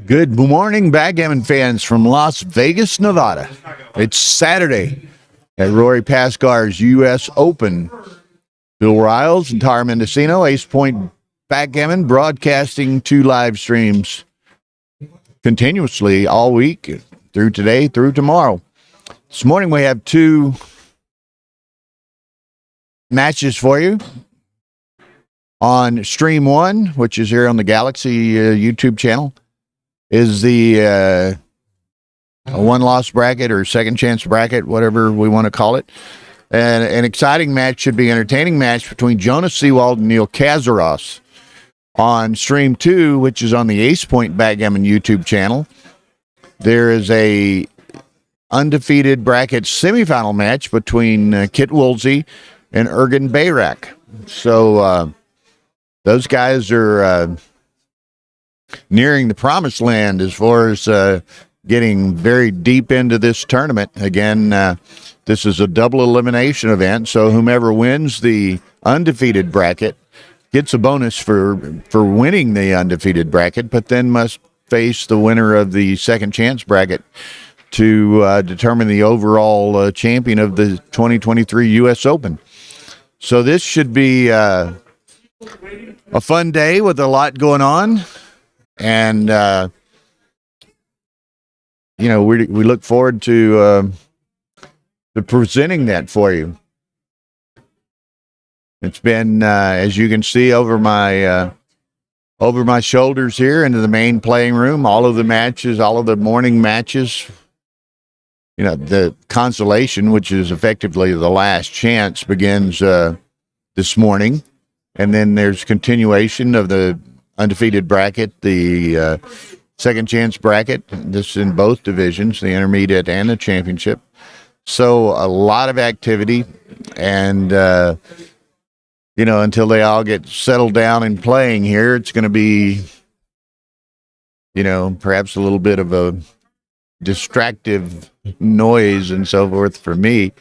Good morning, Backgammon fans from Las Vegas, Nevada. It's Saturday at Rory Pascar's U.S. Open. Bill Riles and Tara Mendicino, Ace Point Backgammon, broadcasting 2 live streams continuously all week through today, through tomorrow. This morning we have 2 matches for you. On Stream 1, which is here on the Galaxy YouTube channel, is the a one-loss bracket or second chance bracket, whatever we want to call it. And an exciting match, should be entertaining match between Jonas Seawald and Neil Kazaros. On Stream 2, which is on the Ace Point Backgammon YouTube channel, there is a undefeated bracket semifinal match between Kit Woolsey and Ergen Bayrak. So those guys are nearing the promised land as far as getting very deep into this tournament. Again, this is a double elimination event, so whomever wins the undefeated bracket gets a bonus for winning the undefeated bracket, but then must face the winner of the second chance bracket to determine the overall champion of the 2023 U.S. Open. So this should be a fun day with a lot going on, and we look forward to presenting that for you. It's been, as you can see, over my shoulders here into the main playing room. All of the matches, all of the morning matches. The consolation, which is effectively the last chance, begins this morning. And then there's continuation of the undefeated bracket, the second chance bracket. This is in both divisions, the intermediate and the championship. So a lot of activity, and until they all get settled down and playing here, it's going to be, perhaps a little bit of a distractive noise and so forth for me.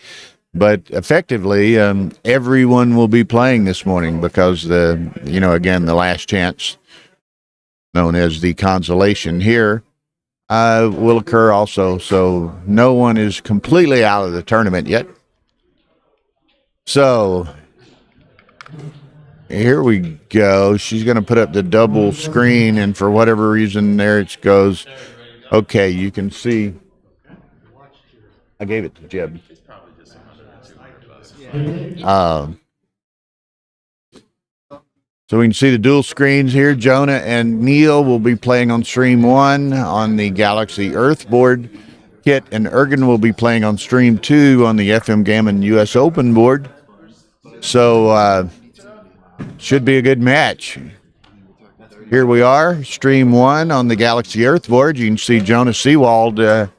But effectively, everyone will be playing this morning because again, the last chance, known as the consolation here, will occur also. So no one is completely out of the tournament yet. So here we go. She's going to put up the double screen, and for whatever reason, there it goes. Okay, you can see. I gave it to Jeb. So we can see the dual screens here. Jonah and Neil will be playing on Stream 1 on the Galaxy Earth board. Kit and Ergen will be playing on Stream 2 on the FM Gammon US Open board. So should be a good match. Here we are, Stream 1 on the Galaxy Earth board. You can see Jonas Seawald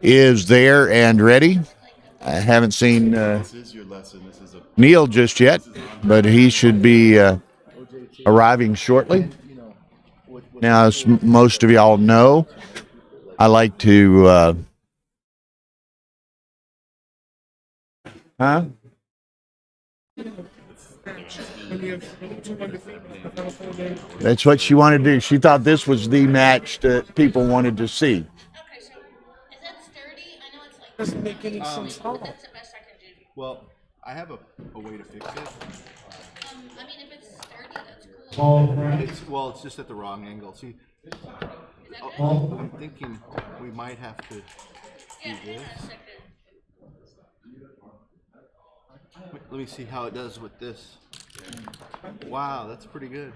is there and ready. I haven't seen Neil just yet, but he should be arriving shortly. Now, as most of y'all know, I like to That's what she wanted to do. She thought this was the match that people wanted to see. Okay, so is that sturdy? I know it's like doesn't make any sense at all. That's the best I can do. Well, I have a way to fix it. I mean, if it's sturdy, that's cool. It's just at the wrong angle. See, I'm thinking we might have to do this. Let me see how it does with this. Wow, that's pretty good.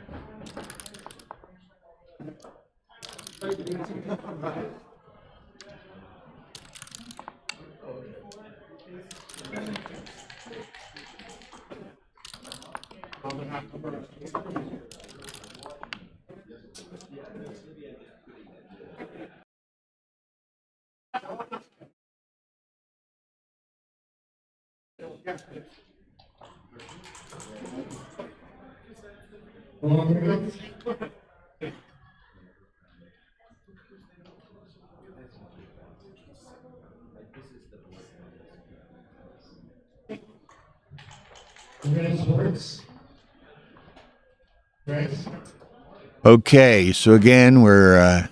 Okay, so again, we're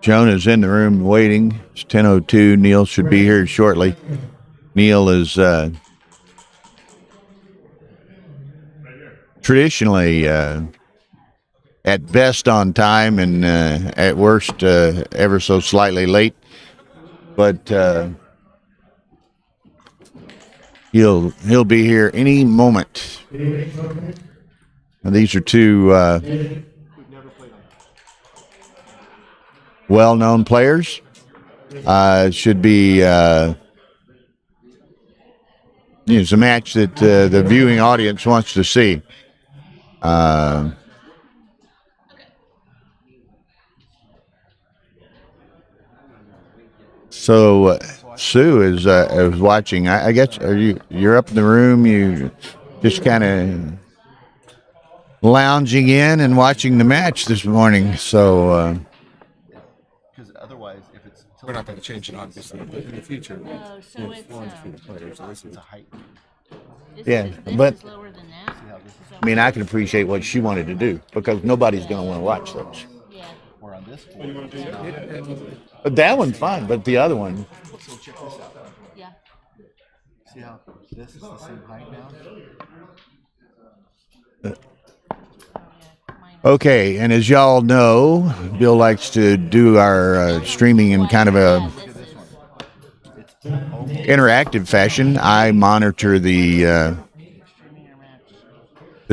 Jonah's in the room waiting. It's 10:02. Neil should be here shortly. Neil is traditionally at best on time and at worst ever so slightly late, but he'll be here any moment. These are two well-known players. Should be it's a match that the viewing audience wants to see. So Sue is watching. I guess you're up in the room. You just kind of lounging in and watching the match this morning. So Because otherwise, if it's We're not going to change it, obviously, but in the future, Oh, so it's players. This is a height. Yeah, this but- is lower than that. I mean, I can appreciate what she wanted to do because nobody's going to want to watch those. Yeah. Or on this board. But that one's fine. But the other one, So check this out. Yeah. See how this is the same height now? okay. And as y'all know, Bill likes to do our streaming in kind of a interactive fashion. I monitor the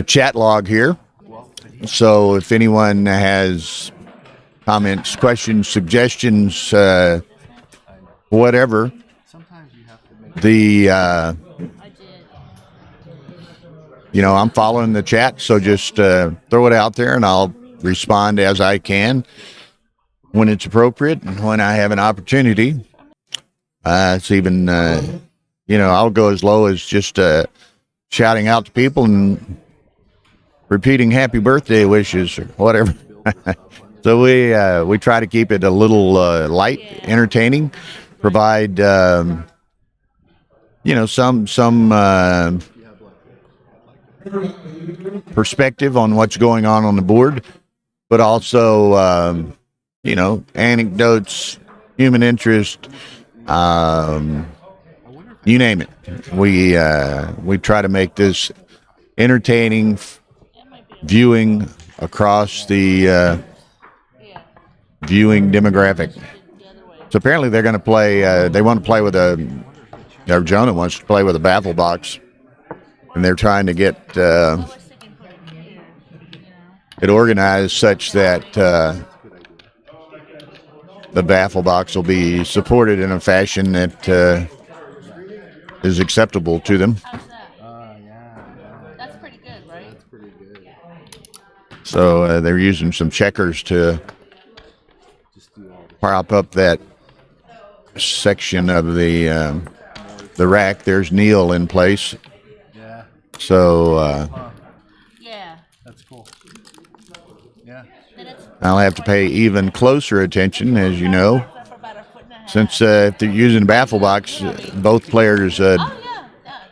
chat log here. So if anyone has comments, questions, suggestions, whatever, Sometimes you have to make the I did. I'm following the chat, so just throw it out there and I'll respond as I can when it's appropriate and when I have an opportunity. It's even I'll go as low as just shouting out to people and repeating happy birthday wishes or whatever. So we try to keep it a little light, entertaining, provide some perspective on what's going on the board, but also anecdotes, human interest, you name it. We try to make this entertaining viewing across the viewing demographic. So apparently they're going to play. They want to play with Jonah wants to play with a baffle box, and they're trying to get it organized such that the baffle box will be supported in a fashion that is acceptable to them. How's that? That's pretty good, right? That's pretty good. So they're using some checkers to prop up that section of the rack. There's Neil in place. Yeah, So Yeah. that's cool. Yeah. Then it's I'll have to pay even closer attention, as you know, for about a foot and a half. since if they're using a baffle box, both players' Oh yeah. Yeah.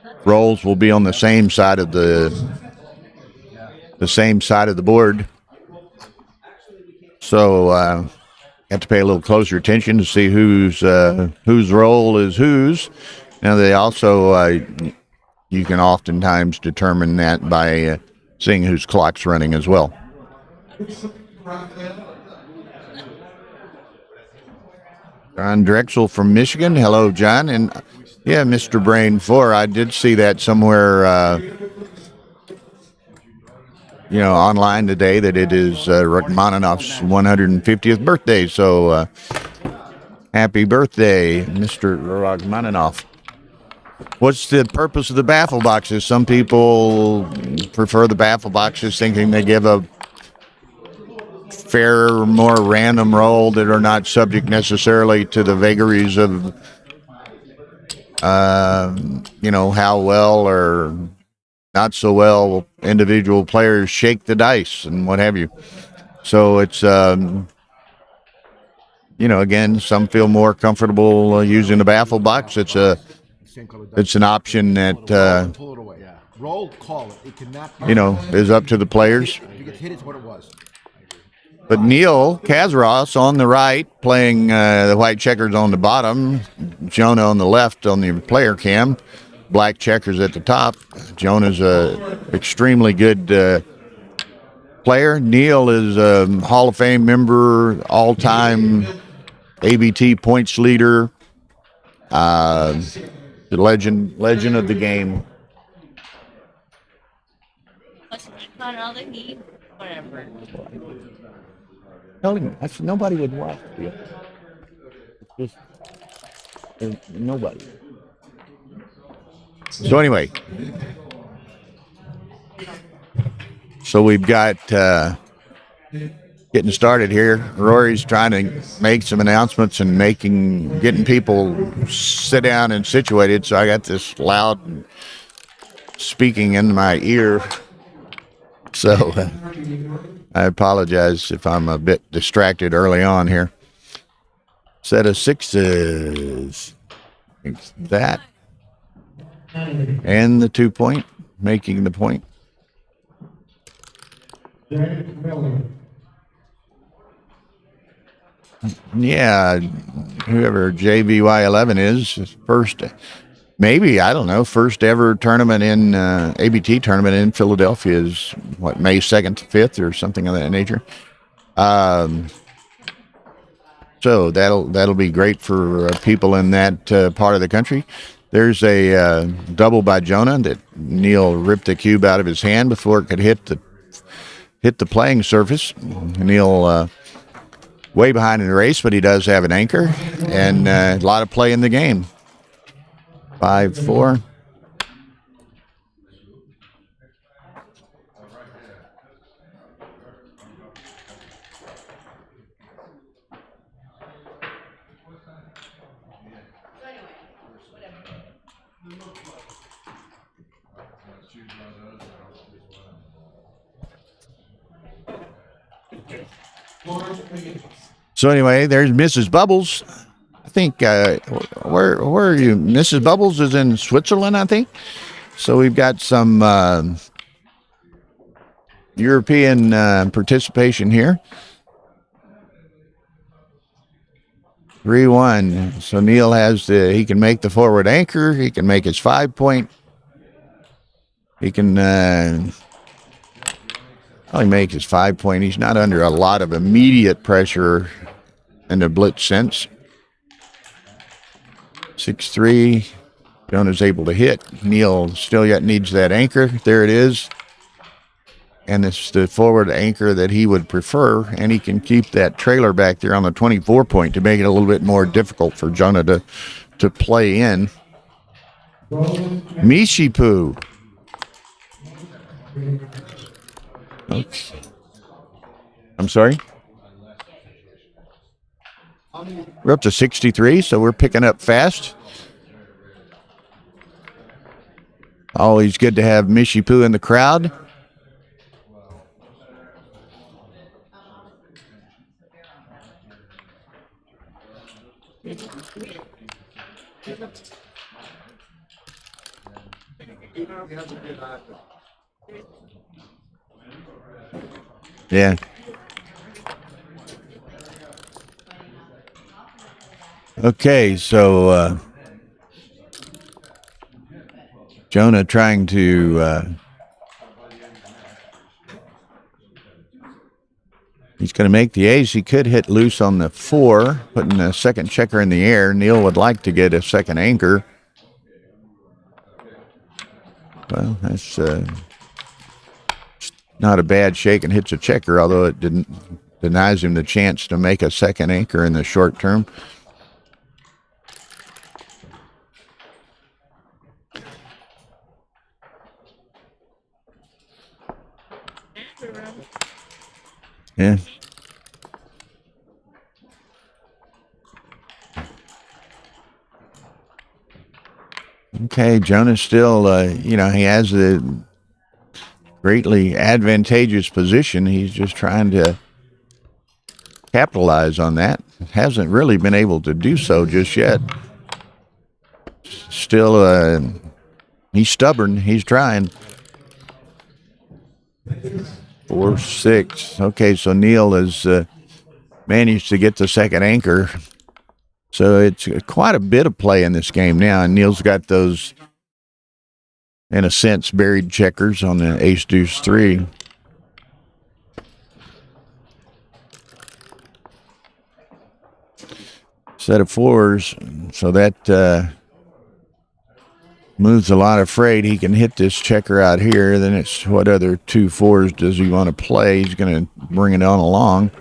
That's rolls will be on the same side of the board. So have to pay a little closer attention to see whose roll is whose. Now they also you can oftentimes determine that by seeing whose clock's running as well. John Drexel from Michigan. Hello, John. And yeah, Mr. Brain 4. I did see that somewhere online today that it is Rachmaninoff's 150th birthday. So happy birthday, Mr. Rachmaninoff. What's the purpose of the baffle boxes? Some people prefer the baffle boxes thinking they give a fairer, more random roll that are not subject necessarily to the vagaries of how well or not so well individual players shake the dice and what have you. So it's again, some feel more comfortable using the baffle box. It's an option that Pull it away. Yeah. Roll, call it. It cannot be. you know, is up to the players. If you get hit, it's what it was. But Neil Kazros on the right, playing the white checkers on the bottom, Jonah on the left on the player cam, black checkers at the top. Jonah's a extremely good player. Neil is a Hall of Fame member, all-time ABT points leader, the legend of the game. Listen, I found all the heat. Whatever. Tell him, I said, nobody would watch you. Just nobody. So anyway, so we've got getting started here. Rory's trying to make some announcements and getting people sit down and situated. So I got this loud speaking in my ear. So I apologize if I'm a bit distracted early on here. Set of sixes. It's that. And the 2 point, making the point. Yeah, whoever JVY11 is, first, maybe, I don't know, first ever tournament in, ABT tournament in Philadelphia is, what, May 2nd to 5th or something of that nature. So that'll be great for people in that part of the country. There's a double by Jonah that Neil ripped the cube out of his hand before it could hit the playing surface. Neil way behind in the race, but he does have an anchor and a lot of play in the game. 5-4. So anyway, there's Mrs. Bubbles. I think where are you? Mrs. Bubbles is in Switzerland, I think. So we've got some European participation here. 3-1. So Neil he can make the forward anchor. He can make his 5 point. He can only make his 5 point. He's not under a lot of immediate pressure in the blitz sense. 6-3. Jonah's able to hit. Neil still yet needs that anchor. There it is. And it's the forward anchor that he would prefer. And he can keep that trailer back there on the 24 point to make it a little bit more difficult for Jonah to play in. Mishipu. Okay. I'm sorry? We're up to 63, so we're picking up fast. Always good to have Mishipu in the crowd. Yeah. Okay, so Jonah trying to he's going to make the ace. He could hit loose on the 4, putting a second checker in the air. Neil would like to get a second anchor. Well, that's not a bad shake and hits a checker, although it denies him the chance to make a second anchor in the short term. Yeah. Okay, Jonah's still, he has a greatly advantageous position. He's just trying to capitalize on that. Hasn't really been able to do so just yet. Still, he's stubborn. He's trying. 4-6. Okay, so Neil has managed to get the second anchor. So it's quite a bit of play in this game now. And Neil's got those, in a sense, buried checkers on the ace deuce 3. Set of 4s. So that moves a lot of freight. He can hit this checker out here. Then it's what other 2 4s does he want to play? He's going to bring it on along.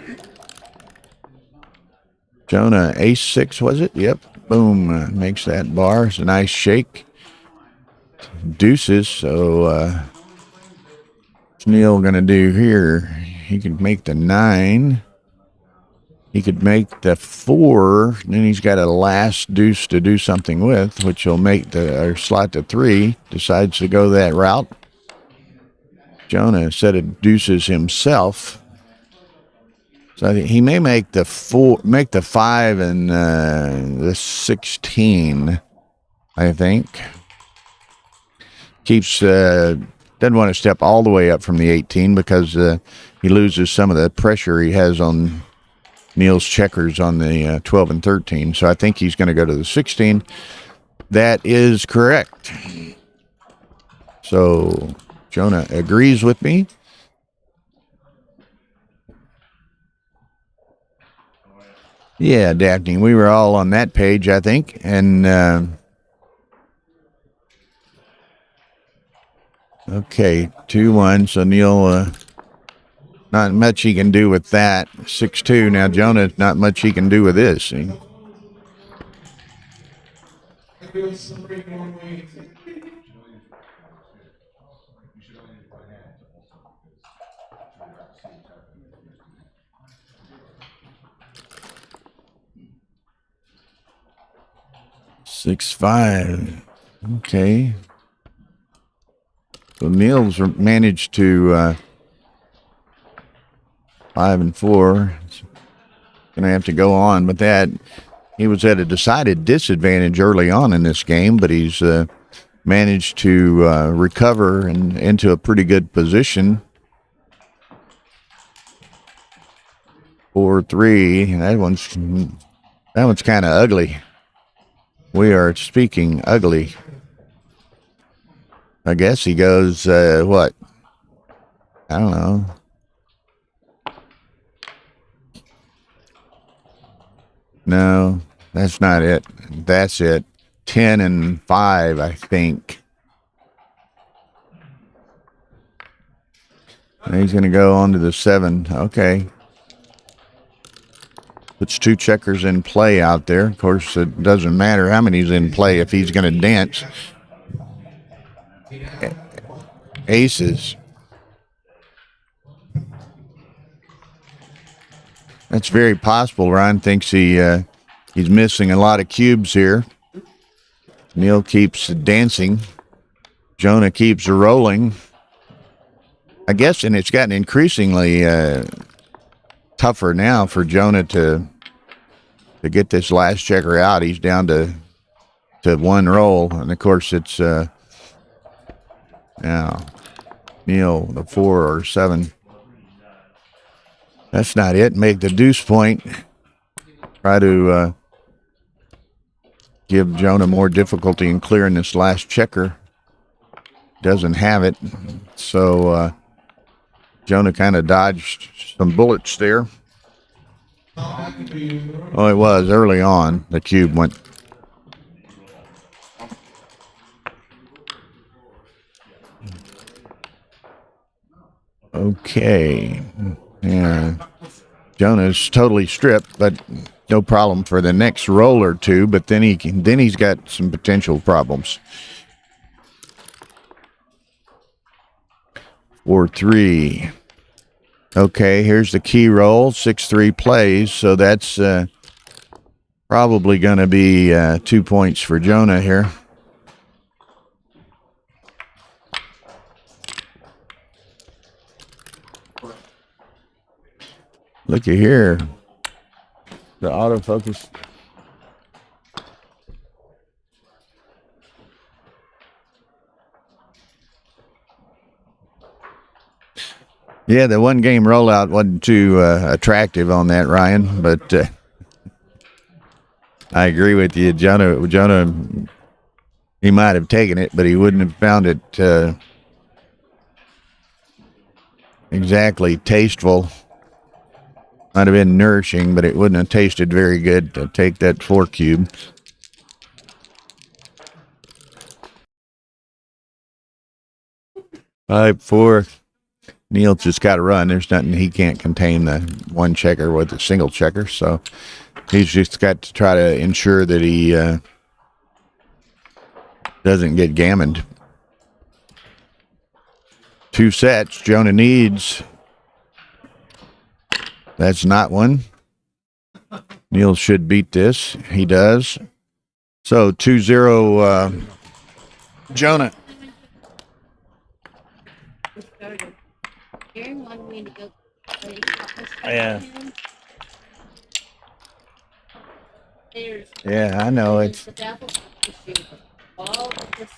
Jonah, ace 6, was it? Yep. Boom. Makes that bar. It's a nice shake. Deuces. So what's Neil going to do here? He could make the 9. He could make the 4. Then he's got a last deuce to do something with, which will make the slot to 3. Decides to go that route. Jonah set of deuces himself. So I think he may make the 5 and the 16. I think keeps doesn't want to step all the way up from the 18 because he loses some of the pressure he has on Neil's checkers on the 12 and 13. So I think he's going to go to the 16. That is correct. So Jonah agrees with me. Yeah, Daphne, we were all on that page, I think. And okay, 2-1. So Neil, not much he can do with that. 6-2. Now Jonah, not much he can do with this. See? Six, 5. Okay. So Neil's managed to 5 and 4. Gonna have to go on with that. He was at a decided disadvantage early on in this game, but he's managed to recover and into a pretty good position. 4-3. That one's kind of ugly. We are speaking ugly. I guess he goes what? I don't know. No, that's not it. That's it. 10 and 5, I think. And he's going to go on to the 7. Okay. Puts 2 checkers in play out there. Of course, it doesn't matter how many's in play if he's going to dance. Aces. That's very possible. Ryan thinks he's missing a lot of cubes here. Neil keeps dancing. Jonah keeps rolling. I guess, and it's gotten increasingly tougher now for Jonah to get this last checker out. He's down to 1 roll, and of course it's now Neil the 4 or 7. That's not it. Make the deuce point. Try to give Jonah more difficulty in clearing this last checker. Doesn't have it, so Jonah kind of dodged some bullets there. Oh, it was early on. The cube went. Okay. Yeah. Jonah's totally stripped, but no problem for the next roll or 2. But then he's got some potential problems. 4-3. Okay, here's the key roll. 6-3 plays, so that's probably going to be 2 points for Jonah here. Looky here. The autofocus. Yeah, the one game rollout wasn't too attractive on that, Ryan, but I agree with you. Jonah, he might have taken it, but he wouldn't have found it exactly tasteful. Might have been nourishing, but it wouldn't have tasted very good to take that 4 cube. Five, 4. Neil just got to run. There's nothing he can't contain the one checker with the single checker, so he's just got to try to ensure that he doesn't get gammoned. 2 sets. Jonah needs. That's not one. Neil should beat this. He does. So 2-0 Jonah. Aaron wanted me to go play Yeah. There's Yeah, I know. It's the devil issue all of this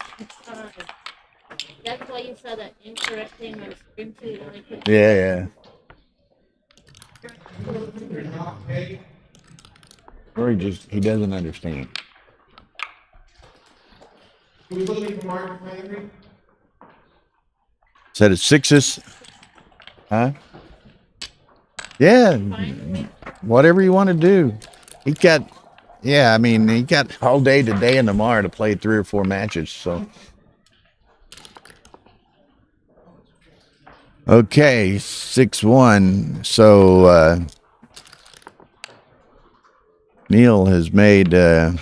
time. That's why you saw that incorrect thing on stream 2 when I put yeah. Or he doesn't understand. Set of 6s. Huh? Yeah. Whatever you want to do. He got all day today and tomorrow to play 3 or 4 matches, so. Okay, 6-1. So Neil has made a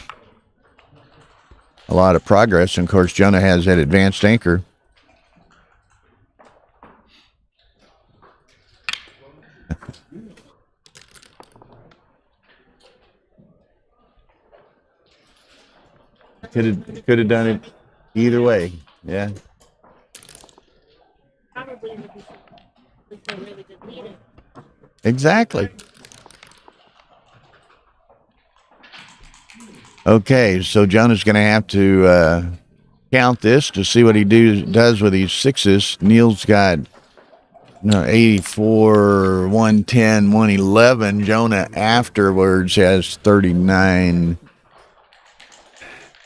lot of progress, and of course Jonah has that advanced anchor. Could have done it either way. Yeah. probably would be a really good leader. Exactly. Okay, so Jonah's going to have to count this to see what he does with these 6s. Neil's got 84, 110, 111. Jonah afterwards has 39,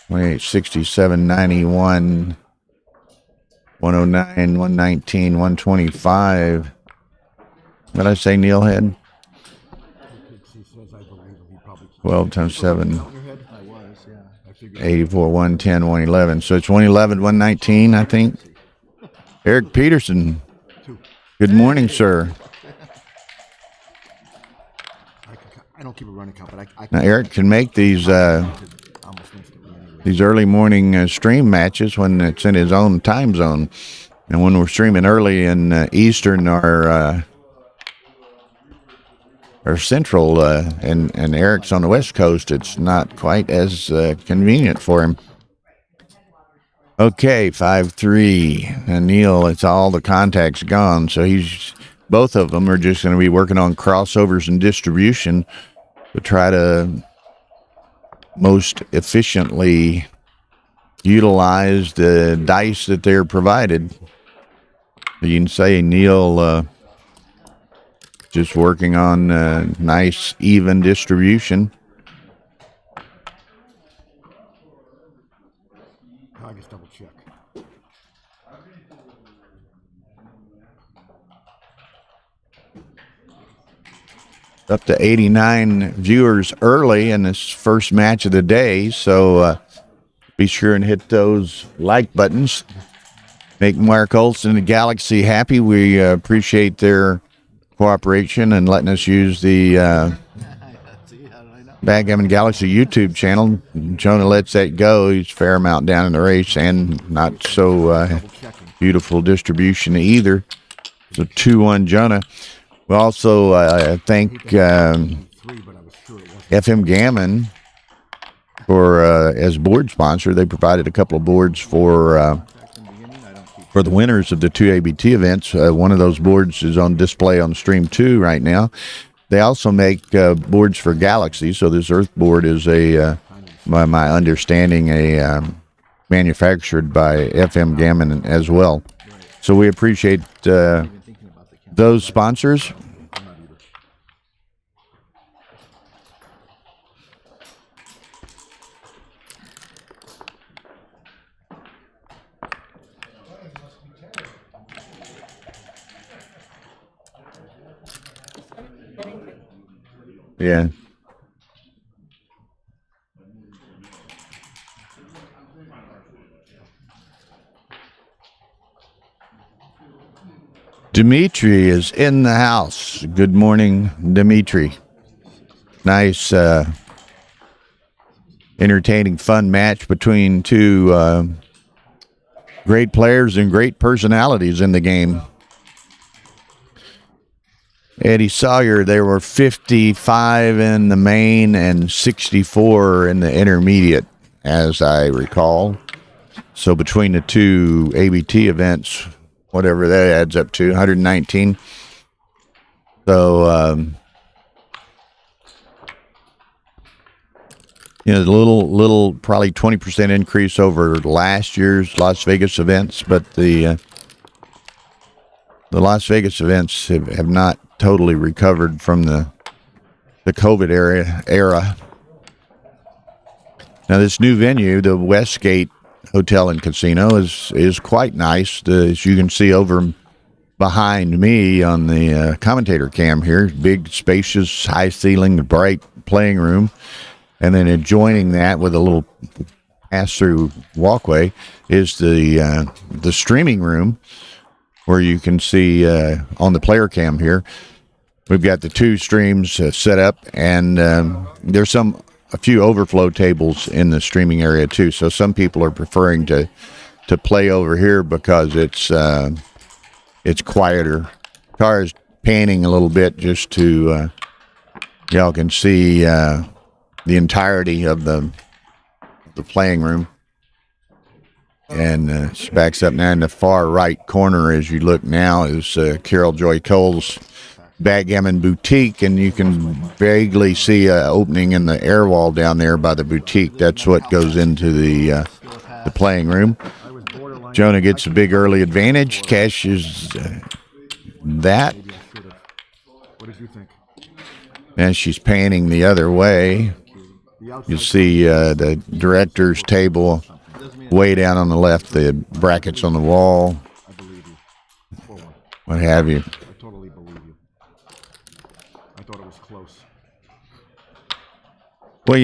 28, 67, 91, 109, 119, 125. What did I say Neil had? 12 times 7. 84, 110, 111. So it's 111, 119, I think. Eric Peterson. Good morning, sir. I don't keep a running count, but I Now, Eric can make these early morning stream matches when it's in his own time zone. And when we're streaming early in Eastern or Central, and Eric's on the West Coast, it's not quite as convenient for him. Okay, 5-3. And Neil, it's all the contacts gone, so both of them are just going to be working on crossovers and distribution to try to most efficiently utilize the dice that they're provided. You can say Neil just working on nice, even distribution. I just double check. Up to 89 viewers early in this first match of the day, so be sure and hit those like buttons. Make Mark Olson and Galaxy happy. We appreciate their cooperation and letting us use the Backgammon Galaxy YouTube channel. Jonah lets that go. He's a fair amount down in the race and not so beautiful distribution either. So 2-1 Jonah. We also thank FM Gammon for as board sponsor. They provided a couple of boards for the winners of the 2 ABT events. One of those boards is on display on Stream 2 right now. They also make boards for Galaxy. So this Earth board is by my understanding, manufactured by FM Gammon as well. So we appreciate those sponsors. I'm not either. Yeah. Dimitri is in the house. Good morning, Dimitri. Nice, entertaining, fun match between two great players and great personalities in the game. Eddie Sawyer, there were 55 in the main and 64 in the intermediate, as I recall. So between the two ABT events, whatever that adds up to, 119. So, the little, probably 20% increase over last year's Las Vegas events, but the Las Vegas events have not totally recovered from the COVID era. Now, this new venue, the Westgate Hotel and Casino, is quite nice. As you can see over behind me on the commentator cam here, big, spacious, high ceiling, bright playing room, and then adjoining that with a little pass-through walkway is the streaming room, where you can see on the player cam here, we've got the two streams set up, and there's a few overflow tables in the streaming area too. So some people are preferring to play over here because it's quieter. Tara's panning a little bit just to y'all can see the entirety of the playing room. And she backs up now in the far right corner as you look now is Carol Joy Cole's Backgammon Boutique, and you can vaguely see an opening in the air wall down there by the boutique. That's what goes into the playing room. Jonah gets a big early advantage, cashes that. What did you think? And she's panning the other way. You see the director's table way down on the left, the brackets on the wall, I believe you. 4-1. what have you. I totally believe you. I thought it was close. Well,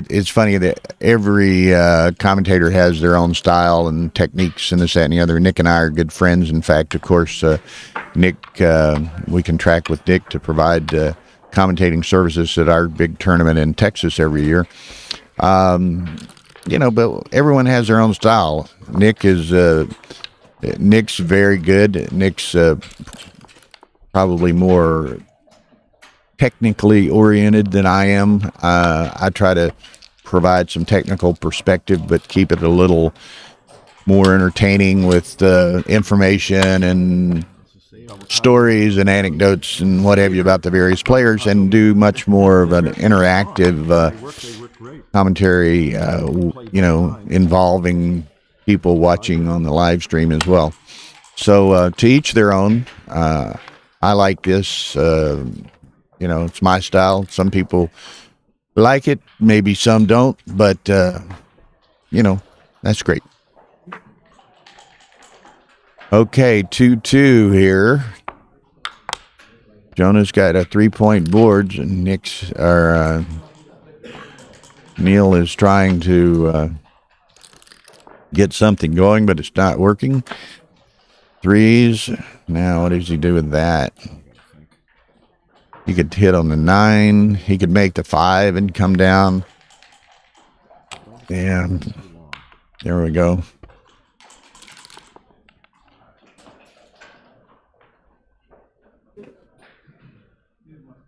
it's funny that every commentator has their own style and techniques and this, that, and the other. Nick and I are good friends. In fact, of course, Nick, we contract with Nick to provide commentating services at our big tournament in Texas every year. But everyone has their own style. Nick's very good. Nick's probably more technically oriented than I am. I try to provide some technical perspective, but keep it a little more entertaining with information and stories and anecdotes and what have you about the various players, and do much more of an interactive commentary, involving people watching on the live stream as well. So to each their own. I like this. It's my style. Some people like it, maybe some don't, but that's great. Okay, 2-2 here. Jonah's got a 3-point board, and Neil is trying to get something going, but it's not working. Threes. Now, what does he do with that? He could hit on the 9. He could make the 5 and come down. And there we go.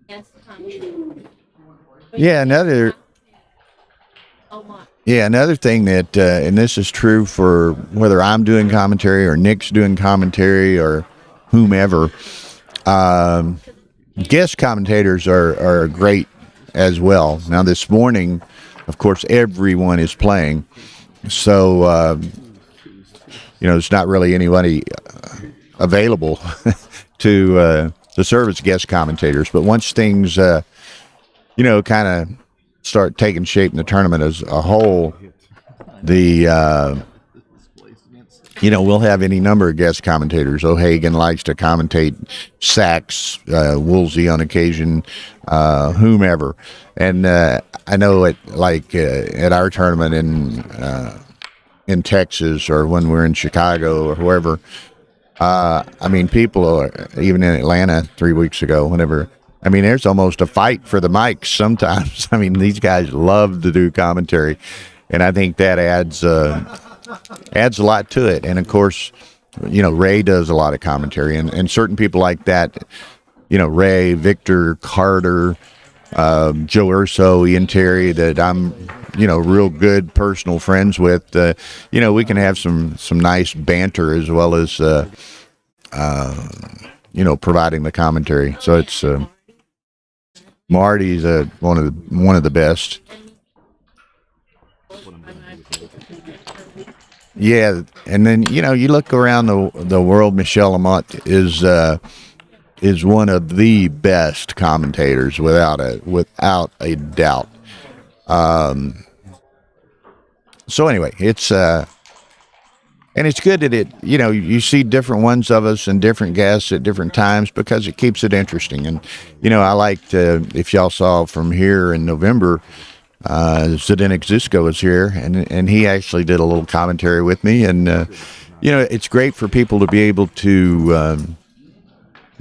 Yes, Tommy. Yeah, another thing that, and this is true for whether I'm doing commentary or Nick's doing commentary or whomever, guest commentators are great as well. Now, this morning, of course, everyone is playing. So, it's not really anybody available to serve as guest commentators. But once things, kind of start taking shape in the tournament as a whole, we'll have any number of guest commentators. O'Hagan likes to commentate, Sachs, Woolsey on occasion, whomever. And I know at our tournament in Texas, or when we're in Chicago or wherever, people are, even in Atlanta 3 weeks ago, whenever. There's almost a fight for the mics sometimes. These guys love to do commentary, and I think that adds a lot to it. And of course, Ray does a lot of commentary, and certain people like that, Ray, Victor, Carter, Joe Urso, Ian Terry, that I'm, real good personal friends with. We can have some nice banter as well as, providing the commentary. So it's Marty's one of the best. Yeah, and then you look around the world. Michel Lamont is one of the best commentators without a doubt. So anyway, it's and it's good that you see different ones of us and different guests at different times, because it keeps it interesting. And I liked, if y'all saw from here in November, Zdenek Zisko was here, and he actually did a little commentary with me. And it's great for people to be able to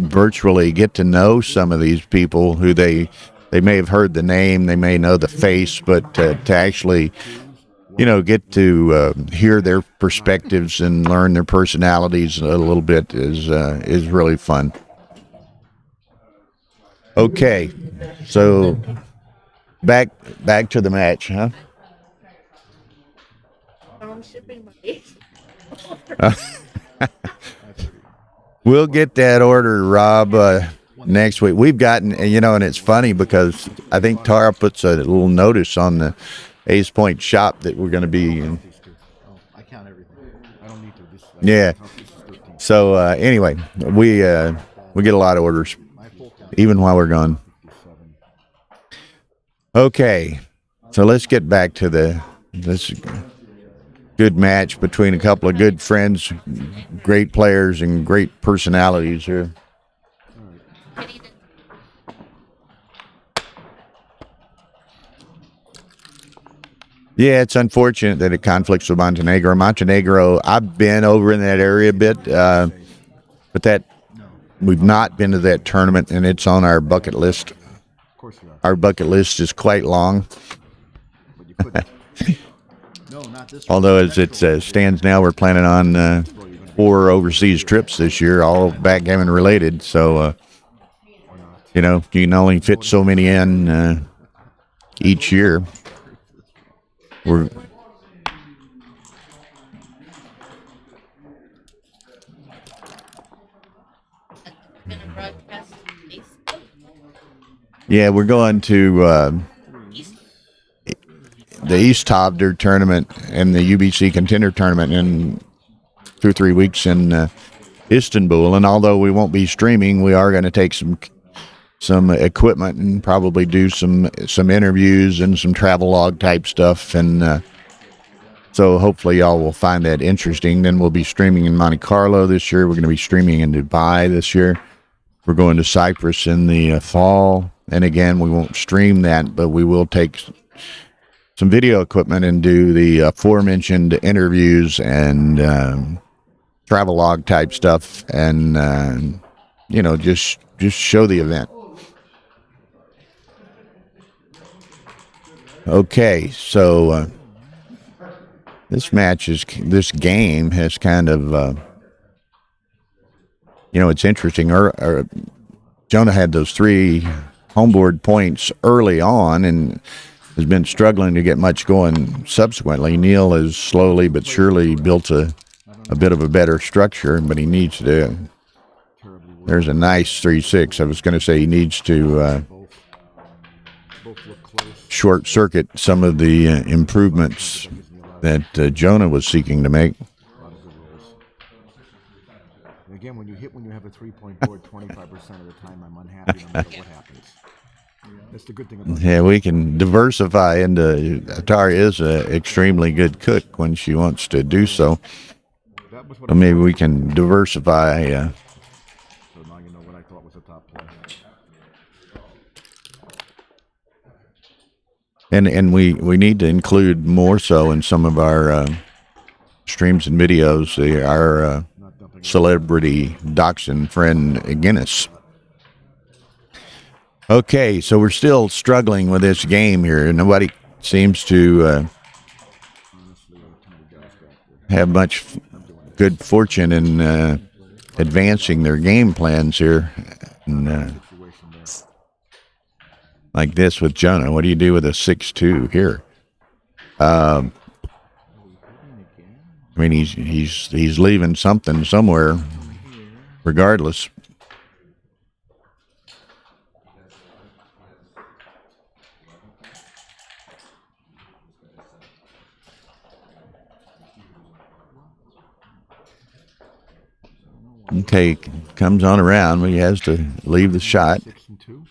virtually get to know some of these people who they may have heard the name, they may know the face, but to actually get to hear their perspectives and learn their personalities a little bit is really fun. Okay, so back to the match, huh? Shipping money. We'll get that order, Rob, next week. We've gotten, and it's funny because I think Tara puts a little notice on the Ace Point shop that we're going to be in. I count everything. I don't need to. Yeah. So anyway, we get a lot of orders, even while we're gone. Okay, so let's get back to this good match between a couple of good friends, great players, and great personalities here. Yeah, it's unfortunate that it conflicts with Montenegro. Montenegro, I've been over in that area a bit, but that we've not been to that tournament, and it's on our bucket list. Of course you are. Our bucket list is quite long. But you couldn't. No, not this one. Although as it stands now, we're planning on 4 overseas trips this year, all backgammon related. So, you can only fit so many in each year. We're we're going to the East Tovder tournament and the UBC contender tournament in 2 or 3 weeks in Istanbul. And although we won't be streaming, we are going to take some equipment and probably do some interviews and some travel log type stuff. And so hopefully y'all will find that interesting. Then we'll be streaming in Monte Carlo this year. We're going to be streaming in Dubai this year. We're going to Cyprus in the fall. And again, we won't stream that, but we will take some video equipment and do the aforementioned interviews and travel log type stuff, and just show the event. Okay, so this game has kind of it's interesting. Jonah had those 3 homeboard points early on and has been struggling to get much going subsequently. Neil has slowly but surely built a bit of a better structure, but he needs to. There's a nice 3-6. I was going to say he needs to short circuit some of the improvements that Jonah was seeking to make. Again, when you have a 3-point board, 25% of the time I'm unhappy no matter what happens. That's the good thing about Yeah, we can diversify into. Tara is an extremely good cook when she wants to do so. that was what So maybe we can diversify. So now you know what I thought was a top play. And we need to include more so in some of our streams and videos our celebrity dachshund friend Guinness. Okay, so we're still struggling with this game here. Nobody seems to have much good fortune in advancing their game plans here. And, like this with Jonah. What do you do with a 6-2 here? I mean, he's leaving something somewhere, regardless. Okay, comes on around, but he has to leave the shot. 6-2.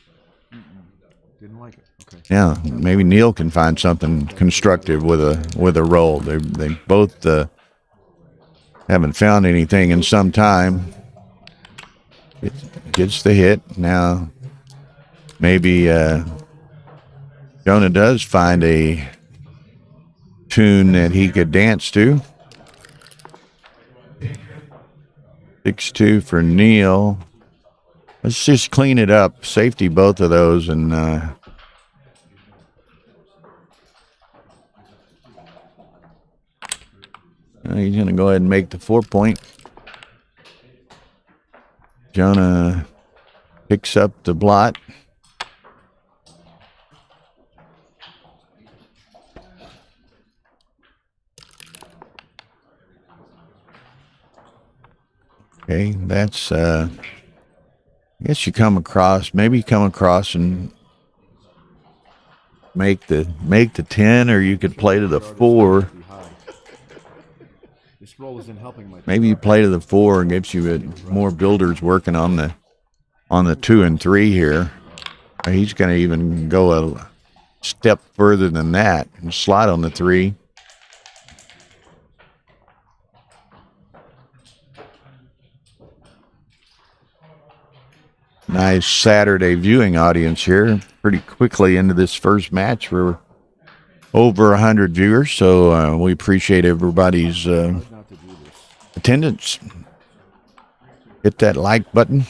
Didn't like it. Okay. Yeah, maybe Neil can find something constructive with a roll. They both haven't found anything in some time. Gets the hit now. Maybe Jonah does find a tune that he could dance to. 6-2 for Neil. Let's just clean it up. Safety both of those, and he's going to go ahead and make the 4-point. Jonah picks up the blot. Okay, that's I guess you come across and make the 10, or you could play to the 4. This roll isn't helping my. Maybe you play to the 4 and gives you more builders working on the 2 and 3 here. He's going to even go a step further than that and slide on the 3. Nice Saturday viewing audience here. Pretty quickly into this first match, we're over 100 viewers, so we appreciate everybody's attendance. Hit that like button.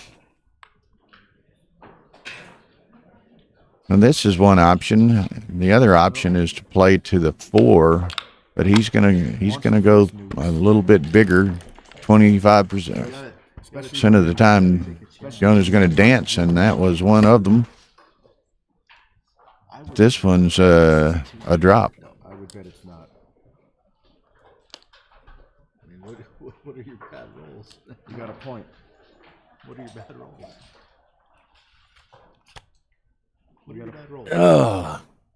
And this is one option. The other option is to play to the 4, but he's gonna go a little bit bigger, 25% of the time. Jonah's going to dance, and that was one of them. This one's a drop. I would bet it's not. I mean, what are your bad rolls? You got a point. What are your bad rolls? What are your bad rolls?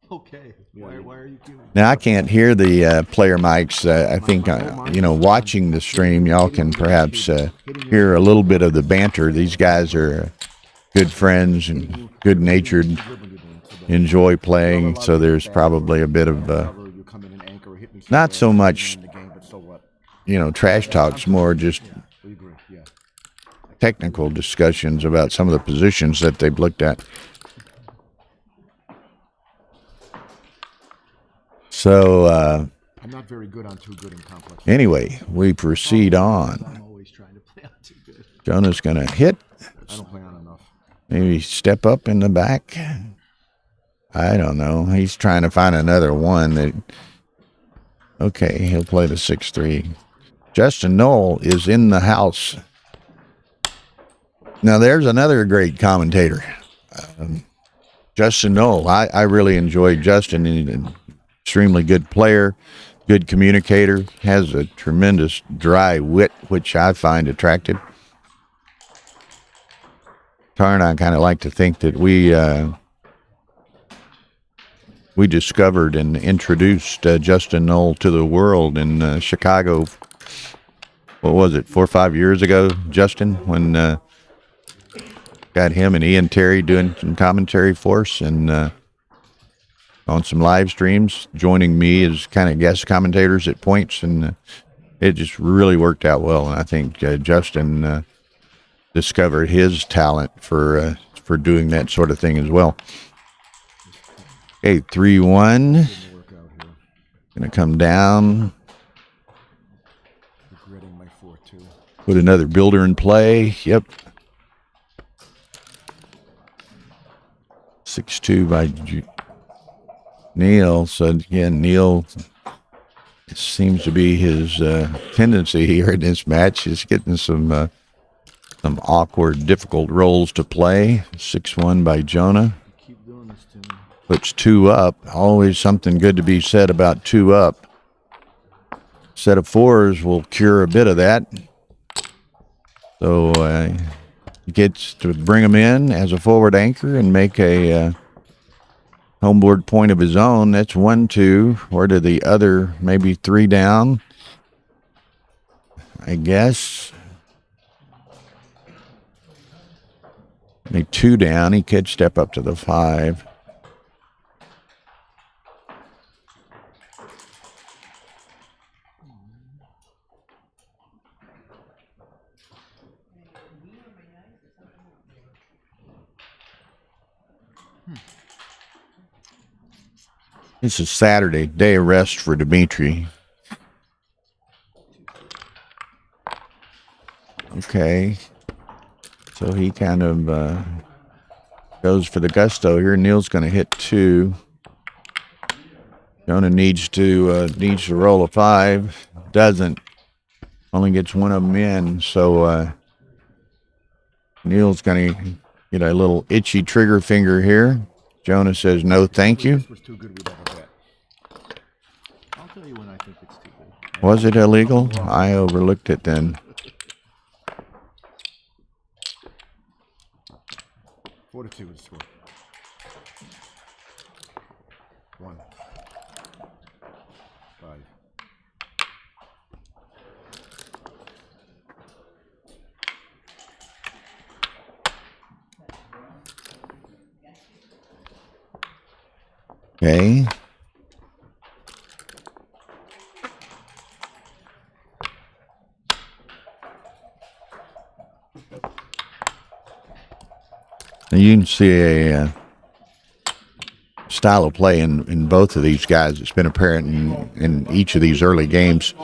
Okay. Why are you doing? Now, I can't hear the player mics. I think, watching the stream, y'all can perhaps hear a little bit of the banter. These guys are good friends and good-natured, enjoy playing, so there's probably a bit of not so much, trash talks, more just technical discussions about some of the positions that they've looked at. So, I'm not very good on too good and complex. Anyway, we proceed on. I'm always trying to play on too good. Jonah's going to hit. I don't play on enough. Maybe step up in the back. I don't know. He's trying to find another one. Okay, he'll play the 6-3. Justin Knoll is in the house. Now, there's another great commentator. Justin Knoll. I really enjoy Justin. He's an extremely good player, good communicator, has a tremendous dry wit, which I find attractive. Tara and I kind of like to think that we discovered and introduced Justin Knoll to the world in Chicago, what was it, 4 or 5 years ago, Justin, when got him and Ian Terry doing some commentary for us and on some live streams, joining me as kind of guest commentators at points, and it just really worked out well. And I think Justin discovered his talent for doing that sort of thing as well. Okay, 3-1. Gonna come down. Regretting my 4-2. Put another builder in play. Yep. 6-2 by Neil. So again, Neil, it seems to be his tendency here in this match is getting some awkward, difficult roles to play. 6-1 by Jonah. Keep doing this to me. Puts 2 up. Always something good to be said about 2 up. Set of 4s will cure a bit of that. So he gets to bring him in as a forward anchor and make a homeboard point of his own. That's 1-2. Or to the other, maybe 3 down, I guess. Maybe 2 down. He could step up to the 5. This is Saturday, day of rest for Dimitri. Okay. So he kind of goes for the gusto here. Neil's going to hit 2. Jonah needs to roll a 5. Doesn't. Only gets one of them in. So Neil's going to get a little itchy trigger finger here. Jonah says no, thank you. This was too good. We'd have a bet. I'll tell you when I think it's too good. Was it illegal? I overlooked it then. 4-2 is the score. 1. 5. Okay. Now you can see a style of play in both of these guys. It's been apparent in each of these early games.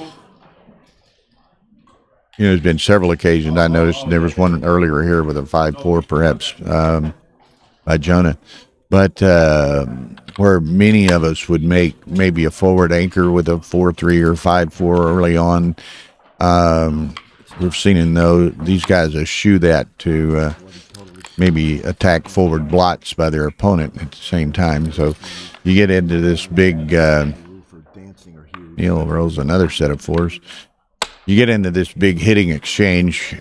You know, there's been several occasions I noticed. There was one earlier here with a 5-4 perhaps by Jonah. But where many of us would make maybe a forward anchor with a 4-3 or 5-4 early on, we've seen these guys eschew that to maybe attack forward blots by their opponent at the same time. So you get into this big, Neil rolls another set of 4s. You get into this big hitting exchange,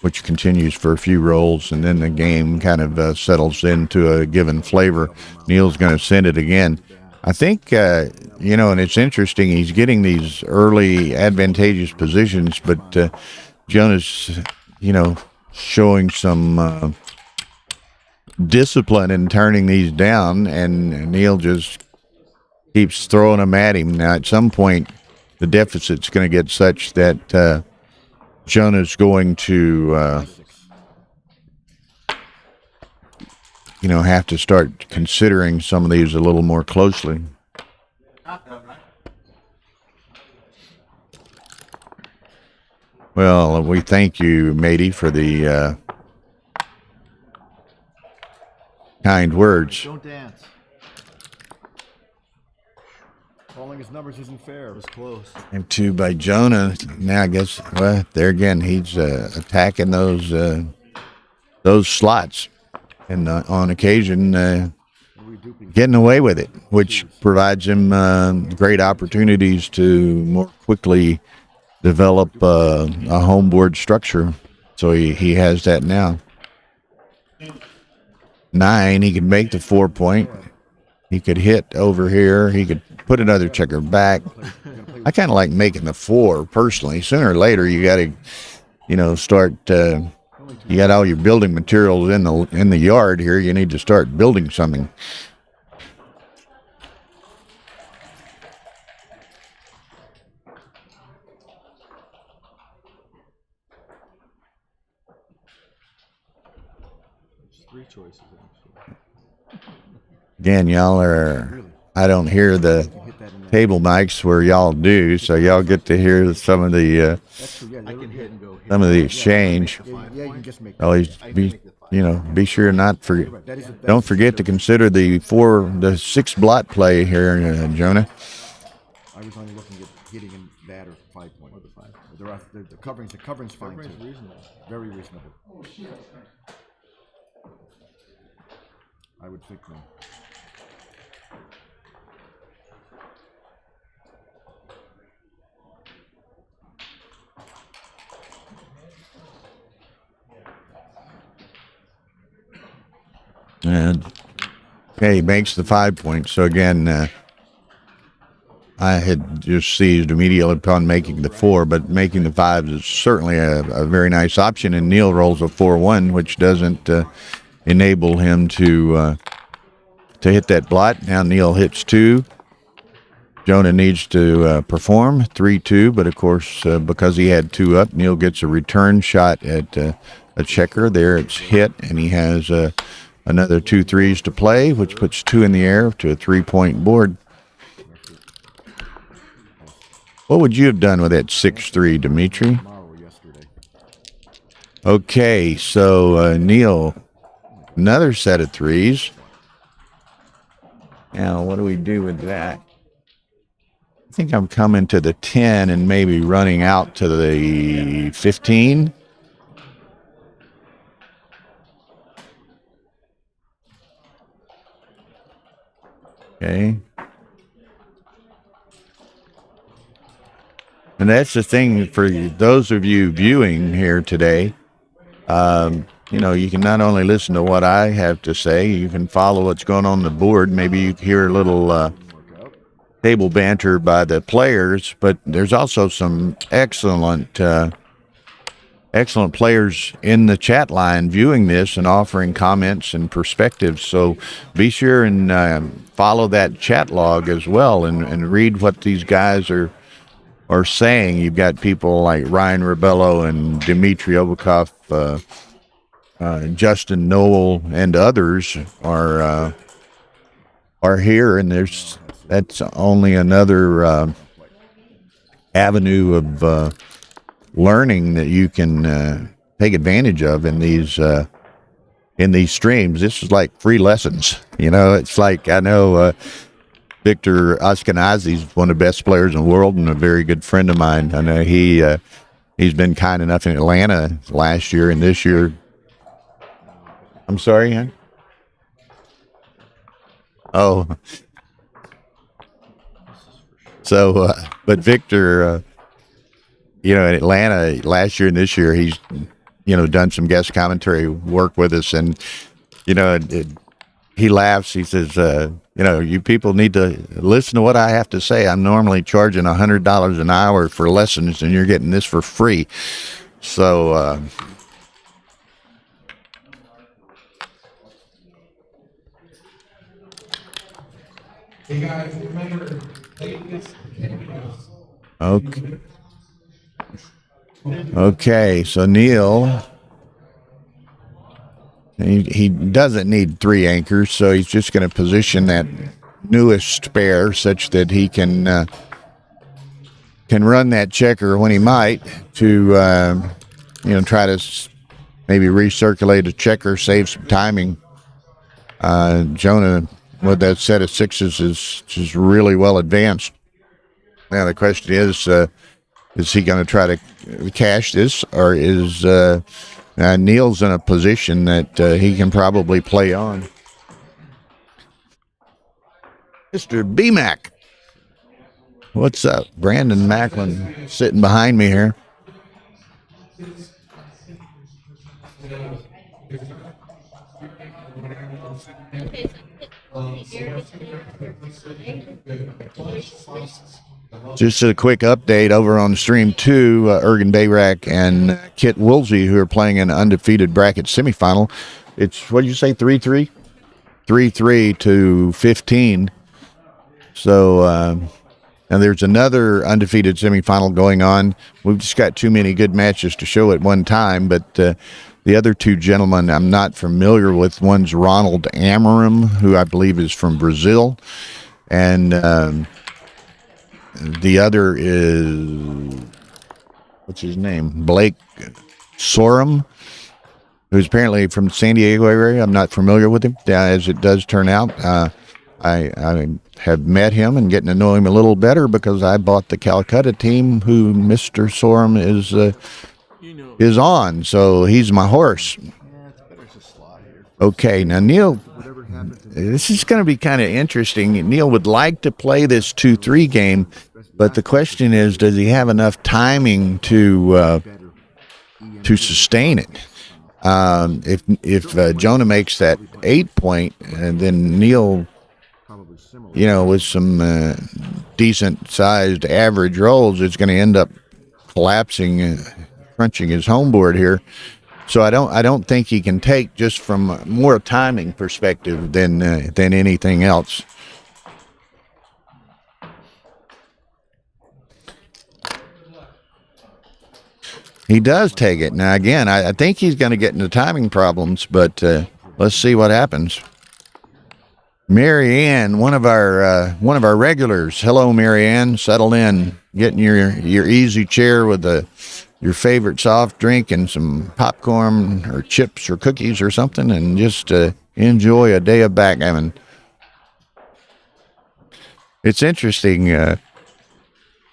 which continues for a few rolls, and then the game kind of settles into a given flavor. Neil's going to send it again. I think, and it's interesting, he's getting these early advantageous positions, but Jonah's, showing some discipline in turning these down, and Neil just keeps throwing them at him. Now, at some point, the deficit's going to get such that Jonah's going to, have to start considering some of these a little more closely. Well, we thank you, matey, for the kind words. Don't dance. Calling his numbers isn't fair. It was close. And 2 by Jonah. Now I guess, there again, he's attacking those slots, and on occasion getting away with it, which provides him great opportunities to more quickly develop a homeboard structure. So he has that now. 9, he could make the 4-point. He could hit over here. He could put another checker back. I kind of like making the 4 personally. Sooner or later, you got to, start. You got all your building materials in the yard here. You need to start building something. There's 3 choices. Again, y'all are. I don't hear the table mics where y'all do, so y'all get to hear some of the I can hit and go. some of the exchange. Yeah, you can just make. Always be be sure not don't forget to consider the 6 blot play here, Jonah. I was only looking at hitting in that or 5 point. Or the 5. The covering's fine too. Reasonable. Very reasonable. I would think no. And okay, he makes the 5 points. So again, I had just seized immediately upon making the 4, but making the 5 is certainly a very nice option. And Neil rolls a 4-1, which doesn't enable him to hit that blot. Now Neil hits 2. Jonah needs to perform 3-2, but of course, because he had 2 up, Neil gets a return shot at a checker. There it's hit, and he has another 2 threes to play, which puts 2 in the air to a 3-point board. What would you have done with that 6-3, Dimitri? Okay, so Neil, another set of 3s. Now, what do we do with that? I think I'm coming to the 10 and maybe running out to the 15. Okay. And that's the thing for those of you viewing here today. You can not only listen to what I have to say, you can follow what's going on the board. Maybe you hear a little table banter by the players, but there's also some excellent players in the chat line viewing this and offering comments and perspectives. So be sure and follow that chat log as well and read what these guys are saying. You've got people like Ryan Rebello and Dmitry Obakov, Justin Noel, and others are here, and that's only another avenue of learning that you can take advantage of in these streams. This is like free lessons. It's like, I know Victor Ashkenazi is one of the best players in the world and a very good friend of mine. I know he's been kind enough in Atlanta last year and this year. I'm sorry, huh? Oh. So, but Victor, in Atlanta last year and this year, he's, done some guest commentary work with us. And, he laughs. He says, you people need to listen to what I have to say. I'm normally charging $100 an hour for lessons, and you're getting this for free. So, Hey guys, remember, okay. Okay, so Neil, he doesn't need 3 anchors, so he's just going to position that newest spare such that he can run that checker when he might to try to maybe recirculate a checker, save some timing. Jonah, with that set of 6s, is really well advanced. Now the question is he going to try to cash this, or is Neil's in a position that he can probably play on? Mr. B-Mac. What's up? Brandon Macklin sitting behind me here. Okay, so hit the air between 5 and 6. Just a quick update over on stream 2, Ergen Bayrak and Kit Woolsey, who are playing an undefeated bracket semifinal. It's, what did you say, 3-3? 3-3 to 15. So, and there's another undefeated semifinal going on. We've just got too many good matches to show at one time, but the other two gentlemen I'm not familiar with. One's Ronald Amarim, who I believe is from Brazil, and the other is, what's his name? Blake Sorum, who's apparently from San Diego area. I'm not familiar with him, as it does turn out. I have met him and getting to know him a little better because I bought the Calcutta team, who Mr. Sorum is on. So he's my horse. Okay, now Neil, this is going to be kind of interesting. Neil would like to play this 2-3 game, but the question is, does he have enough timing to sustain it? If Jonah makes that 8 point, and then Neil, with some decent sized average rolls, it's going to end up collapsing, crunching his home board here. So I don't think he can take, just from more a timing perspective than anything else. He does take it. Now, again, I think he's going to get into timing problems, but let's see what happens. Mary Ann, one of our regulars. Hello, Mary Ann. Settle in. Get in your easy chair with your favorite soft drink and some popcorn or chips or cookies or something, and just enjoy a day of backgammon. It's interesting.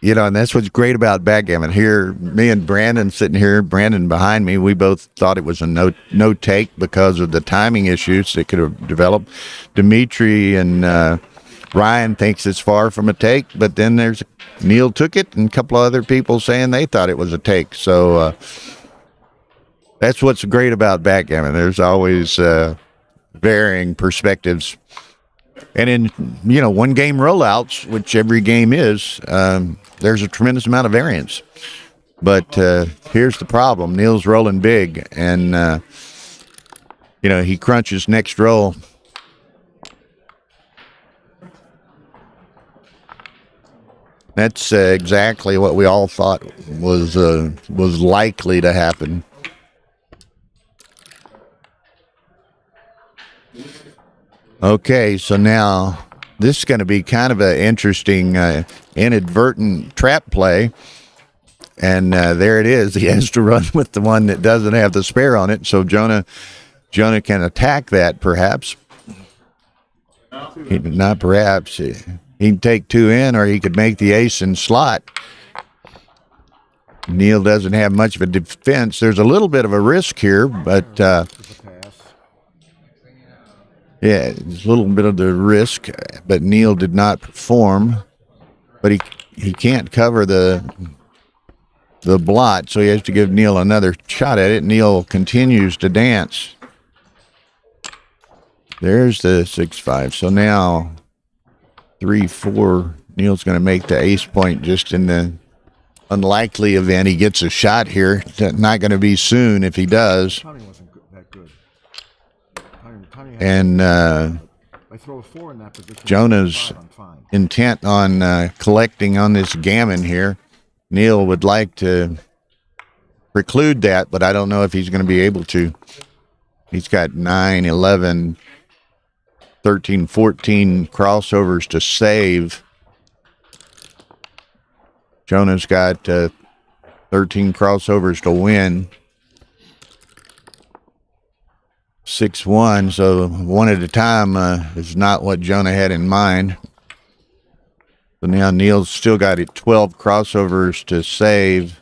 And that's what's great about backgammon. Here, me and Brandon sitting here, Brandon behind me, we both thought it was a no take because of the timing issues that could have developed. Dimitri and Ryan thinks it's far from a take, but then there's Neil took it, and a couple of other people saying they thought it was a take. So that's what's great about backgammon. There's always varying perspectives. And in, one game rollouts, which every game is, there's a tremendous amount of variance. But here's the problem. Neil's rolling big, and, he crunches next roll. That's exactly what we all thought was likely to happen. Okay, so now this is going to be kind of an interesting inadvertent trap play. And there it is. He has to run with the one that doesn't have the spare on it. So Jonah can attack that, perhaps. Not perhaps. He can take 2 in, or he could make the ace and slot. Neil doesn't have much of a defense. There's a little bit of a risk here, but yeah, there's a little bit of the risk, but Neil did not perform. But he can't cover the blot, so he has to give Neil another shot at it. Neil continues to dance. There's the 6-5. So now 3-4. Neil's going to make the ace point just in the unlikely event he gets a shot here. Not going to be soon if he does. Timing wasn't that good. And I throw a 4 in that position. Jonah's intent on collecting on this gammon here. Neil would like to preclude that, but I don't know if he's going to be able to. He's got 9, 11, 13, 14 crossovers to save. Jonah's got 13 crossovers to win. 6-1, so one at a time is not what Jonah had in mind. So now Neil's still got 12 crossovers to save.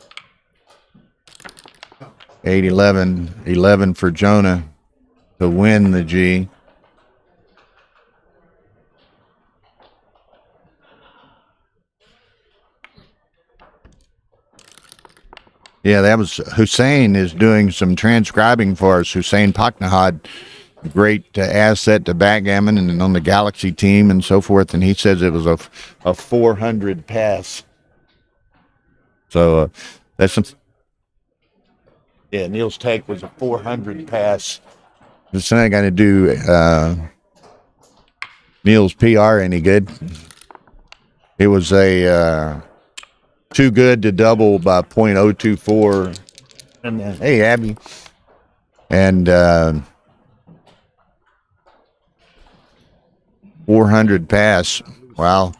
8, 11, 11 for Jonah to win the G. Yeah, that was Hussein is doing some transcribing for us. Hussein Paknahad, great asset to backgammon and on the Galaxy team and so forth. And he says it was a 400 pass So that's some. Yeah, Neil's take was a 400 pass. This ain't going to do Neil's PR any good. It was a too good to double by .024. And hey, Abby. And 400 pass. Wow.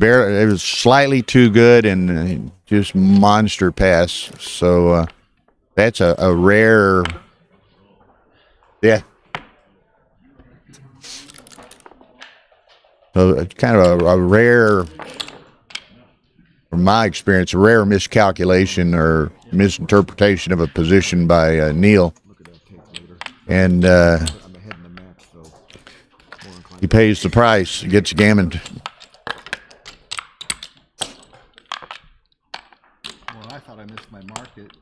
It was slightly too good and just monster pass. So that's a rare. Yeah. So it's kind of a rare, from my experience, a rare miscalculation or misinterpretation of a position by Neil. And he pays the price. He gets gammoned. Well, I thought I missed my market.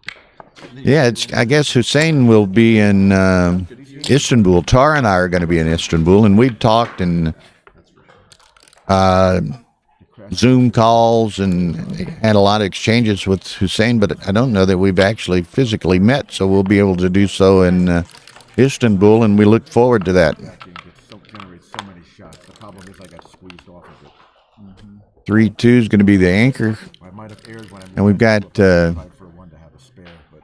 Yeah, I guess Hussein will be in Istanbul. Tara and I are going to be in Istanbul, and we've talked and Zoom calls and had a lot of exchanges with Hussein, but I don't know that we've actually physically met, so we'll be able to do so in Istanbul, and we look forward to that. Generates so many shots. The problem is I got squeezed off of it. 3-2 is going to be the anchor, I might have aired when and we've got for one to have a spare, but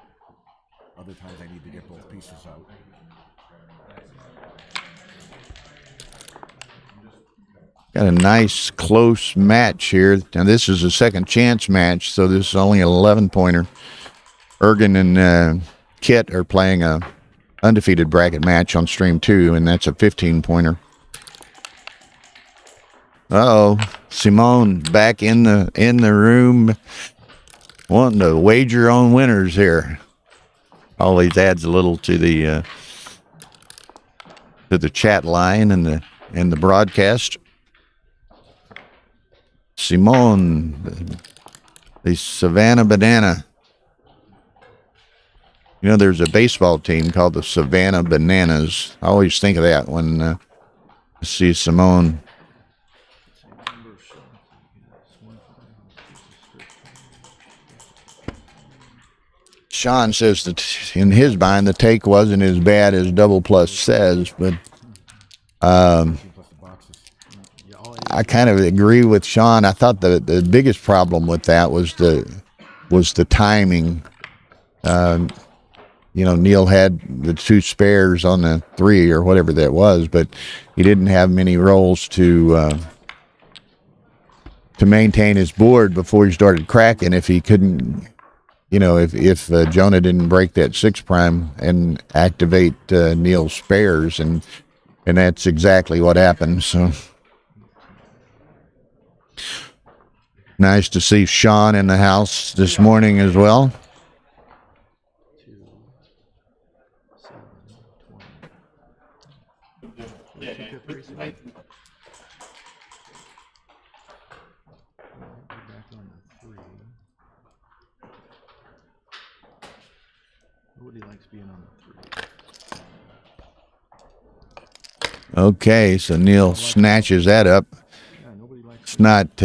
other times I need to get both pieces out. got a nice close match here. Now this is a second chance match, so this is only an 11-pointer. Ergen and Kit are playing a undefeated bracket match on stream 2, and that's a 15-pointer. Simone back in the room, wanting to wager on winners here. Always adds a little to the chat line and the broadcast. Simone, the Savannah Banana. You know, there's a baseball team called the Savannah Bananas. I always think of that when I see Simone. Sean says that in his mind, the take wasn't as bad as Double Plus says, but I kind of agree with Sean. I thought the biggest problem with that was the timing. Neil had the 2 spares on the 3 or whatever that was, but he didn't have many rolls to maintain his board before he started cracking. If he couldn't, if Jonah didn't break that 6' and activate Neil's spares, and that's exactly what happened. So nice to see Sean in the house this morning as well. Nobody likes being on the 3. Okay, so Neil snatches that up. It's not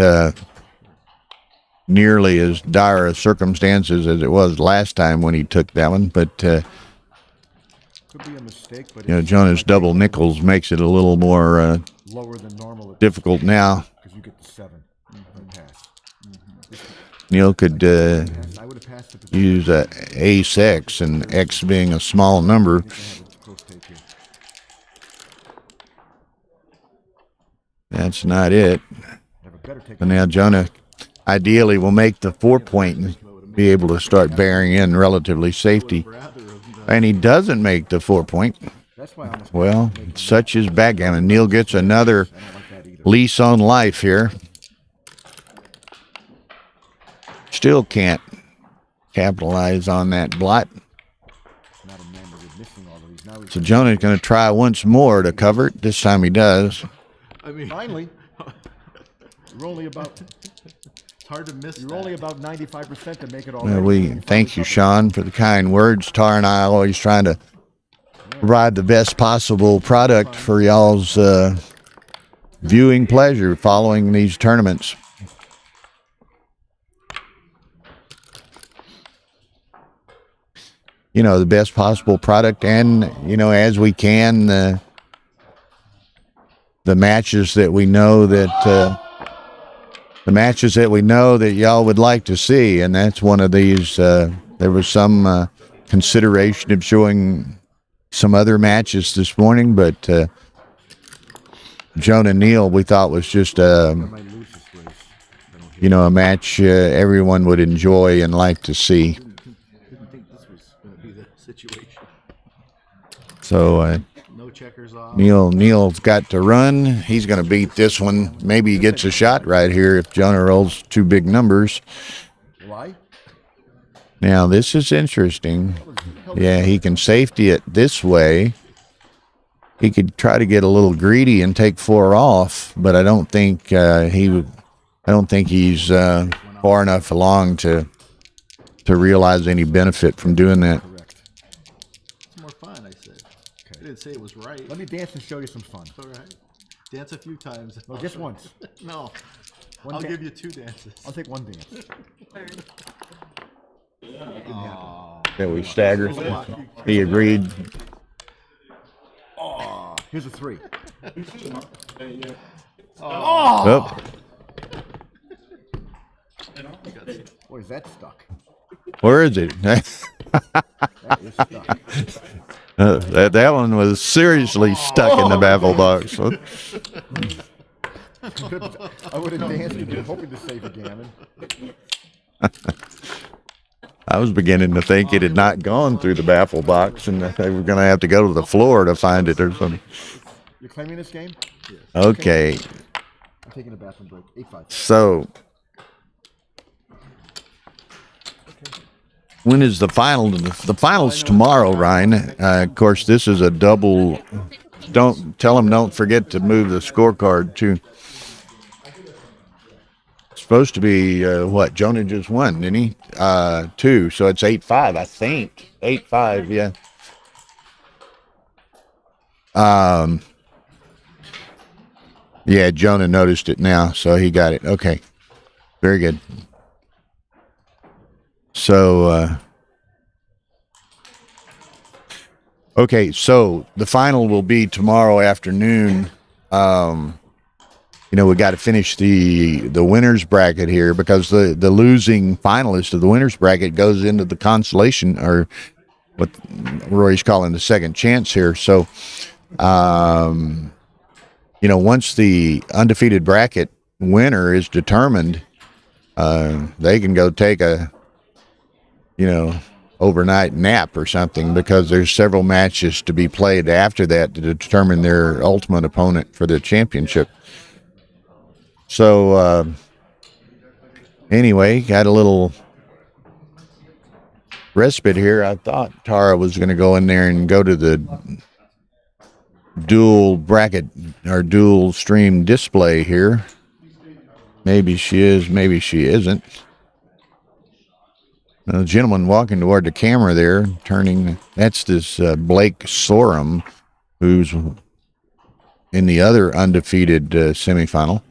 nearly as dire a circumstances as it was last time when he took that one, but Could be a mistake, but Jonah's double nickels makes it a little more lower than normal difficult now. because you get the 7 pass. Neil could I would have passed the position. use a ace X, and X being a small number. Close take here. That's not it. Have a better take. So now Jonah ideally will make the 4-point and be able to start bearing in relatively safety. And he doesn't make the 4-point. That's why I'm Well, such is backgammon. Neil gets another lease on life here. Still can't capitalize on that blot. not a man that was missing all of these. Now he's So Jonah's going to try once more to cover it. This time he does. I mean, finally. You're only about it's hard to miss. you're that. only about 95% to make it all. Well, right. we thank you, Sean, for the kind words. Tara and I are always trying to provide the best possible product for y'all's viewing pleasure following these tournaments. the best possible product, and as we can, the matches that we know that y'all would like to see, and that's one of these. There was some consideration of showing some other matches this morning, but Joan and Neil we thought was just a match everyone would enjoy and like to see. Didn't think this was going to be the situation. So No checkers off. Neil's got to run. He's going to beat this one. Maybe he gets a shot right here if Jonah rolls 2 big numbers. Why? Now this is interesting. Yeah, he can safety it this way. He could try to get a little greedy and take 4 off, but I don't think he's far enough along to realize any benefit from doing that. Correct. It's more fun, I said. I didn't say it was right. Let me dance and show you some fun. All right. Dance a few times. No, just once. No. One I'll dan- give you 2 dances. I'll take one dance. That we stagger. He agreed. Oh, here's a 3. Oh. Boy, is that stuck? Where is it? That is stuck. That one was seriously stuck in the baffle box. I would have danced and been hoping to save a gammon. I was beginning to think it had not gone through the baffle box, and that they were going to have to go to the floor to find it or something. You're claiming this game? Okay, I'm taking a bathroom break. 8-5. so when is the final? The final's tomorrow, Ryan. Of course, this is a double. Don't forget to move the scorecard too. Supposed to be what Jonah just won, didn't he? 2, so it's 8-5, I think. 8-5, yeah. Yeah, Jonah noticed it now, so he got it. Okay, very good. So, okay, so the final will be tomorrow afternoon. We got to finish the winner's bracket here because the losing finalist of the winner's bracket goes into the consolation, or what Rory's calling the second chance here. So, once the undefeated bracket winner is determined, they can go take a, overnight nap or something, because there's several matches to be played after that to determine their ultimate opponent for the championship. So, anyway, got a little respite here. I thought Tara was going to go in there and go to the dual bracket or dual stream display here. Maybe she is, maybe she isn't. The gentleman walking toward the camera there, turning, that's this Blake Sorum, who's in the other undefeated semifinal.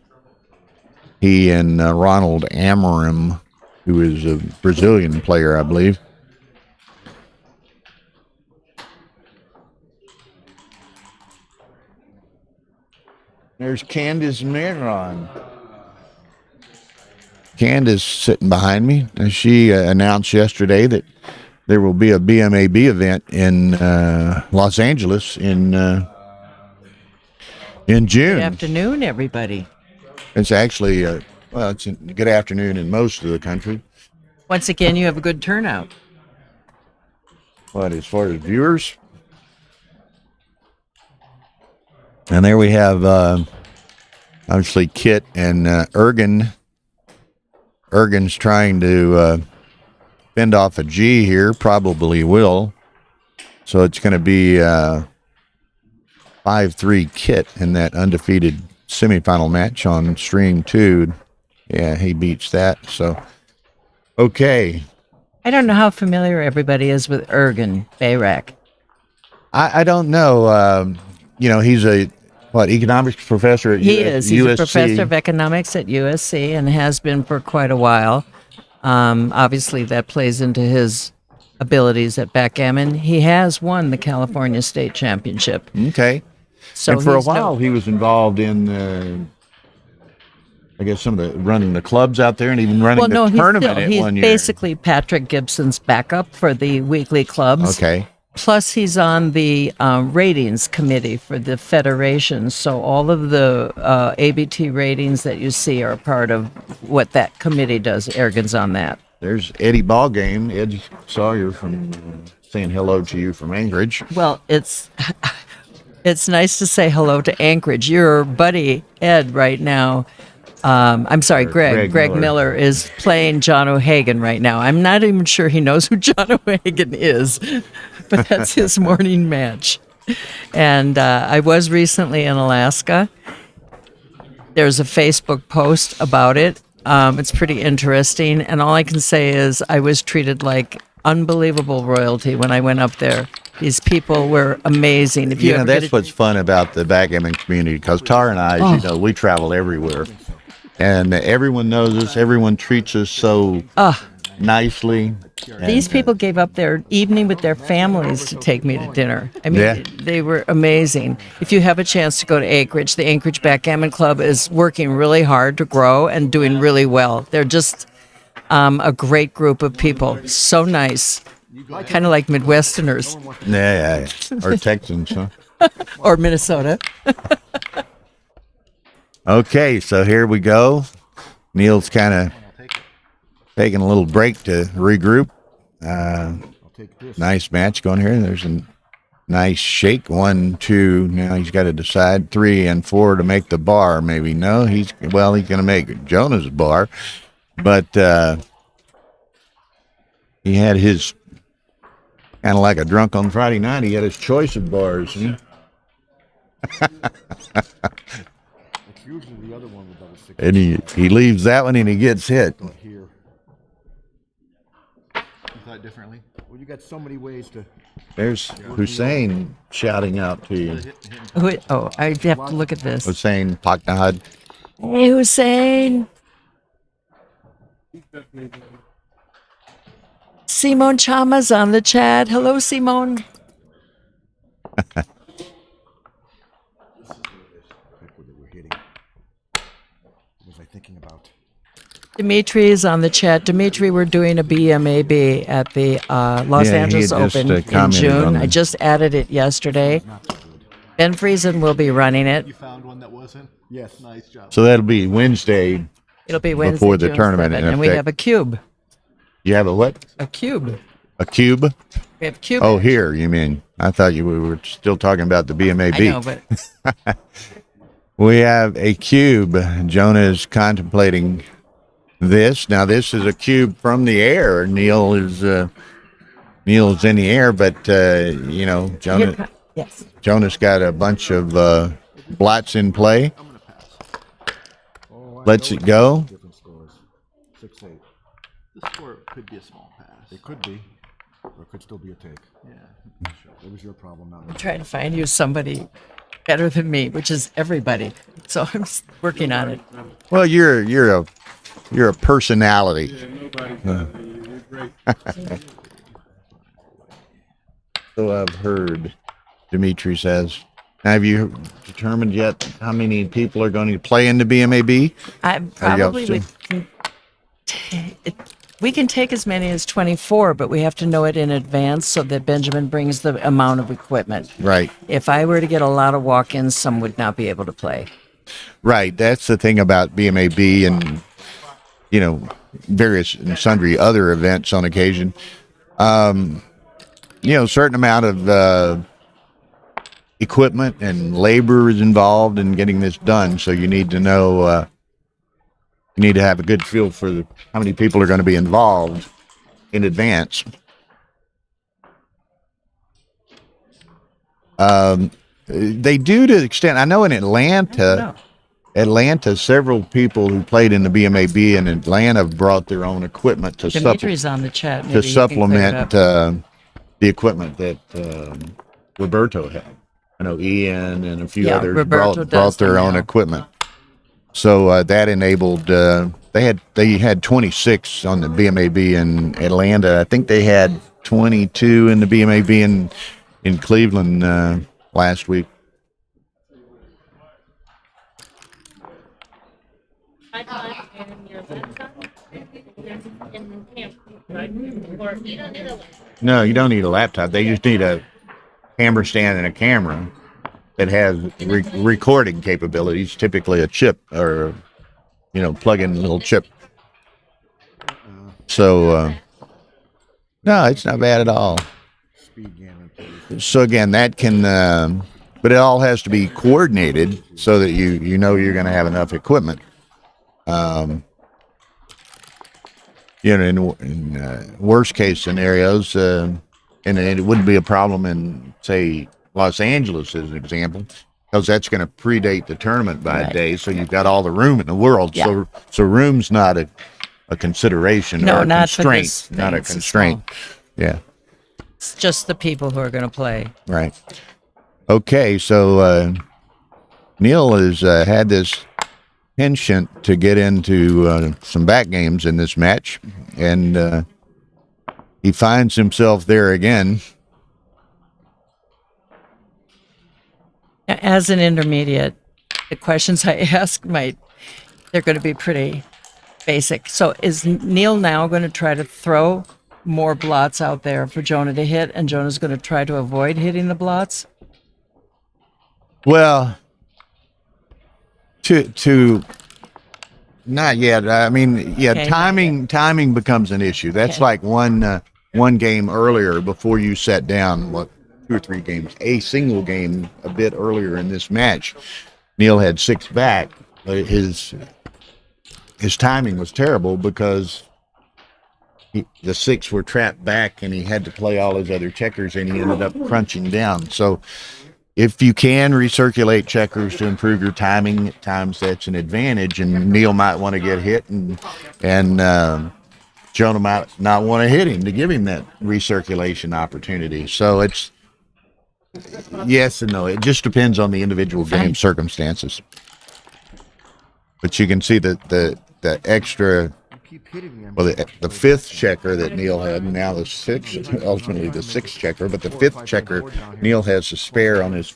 He and Ronald Amorim, who is a Brazilian player, I believe. There's Candace Miron. Candace sitting behind me. She announced yesterday that there will be a BMAB event in Los Angeles in June. Good afternoon, everybody. It's actually, it's a good afternoon in most of the country. Once again, you have a good turnout. What, as far as viewers? And there we have, obviously, Kit and Ergen. Ergen's trying to fend off a G here, probably will. So it's going to be 5-3 Kit in that undefeated semifinal match on stream 2. Yeah, he beats that. So, okay. I don't know how familiar everybody is with Ergen Bayrak. I don't know. He's a economics professor at He is. He's USC. a professor of economics at USC and has been for quite a while. Obviously, that plays into his abilities at backgammon. He has won the California State Championship. Okay. So and for a he's while, he was involved in, I guess, some of the running the clubs out there and even running the tournament at he's one year. basically Patrick Gibson's backup for the weekly clubs. Okay. Plus, he's on the ratings committee for the federation. So all of the ABT ratings that you see are a part of what that committee does. Ergen's on that. There's Eddie Ballgame, Ed Sawyer from saying hello to you from Anchorage. Well, it's nice to say hello to Anchorage. Your buddy Ed right now. I'm sorry, Greg. Greg Miller is playing John O'Hagan right now. I'm not even sure he knows who John O'Hagan is, but that's his morning match. And I was recently in Alaska. There's a Facebook post about it. It's pretty interesting. And all I can say is I was treated like unbelievable royalty when I went up there. These people were amazing. If you ever that's what's fun about the backgammon community, because Tara and I, as you know, we travel everywhere. And everyone knows us. Everyone treats us so nicely. These people gave up their evening with their families to take me to dinner. I mean, they were amazing. If you have a chance to go to Anchorage, the Anchorage Backgammon Club is working really hard to grow and doing really well. They're just a great group of people. So nice. Kind of like Midwesterners. Yeah. Or Texans, huh? Or Minnesota. Okay, so here we go. Neil's kind of taking a little break to regroup. Nice match going here. There's a nice shake. 1, 2. Now he's got to decide 3 and 4 to make the bar. Maybe no. He's going to make Jonah's bar, but he had his kind of like a drunk on Friday night. He had his choice of bars. It's usually the other one with double 6. And he leaves that one and he gets hit. Here. You thought differently? Well, you got so many ways to. There's Hussein shouting out to you. Oh, I have to look at this. Hussein Paknahad. Hey, Hussein. Simone Chama's on the chat. Hello, Simone. What we're hitting. What was I thinking about? Dimitri is on the chat. Dimitri, we're doing a BMAB at the Los Angeles he just, Open in commented on June. that. I just added it yesterday. Ben Friesen will be running it. You found one that wasn't? Yes. Nice job. So that'll be Wednesday. It'll be Wednesday Before the June tournament, 7th, in and we effect. have a cube. You have a what? A cube. A cube? We have cube. Oh, here, you mean? I thought we were still talking about the BMAB. I know, but We have a cube. Jonah is contemplating this. Now, this is a cube from the air. Neil is in the air, but yes. Jonah's got a bunch of blots in play. Lets it go. Different scores. 6-8. The score could be a small pass. It could be, or it could still be a take. Yeah. It was your problem, not I'm mine. trying to find you somebody better than me, which is everybody. So I'm working on it. Well, you're a personality. So I've heard. Dimitri says. Have you determined yet how many people are going to play in the BMAB? We can take as many as 24, but we have to know it in advance so that Benjamin brings the amount of equipment. Right. If I were to get a lot of walk-ins, some would not be able to play. Right. That's the thing about BMAB and, various and sundry other events on occasion. A certain amount of equipment and labor is involved in getting this done. So you need to know, you need to have a good feel for how many people are going to be involved in advance. They do to the extent, I know in Atlanta, several people who played in the BMAB in Atlanta brought their own equipment to Dimitri's on the chat. Maybe to he can clear it supplement up. the equipment that Roberto had. I know Ian and a few Yeah, others Roberto brought does their them own now. equipment. So that enabled they had 26 on the BMAB in Atlanta. I think they had 22 in the BMAB in Cleveland last week. iPod and your laptop in camp, right? Or you don't need a laptop. No, you don't need a laptop. They just need a camera stand and a camera that has recording capabilities, typically a chip or, plug in a little chip. So, no, it's not bad at all. Speed Gammon, please. So again, that can, but it all has to be coordinated so that you know you're going to have enough equipment. In worst case scenarios, and it wouldn't be a problem in, say, Los Angeles as an example, because that's going to predate the tournament by a day. So you've got all the room in the world. Yeah. So room's not a consideration No, or a not for constraint. this Not a thing. It's constraint. Yeah. It's just the people who are going to play. Right. Okay, so Neil has had this penchant to get into some back games in this match, and he finds himself there again. As an intermediate, the questions I ask they're going to be pretty basic. So is Neil now going to try to throw more blots out there for Jonah to hit, and Jonah's going to try to avoid hitting the blots? Well, to not yet. I mean, yeah, Okay. timing becomes an issue. That's Okay. like one game earlier before you sat down. What, 2 or 3 games? A single game a bit earlier in this match, Neil had 6 back, but his timing was terrible because the 6 were trapped back, and he had to play all his other checkers, and he ended up crunching down. So, if you can recirculate checkers to improve your timing, at times that's an advantage. And Neil might want to get hit, and Jonah might not want to hit him to give him that recirculation opportunity. So it's yes and no. It just depends on the individual game circumstances. But you can see that the extra. Keep hitting them. Well, the 5th checker that Neil had, and now the 6th, ultimately the 6th checker, but the 5th checker, Neil has a spare on his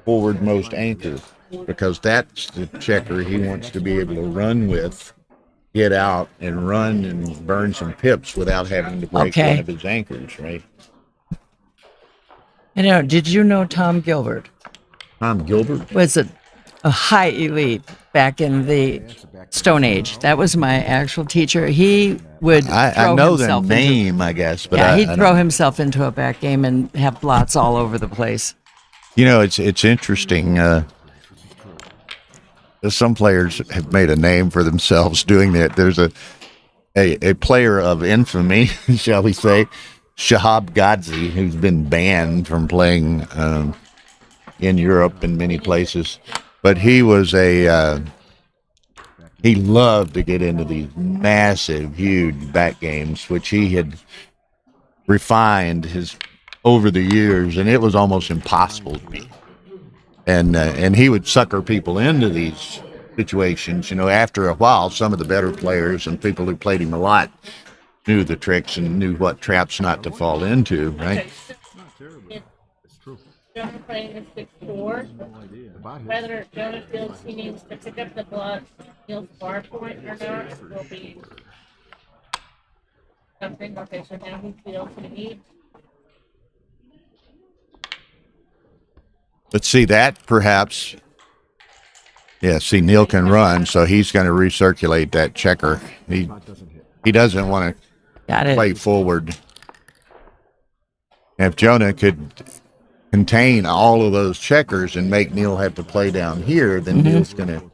forwardmost anchor, because that's the checker he wants to be able to run with, get out and run and burn some pips without having to break Okay. one of his anchors, right? I know. Did you know Tom Gilbert Tom Gilbert? was a high elite back in the Stone Age? That was my actual teacher. He would I throw know the himself name, I guess, but yeah, I he'd don't- throw himself into a back game and have blots all over the place. It's interesting. Some players have made a name for themselves doing that. There's a player of infamy, shall we say, Shahab Ghazi, who's been banned from playing in Europe and many places, but he was he loved to get into these massive, huge back games, which he had refined over the years, and it was almost impossible to beat. And he would sucker people into these situations. After a while, some of the better players and people who played him a lot knew the tricks and knew what traps not to fall into, right? Jonah playing a 6-4. Whether Jonah feels he needs to pick up the blot, Neil's bar point or not, will be something. Okay, so now he feels he needs. Let's see that, perhaps. Yeah, see, Neil can run, so he's going to recirculate that checker. He doesn't want Got to it. play forward. If Jonah could contain all of those checkers and make Neil have to play down here, then Neil's going to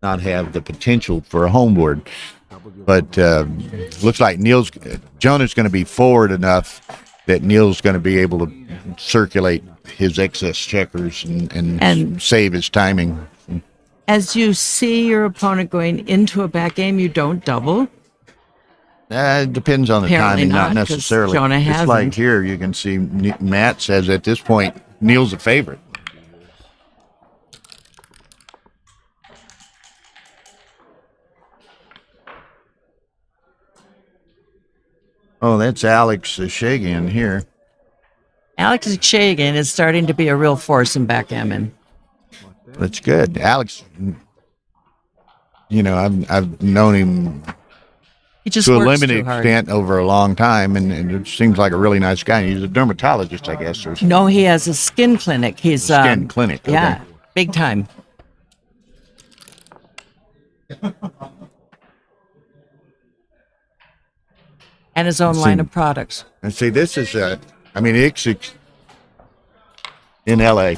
not have the potential for a home board. But looks like Jonah's going to be forward enough that Neil's going to be able to circulate his excess checkers and save his timing. As you see your opponent going into a back game, you don't double. It depends on the Apparently timing, not not, 'cause necessarily. Jonah It's hasn't. like here, you can see Matt says at this point, Neil's a favorite. Oh, that's Alex Shagan here. Alex Shagan is starting to be a real force in backgammon. That's good. Alex, I've known him He just to a works limited too hard. extent over a long time, and it seems like a really nice guy. He's a dermatologist, I guess, or No, he has a skin clinic. He's skin clinic. Okay. Yeah, big time. And his own line of products. And see, this is it's in L.A.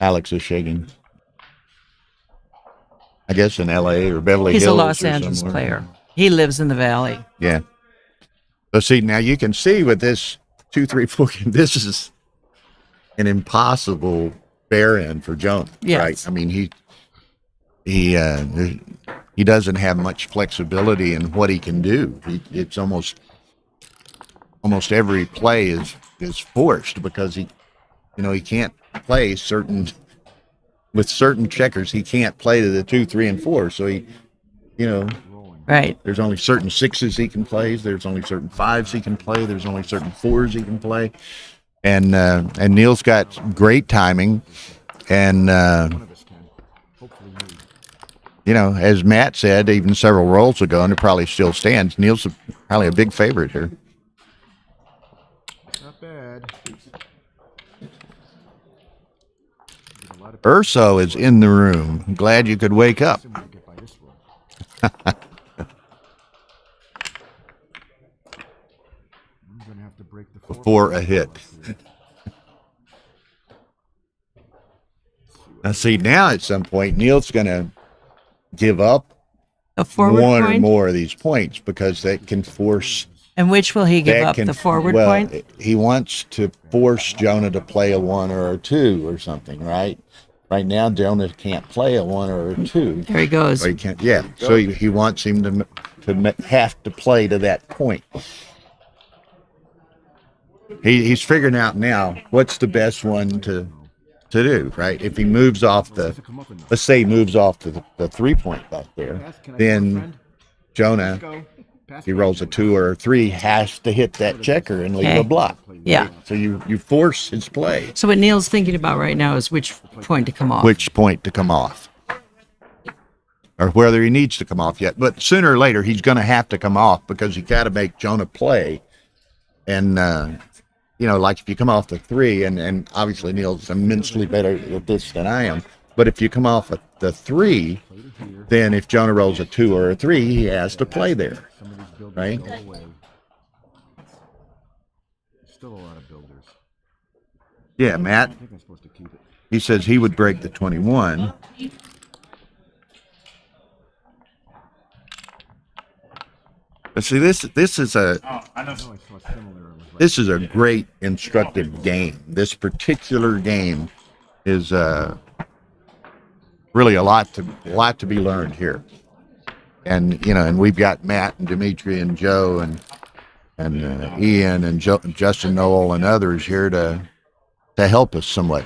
Alex is shaking. I guess in L.A. or Beverly He's Hills. a Los or Angeles somewhere. player. He lives in the Valley. Yeah. But see, now you can see with this 2, 3, 4, this is an impossible bear in for Joan. Yes. Right? I mean, he doesn't have much flexibility in what he can do. It's almost every play is forced because he can't play with certain checkers. He can't play to the 2, 3, and 4. So Right. there's only certain 6s he can play. There's only certain 5s he can play. There's only certain 4s he can play. And Neil's got great timing, and as Matt said, even several rolls ago, and it probably still stands, Neil's probably a big favorite here. Not bad. Urso is in the room. I'm glad you could wake up. Get by this roll. I'm gonna have to break the For a hit. Now, see, now at some point, Neil's going to give up A forward one point. or more of these points because that can force. And which will he give that up? can, The forward well, point? He wants to force Jonah to play a 1 or a 2 or something, right? Right now, Jonah can't play a 1 or a 2. There he goes. Or he can't. Yeah, so he wants him to have to play to that point. He's figuring out now what's the best one to do, right? If he moves off let's say he moves off the 3-point back there, then Jonah, he rolls a 2 or a 3, has to hit that checker and leave Okay. a block. Yeah. So you force his play. So what Neil's thinking about right now is which point to come off. Which point to come off. Or whether he needs to come off yet. But sooner or later, he's going to have to come off because you got to make Jonah play. And, like if you come off the 3, and obviously Neil's immensely better at this than I am. But if you come off at the 3, then if Jonah rolls a 2 or a 3, he has to play there. Right? Still a lot of builders. Yeah, Matt. I think I'm supposed to keep it. He says he would break the 21. But see, this is a I saw similar. It was like, this is a great instructive game. This particular game is really a lot to be learned here. And and we've got Matt and Dimitri and Joe and Ian and Justin Noel and others here to help us somewhat.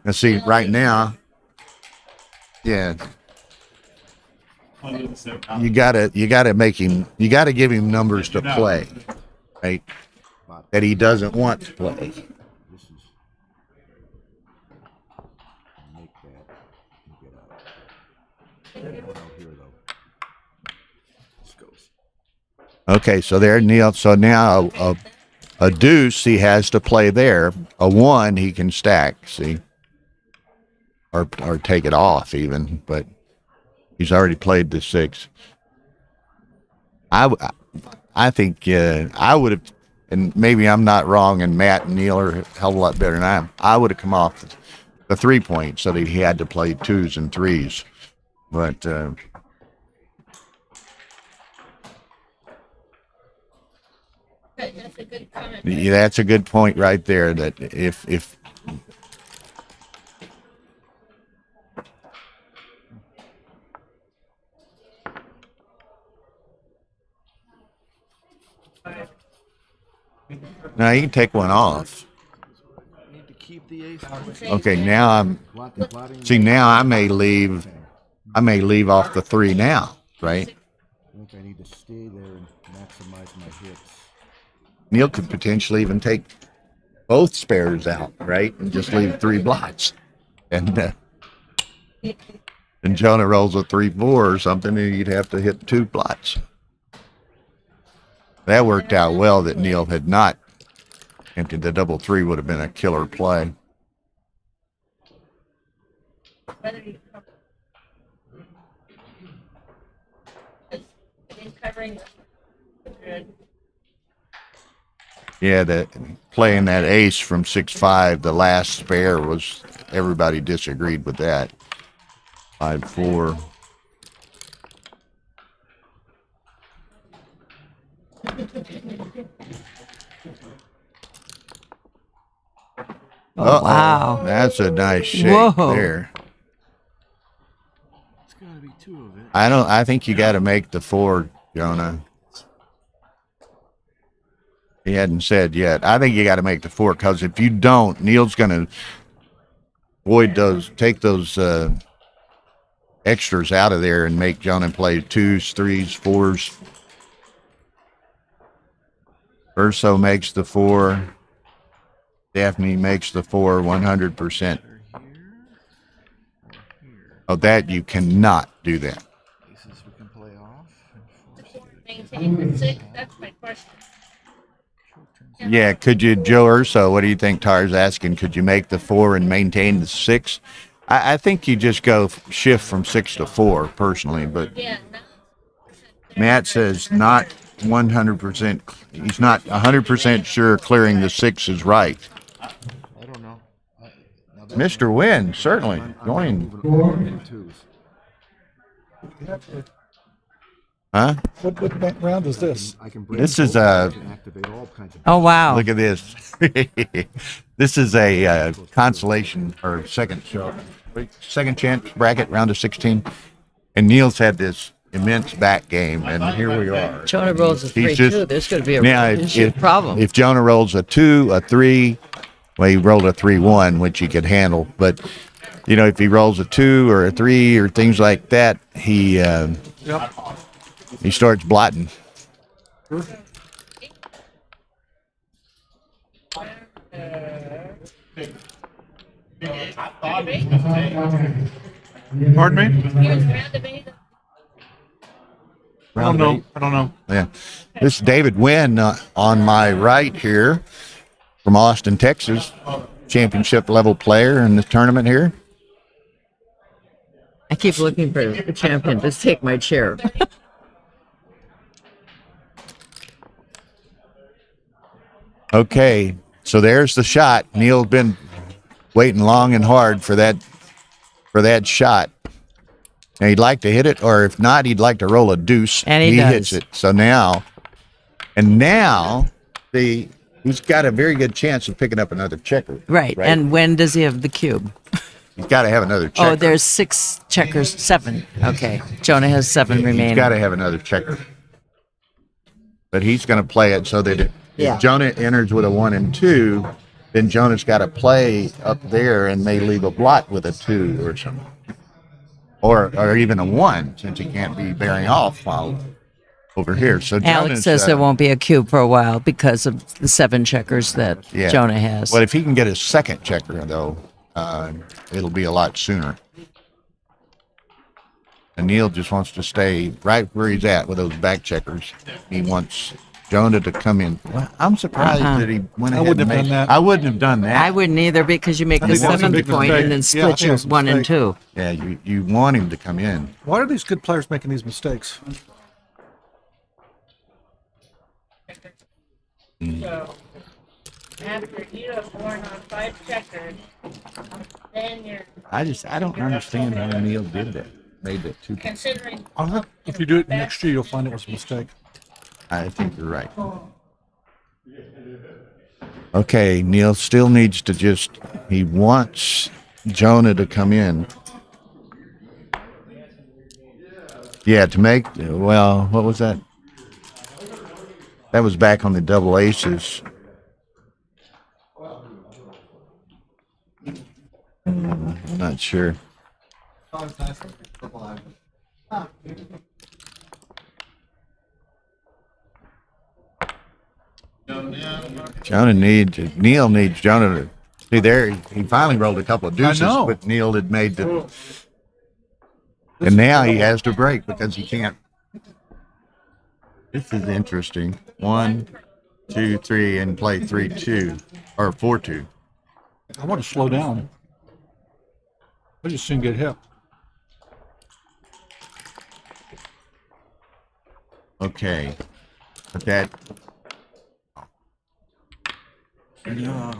And see, right now, yeah, you gotta make him. You gotta give him numbers to play, right? That he doesn't want to play. this is make that and get out. One out here though. This goes. Okay, so there, Neil. So now a deuce he has to play there. A 1 he can stack. See, or take it off even, but he's already played the 6. I think I would have, and maybe I'm not wrong, and Matt and Neil are a hell of a lot better than I am. I would have come off the 3-point so that he had to play 2s and 3s, but. That's a good comment. Yeah, that's a good point right there. That if now you can take one off. Need to keep the ace. Okay, now Plotting. now I may leave off the 3 now, right? I think I need to stay there and maximize my hits. Neil could potentially even take both spares out, right, and just leave 3 blots. And Jonah rolls a 3-4 or something, and you'd have to hit 2 blots. That worked out well that Neil had not emptied. The double 3 would have been a killer play. Whether you cover. He's covering. Good. Yeah, that playing that ace from 6-5, the last spare was, everybody disagreed with that. 5-4. Oh, wow. That's a nice shake Whoa. there. It's got to be 2 of it. I think you got to make the 4, Jonah. He hadn't said yet. I think you got to make the 4, because if you don't, Neil's going to take those extras out of there and make Jonah play 2s, 3s, 4s. Urso makes the 4. Daphne makes the 4 100%. Oh, that you cannot do that. Aces we can play off. Maintain the 6. That's my question. Yeah, could you, Joe Urso, what do you think Tar's asking? Could you make the 4 and maintain the 6? I think you just go shift from 6 to 4, personally, but Yeah. Matt says not 100%. He's not 100% sure clearing the 6 is right. I don't know. Mr. Wynn, certainly. Join. Huh? What round is this? I can bring This is activate all kinds of Oh, wow. look at this. This is a consolation or second chance bracket, round of 16. And Neil's had this immense back game, and here we are. Jonah rolls a He's 3-2. There's going to be a now, relationship problem. If Jonah rolls a 2, a 3, well, he rolled a 3-1, which he could handle. But, you know, if he rolls a 2 or a 3 or things like that, he starts blotting. Pardon me? Here's round of 8. I don't know. I don't know. Yeah. This is David Wynn on my right here from Austin, Texas. Championship level player in the tournament here. I keep looking for the champion to take my chair. Okay, so there's the shot. Neil's been waiting long and hard for that shot. Now he'd like to hit it, or if not, he'd like to roll a deuce. And he does. Hits it. So now he's got a very good chance of picking up another checker. Right. And when does he have the cube? He's got to have another checker. Oh, there's 6 checkers, 7. Okay. Jonah has 7 remaining. He's got to have another checker. But he's going to play it so that if Jonah enters with a 1 and 2, then Jonah's got to play up there and may leave a blot with a 2 or something. Or even a 1, since he can't be bearing off while over here. So Alex Jonah's, says there won't be a cube for a while because of the 7 checkers that Jonah has. But if he can get his second checker, though, it'll be a lot sooner. And Neil just wants to stay right where he's at with those back checkers. He wants Jonah to come in. Well, I'm surprised that he went ahead and made that. I wouldn't have done that. I wouldn't either because you make the think that's a 7th big point mistake. and then Yeah, I split think your that's a 1 and mistake. 2. Yeah, you want him to come in. Why are these good players making these mistakes? So after you have worn on 5 checkers, then you're I don't understand how Neil did that. Made that 2. considering If you do it next year, you'll find it was a mistake. I think you're right. Okay, Neil still needs to he wants Jonah to come in. Yeah, to make, well, what was that? That was back on the double aces. I'm not sure. Neil needs Jonah to see there. He finally rolled a couple of deuces, know. but Neil had made the. And now he has to break because he can't. This is interesting. 1, 2, 3, and play 3-2 or 4-2. I want to slow down. I just soon get hit. Okay, but that. No,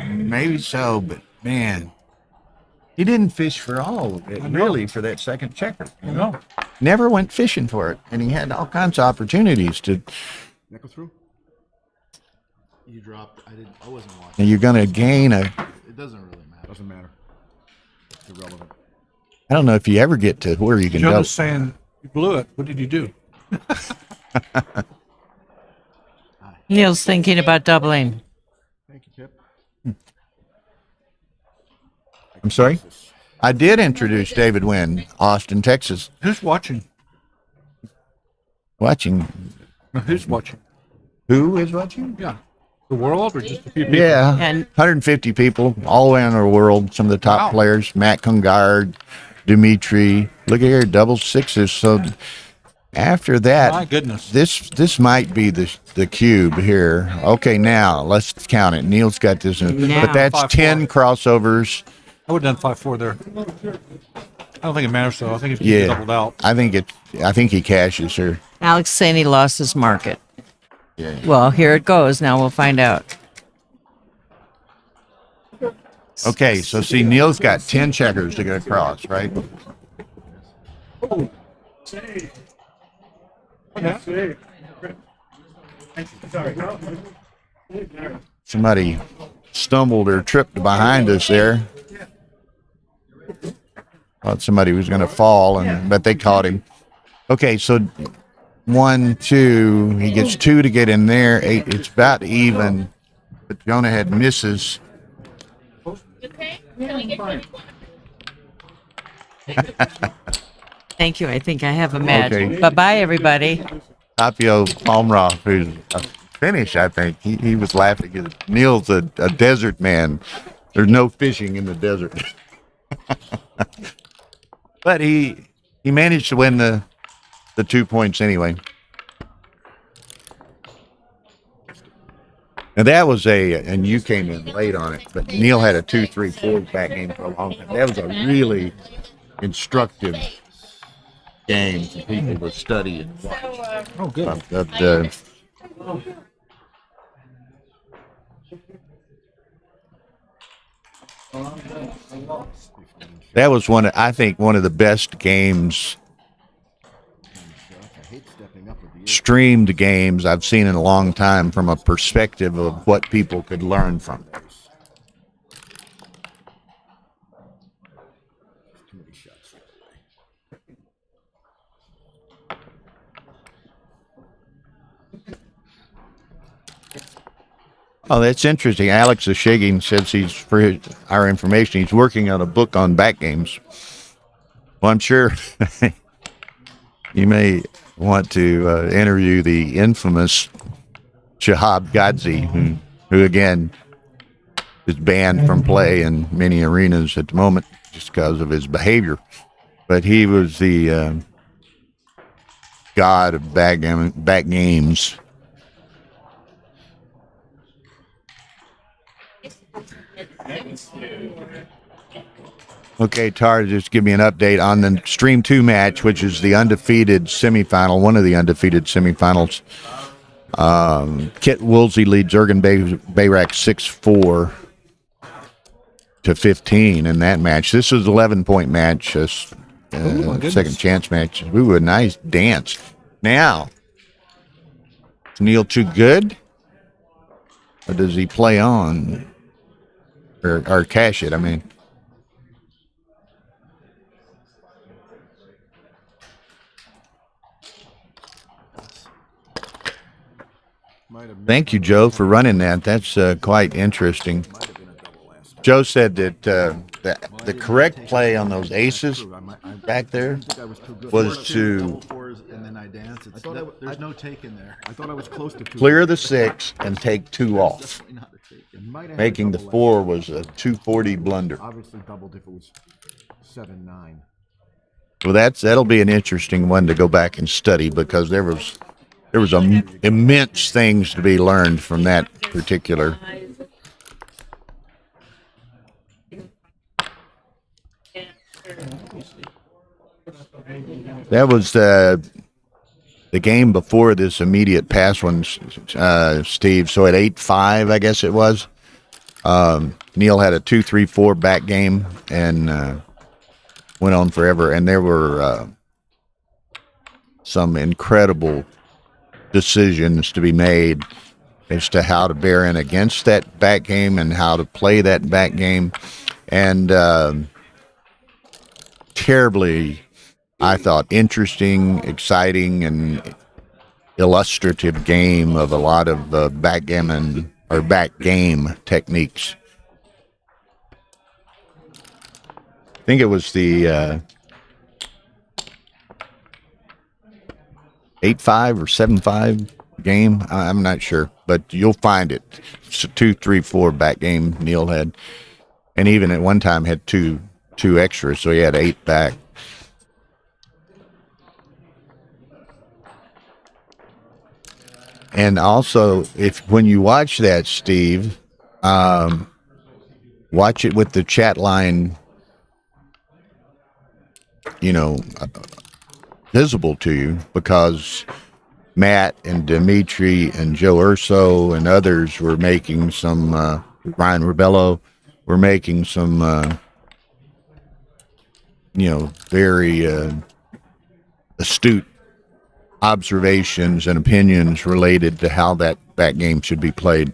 maybe so, but man, he didn't fish for all of it, really, for that second checker. I know. Never went fishing for it, and he had all kinds of opportunities to. That go through? You dropped. I wasn't watching. And you're going to gain a. It doesn't really matter. Doesn't matter. It's irrelevant. I don't know if you ever get to where you can Joe double. was saying you blew it. What did you do? Neil's thinking about doubling. Thank you, Kip. I'm sorry. I did introduce David Wynn, Austin, Texas. Who's watching? Watching. No, who's watching? Who is watching? Yeah. The world or just a few people? Yeah, And- 150 people all around the world. Some of the top Wow. players: Matt Kungard, Dimitri. Look at here, double sixes. So after that, My goodness. this might be the cube here. Okay, now let's count it. Neil's got this, Now. but that's 5-4. 10 crossovers. I would have done 5-4 there. I don't think it matters though. I think if you Yeah, doubled out. I think he cashes here. Alex saying he lost his market. Yeah. Well, here it goes. Now we'll find out. Okay, so see, Neil's got 10 checkers to get across, right? Somebody stumbled or tripped behind us there. Thought somebody was going to fall, but they caught him. Okay, so 1, 2, he gets 2 to get in there. 8, it's about even, but Jonah had misses. Okay, can we get 21? Thank you. I think I have a match. Okay. Bye-bye, everybody. Tapio Palmroth, who's a Finnish, I think. He was laughing. Neil's a desert man. There's no fishing in the desert. But he managed to win the 2 points anyway. And that was and you came in late on it, but Neil had a 2-3-4 back game for a long time. That was a really instructive game for people to study and watch. Oh, good. That was I think one of the best games, streamed games I've seen in a long time from a perspective of what people could learn from it. Oh, that's interesting. Alex Ashigin says for our information, he's working on a book on back games. Well, I'm sure you may want to interview the infamous Shahab Ghazi, who again is banned from play in many arenas at the moment just because of his behavior. But he was the god of back games. Okay, Tara, just give me an update on the Stream 2 match, which is the undefeated semifinal, one of the undefeated semifinals. Kit Woolsey leads Ergen Bayrak 6-4 to 15 in that match. This is an 11-point match, second chance match. Ooh, a nice dance. Now, is Neil too good? Or does he play on? Or cash it, I mean. Thank you, Joe, for running that. That's quite interesting. Joe said that the correct play on those aces back there think I was too good. was to Double fours and then I dance. It's thought there's no take in there. I thought I was close to two. clear the 6 and take 2 off, Definitely not a take. Might have had making the double 4 was a 240 blunder. Obviously doubled if it was 7-9. Well, that'll be an interesting one to go back and study because there was immense things to be learned from that particular. That was the game before this immediate pass one, Steve. So at 8-5, I guess it was. Neil had a 2-3-4 back game and went on forever. And there were some incredible decisions to be made as to how to bear in against that back game and how to play that back game. And terribly, I thought, interesting, exciting, and illustrative game of a lot of backgammon or back game techniques. I think it was the 8-5 or 7-5 game. I'm not sure, but you'll find it. It's a 2-3-4 back game Neil had, and even at one time had two extras, so he had 8 back. And also, when you watch that, Steve, watch it with the chat line, visible to you, because Matt and Dimitri and Joe Urso and others were making some, Ryan Rebello were making some, very astute observations and opinions related to how that back game should be played.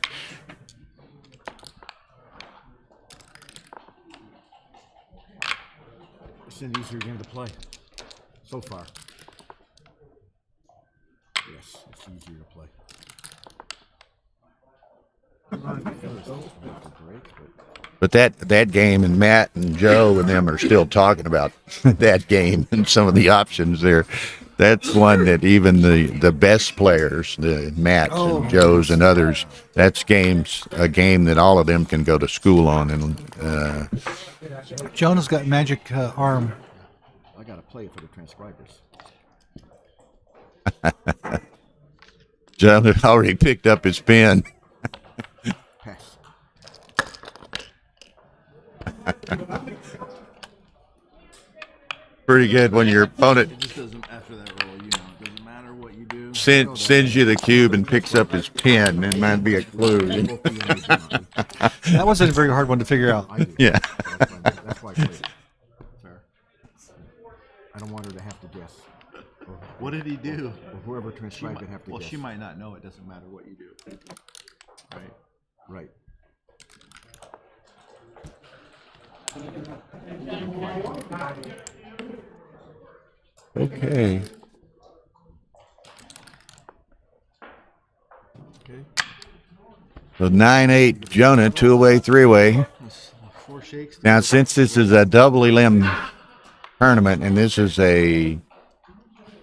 It's an easier game to play so far. Yes, it's easier to play. But that game, and Matt and Joe and them are still talking about that game and some of the options there. That's one that even the best players, the Matts and Joes and others, that's a game that all of them can go to school on. And Jonah's got magic arm. I gotta play it for the transcribers. John already picked up his pen. Pass. Pretty good when your opponent It just doesn't, after that roll, it doesn't matter what you do. sends you the cube and picks up his pen. It might be a clue. That wasn't a very hard one to figure out. I do. Yeah. That's why I play it. Fair. I don't want her to have to guess. What did he do? Or whoever transcribed it have to Well, guess. she might not know. It doesn't matter what you do. Right. Right. Okay. Okay. So 9-8 Jonah, 2-away, 3-way. 4 shakes. Now, since this is a double elim tournament and this is a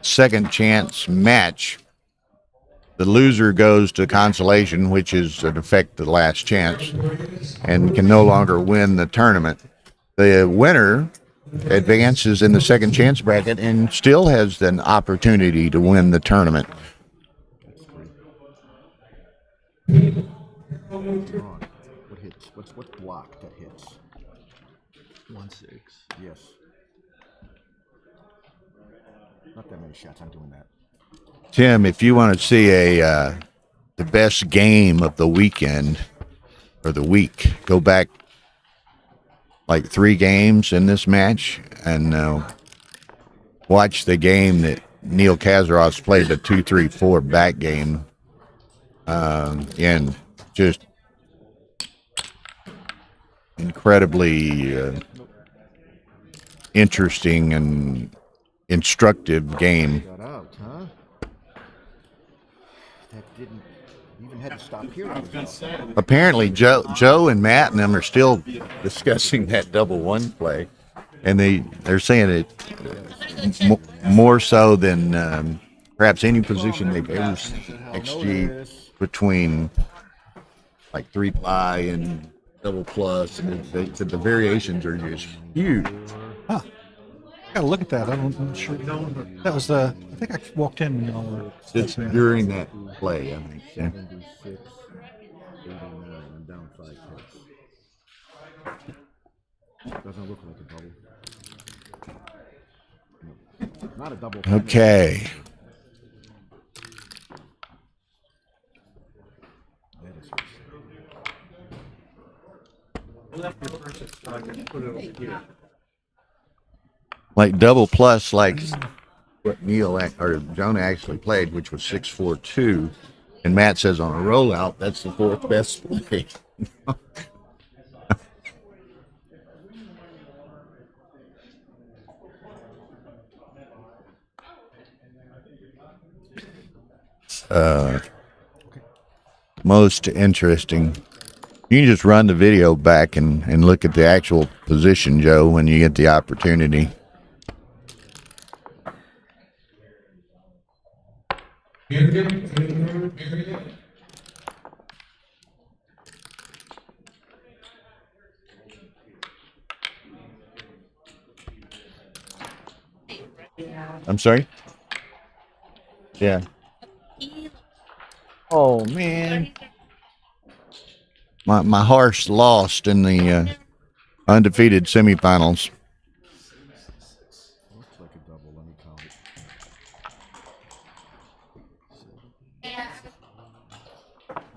second chance match, the loser goes to consolation, which is in effect the last chance, and can no longer win the tournament. The winner advances in the second chance bracket and still has an opportunity to win the tournament. Wrong. What hits? What's block that hits? 1-6. Yes. Not that many shots. I'm doing that. Tim, if you want to see the best game of the weekend or the week, go back like 3 games in this match and watch the game that Neil Kazaros played, the 2-3-4 back game, and just incredibly interesting and instructive game. Got out, huh? That didn't Even had to stop here. Apparently, Joe and Matt and them are still discussing that double one play, and they're saying it more so than perhaps any position they've ever seen XG between like 3-ply and double plus, and the variations are just huge. Huh. Gotta look at that. I'm sure. That was I think I walked in when y'all were. It's during that play, I think. Yeah. 76, 89, I'm down 5 picks. Doesn't look like a double. Not a double. Okay. Like double plus, like what Neil or Jonah actually played, which was 6-4-2, and Matt says on a rollout that's the fourth best play. Most interesting. You can just run the video back and look at the actual position, Joe, when you get the opportunity. I'm sorry? Yeah. Oh, man. My horse lost in the undefeated semifinals. Looks like a double. Let me count it.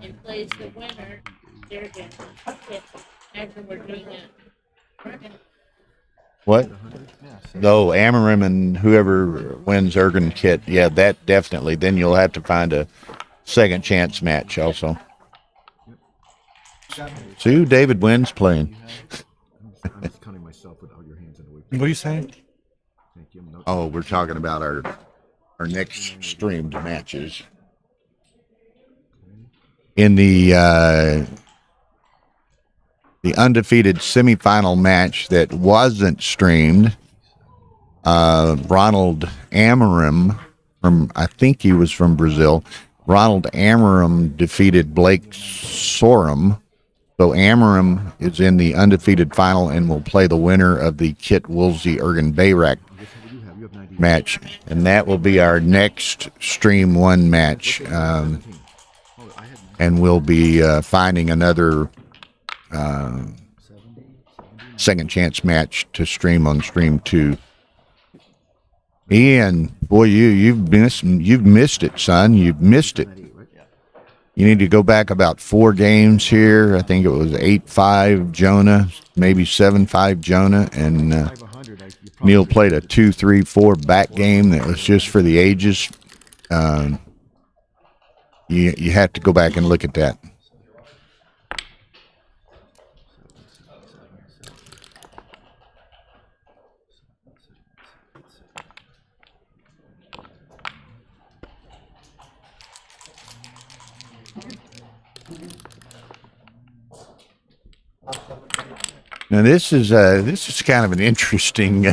And plays the winner, they're going to hit after we're doing that. What? No, Amarim and whoever wins Ergen Kit. Yeah, that definitely. Then you'll have to find a second chance match also. See who David Wynn's playing. I'm just counting myself without your hands in the way. What are you saying? Thank you. No, Oh, we're talking about our next streamed matches. In the undefeated semifinal match that wasn't streamed, Ronald Amarim I think he was from Brazil. Ronald Amarim defeated Blake Sorum. So Amarim is in the undefeated final and will play the winner of the Kit Woolsey Ergen Bayrak match. And that will be our next Stream 1 match. And we'll be finding another second chance match to stream on Stream 2. Ian, boy, you've missed it, son. You've missed it. You need to go back about 4 games here. I think it was 8-5 Jonah, maybe 7-5 Jonah, and Neil played a 2-3-4 back game that was just for the ages. You have to go back and look at that. Now this is kind of an interesting.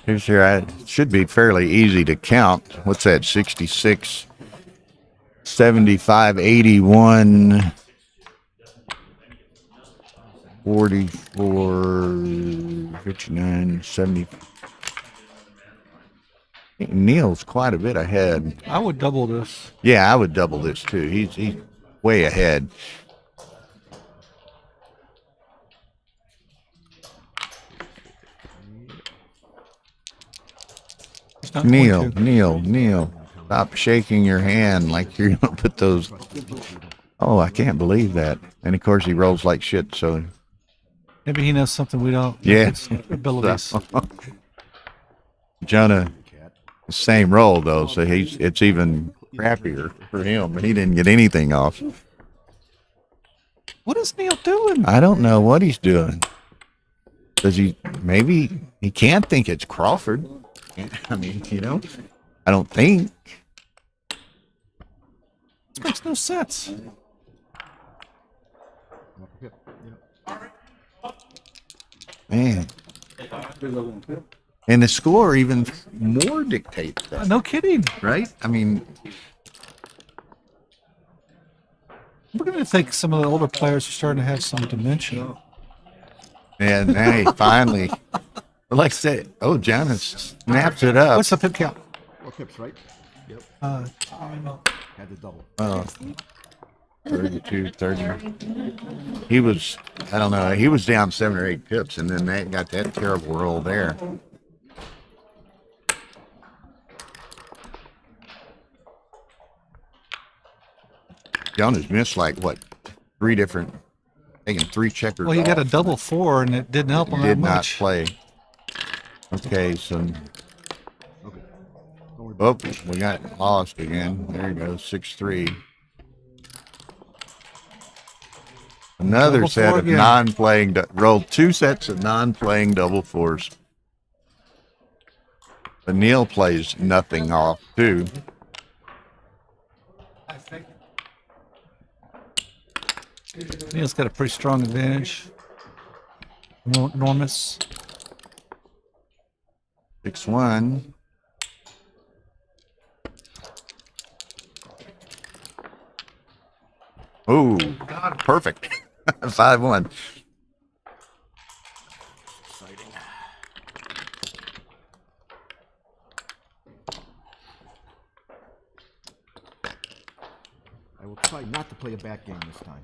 It should be fairly easy to count. What's that? 66, 75, 81, 44, 59, 70. I think Neil's quite a bit ahead. I would double this. Yeah, I would double this too. He's way ahead. Neil, stop shaking your hand like you're gonna put those. Oh, I can't believe that. And of course he rolls like shit, so Maybe he knows something we don't. yeah. His abilities. Jonah, same roll though, so it's even crappier for him. He didn't get anything off. What is Neil doing? I don't know what he's doing. Maybe he can't think it's Crawford. I mean, I don't think. Makes no sense. Yep. Man. And the score even more dictates that, No kidding. right? I mean, I'm beginning to think some of the older players are starting to have some dementia. and hey, finally, like I said, oh, Jonas snaps it up. What's the pip count? 4 pips, right? Yep. Had the double. 32, 30. He was, I don't know, he was down 7 or 8 pips, and then that got that terrible roll there. Jonas missed like what, 3 different, taking 3 checkers. Well, you got a off. double 4, and it didn't help him that Did not much. play. Okay, so Okay. Don't worry about oh, we got lost again. There you go, 6-3. Another Double set four of again. non-playing, rolled 2 sets of non-playing double 4s. But Neil plays nothing off too. Neil's got a pretty strong advantage. Enormous. 6-1. Oh, perfect. 5-1. I will try not to play a back game this time.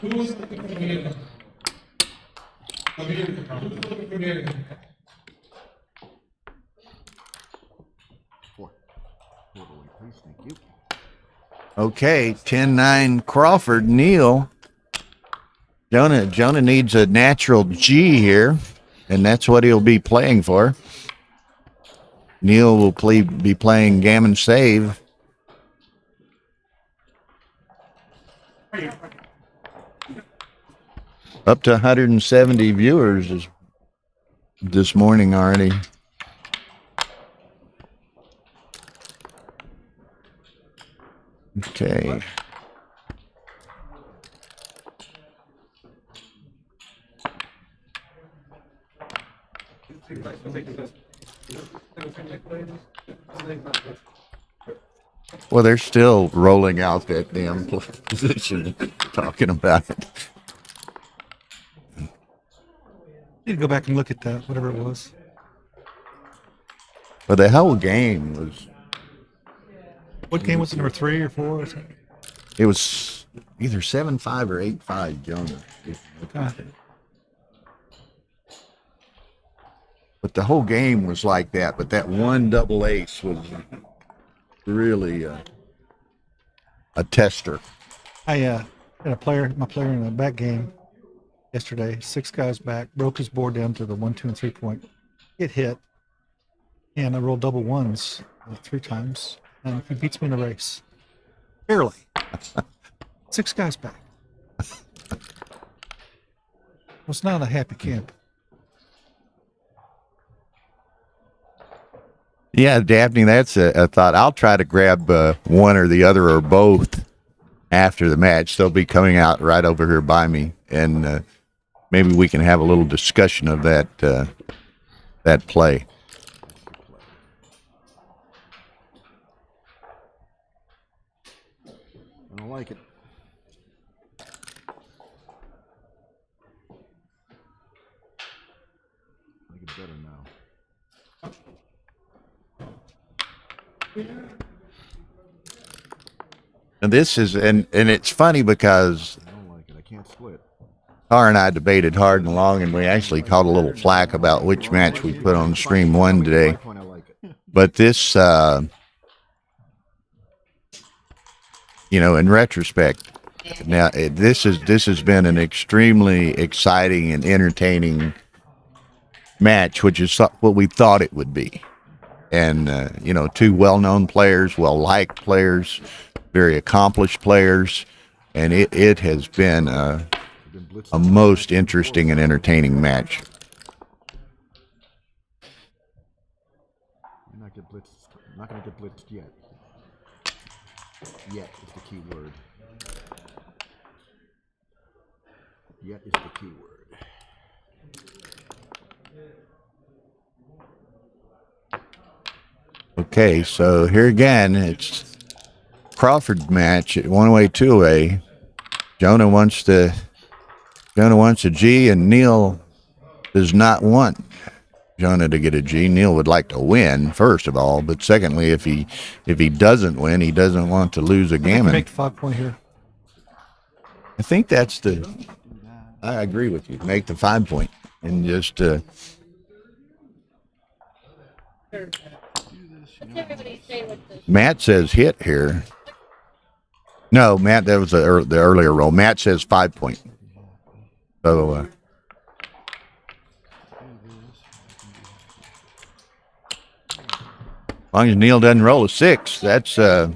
Who's the comedian? Comedian. 4. 4 away, please. Thank you. Okay, 10-9 Crawford. Neil. Jonah needs a natural G here, and that's what he'll be playing for. Neil will be playing Gammon Save. Up to 170 viewers this morning already. Okay. Well, they're still rolling out that damn position, talking about it. Need to go back and look at that, whatever it was. But the whole game was, What game was it, number 3 or 4 or something? it was either 7-5 or 8-5, Jonah. But the whole game was like that. But that one double ace was really a tester. I had my player in a back game yesterday, 6 guys back, broke his board down to the 1, 2, and 3 point. It hit, and I rolled double 1s 3 times, and he beats me in the race. Barely. 6 guys back. Was not a happy camp. Yeah, Daphne, that's a thought. I'll try to grab one or the other or both after the match. They'll be coming out right over here by me, and maybe we can have a little discussion of that play. I don't like it. I think it's better now. And this is, and it's funny because I don't like it. I can't split. Tara and I debated hard and long, and we actually caught a little flack about which match we put on stream 1 today. Point, I like it. But this, in retrospect, now this has been an extremely exciting and entertaining match, which is what we thought it would be. And 2 well-known players, well-liked players, very accomplished players, and it has been a most interesting and entertaining match. You're not going to get blitzed yet. Yet is the key word. Yet is the key word. Okay, so here again, it's Crawford match at 1-way, 2-way. Jonah wants a G, and Neil does not want Jonah to get a G. Neil would like to win, first of all, but secondly, if he doesn't win, he doesn't want to lose a gammon. Make 5 point here. I think that's I agree with you. Make the 5 point and just Everybody say what the Matt says hit here. No, Matt, that was the earlier roll. Matt says 5 point. So, as long as Neil doesn't roll a 6, that's Pretty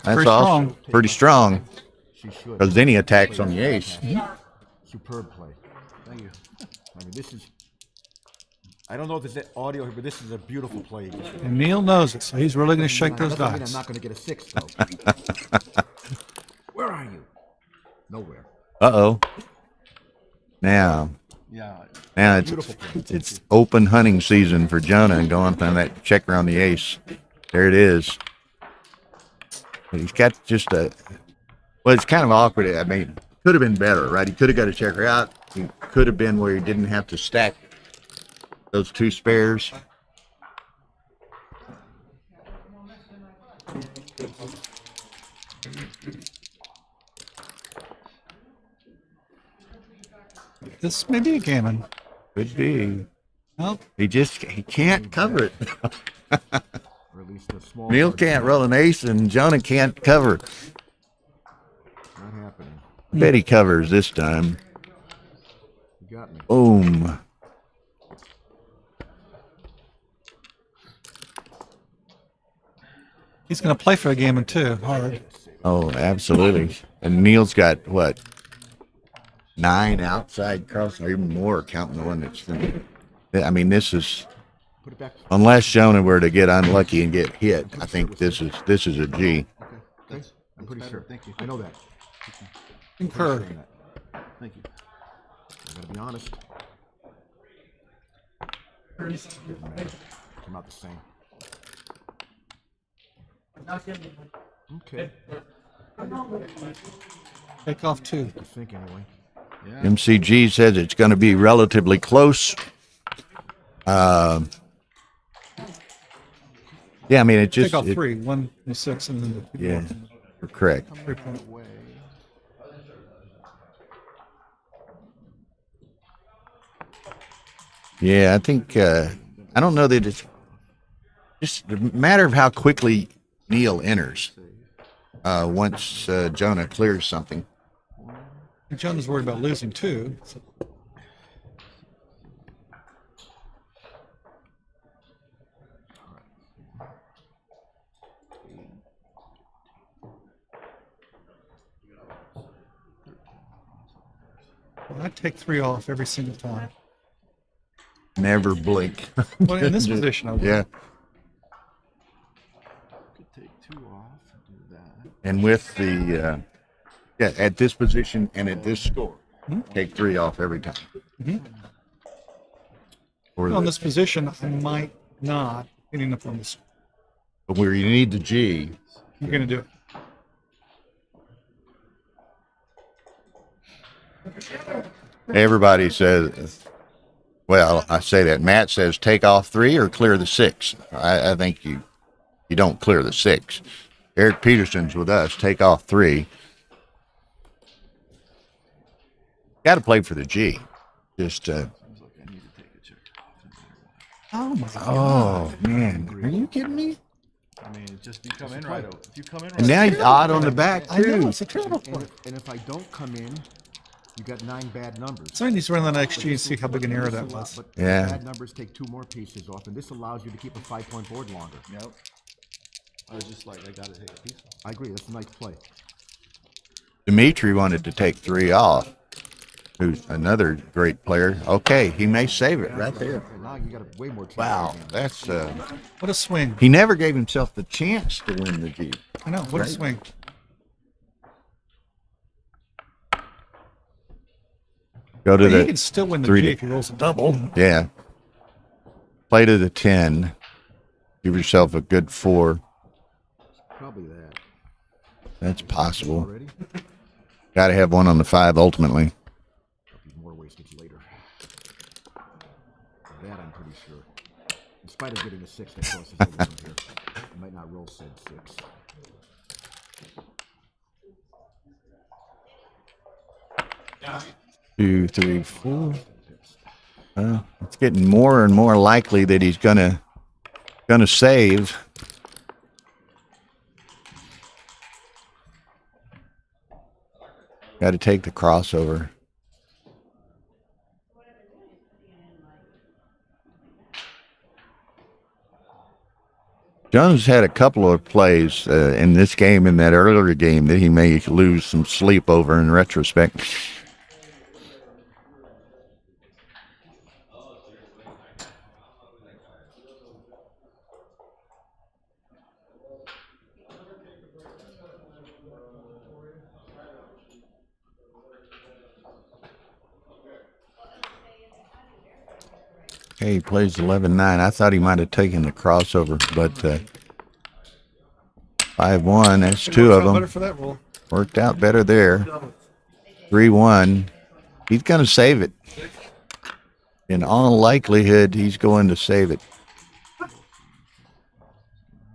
awesome. strong. Pretty strong. She should. Because then he attacks on the ace. Superb play. Thank you. I mean, this is. I don't know if there's audio here, but this is a beautiful play. And Neil knows it, so he's really going to shake those Doesn't mean I'm dice. not going to get a 6, though. Where are you? Nowhere. Uh-oh. Now it's Beautiful play. it's open hunting season for Jonah and going on that checker on the ace. There it is. But he's got just it's kind of awkward. I mean, could have been better, right? He could have got a checker out. He could have been where he didn't have to stack those 2 spares. This may be a gammon. Could be. Well, He can't cover it. Or at least a small. Neil margin. can't roll an ace and Jonah can't cover. Not happening. I bet he covers this time. You got me. Boom. he's going to play for a gammon too, hard. Oh, absolutely. And Neil's got what? 9 outside cross, or even more, counting the one that's. I mean, this is. Put it back. Unless Jonah were to get unlucky and get hit, I think this is a G. Okay. I'm pretty sure. Thank you. I know that. Concur. Thank you. I gotta be honest. Came out the same. Okay. Take off 2. I think anyway. MCG says it's going to be relatively close. Yeah, I mean, it just. Take off 3. 1 and 6, and then the 2. Yeah, you're correct. 3 point. Yeah, I think. I don't know that it's just a matter of how quickly Neil enters once Jonah clears something. And Jonah's worried about losing 2. So I take 3 off every single time. Never blink. Well, in this position, I would. Yeah. Could take 2 off and do that. And with the at this position and at this score, take 3 off every time. Or On this position, I might not, depending upon this. but where you need the G. You're going to do it. Everybody says, well, I say that. Matt says take off 3 or clear the 6. I think you don't clear the 6. Eric Peterson's with us. Take off 3. Got to play for the G. Just. Oh, my Oh man, are you kidding me? I mean, just you come in right. If you come in right. And now he's odd on the back I know, too. it's a terrible play. And if I don't come in, you got 9 bad numbers. Somebody needs to run that XG and see how big an error that was. But Yeah. bad numbers take 2 more pieces off, and this allows you to keep a 5-point board longer. Yep. I was just like, I gotta take a piece off. I agree. That's a nice play. Dimitri wanted to take 3 off. who's another great player. Okay, he may save it right there. And now you got a way more chance. Wow, that's What a swing. he never gave himself the chance to win the G. I know. What a swing. Go to But he the can still win the three G to- if he rolls a double. yeah. Play to the 10. Give yourself a good 4. Probably that. That's possible. Already? Got to have one on the 5 ultimately. There'll be more wastage later. That I'm pretty sure. In spite of getting a 6 that crosses over from here, I might not roll said 6. 2, 3, 4. It's getting more and more likely that he's gonna save. Got to take the crossover. Jones had a couple of plays in this game, in that earlier game, that he may lose some sleep over in retrospect. Okay, he plays 11-9. I thought he might have taken the crossover, but 5-1, that's 2 of Better them. for that roll. Worked out better there. 3-1. He's going to save it. In all likelihood, he's going to save it.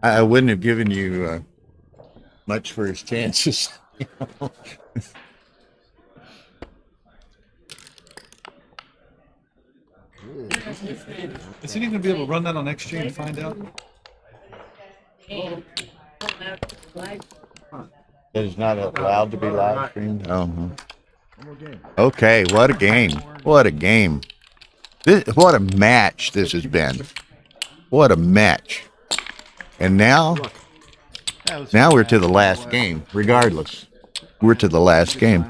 I wouldn't have given you much for his chances. Is he going to be able to run that on XG and find out? And live It is not allowed to be live streamed. Oh. One more game. Okay, what a game! What a game! What a match this has been! What a match! And now we're to the last game. Regardless, we're to the last game.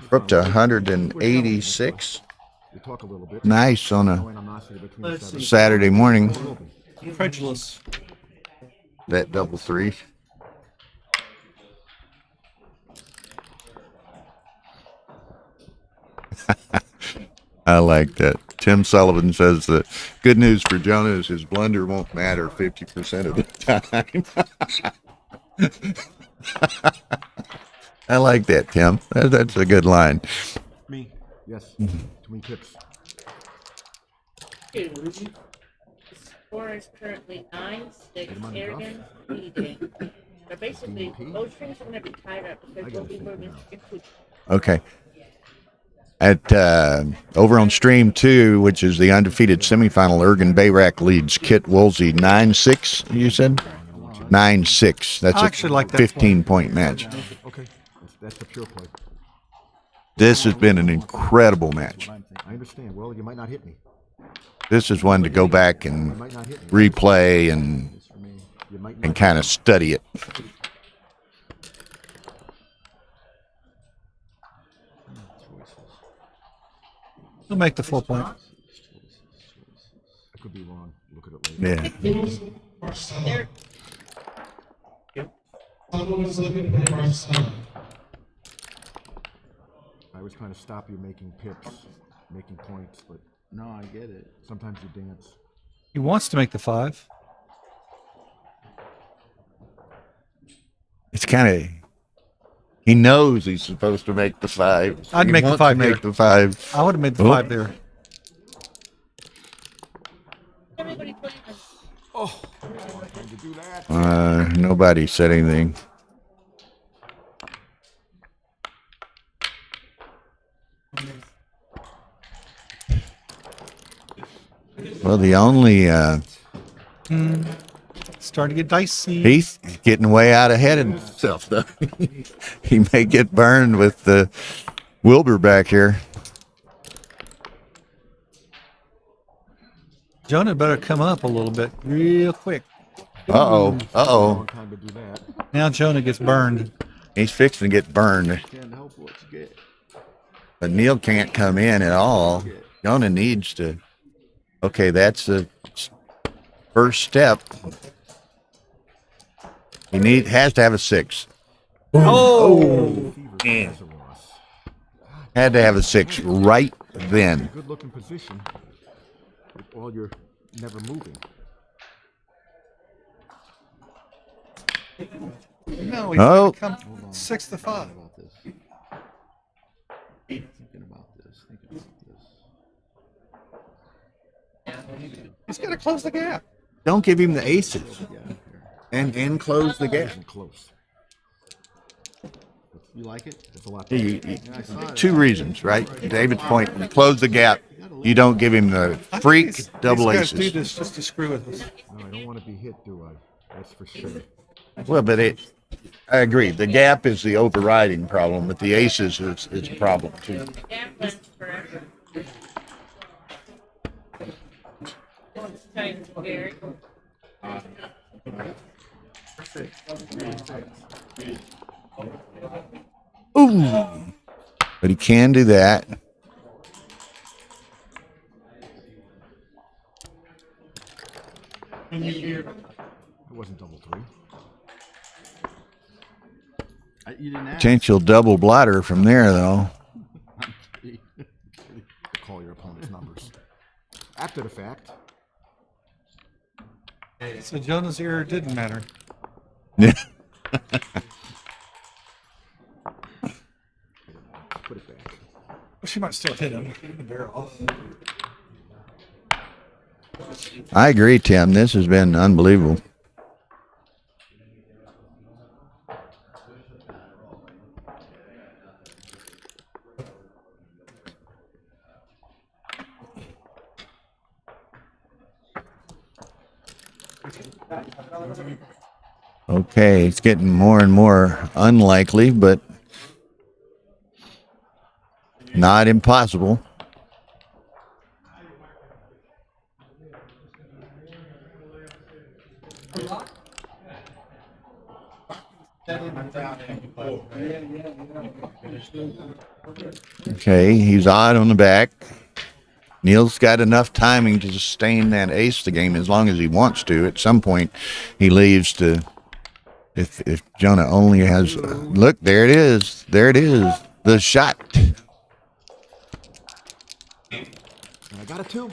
We're up to 186. We talk a little bit. Nice on a No animosity between us. Saturday morning. Incredulous. That double 3. I like that. Tim Sullivan says that good news for Jonah is his blunder won't matter 50% of the time. I like that, Tim. That's a good line. Me. Yes. 20 pips. 2. The score is currently 9-6. Arrogance leading. So basically, those strings are going to be tied up because we'll be moving into Okay. At over on stream 2, which is the undefeated semifinal, Ergen Bayrak leads Kit Woolsey 9-6. You said 9-6. That's I actually like that 15-point match. Okay. That's the pure play. This has been an incredible match. I understand. Well, you might not hit me. This is one to go back You and might not hit me. replay and For me, you might not kind of study it. He'll make the 4 point. I could be wrong. Look at it later. Yeah. Someone's looking for our son. I was trying to stop you making pips, making points, but no, I get it. Sometimes you dance. He wants to make the 5. It's kind of. He knows he's supposed to make the 5. I'd He make the wants 5 to here. make the 5. I would have made the Oh. 5 there. everybody playing. Oh, trying to do that. Nobody said anything. Well, the only Starting to get dicey. he's getting way out ahead of himself, though. He may get burned with the Wilbur back here. Jonah better come up a little bit real quick. Uh-oh. Uh-oh. Long time to do that. Now Jonah gets burned. He's fixing to get burned. Can't help what you get. But Neil can't come in at all. Jonah needs to. Okay, that's the first step. He has to have a 6. Fever man. has a loss. Had to have a 6 right then. Good looking position. While you're never moving. No, he's Oh. come 6-5. About this. Thinking about this. He's got to close the gap. Don't give him the aces Yeah. and close the gap. Isn't close. You like it? It's a lot. I saw it. 2 reasons, right? David's point: you close the gap. You don't give him the freak double These guys do aces. this just to screw with us. No, I don't want to be hit, do I? That's for sure. Well, but I agree. The gap is the overriding problem, but the aces is a problem too. Gambling forever. Kind of scary. Ooh, but he can do that. It wasn't double 3. You didn't ask. Potential double blotter from there, though. Call your opponent's numbers. After the fact. So Jonah's error didn't matter. Put it back. Well, she might still hit him in the barrel. I agree, Tim. This has been unbelievable. Okay, it's getting more and more unlikely, but not impossible. Okay, he's odd on the back. Neil's got enough timing to sustain that ace the game as long as he wants to. At some point, he leaves to. If Jonah only has, look, there it is, the shot. And I got a 2.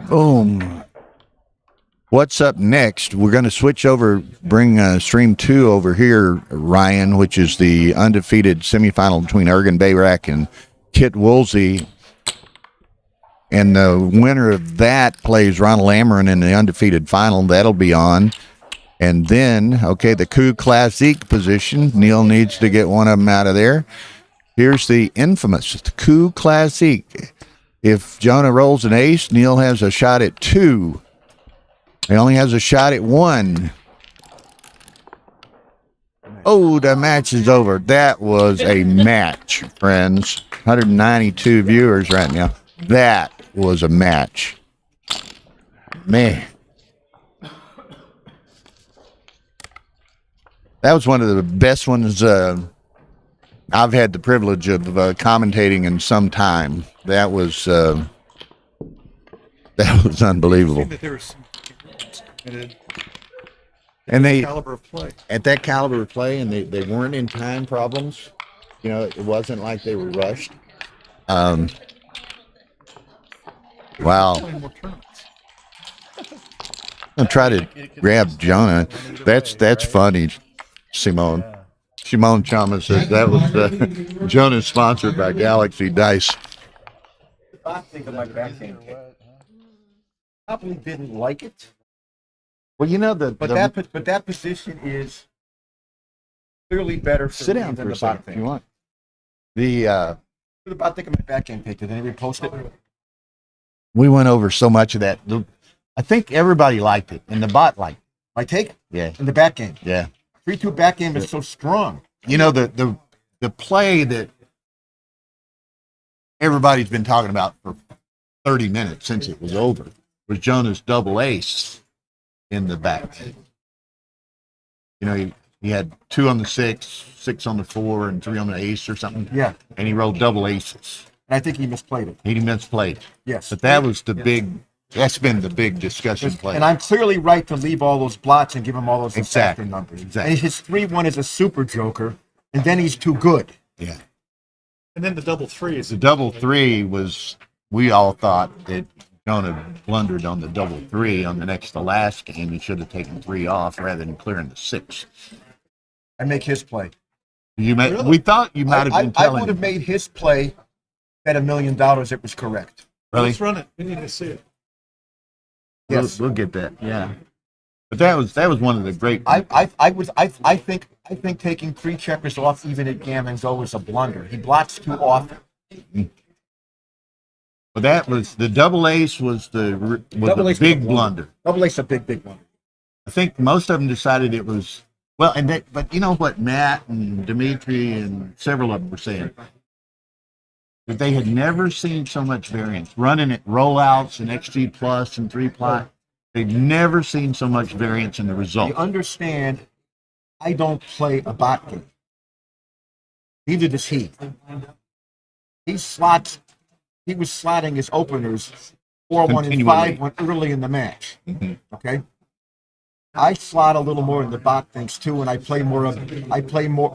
Boom. What's up next? We're going to switch over, bring stream 2 over here, Ryan, which is the undefeated semifinal between Ergen Bayrak and Kit Woolsey. And the winner of that plays Ronald Ameren in the undefeated final. That'll be on. And then, okay, the Coup Classique position. Neil needs to get one of them out of there. Here's the infamous Coup Classique. If Jonah rolls an ace, Neil has a shot at 2. He only has a shot at 1. Oh, the match is over. That was a match, friends. 192 viewers right now. That was a match. Man. That was one of the best ones I've had the privilege of commentating in some time. That was unbelievable. That there was some And they caliber of play. at that caliber of play, and they weren't in time problems. You know, it wasn't like they were rushed. Wow. Playing more tournaments. I'm try to grab Jonah. That's funny, Simone. Simone Chama says that was Jonah sponsored by Galaxy Dice. I think of my backhand kick. Probably didn't like it, Well, you know but that position is clearly better for sit me down than for the a second bottom if you thing. want. The What about thinking my backhand pick? Did anybody post it? we went over so much of that. I think everybody liked it, and the bot liked it. My take Yeah, in the back game. yeah. 3-2 back game is so strong. You know the play that everybody's been talking about for 30 minutes since it was over was Jonah's double ace in the back. You know, he had 2 on the 6, 6 on the 4, and 3 on the ace or something. Yeah. And he rolled double aces. And I think he misplayed it. He misplayed. Yes. But that was that's been the big discussion play. And I'm clearly right to leave all those blots and give him all those Exactly. numbers. Exactly. And his 3-1 is a super joker, and then he's too good. Yeah. And then the double three is The double 3 was, we all thought that Jonah blundered on the double 3 on the next to last game. He should have taken 3 off rather than clearing the 6. I make his play. We thought you might have been I telling would have him. made his play at $1 million. It was correct. Really? Let's run it. We need to see it. Yes. We'll get that. Yeah. But that was one of the great. I think taking 3 checkers off even at Gammon Go is a blunder. He blots too often. But that was the double ace was the Double ace was big a blunder. Double ace a big blunder. I think most of them decided it was well, but you know what Matt and Dimitri and several of them were saying that they had never seen so much variance running at rollouts and XG plus and 3-ply. They'd never seen so much variance in the result. You understand? I don't play a bot game. Neither does he. He was slotting his openers 4-1 and Continually. 5-1 early in the match. Okay. I slot a little more in the bot things too, and I play more.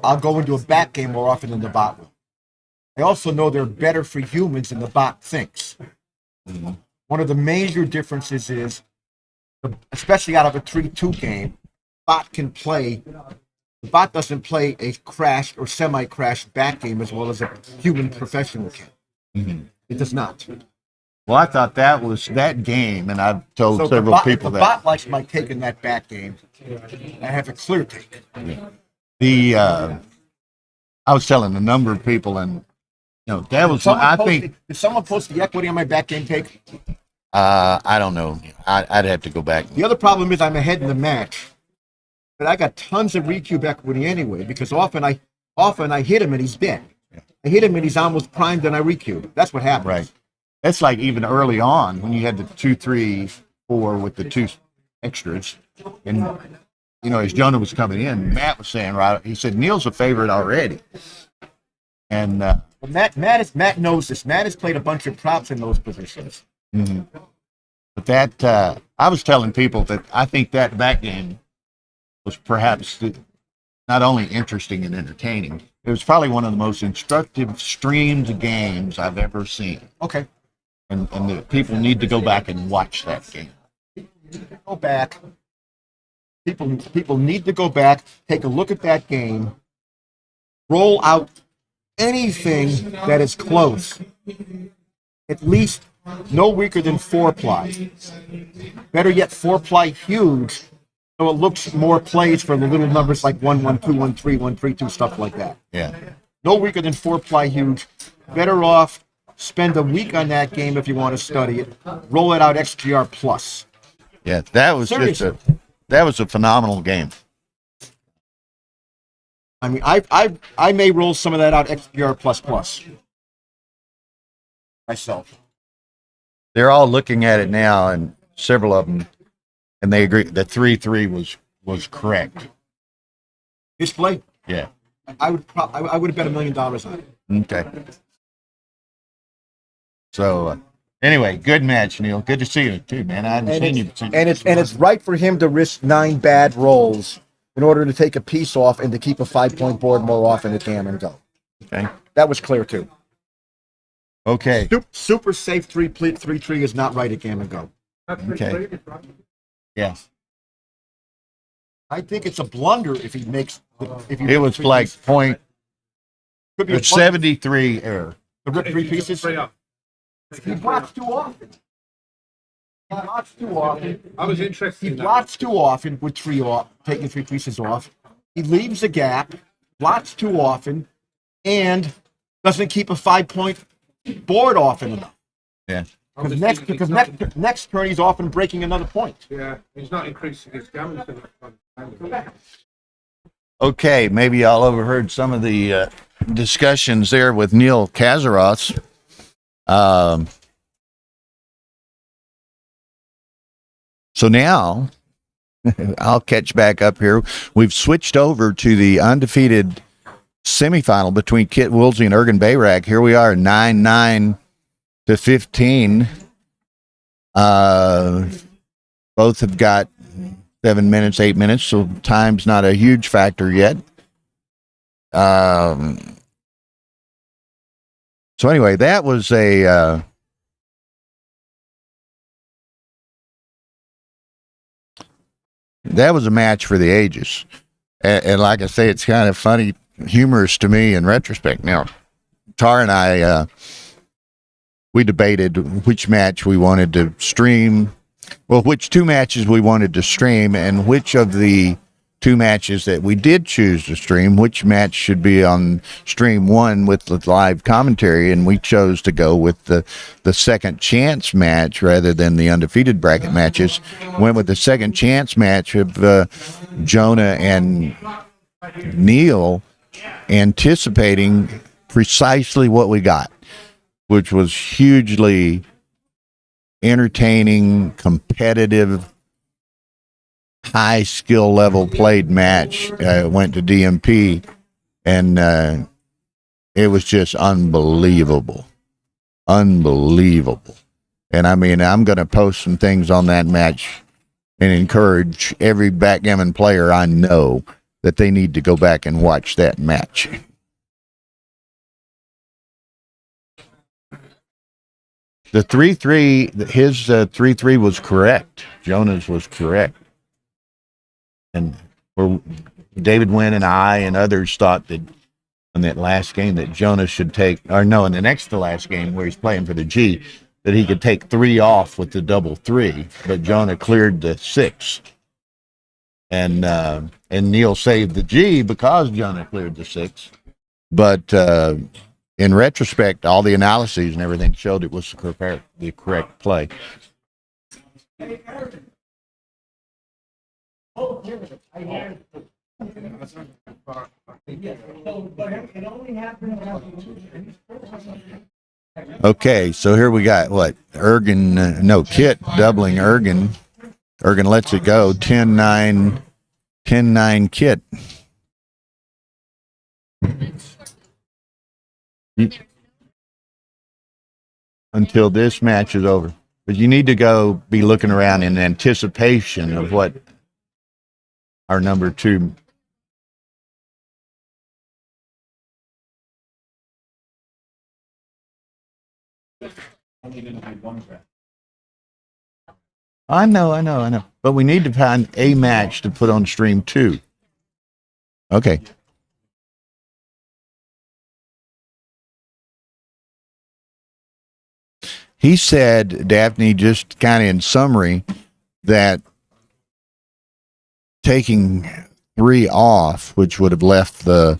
I'll go into a back game more often than the bot will. I also know they're better for humans than the bot thinks. One of the major differences is, especially out of a 3-2 game, the bot doesn't play a crashed or semi-crashed back game as well as a human professional can. It does not. Well, I thought that game, and I've told several people the that bot likes my take in that back game. I have a clear take. I was telling a number of people, and that was Did someone post the equity on my back game take? I don't know. I'd have to go back. The other problem is I'm ahead in the match, but I got tons of recube equity anyway because often I hit him and he's dead. I hit him and he's almost primed and I recube. That's what happens. Right. That's like even early on when you had the 2, 3, 4 with the 2 extras, and as Jonah was coming in, Matt was saying he said Neil's a favorite already, and Matt knows this. Matt has played a bunch of props in those positions. But that I was telling people that I think that back game was perhaps not only interesting and entertaining, it was probably one of the most instructive streamed games I've ever seen. Okay. And the people need to go back and watch that game. Go back. People need to go back, take a look at that game, roll out anything that is close. At least no weaker than 4-ply. Better yet, 4-ply huge, so it looks more plays for the little numbers like 1-1-2, 1-3, 1-3-2, stuff like that. Yeah. No weaker than 4-ply huge. Better off spend a week on that game if you want to study it. Roll it out XGR plus. Yeah, that was Seriously. that was a phenomenal game. I mean, I may roll some of that out XGR plus plus myself. They're all looking at it now, and several of them, and they agree that 3-3 was correct. His play, Yeah. I would have bet $1 million on it. Okay. So anyway, good match, Neil. Good to see you too, man. I hadn't seen you since. And it's right for him to risk 9 bad rolls in order to take a piece off and to keep a 5-point board more often at Gammon Go. Okay. That was clear too. Okay. Super safe 3-3 is not right at Gammon Go. Okay. Yeah. I think it's a blunder if he makes. It was like point Could be a blunder 73 error. to rip 3 pieces. He blocks too often. I was interested He in that. blots too often with 3 off, taking 3 pieces off. He leaves a gap, blots too often, and doesn't keep a 5-point board often enough. Yeah. Because next turn he's often breaking another point. Yeah, he's not increasing his gammon enough. Okay, maybe y'all overheard some of the discussions there with Neil Kazaros. So now I'll catch back up here. We've switched over to the undefeated semifinal between Kit Woolsey and Ergen Bayrak. Here we are, 9-9 to 15. Both have got 7 minutes, 8 minutes, so time's not a huge factor yet. So anyway, that was a match for the ages. And like I say, it's kind of funny, humorous to me in retrospect. Now, Tara and I, we debated which match we wanted to stream. Well, which two matches we wanted to stream, and which of the two matches that we did choose to stream, which match should be on stream one with the live commentary, and we chose to go with the second chance match rather than the undefeated bracket matches. Went with the second chance match of Jonah and Neil, anticipating precisely what we got, which was hugely entertaining, competitive, high skill level played match. Went to DMP, and it was just unbelievable. And I mean, I'm going to post some things on that match and encourage every backgammon player I know that they need to go back and watch that match. The 3-3, his 3-3 was correct. Jonah's was correct. And David Wynn and I and others thought that in that last game that Jonah should take, or no, in the next to last game where he's playing for the G, that he could take 3 off with the double 3, but Jonah cleared the 6. And Neil saved the G because Jonah cleared the 6. But in retrospect, all the analyses and everything showed it was the correct play. Okay, so here we got what? Kit doubling Ergen. Ergen lets it go. 10-9 Kit. Until this match is over. But you need to go be looking around in anticipation of what our number 2. I know. But we need to find a match to put on stream 2. Okay. He said, Daphne, just kind of in summary, that taking 3 off, which would have left the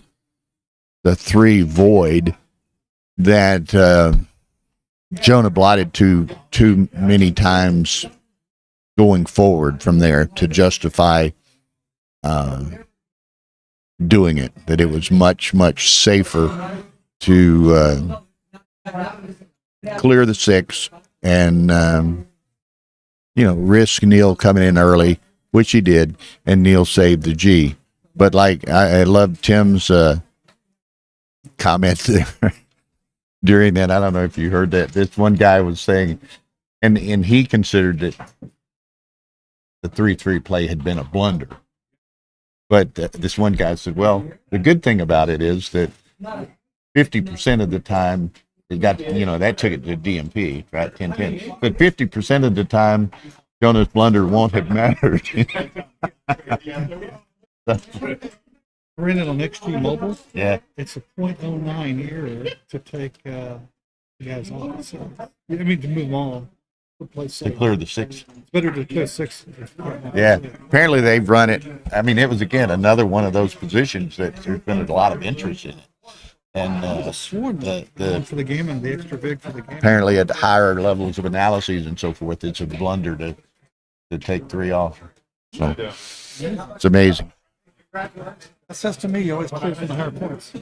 3 void, that Jonah blotted too many times going forward from there to justify doing it. That it was much, much safer to clear the 6 and risk Neil coming in early, which he did, and Neil saved the G. But like I love Tim's comment there during that. I don't know if you heard that. This one guy was saying, and he considered that the 3-3 play had been a blunder. But this one guy said, well, the good thing about it is that 50% of the time, it got, that took it to DMP, right? 10-10. But 50% of the time, Jonah's blunder won't have mattered. We're in it on XG Mobile. Yeah. It's a .09 error to take guys off. So, to move on. To clear the 6. It's better to clear 6. Yeah. Apparently they've run it. I mean, it was, again, another one of those positions that there's been a lot of interest in it. And for the Gammon, the extra big for the Gammon. Apparently at the higher levels of analyses and so forth, it's a blunder to take 3 off. So it's amazing. That says to me, you always play from the higher points.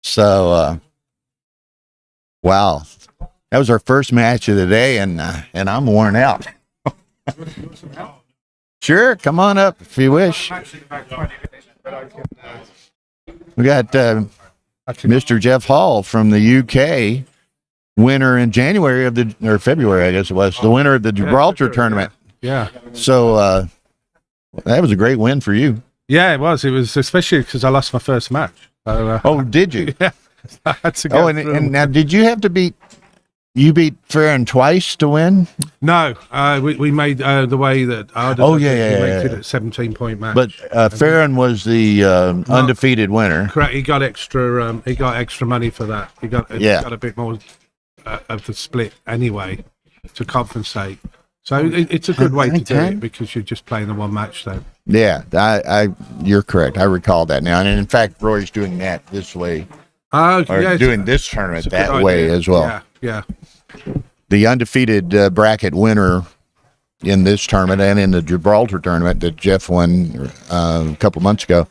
So, wow. That was our first match of the day, and I'm worn out. Sure, come on up if you wish. We got Mr. Jeff Hall from the UK, winner in January or February, I guess it was, the winner of the Gibraltar tournament. Yeah. So that was a great win for you. Yeah, it was. It was especially because I lost my first match. So, Oh, did you? yeah. I had to go Oh, and now did you have to beat Farron twice to win? No, we made the way that I Oh, we yeah. made it at 17-point match. But Farron was the undefeated winner. Correct. He got extra money for that. He got a bit more of the split anyway to compensate. So it's a good way to do it because you're just playing the one match then. Yeah, you're correct. I recall that now. And in fact, Rory's doing that this way. Doing this tournament that way as well. Yeah. The undefeated bracket winner in this tournament and in the Gibraltar tournament that Jeff won a couple months ago,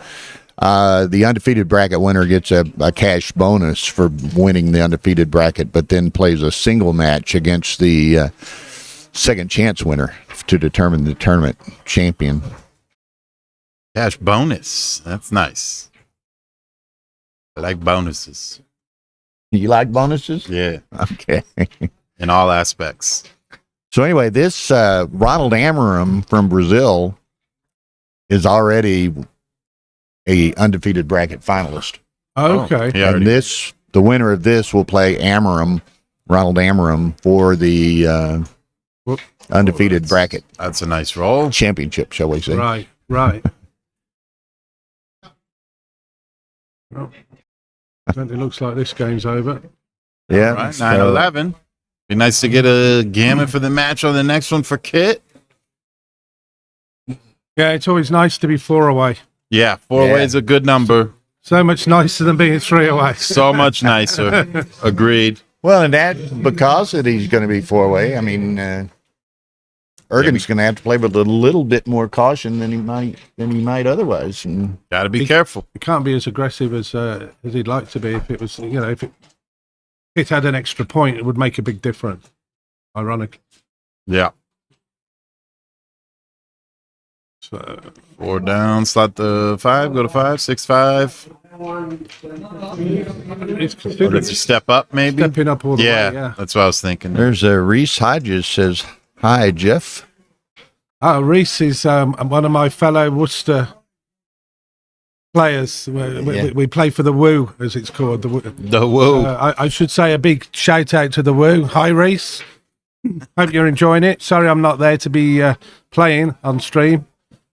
the undefeated bracket winner gets a cash bonus for winning the undefeated bracket, but then plays a single match against the second chance winner to determine the tournament champion. Cash bonus. That's nice. I like bonuses. You like bonuses? Yeah. Okay. In all aspects. So anyway, this Ronald Amarim from Brazil is already a undefeated bracket finalist. Okay. Yeah, And the winner of this will play Ronald Amarim, for the undefeated bracket That's a nice roll. championship, shall we say. Right. Well, it looks like this game's over. Yeah. All right, 9-11. Be nice to get a Gammon for the match on the next one for Kit. Yeah, it's always nice to be 4 away. Yeah, 4 away is a good number. So much nicer than being 3 away. So much nicer. Agreed. Well, and that because he's going to be 4-way. I mean, Ergen's going to have to play with a little bit more caution than he might otherwise. And Got to be careful. It can't be as aggressive as he'd like to be. If it was, if it had an extra point, it would make a big difference. Ironic. Yeah. So 4 down, slot the 5, go to 5, 6-5. It's Or considered does he step up maybe? stepping up all the way. Yeah, that's what I was thinking. there's Reese Hodges says, "Hi, Jeff." Reese is one of my fellow Worcester players. We play for the Woo, as it's called. The Woo. I should say a big shout out to the Woo. Hi, Reese. Hope you're enjoying it. Sorry I'm not there to be playing on stream.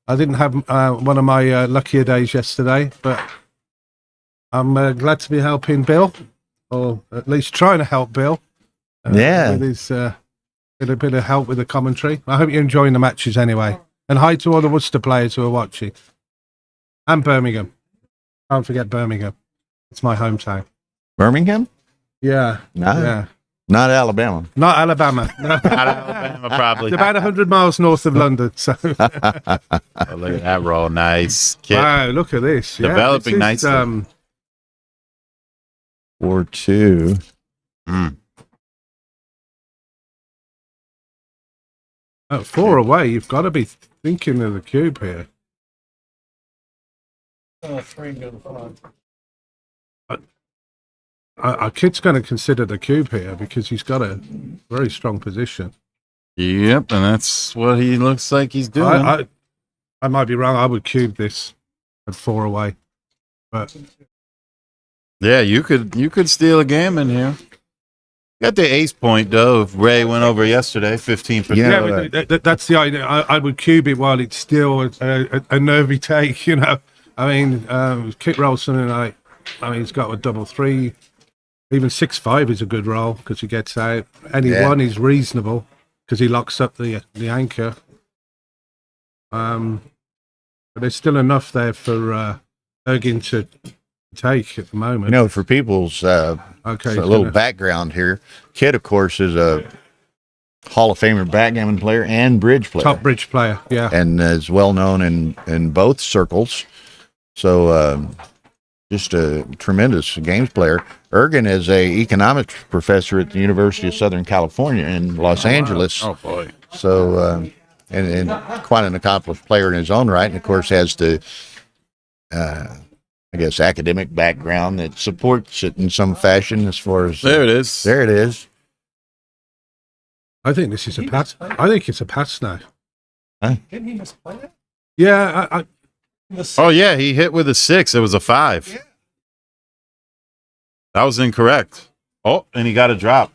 I didn't have one of my luckier days yesterday, but I'm glad to be helping Bill, or at least trying to help Bill. With his bit of help with the commentary. I hope you're enjoying the matches anyway. And hi to all the Worcester players who are watching. And Birmingham. Can't forget Birmingham. It's my hometown. Birmingham? Yeah. No. Not Alabama. Not Alabama. Not Alabama, probably. It's about 100 miles north of London. So. Oh, look at that roll. Nice. Kit. Wow, look at this. Developing this is, nicely. 4-2. At 4 away, you've got to be thinking of the cube here. 3 go to 5. Our kid's going to consider the cube here because he's got a very strong position. Yep, and that's what he looks like he's doing. I might be wrong. I would cube this at 4 away, but Yeah, you could steal a Gammon here. Got the ace point though. If Ray went over yesterday, 15%. yeah, but that's the idea. I would cube it while it's still a nervy take. I mean, Kit rolls something like. I mean, he's got a 3-3. Even 6-5 is a good roll because he gets out. Any one is reasonable because he locks up the anchor. But there's still enough there for Ergin to take at the moment. For people's a Okay, little background here, Kid, of course, is a Hall of Famer backgammon player and bridge player. Top bridge player, yeah. And is well known in both circles. So just a tremendous games player. Ergen is a economics professor at the University of Southern California in Los Angeles. Oh boy. So, and quite an accomplished player in his own right, and of course has the, I guess, academic background that supports it in some fashion. As far as There it is. there it is. I think this is a pass. I think it's a pass now. Didn't he misplay it? Yeah, Oh yeah, he hit with a 6. It was a 5. That was incorrect. Oh, and he got a drop.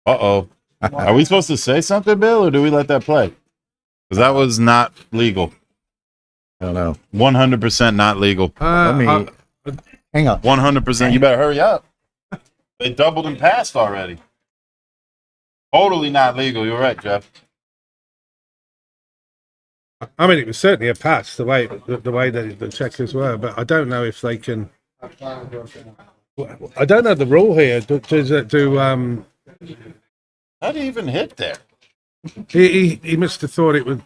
Uh-oh. Are we supposed to say something, Bill, or do we let that play? Because that was not legal. I don't know. 100% not legal. Let me hang on. 100%. You better hurry up. They doubled and passed already. Totally not legal. You're right, Jeff. I mean, it was certainly a pass the way that the checkers were, but I don't know if they can. I don't know the rule here. How did he even hit there? He must have thought it would.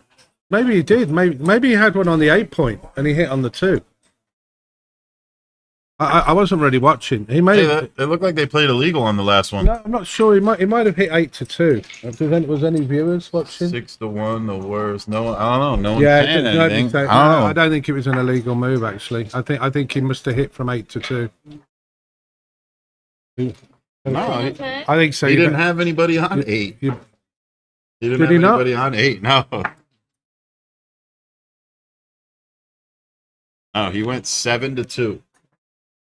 Maybe he did. Maybe he had one on the 8 point and he hit on the 2. I wasn't really watching. He may. It looked like they played illegal on the last one. No, I'm not sure. He might have hit 8-2. Was any viewers watching? 6-1, the worst. No, I don't know. No one Yeah, saying nobody anything. said- I don't know. I don't think it was an illegal move. Actually, I think he must have hit from 8-2. No, I think so. he didn't have anybody on 8. He didn't Did have he not? anybody on 8. No. Oh, he went 7-2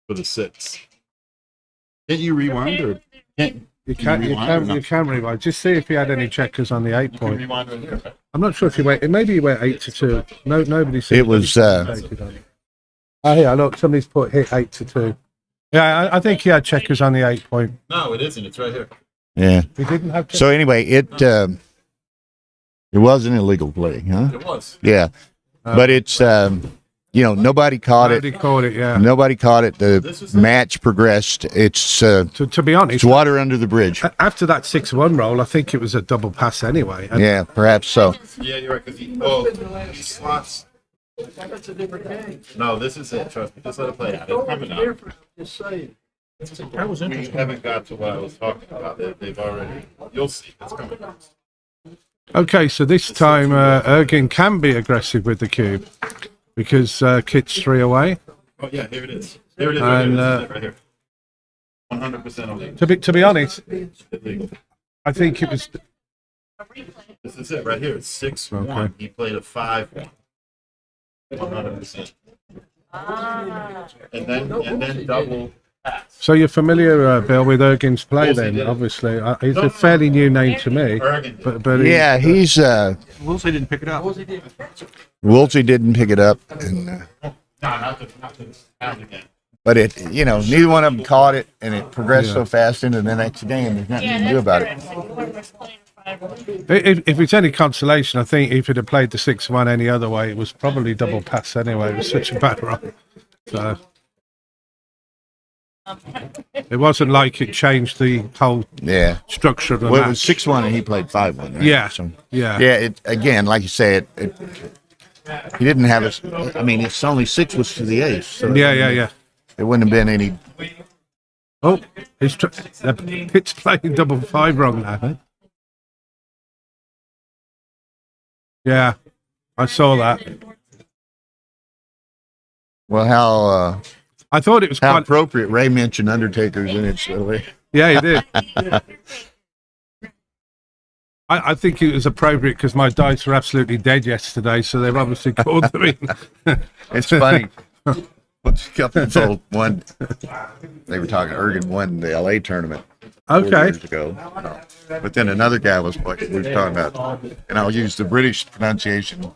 for the 6. Can't you rewind or can't You can rewind. Just see if he had any checkers on the 8 you point. rewind right here? I'm not sure if he went. Maybe he went 8-2. No, nobody said It was. Oh yeah, look, somebody's put hit 8-2. Yeah, I think he had checkers on the 8 point. No, it isn't. It's right here. Yeah. He didn't have. So anyway, it was an illegal play, huh? It was. Yeah, but it's nobody caught Nobody it. caught it. Yeah. Nobody caught it. The This was it? match progressed. It's To be honest, water under the bridge. after that 6-1 roll, I think it was a double pass anyway. And Yeah, perhaps so. Yeah, you're right. Because he slots. That's a different game. No, this is it. Trust me. Just let it play out. It's coming out. Just saying. That was We interesting. haven't got to what I was talking about. They've already. You'll see. It's coming. Okay, so this time Ergin can be aggressive with the cube because Kit's 3 away. Oh yeah, here it is. Here it is. And, Right here. 100% illegal. To be honest, Illegal. I think it was. This is it right here. It's 6-1. Okay. He played a 5-1. 100%. And then double pass. So you're familiar, Bill, with Ergin's play Of course he then? did. Obviously, he's a fairly new name to me. Ergen. But Yeah, he's Wilson didn't pick it up. Woolsey didn't pick it up, and, No, not the pound again. but it neither one of them caught it, and it progressed so fast into the next game. There's nothing you can do about it. if it's any consolation, I think if it had played the 6-1 any other way, it was probably double pass anyway. It was such a bad run. So it wasn't like it changed the whole Yeah. structure of the Well, it match. was 6-1, and he played 5-1. Right? Yeah. So, Yeah. yeah. It again, like you say, he didn't have us. I mean, it's only 6 was to the ace. So Yeah. It wouldn't have been any. Oh, Pitt's playing double 5 wrong now. Yeah, I saw that. Well, how I thought it was how quite. appropriate Ray mentioned Undertaker's in it. So Yeah, he did. I think it was appropriate because my dice were absolutely dead yesterday, so they've obviously called them in. it's funny. Once a couple of old one, they were talking. Ergen won the LA tournament 4 Okay. years ago, but then another guy was what we were talking about, and I'll use the British pronunciation.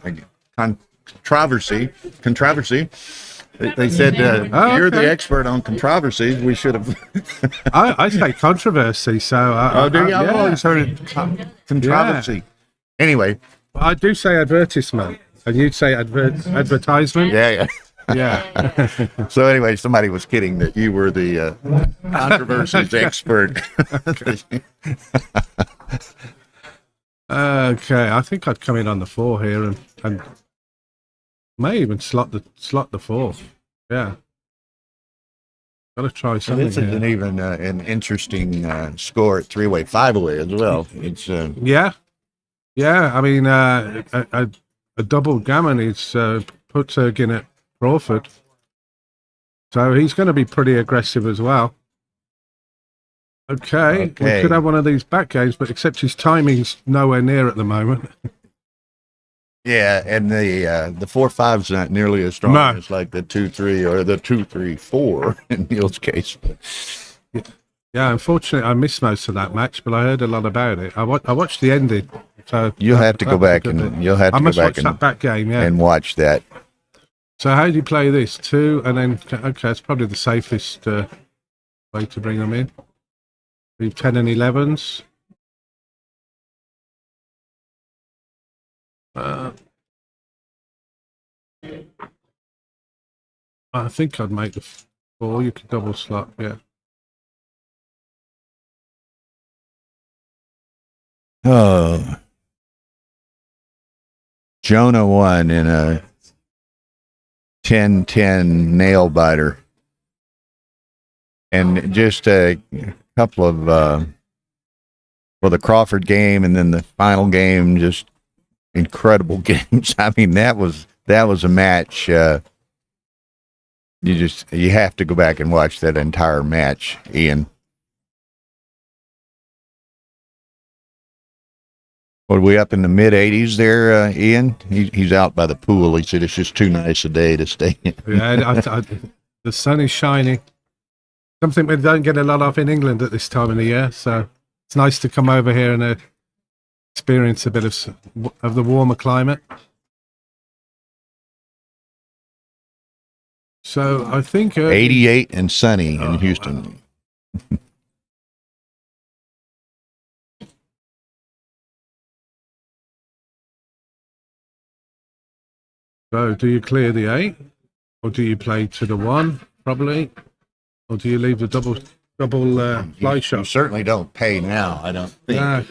Controversy. They said you're the okay. expert on controversies. We should have. I say controversy, so Do you? I've yeah. always heard it controversy. Anyway, I do say advertisement, and you'd say advertisement. yeah. Yeah. So anyway, somebody was kidding that you were the controversies expert. Okay, I think I'd come in on the 4 here and may even slot the 4. Yeah. Gotta try So something this isn't here. even an interesting score at 3-way, 5-way as well. It's Yeah, yeah. I mean, a double gammon is puts Ergin at Crawford, so he's going to be pretty aggressive as well. Okay, we Okay. could have one of these back games, but except his timing's nowhere near at the moment. yeah, and the 4-5's not nearly as strong No. as like the 2-3 or the 2-3-4 in Neil's case. Yeah, unfortunately, I missed most of that match, but I heard a lot about it. I watched the ending, so You'll have to that go was a back good and bit. you'll have I to go must back watch that back game. Yeah. and watch that. So how do you play this? 2 and then okay, it's probably the safest way to bring them in. Leave 10 and 11s. I think I'd make the 4. You could double slot, yeah. Oh, Jonah won in a 10-10 nail biter, and just a couple of the Crawford game and then the final game, just incredible games. I mean, that was a match. You have to go back and watch that entire match, Ian. What are we up in the mid 80s there, Ian? He's out by the pool. He said it's just too nice a day to stay in. Yeah, the sun is shining. Something we don't get a lot of in England at this time of the year, so it's nice to come over here and experience a bit of the warmer climate. So I think 88 and sunny in Houston. Wow. So do you clear the 8, or do you play to the 1, probably, or do you leave the double fly You shot? certainly don't pay now, I don't think.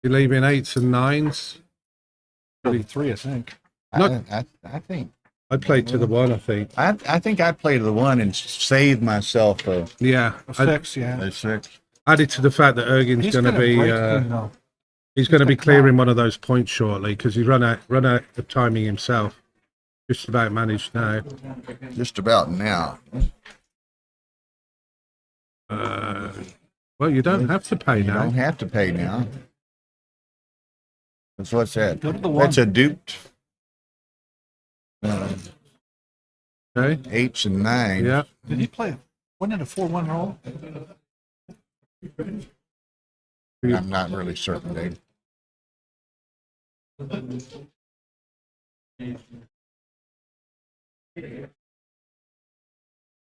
You're leaving 8s and 9s. 33, I think. I think I played to the 1, I think. I think I played the 1 and saved myself a 6, yeah. 6. Added to the fact that Ergin's He's going to got a be great team, though. he's going to be clearing one of those points shortly because he's run out of timing himself. Just about managed now. Just about now. Well, you don't have to pay You now. don't have to pay now. That's what's that? Go to the 1. That's a duped. Okay. 8s and 9s. Yeah. Did he play? Wasn't it a 4-1 roll? I'm not really certain, Dave.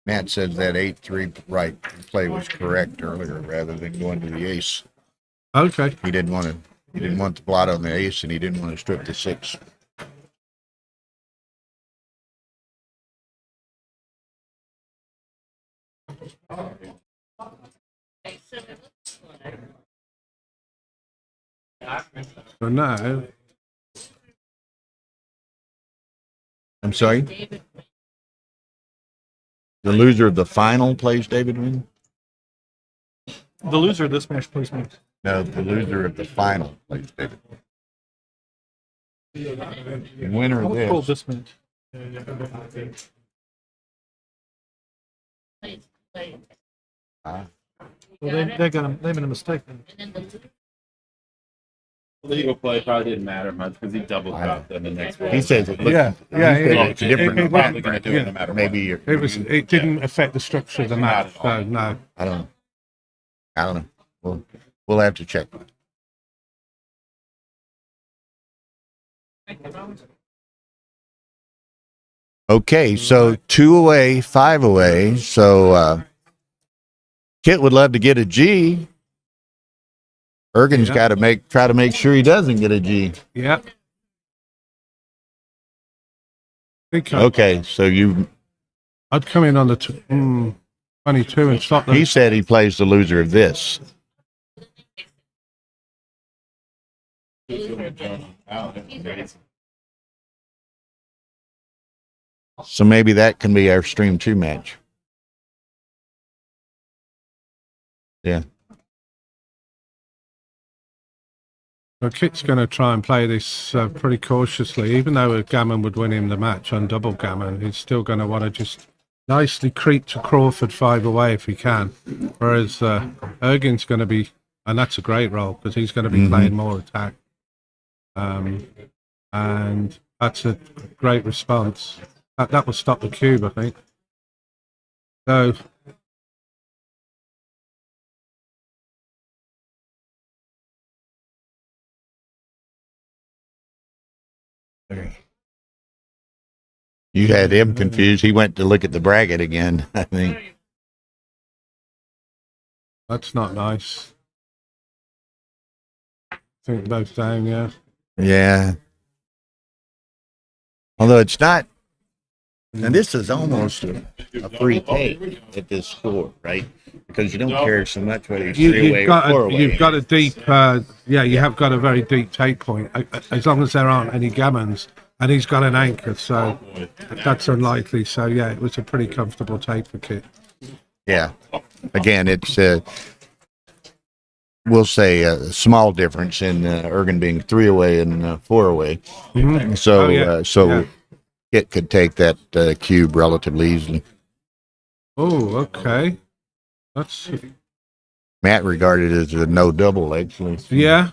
Matt said that 8-3 right play was correct earlier rather than going to the ace. Okay. He didn't want the blot on the ace, and he didn't want to strip the 6. So now, I'm sorry? The loser of the final plays David Wynn? The loser of this match plays me. No, the loser of the final plays David Wynn. The winner of Pull this. this match. Ah. Well, they made a mistake. The legal play probably didn't matter much because he double dropped in the next one. He says it. yeah. It's different. He's probably going to do it no matter what. Maybe it didn't affect the structure of the match. So no. I don't know. We'll have to check. Okay, so 2 away, 5 away. So Kit would love to get a G. Ergin's got to try to make sure he doesn't get a G. Yeah. Okay, so I'd come in on the 22 and stop them. he said he plays the loser of this. So maybe that can be our Stream 2 match. Yeah. So Kit's going to try and play this pretty cautiously, even though Gammon would win him the match on double Gammon. He's still going to want to just nicely creep to Crawford 5 away if he can. Whereas Ergin's going to be, and that's a great roll because he's going to be playing more attack. And that's a great response. That will stop the cube, I think. So. You had him confused. He went to look at the bracket again, I think. That's not nice. I think both down, yeah. Yeah. Although it's not, and this is almost a free take at this score, right? Because you don't care so much whether it's 3 away or 4 away. You've got a deep, you have got a very deep take point, as long as there aren't any Gammons. And he's got an anchor, so that's unlikely. So, yeah, it was a pretty comfortable take for Kit. Yeah. Again, it's, we'll say a small difference in Ergen being 3 away and 4 away. So, Kit could take that cube relatively easily. Oh, okay. That's Matt regarded it as a no double, actually. Yeah.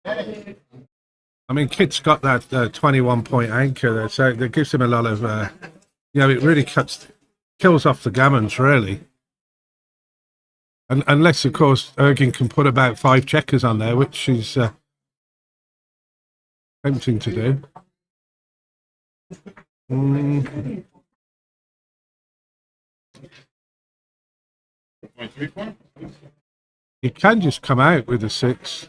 I mean, Kit's got that 21-point anchor there, so that gives him a lot of, it really kills off the Gammons, really. Unless, of course, Ergin can put about 5 checkers on there, which is tempting to do. You can just come out with a 6.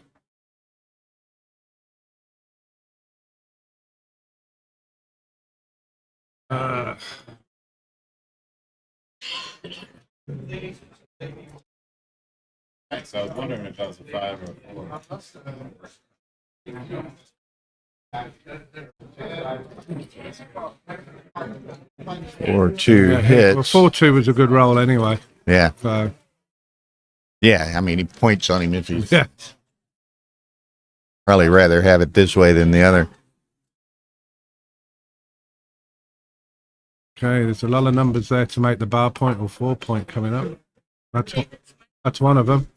Thanks. I was wondering if that was a 5 or a 4. 4-2 hits. Well, 4-2 was a good roll anyway. Yeah. So. Yeah, I mean, he points on him if he's probably rather have it this way than the other. Okay, there's a lot of numbers there to make the bar point or 4 point coming up. That's one of them.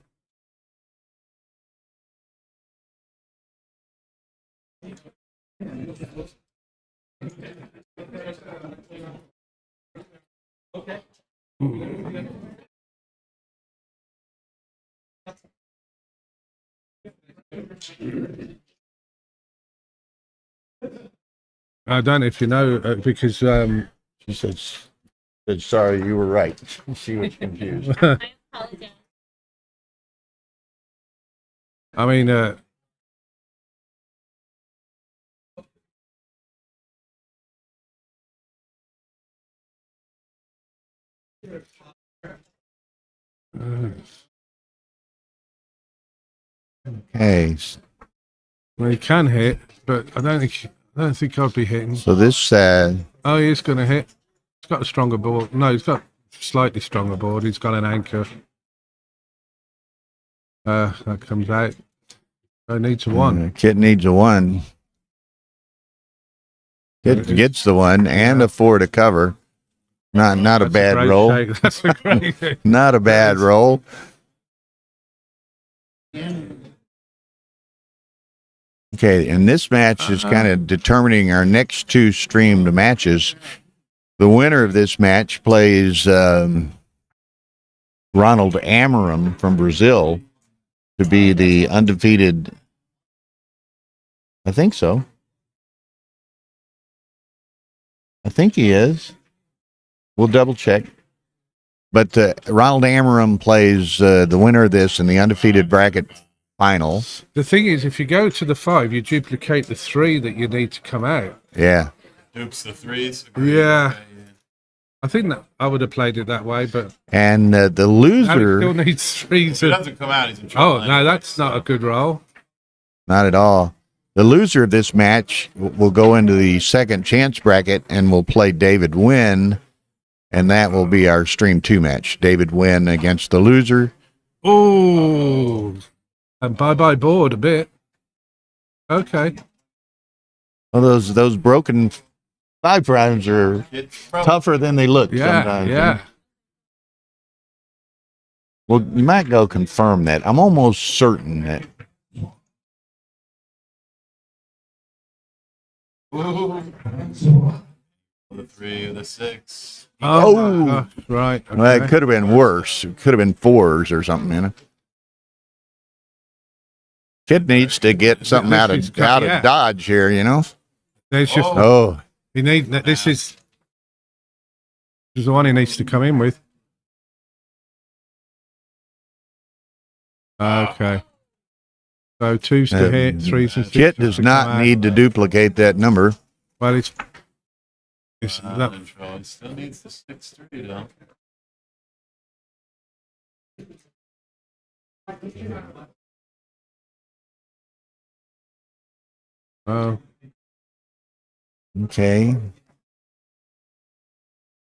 I don't know if you know, because she said, sorry, you were right. She was confused. I mean, Okay. Well, he can hit, but I don't think I'd be hitting. So this, oh, he's going to hit. He's got a stronger board. No, he's got slightly stronger board. He's got an anchor. That comes out. So needs a 1. Kit needs a 1. Kit gets the 1 and a 4 to cover. Not a bad roll. That's a great Not a bad roll. Okay, and this match is kind of determining our next 2 streamed matches. The winner of this match plays Ronald Amarum from Brazil to be the undefeated. I think so. I think he is. We'll double check. But Ronald Amarum plays the winner of this in the undefeated bracket final. The thing is, if you go to the 5, you duplicate the 3 that you need to come out. Yeah. Dupes the 3s. Yeah. I think that I would have played it that way, but and the loser still needs 3. If he doesn't come out, he's in trouble. Oh no, that's not a good roll. Not at all. The loser of this match will go into the second chance bracket and will play David Wynn And that will be our Stream 2 match. David Wynn against the loser. Oh, and bye board a bit. Okay. Well, those broken 5 primes are tougher than they look Yeah, sometimes. yeah. Well, you might go confirm that. I'm almost certain that. The 3 or the 6. Oh, gosh, right. Okay. Well, it could have been worse. It could have been 4s or something, you know. Kid needs to get something out of Dodge here, you know. There's just this is the one he needs to come in with. Okay. So 2s to hit, 3s and 6s. Kit does not need to duplicate that number. Well, it's He still needs the 6-3 though. Oh. Okay.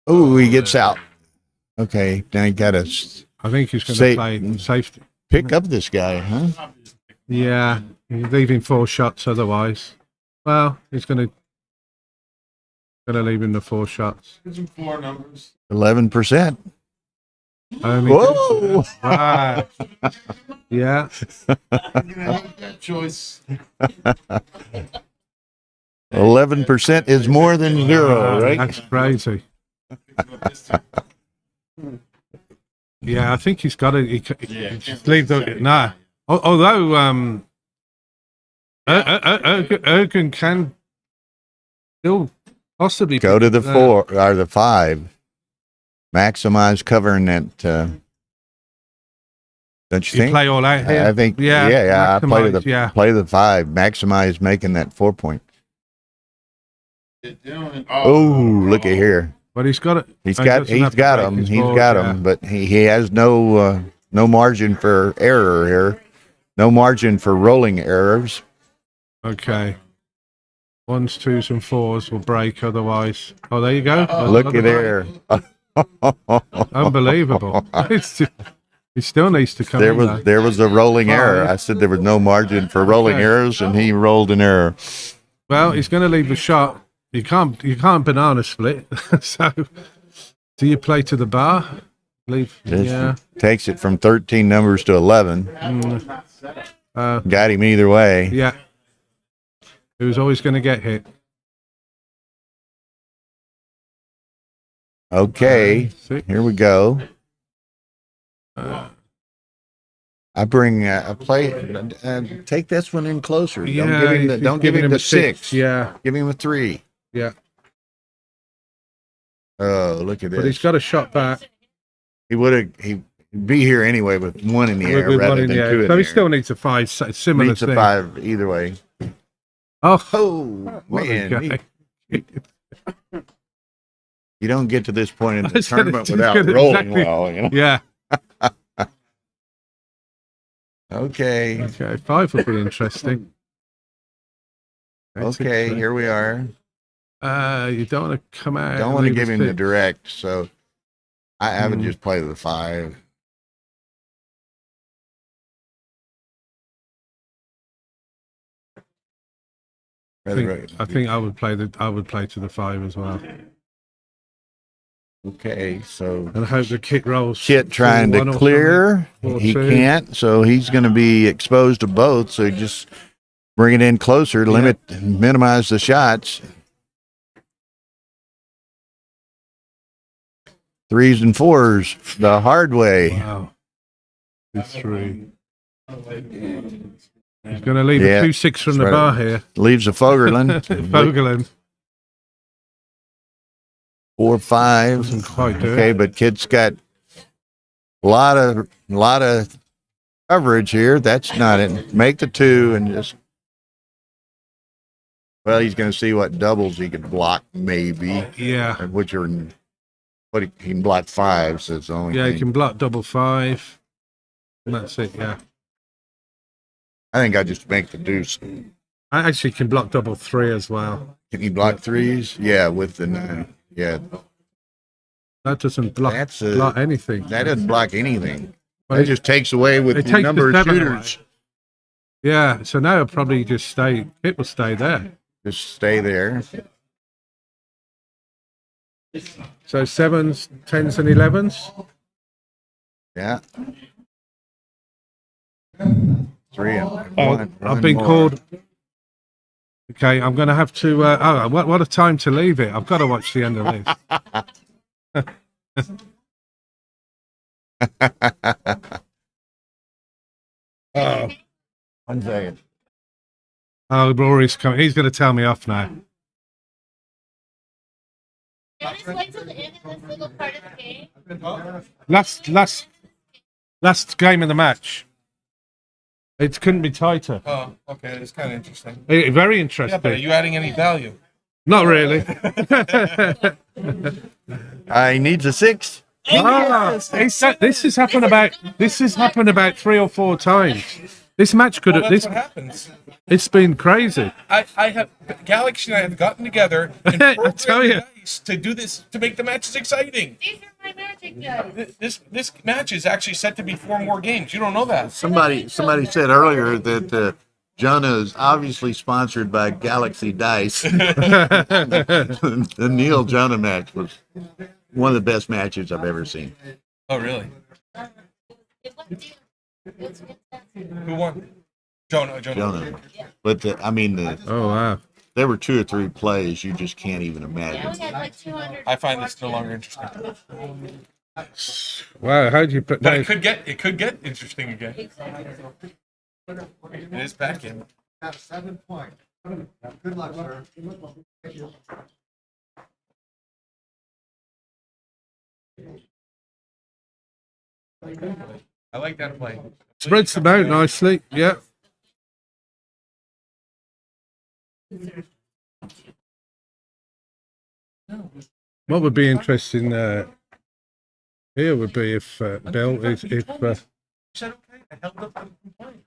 Oh, he gets out. Okay, now you got to. I think he's going to play safety. Pick up this guy, huh? Yeah, he's leaving 4 shots otherwise. Well, he's going to leave him the 4 shots. Gives him 4 numbers. 11%. Whoa! Right. Yeah. I'm gonna hate that choice. 11% is more than 0, right? That's crazy. Yeah, I think he's got to. Just leave the nah. Although Ergen can still possibly go to the 4 or the 5. Maximize covering that. Don't you think? Play all out here. I think. Yeah. I play the 5. Maximize making that 4 point. Oh, look at here. But he's got it. He's got him. He's got him. But he has no margin for error here. No margin for rolling errors. Okay. 1s, 2s, and 4s will break otherwise. Oh, there you go. Look at there. Unbelievable. He still needs to come in. There was a rolling error. I said there was no margin for rolling errors, and he rolled an error. Well, he's going to leave the shot. You can't banana split. So do you play to the bar? Takes it from 13 numbers to 11. Got him either way. Yeah. He was always going to get hit. Okay, here we go. I bring a play. Take this one in closer. Don't give him the 6. Yeah, give him a 3. Yeah. Oh, look at this! But he's got a shot back. He'd be here anyway with 1 in the air rather than 2 in the air. So he still needs a 5. Similar needs a 5 either way. Oh man! You don't get to this point in the tournament without rolling well, you know? Yeah. Okay. 5 would be interesting. Okay, here we are. You don't want to come out. Don't want to give him the direct, so I would just play the 5. I think I would play to the 5 as well. Okay, so and I hope the kit rolls. Kit trying to clear. He can't, so he's going to be exposed to both. So just bring it in closer, minimize the shots. 3s and 4s the hard way. Wow. 3. He's going to leave a 2-6 from the bar here. Leaves a Fogerland. Fogerland. 4, 5. Okay, but Kid's got a lot of coverage here. That's not it. Make the 2 and just. Well, he's going to see what doubles he could block, maybe. Yeah. Which are what he can block 5s. So it's the only. Yeah, thing. he can block double 5. And that's it. Yeah. I think I just make the deuce. I actually can block double 3 as well. Can you block 3s? Yeah, with the 9. Yeah. That doesn't block, That's block anything. That doesn't block anything. Well, It just takes away with it the takes number the of 7 shooters. away. Yeah, so now it'll probably just stay. It will stay there. Just stay there. So 7s, 10s, and 11s. Yeah. 3 and Oh, 1. I've been more. called. Okay, I'm going to have to. What a time to leave it! I've got to watch the end of this. Oh, 1 second. oh, Rory's coming. He's going to tell me off now. Can we wait till the end of this little part of the game? Last game of the match. It couldn't be tighter. Oh, okay. It's kind of interesting. Very interesting. Yeah, but are you adding any value? Not really. He needs a 6. This has happened about 3 or 4 times. This match could Well, have. that's This what happens. It's been crazy. I have Galaxy and I have gotten together and I tell you. dice to do this to make the matches exciting. These are my magic dice. This match is actually set to be 4 more games. You don't know that. Somebody said earlier that Jonah is obviously sponsored by Galaxy Dice. The Neil Jonah match was one of the best matches I've ever seen. Oh, really? Who won? Jonah. Jonah. But Oh wow. there were 2 or 3 plays you just can't even Yeah, imagine. we had like 200. I find this no longer interesting. Wow. How do you put But that? it could get interesting again. Exactly. It is back in. Got 7 points. Good luck, sir. I like that play. Spreads them out nicely. Yeah. What would be interesting here would be if Bill, if said okay. I held up the complaint.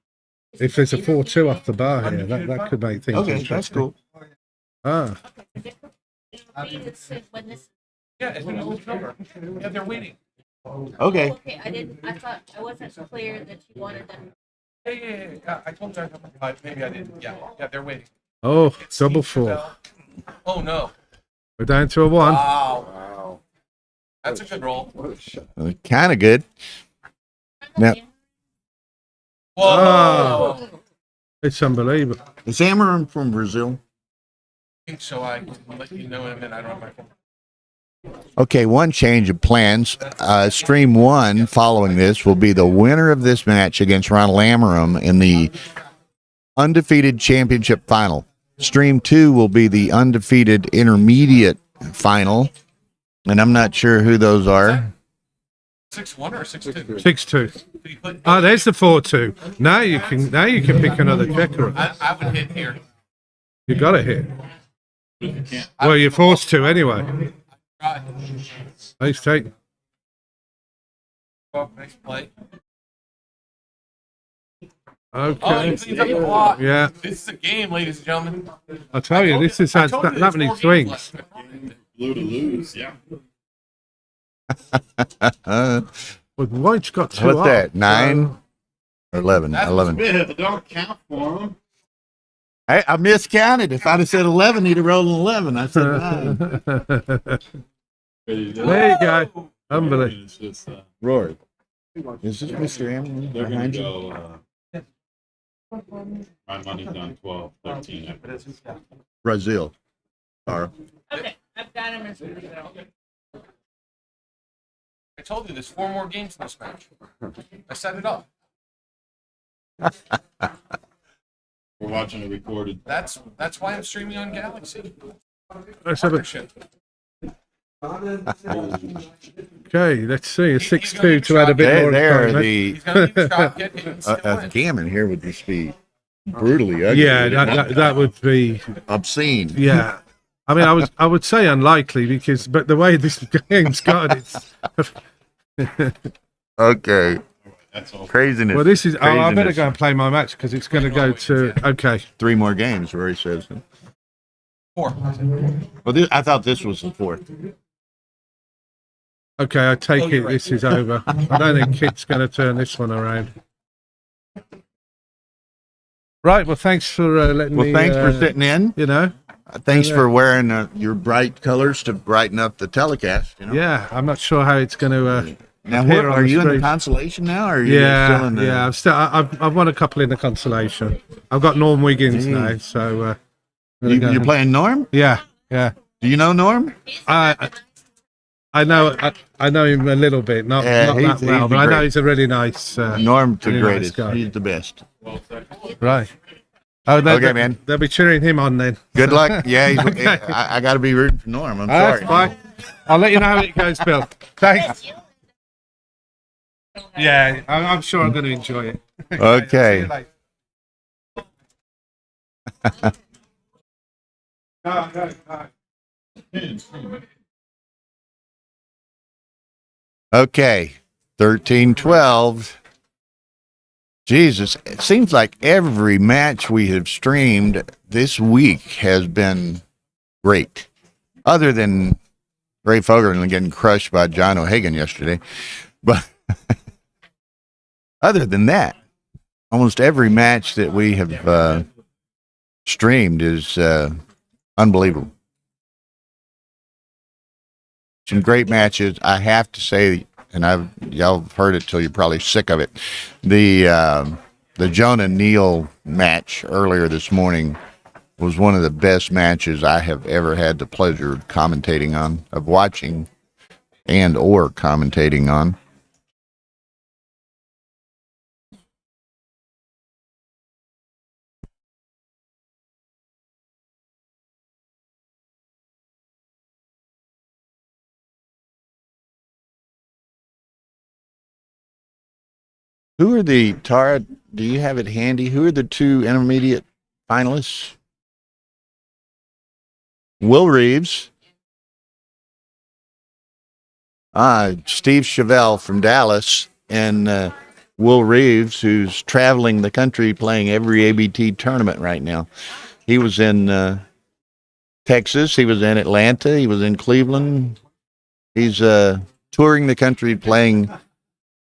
if there's a 4-2 off the bar here, that could make things Okay, interesting. that's cool. Ah, When this. Yeah, it's been a good number. Yeah, they're waiting. Okay. Okay, I wasn't clear that you wanted them. Yeah. I told you I'd have a 5. Maybe I didn't. Yeah, they're waiting. oh, double 4. Oh no! We're down to a 1. Wow. That's a good roll. Kind of good. Now, Whoa! Oh. It's unbelievable. is Amarin from Brazil? I think so. I can let you know in a minute. I don't have my phone. Okay, one change of plans. Stream 1 following this will be the winner of this match against Ronald Amarum in the undefeated championship final. Stream 2 will be the undefeated intermediate final. And I'm not sure who those are. 6-1 or 6-2? 6-2. Oh, there's the 4-2. Now you can pick another checker. I would hit here. You got to hit. Well, you're forced to anyway. Right. Ace take. Oh, nice play. Okay. Oh, he cleans up the block. Yeah. This is a game, ladies and gentlemen. I tell you, this is that many swings. Blue to lose, yeah. Well, White's got 2 what's off, that? 9 so- or 11? That's 11. But don't count for them. I miscounted. If I'd have said 11, he'd have rolled an 11. I said 9. There you go. Unbelievable. It's just, Rory. Is this Mr. Amarin they're going behind to you? go. My money's on 12, 13. Brazil. Tara. Okay, I've got him as Brazil. I told you there's 4 more games in this match. I set it up. We're watching it recorded. That's why I'm streaming on Galaxy. Let's have a, Partnership. okay, let's see. A 6-2 to add a bit more. There, excitement. He's going to leave the shot, get hit, and still a win. gammon here would just be brutally ugly. Yeah, that would be. Obscene. Yeah, I mean, I would say unlikely but the way this game's gone, it's. Okay. That's all. Craziness. Well, this is. Oh, I better Craziness. go and play my match because it's going to go to. Okay. 3 more games, Rory says. 4. Well, I thought this was the 4th. Okay, I take it this is over. I don't think Kit's going to turn this one around. Right. Well, thanks for letting me. Well, thanks for sitting in. You know. Thanks for wearing your bright colors to brighten up the telecast. You know? Yeah, I'm not sure how it's going to. Now, appear on are the you in the screen. consolation now? Or are you still in the... Yeah. I've won a couple in the consolation. I've got Norm Wiggins now, so. You're playing Norm? Yeah. Do you know Norm? I know him a little bit, not that well, but I know he's a really nice. Norm's the really greatest. Nice guy. He's the best. Right. Oh, okay, man. They'll be cheering him on then. Good luck. Yeah, Okay. I got to be rooting for Norm. I'm That's sorry. fine. I'll let you know how it goes, Bill. Thanks. Yeah, I'm sure I'm going to enjoy it. Okay. Okay, 13-12. Jesus, it seems like every match we have streamed this week has been great. Other than Ray Fogerty getting crushed by John O'Hagan yesterday. But other than that, almost every match that we have streamed is unbelievable. Some great matches. I have to say, and y'all have heard it till you're probably sick of it. The Jonah Neal match earlier this morning was one of the best matches I have ever had the pleasure of commentating on, of watching and or commentating on. Who are the, Tara, do you have it handy? Who are the two intermediate finalists? Will Reeves. Steve Chevelle from Dallas, and Will Reeves, who's traveling the country playing every ABT tournament right now. He was in Texas. He was in Atlanta. He was in Cleveland. He's touring the country playing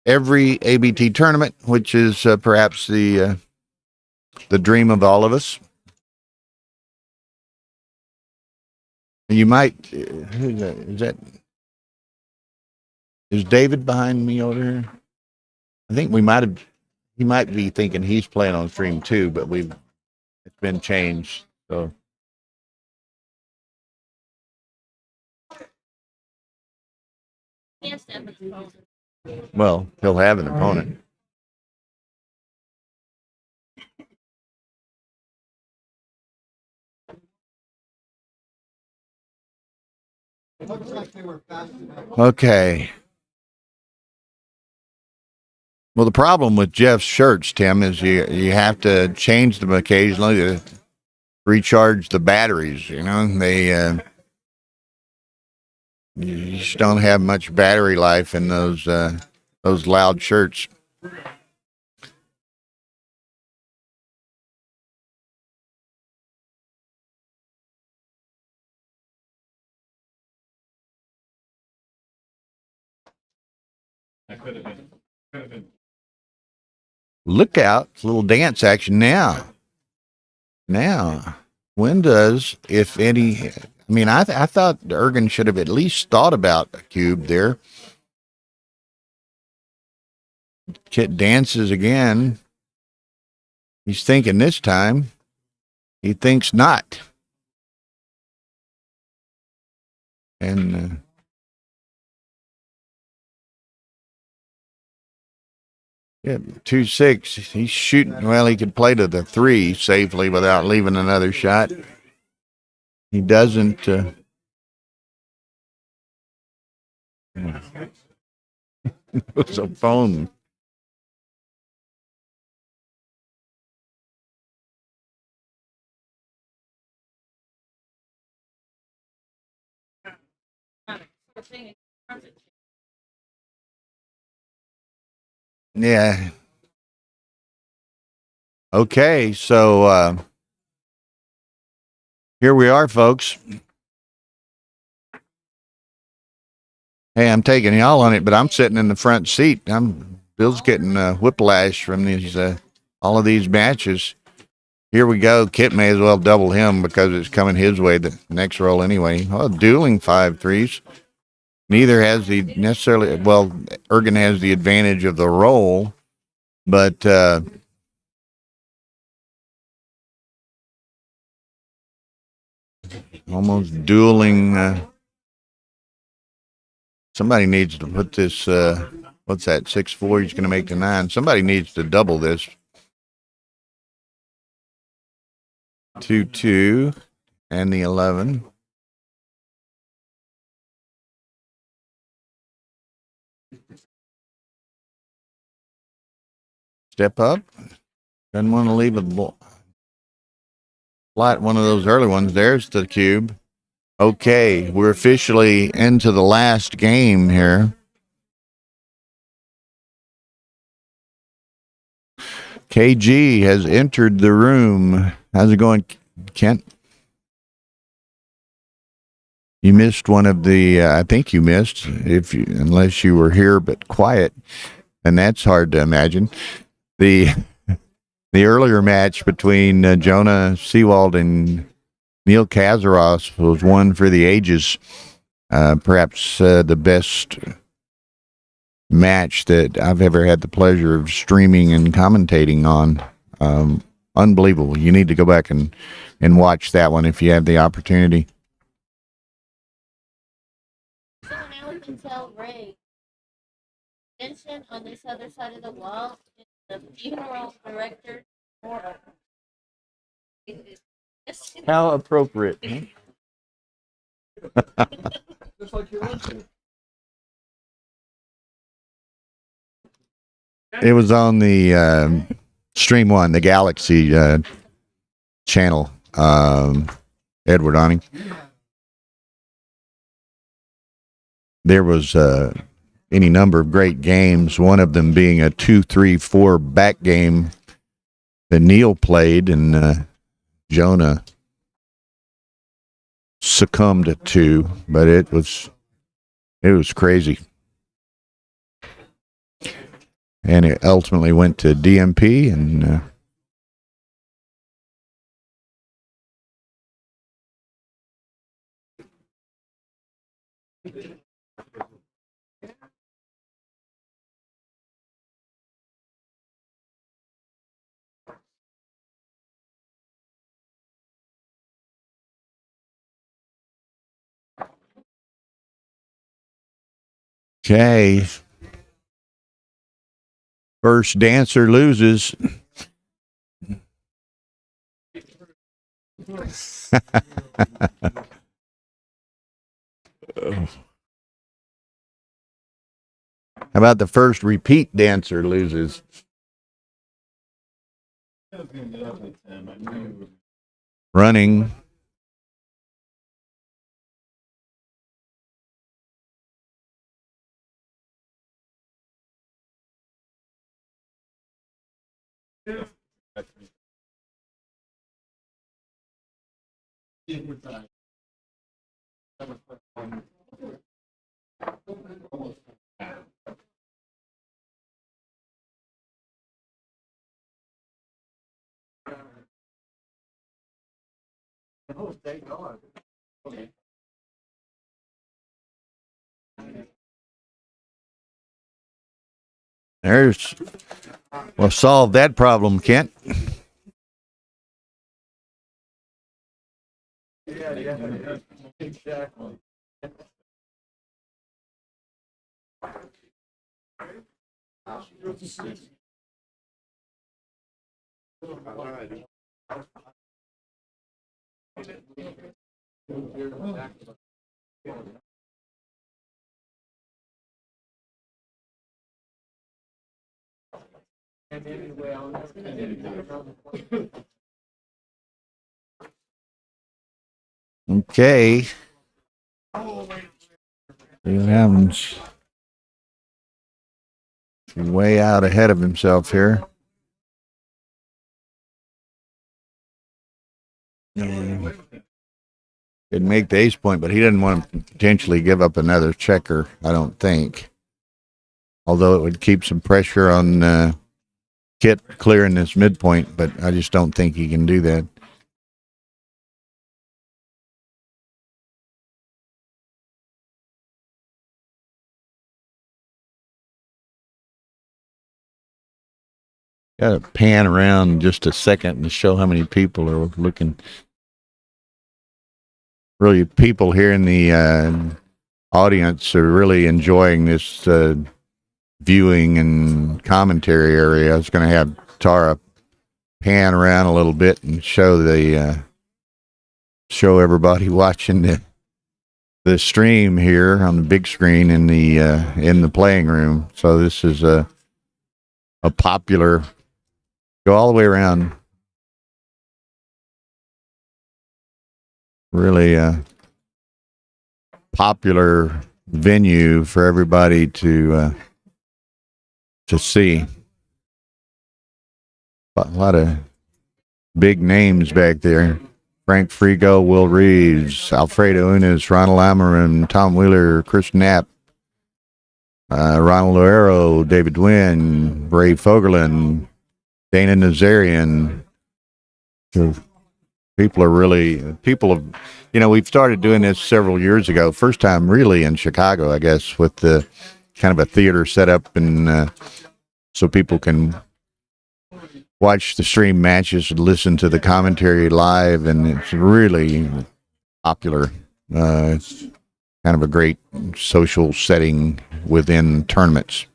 every ABT tournament, which is perhaps the dream of all of us. You might, who's that? Is David behind me over here? I think he might be thinking he's playing on stream too, but it's been changed. So. Well, he'll have an opponent. Okay. Well, the problem with Jeff's shirts, Tim, is you have to change them occasionally to recharge the batteries. You know, you just don't have much battery life in those loud shirts. Look out, little dance action now. Now, when does, if any, I mean, I thought Ergen should have at least thought about a cube there. Kit dances again. He's thinking this time. He thinks not. And yeah, 2-6. He's shooting. Well, he could play to the 3 safely without leaving another shot. He doesn't. It's a phone. Yeah. Okay, so here we are, folks. Hey, I'm taking y'all on it, but I'm sitting in the front seat. Bill's getting whiplash from these all of these matches. Here we go. Kit may as well double him because it's coming his way the next roll anyway. Oh, dueling 5-3s. Neither has the necessarily, well, Ergen has the advantage of the roll, but almost dueling. Somebody needs to put this, what's that, 6-4, he's going to make the 9. Somebody needs to double this. 2-2 and the 11. Step up. Doesn't want to leave a flat one of those early ones. There's the cube. Okay, we're officially into the last game here. KG has entered the room. How's it going, Kent? You missed one of the, I think you missed, unless you were here but quiet, and that's hard to imagine. The earlier match between Jonah Seawald and Neil Kazaros was one for the ages. Perhaps the best match that I've ever had the pleasure of streaming and commentating on. Unbelievable. You need to go back and watch that one if you have the opportunity. So now we can tell Ray. Vincent on this other side of the wall is the funeral director. How appropriate. Just like your luncheon. It was on the Stream One, the Galaxy channel. Edward Awning. There was any number of great games. One of them being a 2-3-4 back game that Neil played, and Jonah succumbed to, but it was crazy. And it ultimately went to DMP, and okay. First dancer loses. How about the first repeat dancer loses? Running. We'll solve that problem, Kent. Yeah, exactly. Okay. Bill Hammond's way out ahead of himself here. could make the ace point, but he didn't want to potentially give up another checker, I don't think. Although it would keep some pressure on Kit clearing this midpoint, but I just don't think he can do that. Got to pan around just a second to show how many people are looking. Really, people here in the audience are really enjoying this viewing and commentary area. I was going to have Tara pan around a little bit and show everybody watching the stream here on the big screen in the playing room. So this is a popular. Go all the way around. Really popular venue for everybody to see. A lot of big names back there. Frank Frigo, Will Reeves, Alfredo Unis, Ronald Amarin, Tom Wheeler, Chris Knapp, Ronald Loero, David Wynn, Ray Fogerlin, Dana Nazarian. We've started doing this several years ago. First time really in Chicago, I guess, with the kind of a theater set up and so people can watch the stream matches and listen to the commentary live, and it's really popular. It's kind of a great social setting within tournaments.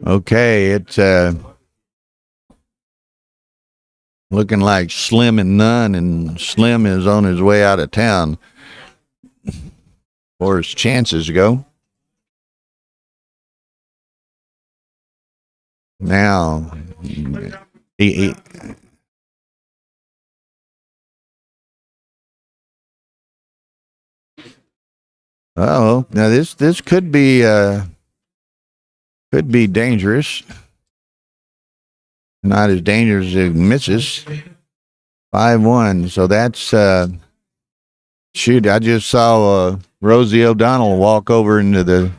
Okay, it's looking like Slim and None, and Slim is on his way out of town, or his chances go. Now, he now this could be dangerous. Not as dangerous as it misses. 5-1. So that's shoot. I just saw Rosie O'Donnell walk over into the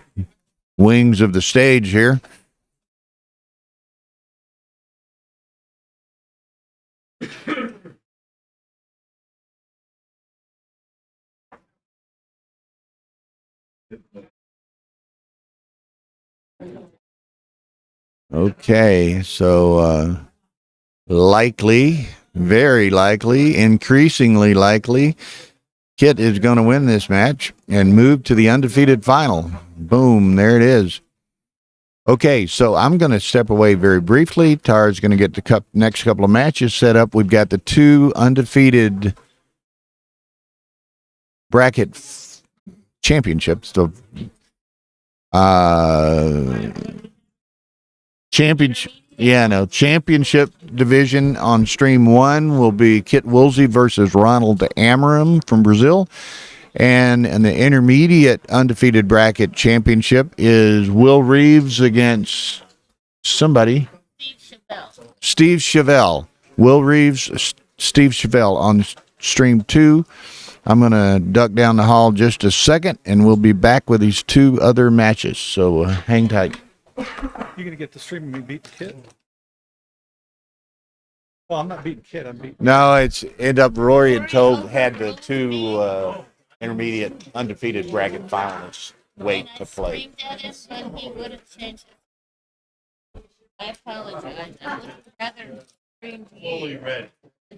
wings of the stage here. Okay, so likely, very likely, increasingly likely, Kit is going to win this match and move to the undefeated final. Boom, there it is. Okay, so I'm going to step away very briefly. Tara's going to get the next couple of matches set up. We've got the 2 undefeated bracket championships. The championship division on stream 1 will be Kit Woolsey versus Ronald Amarim from Brazil. And the intermediate undefeated bracket championship is Will Reeves against somebody. Steve Chevelle. Will Reeves, Steve Chevelle on stream 2. I'm going to duck down the hall just a second, and we'll be back with these 2 other matches. So hang tight. You're going to get the stream of me beat Kit? Well, I'm not beating Kit. I'm beating. No, it's Rory had the 2 intermediate undefeated bracket finalists wait to play. I apologize. I would rather stream to you.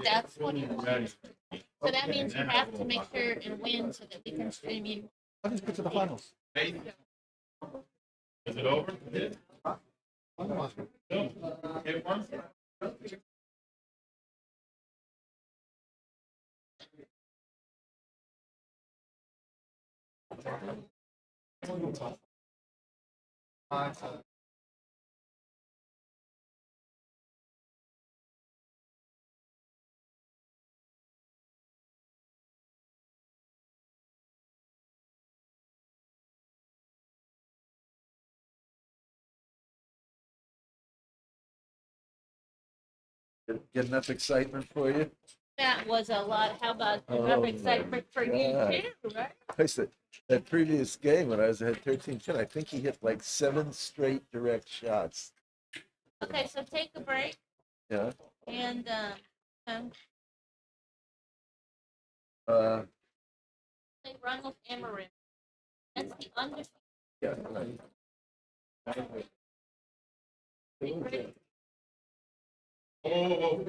That's what it was. So that means you have to make sure and win so that we can stream you. I'll just get to the finals. Is it over? Get enough excitement for you? That was a lot. How about enough excitement for you too, right? I said, that previous game when I was at 13-10, I think he hit like 7 straight direct shots. Okay, so take a break Yeah. and play Ronald Amarim. That's the under. Yeah. Take break. Oh,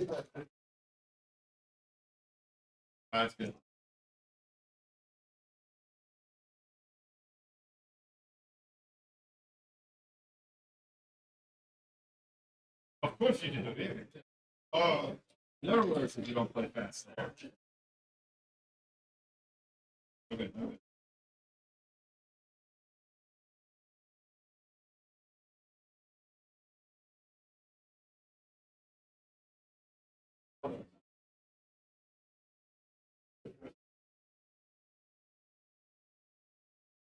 that's good. Of course you do. Oh, never works if you don't play fast. Okay.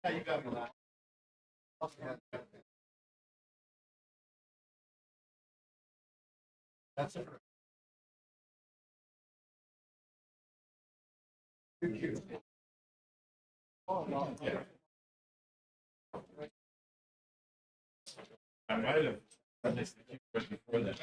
Yeah, you got me that. That's it. Oh, no. Yeah. I might have done this before that.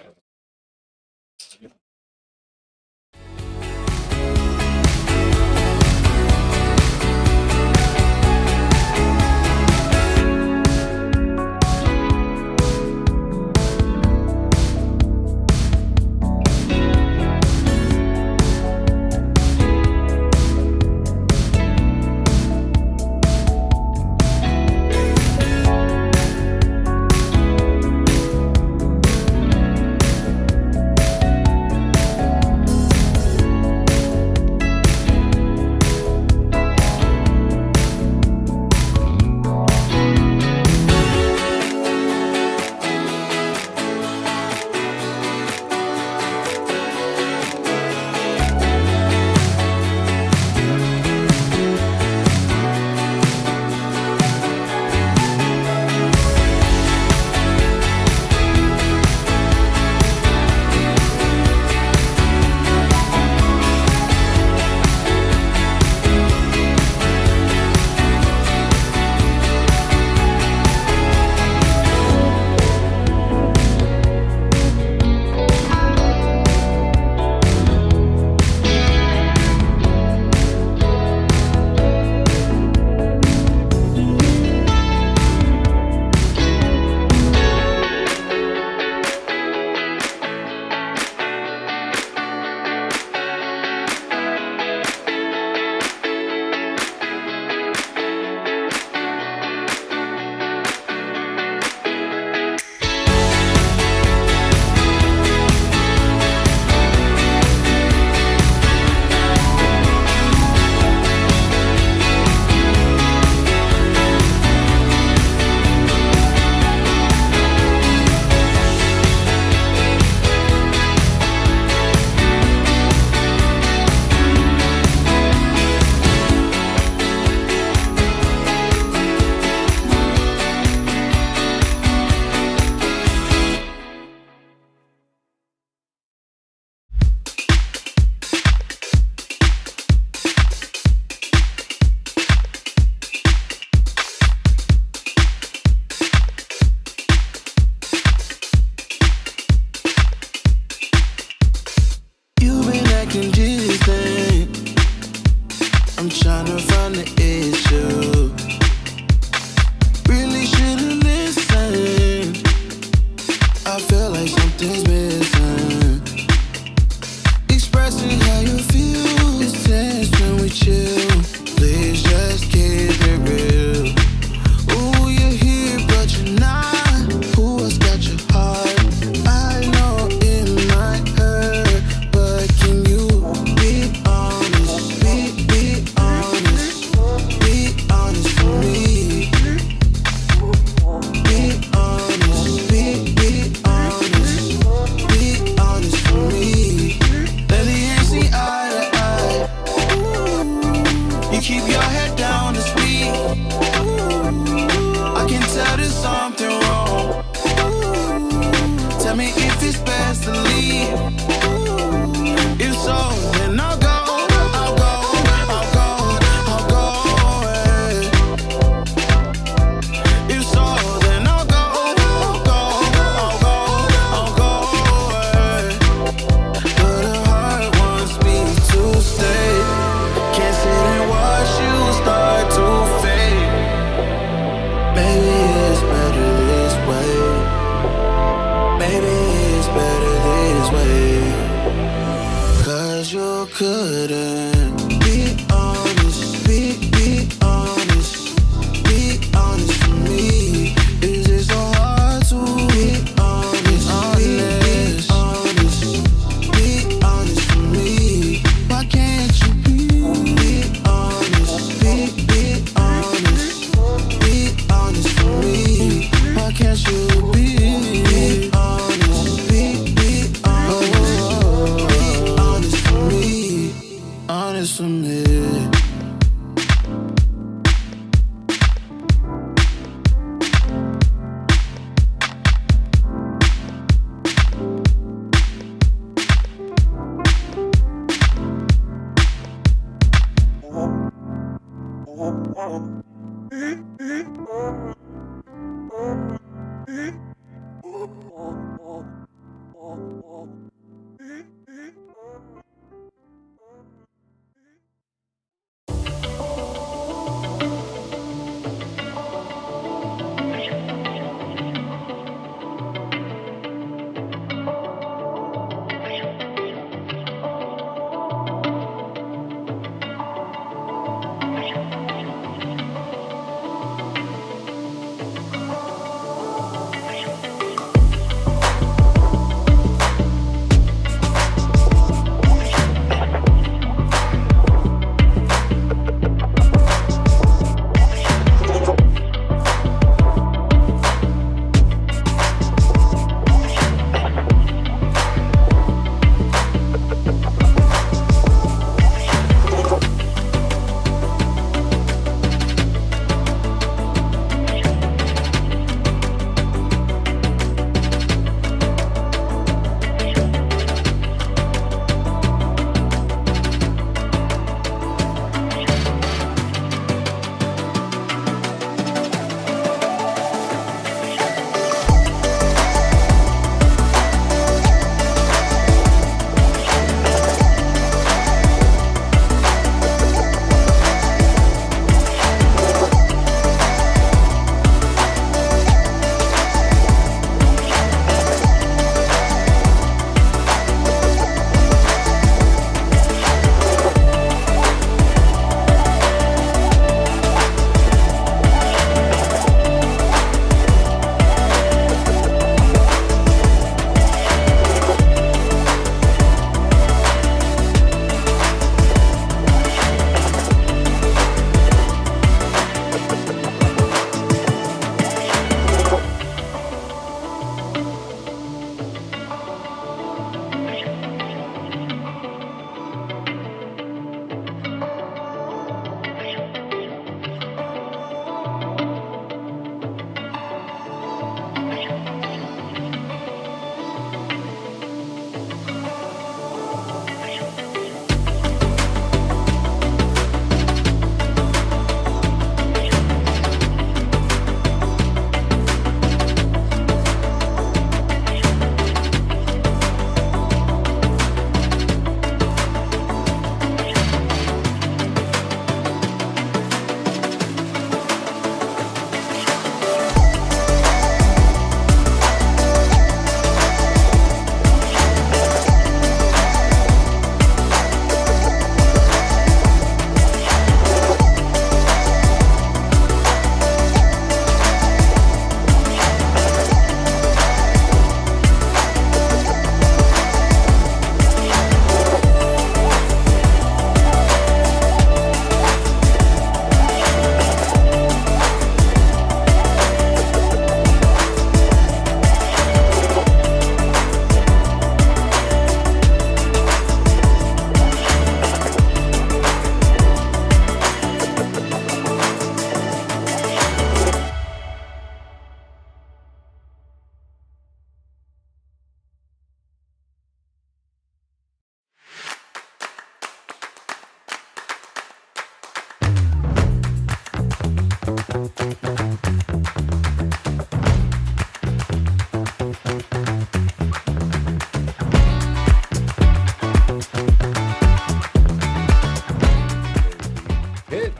Tell me if it's best to leave.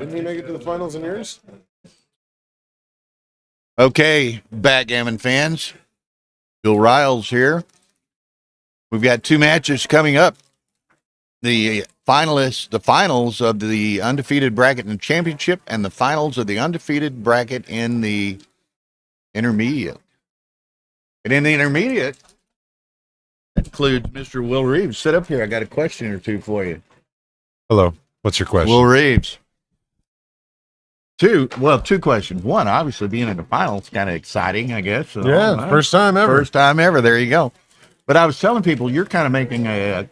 Didn't you make it to the finals in yours? Okay, backgammon fans. Bill Riles here. We've got two matches coming up. The finals of the undefeated bracket in the championship, and the finals of the undefeated bracket in the intermediate. And in the intermediate, that includes Mr. Will Reeves. Sit up here. I got a question or two for you. Hello. What's your question? Will Reeves. Two questions. One, obviously being in the finals, kind of exciting, I guess. So, yeah, first time ever. First time ever. There you go. But I was telling people, you're kind of making a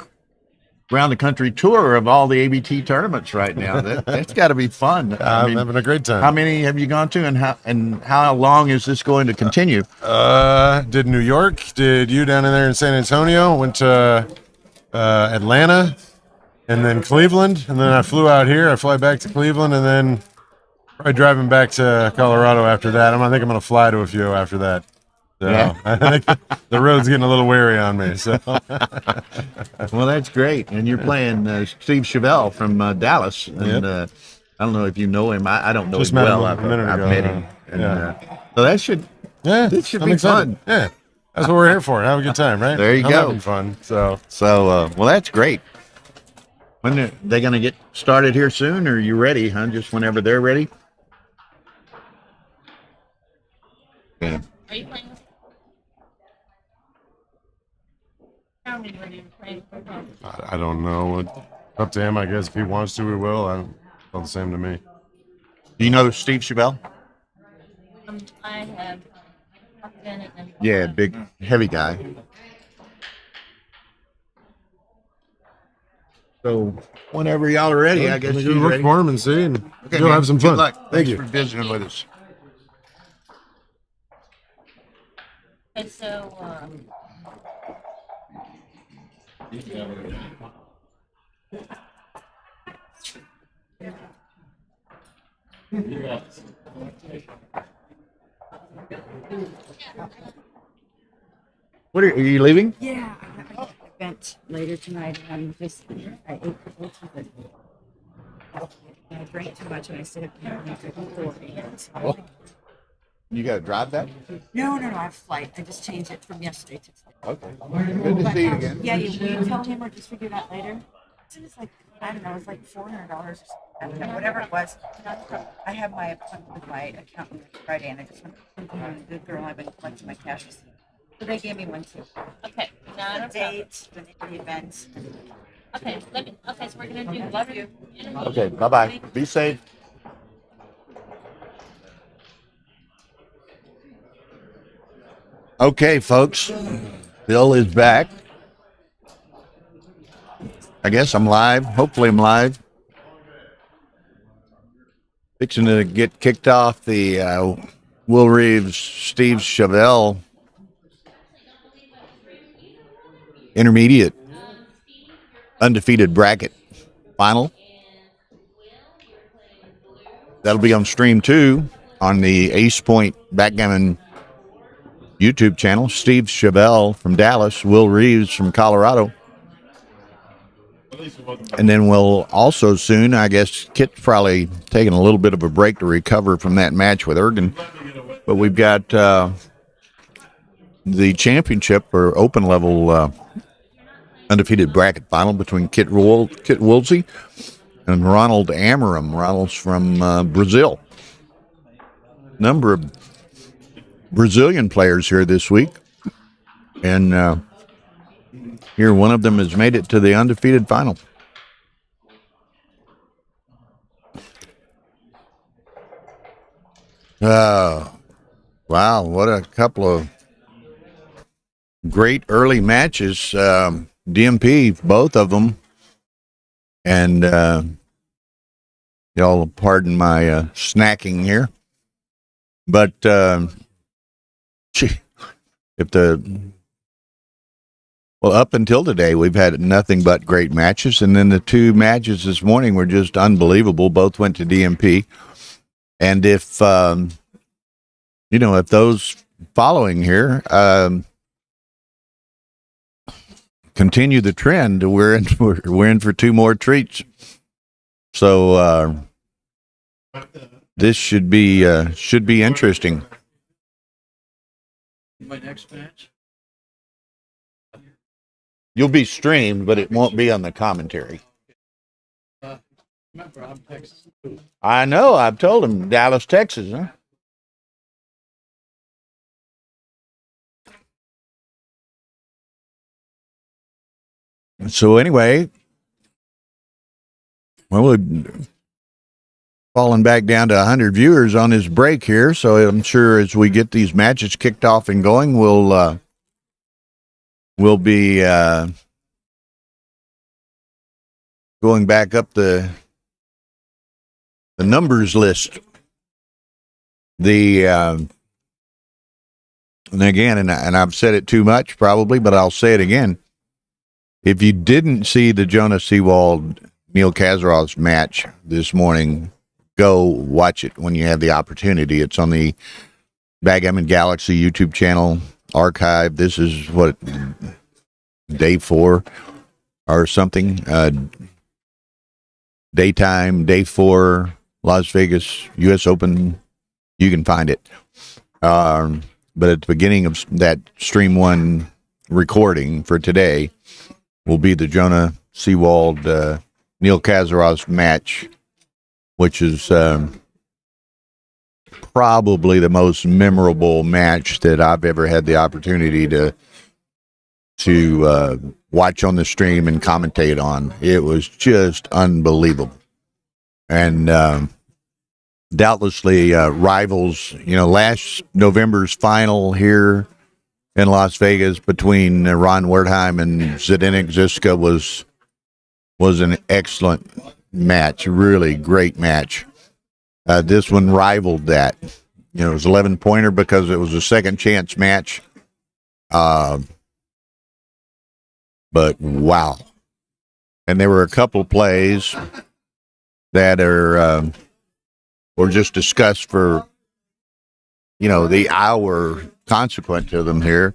around the country tour of all the ABT tournaments right now. That's got to be fun. I'm having a great time. How many have you gone to, and how long is this going to continue? Did New York? Did you down in there in San Antonio? Went to Atlanta, and then Cleveland, and then I flew out here. I fly back to Cleveland, and then Probably driving back to Colorado after that. I think I'm going to fly to a few after that. So Yeah. I think the road's getting a little weary on me. So Well, that's great. And you're playing Steve Chevelle from Dallas. And I don't know if you know him. I don't know Just him met well. him a minute I've ago, met him. And, so that should I'm be excited. fun. Yeah, that's what we're here for. Have a good time, right? There you I'm go. having fun. So well, that's great. When are they going to get started here soon? Or are you ready, huh? Just whenever they're ready? Yeah. Are you playing? Tell me when you're playing. I don't know. Up to him, I guess. If he wants to, we will. It's all the same to me. Do you know Steve Chevelle? I have talked in it and Yeah, big, heavy guy. So whenever y'all are ready, I guess We'll you're look ready. for him and see, and Okay, you'll man. have some Good fun. luck. Thank Thanks you. for visiting with us. okay, so What are you leaving? Yeah, I have an event later tonight, and I ate the whole but I drank too much, and I stayed up until 4 a.m. So I'm like, You got to drive that? no, I have a flight. I just changed it from yesterday to today. Okay. Good to see you again. Yeah, will you tell him or just figure it out later? It's like, I don't know, it's like $400 or something. Whatever it was. I have my appointment with my accountant Friday, and I just went to the good girl. I've been collecting my cash receipt. So they gave me one too. okay, not a The date, the events. Okay, so we're gonna do love you. Okay, bye-bye. Be safe. Okay, folks. Bill is back. I guess I'm live. Hopefully I'm live. Fixing to get kicked off the Will Reeves, Steve Chevelle intermediate undefeated bracket final. That'll be on stream 2 on the Ace Point Backgammon YouTube channel. Steve Chevelle from Dallas, Will Reeves from Colorado. And then we'll also soon, I guess Kit's probably taking a little bit of a break to recover from that match with Ergen. But we've got the championship or open level undefeated bracket final between Kit Woolsey and Ronald Amaram. Ronald's from Brazil. Number of Brazilian players here this week. And here one of them has made it to the undefeated final. Wow, what a couple of great early matches. DMP, both of them. And y'all pardon my snacking here. But up until today, we've had nothing but great matches. And then the 2 matches this morning were just unbelievable. Both went to DMP. And if those following here continue the trend, we're in for 2 more treats. So this should be interesting. My next match. You'll be streamed, but it won't be on the commentary. Remember, I'm Texas. I know. I've told him Dallas, Texas, huh? So anyway, well, we've fallen back down to 100 viewers on this break here. So I'm sure as we get these matches kicked off and going, we'll be going back up the numbers list. And again, and I've said it too much probably, but I'll say it again. If you didn't see the Jonas Seawald Neil Kazarov's match this morning, go watch it when you have the opportunity. It's on the Backgammon Galaxy YouTube channel archive. This is what, day 4 or something. Daytime, day 4, Las Vegas U.S. Open. You can find it. But at the beginning of that Stream 1 recording for today will be the Jonah Seawald Neil Kazarov's match, which is probably the most memorable match that I've ever had the opportunity to watch on the stream and commentate on. It was just unbelievable. And doubtlessly rivals, last November's final here in Las Vegas between Ron Wertheim and Zdenek Ziska was an excellent match, really great match. This one rivaled that. It was 11-pointer because it was a second chance match. But wow. And there were a couple plays that were just discussed for, the hour consequent to them here.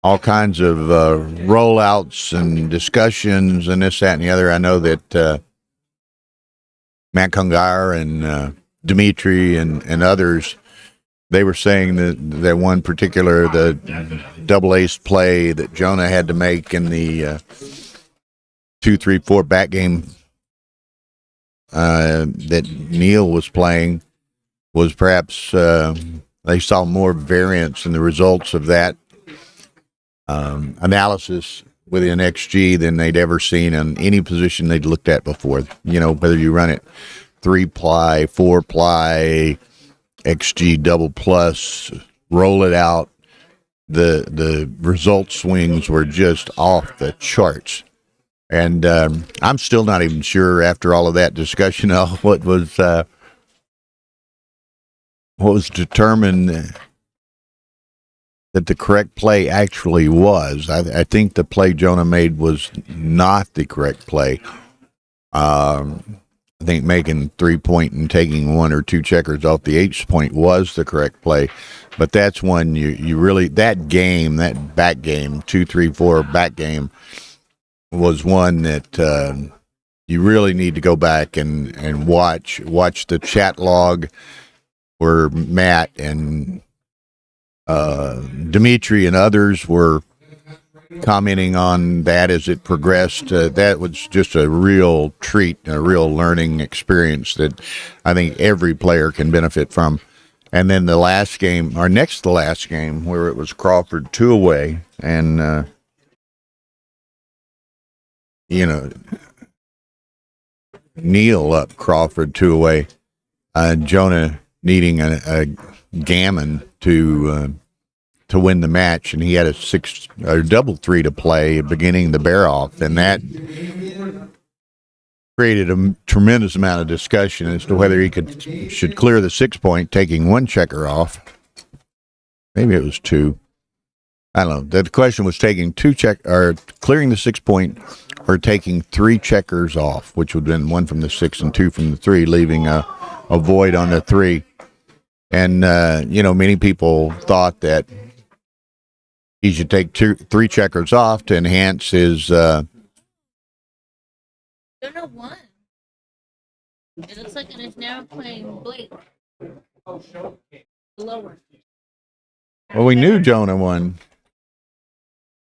All kinds of rollouts and discussions and this, that, and the other. I know that Matt Kungar and Dimitri and others, they were saying that one particular, the double ace play that Jonah had to make in the 2-3-4 back game that Neil was playing was perhaps they saw more variance in the results of that analysis with an XG than they'd ever seen in any position they'd looked at before. Whether you run it 3-ply, 4-ply, XG double plus, roll it out, the result swings were just off the charts. And I'm still not even sure after all of that discussion what was determined that the correct play actually was. I think the play Jonah made was not the correct play. I think making 3-point and taking 1 or 2 checkers off the Ace Point was the correct play. But that's when you really, that game, that back game, 2-3-4 back game, was one that you really need to go back and watch the chat log where Matt and Dimitri and others were commenting on that as it progressed. That was just a real treat, a real learning experience that I think every player can benefit from. And then the last game, or next to last game, where it was Crawford 2 away, and Neil up Crawford 2 away, Jonah needing a Gammon to win the match, and he had a double 3 to play, beginning the bear off, and that created a tremendous amount of discussion as to whether he should clear the 6-point, taking 1 checker off. Maybe it was 2. I don't know. The question was taking clearing the 6-point, or taking 3 checkers off, which would have been 1 from the 6 and 2 from the 3, leaving a void on the 3. And many people thought that he should take 3 checkers off to enhance his. Jonah won. It looks like it is now playing Blake. Lower. Well, we knew Jonah won.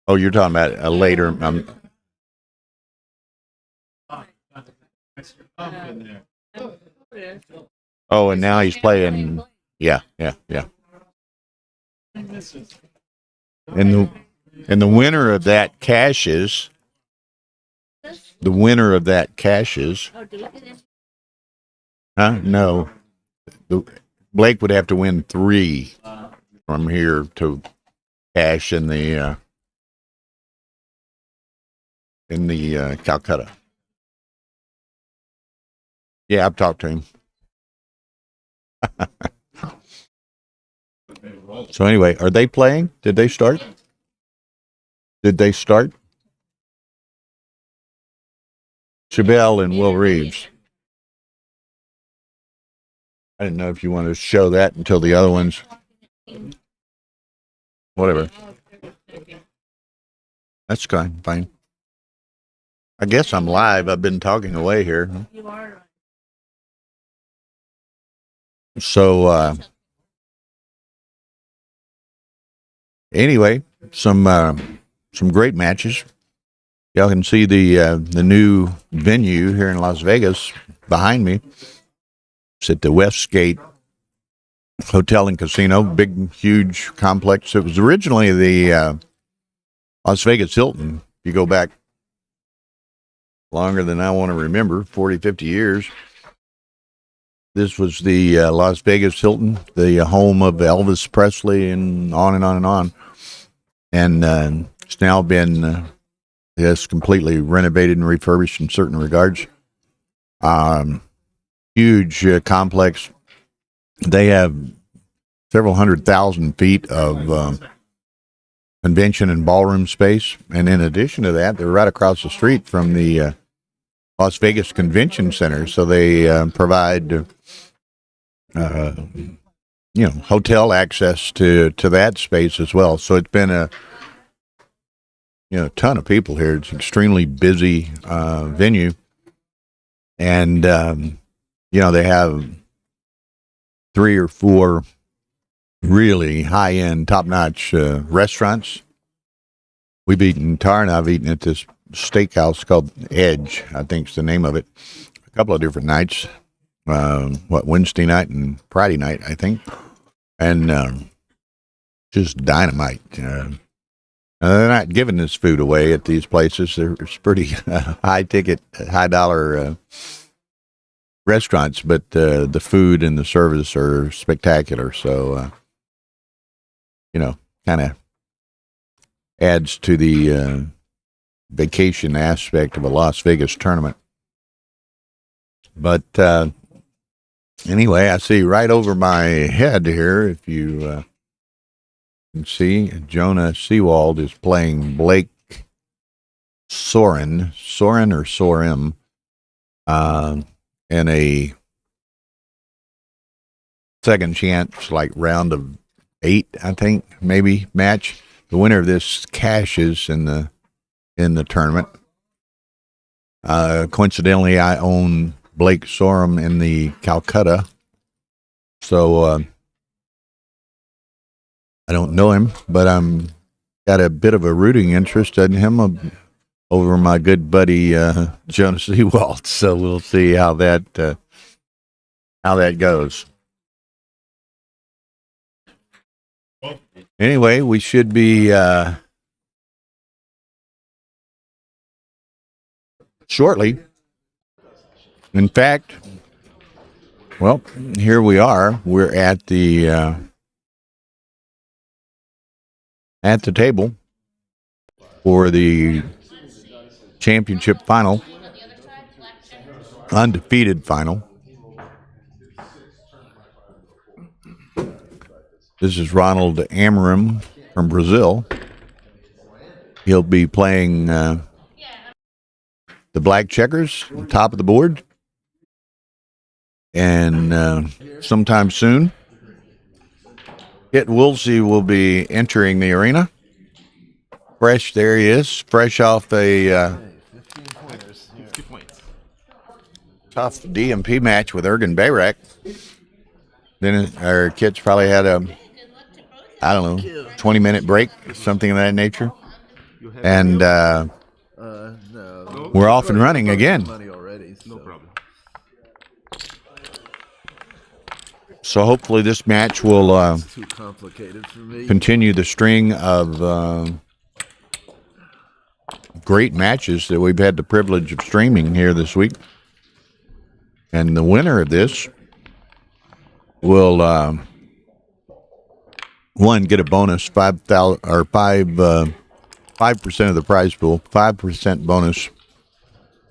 Oh, you're talking about a later. Oh, and now he's playing. Yeah. And the winner of that cashes. The winner of that cashes. Huh? No. Blake would have to win 3 from here to cash in the Calcutta. Yeah, I've talked to him. So anyway, are they playing? Did they start? Chabelle and Will Reeves. I didn't know if you wanted to show that until the other ones. Whatever. That's fine. I guess I'm live. I've been talking away here. You are. So anyway, some great matches. Y'all can see the new venue here in Las Vegas behind me. It's at the Westgate Hotel and Casino, big, huge complex. It was originally the Las Vegas Hilton. If you go back longer than I want to remember, 40, 50 years. This was the Las Vegas Hilton, the home of Elvis Presley, and on and on and on. And it's now been completely renovated and refurbished in certain regards. Huge complex. They have several 100,000 feet of convention and ballroom space. And in addition to that, they're right across the street from the Las Vegas Convention Center. So they provide, hotel access to that space as well. So it's been a ton of people here. It's an extremely busy venue. And, they have 3 or 4 really high-end, top-notch restaurants. Tara and I have eaten at this steakhouse called Edge, I think is the name of it. A couple of different nights. Wednesday night and Friday night, I think. And just dynamite. They're not giving this food away at these places. It's pretty high-ticket, high-dollar restaurants, but the food and the service are spectacular. So, kind of adds to the vacation aspect of a Las Vegas tournament. But anyway, I see right over my head here, if you can see, Jonah Seawald is playing Blake Sorin or Sorim, in a second chance, like round of 8, I think, maybe match. The winner of this cashes in the tournament. Coincidentally, I own Blake Sorum in the Calcutta, so I don't know him, but I'm got a bit of a rooting interest in him over my good buddy Jonas Ewald. So we'll see how that goes. Anyway, we should be shortly. In fact, well, here we are. We're at the table for the championship final, undefeated final. This is Ronald Amorim from Brazil. He'll be playing the black checkers, top of the board. And sometime soon, Kit Woolsey will be entering the arena. Fresh, there he is, fresh off a 50 points. tough DMP match with Ergen Bayrak. Then our Kit's probably had a, 20-minute break, something of that nature. And No. we're off and running again. Money already, so. No problem. So hopefully this match will Too complicated for me. continue the string of great matches that we've had the privilege of streaming here this week. And the winner of this will get a bonus 5,000 or 5% of the prize pool, 5% bonus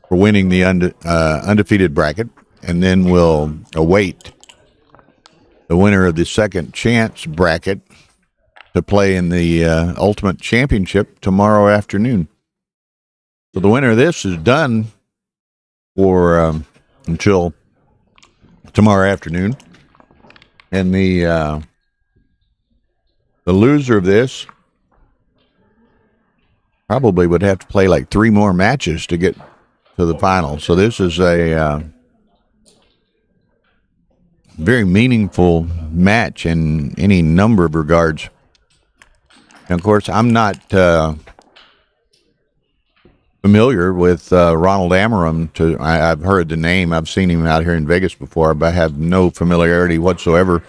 for winning the undefeated bracket, and then we'll await the winner of the second chance bracket to play in the Ultimate Championship tomorrow afternoon. So the winner of this is done for until tomorrow afternoon. And the loser of this probably would have to play like 3 more matches to get to the final. So this is a very meaningful match in any number of regards. And of course, I'm not familiar with Ronald Amaram. I've heard the name. I've seen him out here in Vegas before, but I have no familiarity whatsoever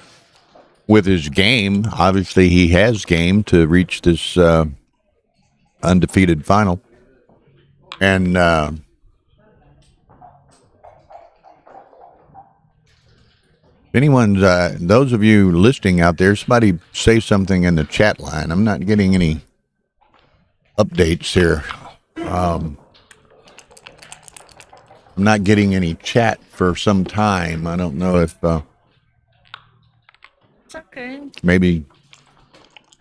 with his game. Obviously, he has game to reach this undefeated final. And anyone's, those of you listening out there, somebody say something in the chat line. I'm not getting any updates here. I'm not getting any chat for some time. I don't know if It's okay. maybe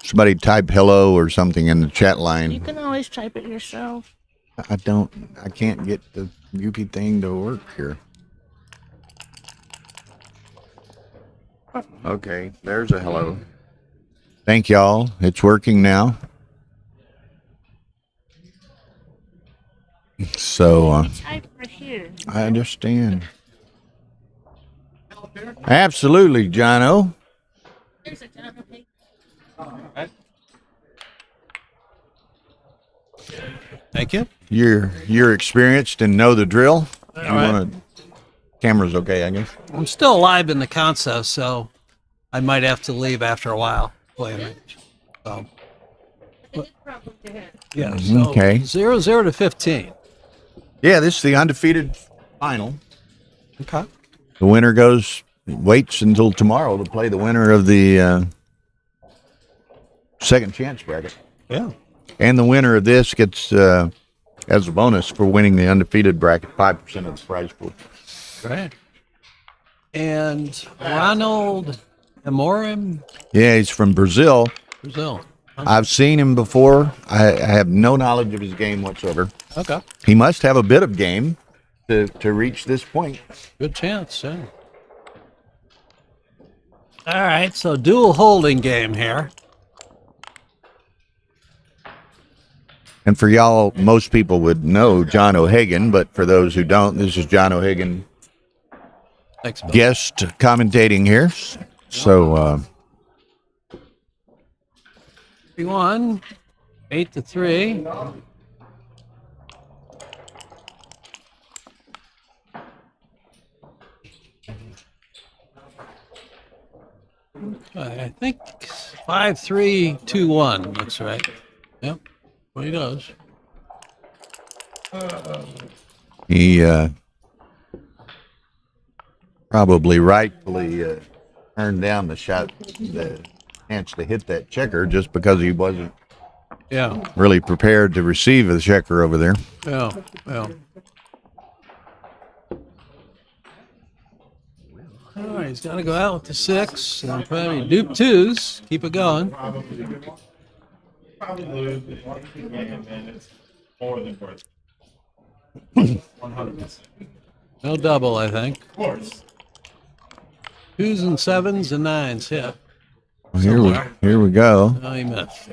somebody type hello or something in the chat You line. can always type it yourself. I can't get the Yuki thing to work here. Okay, there's a hello. Thank y'all. It's working now. So Type right here. I understand. Absolutely, Jono. There's a John O'Hagan. Thank you. You're experienced and know the drill. All You right. want to? Camera's okay, I guess. I'm still alive in the console, so I might have to leave after a while. Playing it. So, yeah. So Okay. 0-0 to 15. Yeah, this is the undefeated final. Okay. The winner waits until tomorrow to play the winner of the second chance bracket. Yeah. And the winner of this gets, as a bonus for winning the undefeated bracket, 5% of the prize pool. Right. And Ronald Amorim, Yeah, he's from Brazil. Brazil. I've seen him before. I have no knowledge of his game whatsoever. Okay. He must have a bit of game to reach this point. Good chance, yeah. All right, so dual holding game here. And for y'all, most people would know John O'Hagan, but for those who don't, this is John O'Hagan, Thanks, Bill. guest commentating here. So, 3-1, 8-3. I think 5-3-2-1 looks right. Yep, what he does. he probably rightfully turned down the chance to hit that checker just because he wasn't really prepared to receive the checker over there. Yeah. All right, he's got to go out with the 6 and probably dupe 2s. Keep it going. Probably lose, but once you get him in, it's more than worth it. 100%. No double, I think. Of course. 2s and 7s and 9s hit. Well, here we go. Oh, he missed.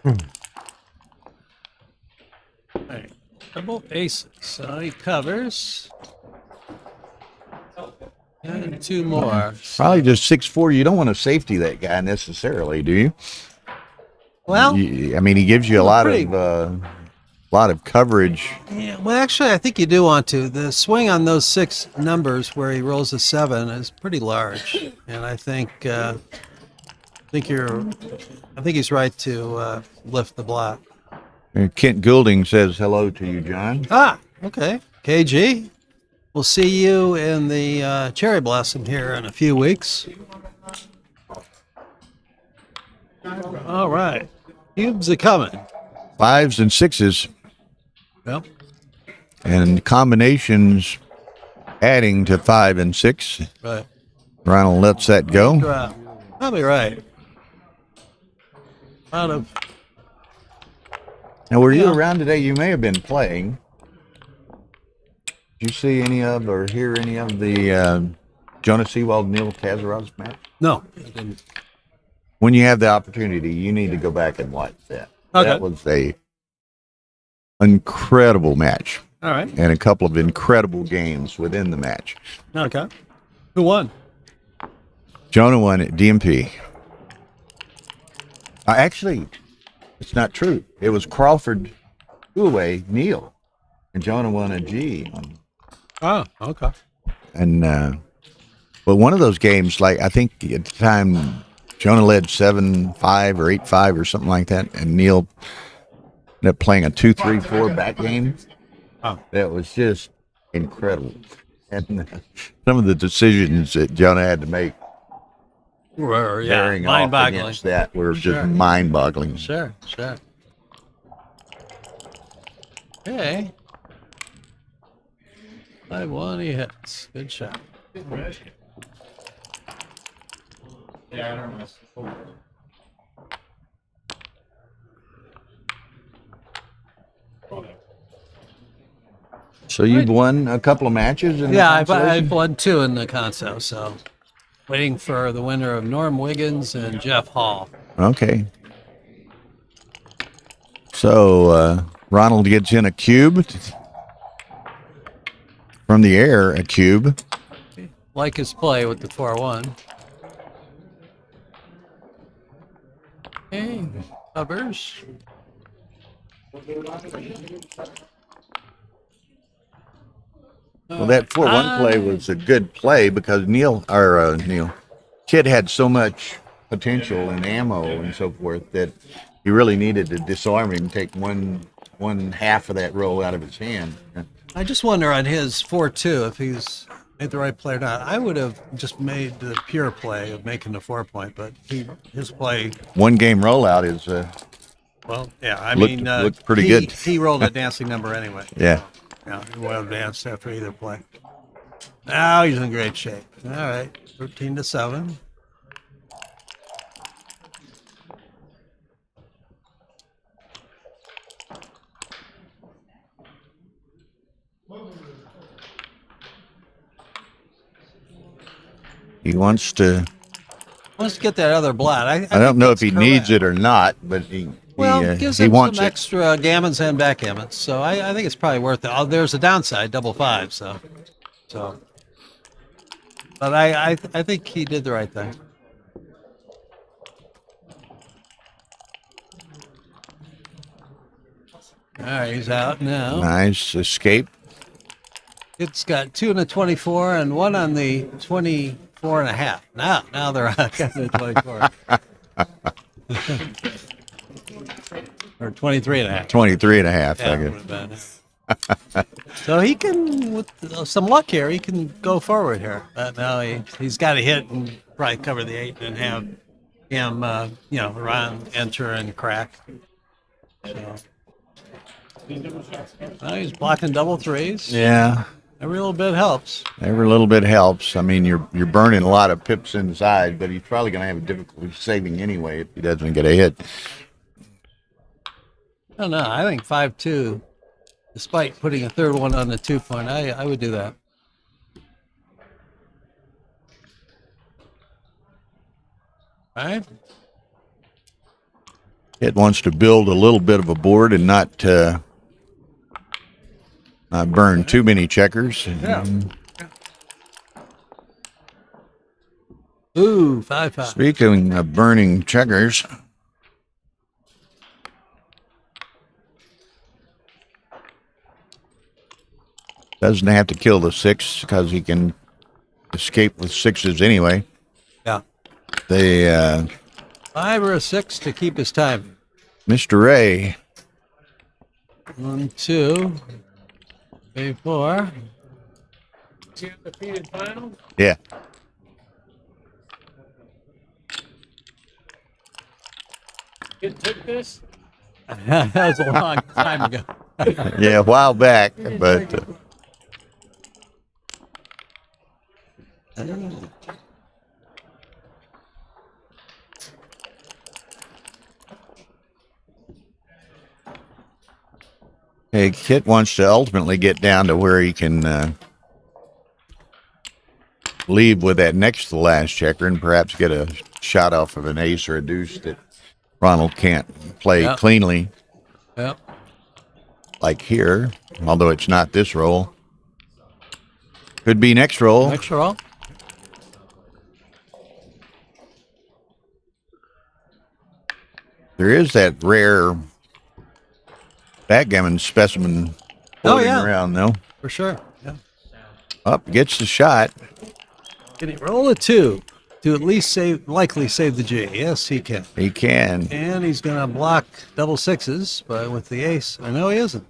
All right. Double aces. So he covers. And 2 more. Probably just 6'4". You don't want to safety that guy necessarily, do you? Well, I mean, he gives you a lot of coverage. Yeah, well, actually, I think you do want to. The swing on those 6 numbers where he rolls a 7 is pretty large, and I think he's right to lift the block. Kent Goulding says hello to you, John. Ah, okay. KG, we'll see you in the Cherry Blossom here in a few weeks. All right. Cubes are coming. 5s and 6s. Yep. And combinations adding to 5 and 6. Right. Ronald lets that go. Probably right. Out of. Now, were you around today? You may have been playing. Did you see any of or hear any of the Jonah Seawald Neil Kazarov's match? No, I didn't. When you have the opportunity, you need to go back and watch that. Okay. That was a incredible match. All right. And a couple of incredible games within the match. Okay. Who won? Jonah won at DMP. Actually, it's not true. It was Crawford, Uwe, Neil, and Jonah won a G. Oh, okay. And but one of those games, like I think at the time, Jonah led 7-5 or 8-5 or something like that, and Neil ended up playing a 2-3-4 back game. Oh. That was just incredible. And some of the decisions that Jonah had to make Were, bearing off mind-boggling. against that were Sure. just mind-boggling. Sure. Okay. 5-1, he hits. Good shot. Yeah, I don't know. So you've won a couple of matches in Yeah, the I've consolation? won 2 in the console, so waiting for the winner of Norm Wiggins and Jeff Hall. Okay. So Ronald gets in a cube. From the air, a cube. Like his play with the 4-1. Okay, covers. Well, that 4-1 play was a good play because Kid had so much potential and ammo and so forth that he really needed to disarm him, take one half of that roll out of his hand. I just wonder on his 4-2 if he's made the right play or not. I would have just made the pure play of making the 4-point, but his play. One game rollout is Well, yeah, I looked pretty good. He rolled a dancing number anyway. Yeah. Yeah, he would have danced after either play. Now he's in great shape. All right, 13-7. He wants to. Wants to get that other blot. I I don't think know if that's he correct. needs it or not, but he Gives he him wants some it. extra gammons and backgammons, so I think it's probably worth it. Oh, there's a downside, 5-5, so. But I think he did the right thing. All right, he's out now. Nice escape. It's got 2 on the 24 and 1 on the 24.5. Now they're on the 24. Or 23.5. 23.5. Yeah, I would guess. have been. So he can, with some luck here, he can go forward here. But now he's got to hit and probably cover the 8 and have him, run, enter, and crack. So. Well, he's blocking double threes. Yeah. Every little bit helps. Every little bit helps. I mean, you're burning a lot of pips inside, but he's probably going to have a difficulty saving anyway if he doesn't get a hit. I don't know. I think 5-2, despite putting a third one on the 2-point, I would do that. All right. It wants to build a little bit of a board and not burn too many checkers. Yeah. Ooh, 5-5. Speaking of burning checkers, doesn't have to kill the 6 because he can escape with 6s anyway. Yeah. They 5 or a 6 to keep his time. Mr. Ray. 1, 2, 3, 4. Is he undefeated final? Yeah. You took this? That was a long time ago. Yeah, a while back, but Hey, Kit wants to ultimately get down to where he can leave with that next to the last checker and perhaps get a shot off of an ace or a deuce that Ronald can't play cleanly. Yep. Like here, although it's not this roll. Could be next roll. Next roll. There is that rare backgammon specimen floating around, though. For sure. Yeah. Up, gets the shot. Can he roll a 2 to at least likely save the G? Yes, he can. He can. And he's going to block double sixes, but with the ace, I know he isn't.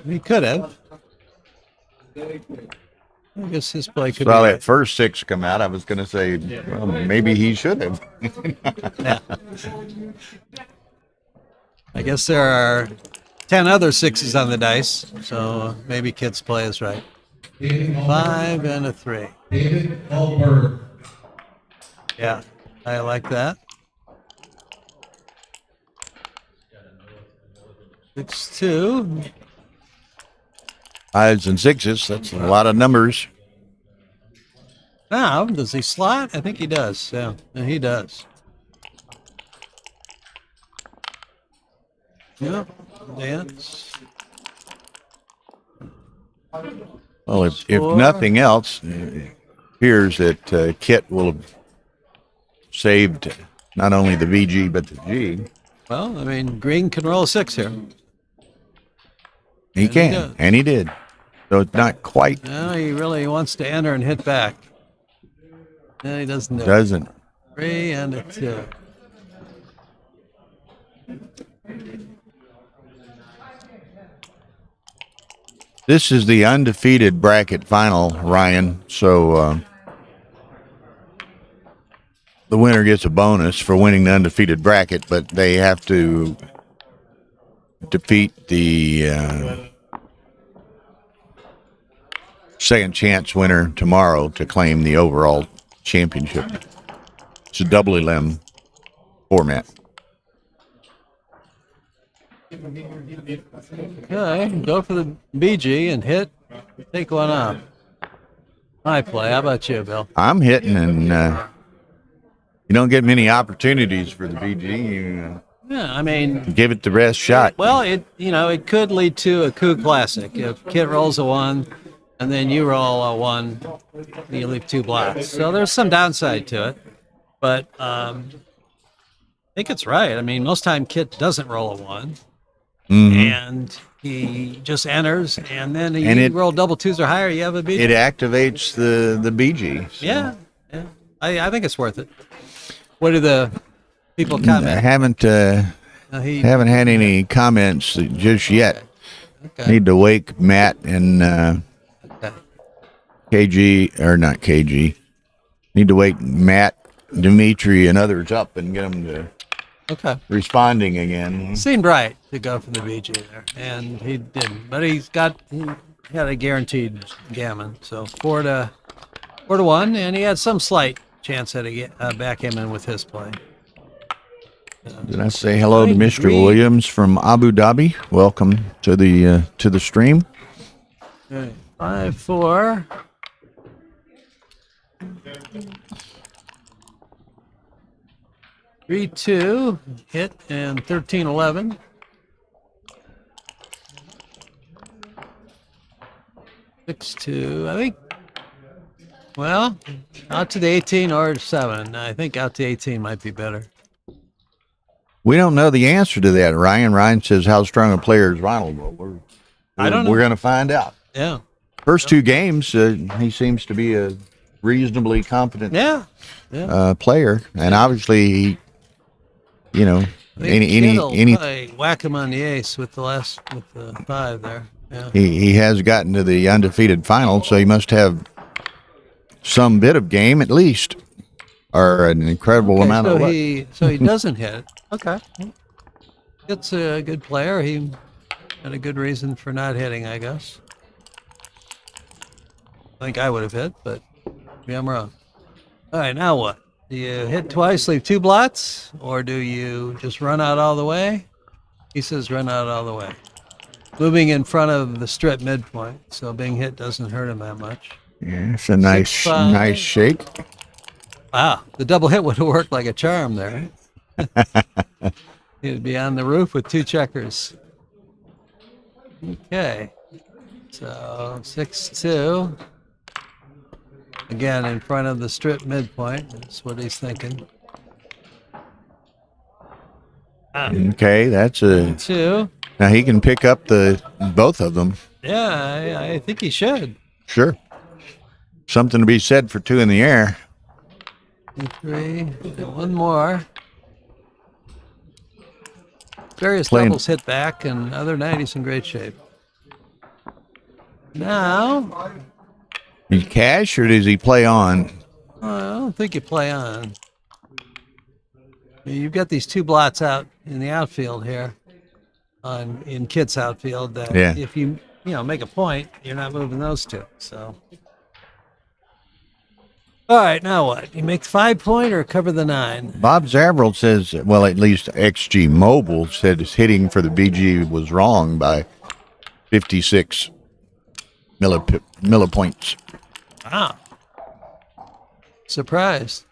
He could have. I guess his play could Saw be that first 6 come out. I was going to say, well, maybe he should have. Yeah. I guess there are 10 other 6s on the dice, so maybe Kit's play is right. 5 and a 3. David Goldberg. Yeah, I like that. 6-2. 5s and 6s. That's a lot of numbers. Now, does he slot? I think he does. Yeah, he does. Yep. Dance. Well, if nothing else, it appears that Kit will have saved not only the VG but the G. Well, I mean, Green can roll a 6 here. He can, and he did. So it's not quite. No, he really wants to enter and hit back. No, he doesn't. Doesn't. 3 and a 2. This is the undefeated bracket final, Ryan. So the winner gets a bonus for winning the undefeated bracket, but they have to defeat the second chance winner tomorrow to claim the overall championship. It's a double elim format. Okay, go for the BG and hit. Take one off. My play. How about you, Bill? I'm hitting, and you don't get many opportunities for the BG. You Yeah, I mean, give it the best shot. well, it could lead to a coup classic. If Kit rolls a 1 and then you roll a 1, you leave 2 blocks. So there's some downside to it, but I think it's right. I mean, most time Kit doesn't roll a 1. And he just enters, and then you roll double 2s or higher, you have a BG. It activates the BG. So. Yeah. I think it's worth it. What do the people comment? I haven't had any comments just yet. Okay. Need to wake Matt and KG, or not KG. Need to wake Matt, Dimitri, and others up and get them to responding again. Seemed right to go for the BG there, and he didn't. But he had a guaranteed gammon, so 4 to 1, and he had some slight chance at a backgammon with his play. Did I say hello to Mr. Williams from Abu Dhabi? Welcome to the stream. Okay. 5-4. Three, 2, hit, and 13-11. Six, 2. I think. Well, out to the 18 or 7. I think out to 18 might be better. We don't know the answer to that, Ryan. Ryan says, "How strong a player is Ronald?" Well, I don't know. We're going to find out. Yeah. First 2 games, he seems to be a reasonably competent player, and obviously, any whack him on the ace with the 5 there. Yeah. he has gotten to the undefeated final, so he must have some bit of game at least, or an incredible amount of luck. So he doesn't hit. Okay. It's a good player. He had a good reason for not hitting, I guess. I think I would have hit, but maybe I'm wrong. All right, now what? Do you hit twice, leave 2 blots, or do you just run out all the way? He says run out all the way. moving in front of the strip midpoint, so being hit doesn't hurt him that much. Yeah, it's a nice 6-5. nice shake. Wow, the double hit would have worked like a charm there. He'd be on the roof with 2 checkers. Okay, so 6-2. Again, in front of the strip midpoint. That's what he's thinking. Okay, that's a 2. now he can pick up the both of them. Yeah, I think he should. Sure. Something to be said for 2 in the air. 3. One more. Various Playing- doubles hit back, and other night he's in great shape. Now, You cash or does he play on? I don't think you play on. You've got these 2 blots out in the outfield here, in Kit's outfield. That Yeah. if you make a point, you're not moving those 2. So, all right, now what? You make the 5-point or cover the 9? Bob Zavril says, well, at least XG Mobile said his hitting for the BG was wrong by 56 millipoints. Wow. Surprised.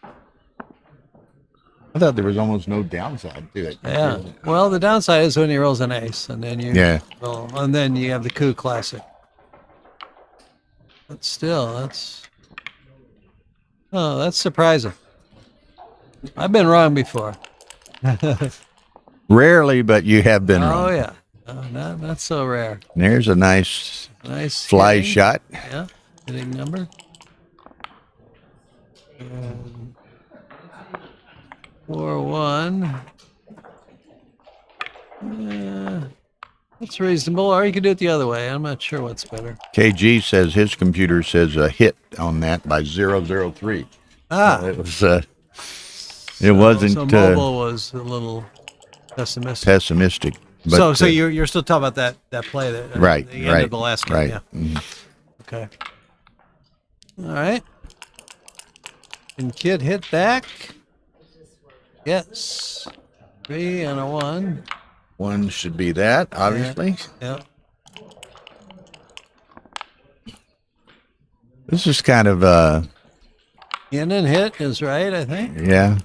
I thought there was almost no downside to it. Yeah. Well, the downside is when he rolls an ace, and then you roll, and then you have the coup classic. But still, that's surprising. I've been wrong before. Rarely, but you have been wrong. Oh yeah, not so rare. There's a nice fly hitting. shot. Yeah, hitting number. 4-1. That's reasonable, or you could do it the other way. I'm not sure what's better. KG says his computer says a hit on that by 003. It was. It wasn't. So mobile was a little pessimistic. But, So you're still talking about that play that right, the end right, of the last game. right. Yeah. Mhm. Okay. All right. Can Kid hit back? Yes. 3 and a 1. 1 should be that, obviously. Yeah. This is kind of In and hit is right, I think. yeah.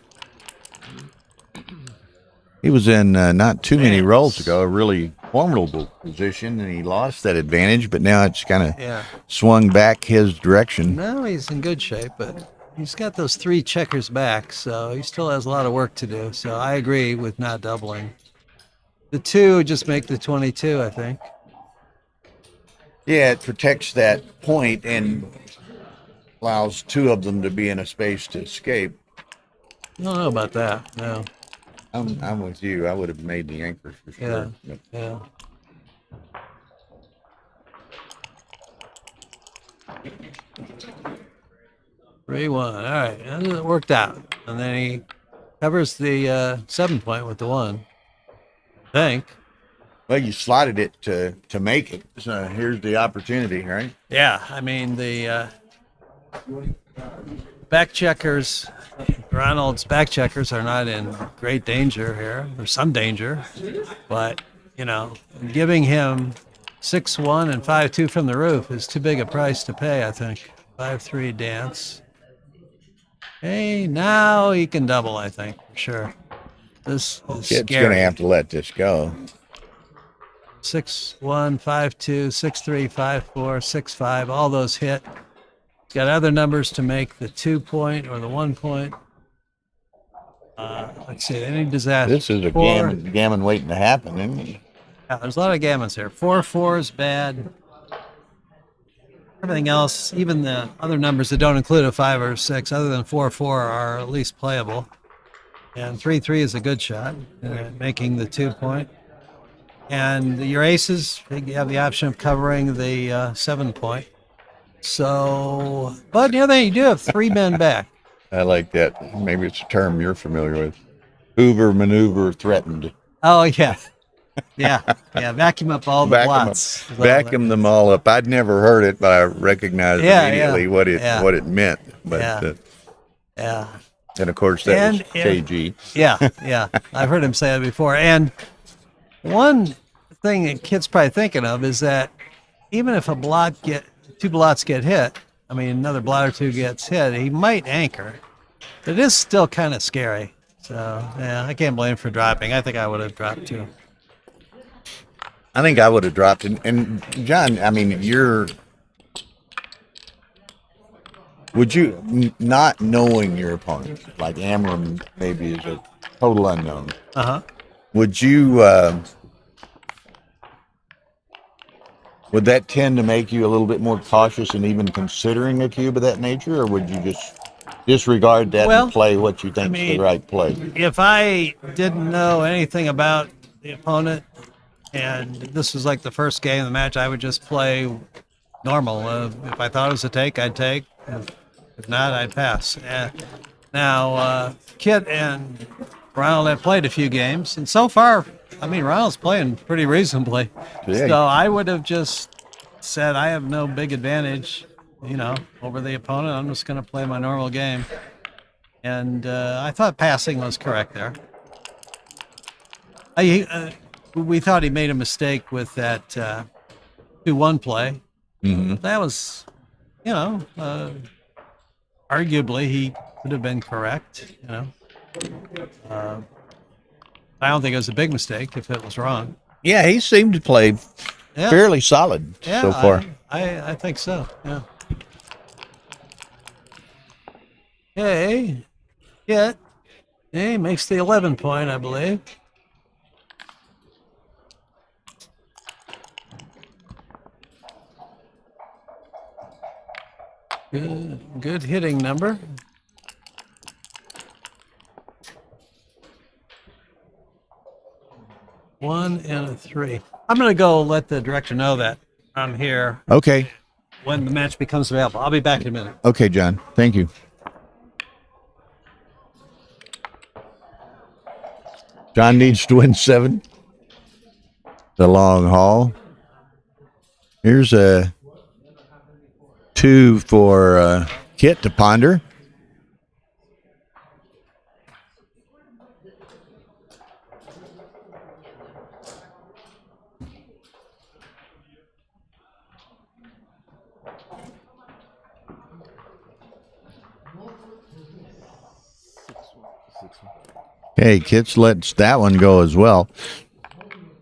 He was in not too many rolls ago, a really formidable position, and he lost that advantage, but now it's kind of swung back his direction. No, he's in good shape, but he's got those 3 checkers back, so he still has a lot of work to do. So I agree with not doubling. The 2 just make the 22, I think. Yeah, it protects that point and allows 2 of them to be in a space to escape. I don't know about that. No. I'm with you. I would have made the anchor for sure. Yeah. 3-1. All right. And it worked out. And then he covers the 7-point with the 1. I think. Well, you slotted it to make it. So here's the opportunity, right? Yeah. I mean, the back checkers, Ronald's back checkers are not in great danger here. There's some danger. But, giving him 6-1 and 5-2 from the roof is too big a price to pay, I think. 5-3 dance. Hey, now he can double, I think, for sure. This is Kid's scary. going to have to let this go. 6-1, 5-2, 6-3, 5-4, 6-5, all those hit. He's got other numbers to make the 2-point or the 1-point. Let's see, any disaster. This is a gammon waiting to happen, isn't it? Yeah, there's a lot of gammons here. 4-4 is bad. Everything else, even the other numbers that don't include a 5 or 6, other than 4-4, are at least playable. And 3-3 is a good shot, making the 2-point. And your aces, you have the option of covering the 7-point. So, but the other thing, you do have 3 men back. I like that. Maybe it's a term you're familiar with. Hoover maneuver threatened. Oh, yeah. Yeah. Vacuum up all the blots. Vacuum them all up. I'd never heard it, but I recognized immediately what it meant. But and of course that was KG. Yeah. I've heard him say that before. And one thing that Kit's probably thinking of is that even if two blots get hit, I mean, another blot or two gets hit, he might anchor. It is still kind of scary. So, yeah, I can't blame him for dropping. I think I would have dropped too. I think I would have dropped. And John, I mean, would you, not knowing your opponent, like Amram maybe is a total unknown. Would you, would that tend to make you a little bit more cautious in even considering a cube of that nature, or would you just disregard that and play what you think is the right play? If I didn't know anything about the opponent and this was like the first game of the match, I would just play normal. If I thought it was a take, I'd take. If not, I'd pass. Now, Kit and Ronald have played a few games, and so far, I mean, Ronald's playing pretty reasonably. Yeah. So I would have just said I have no big advantage, over the opponent. I'm just going to play my normal game. And I thought passing was correct there. We thought he made a mistake with that 2-1 play. That was, arguably he could have been correct, I don't think it was a big mistake if it was wrong. Yeah, he seemed to play fairly solid so far. I think so, yeah. Okay. Yeah. He makes the 11 point, I believe. Good hitting number. One and a 3. I'm going to go let the director know that I'm here. Okay. When the match becomes available. I'll be back in a minute. Okay, John. Thank you. John needs to win 7. The long haul. Here's a 2 for Kit to ponder. Okay, Kit's lets that one go as well.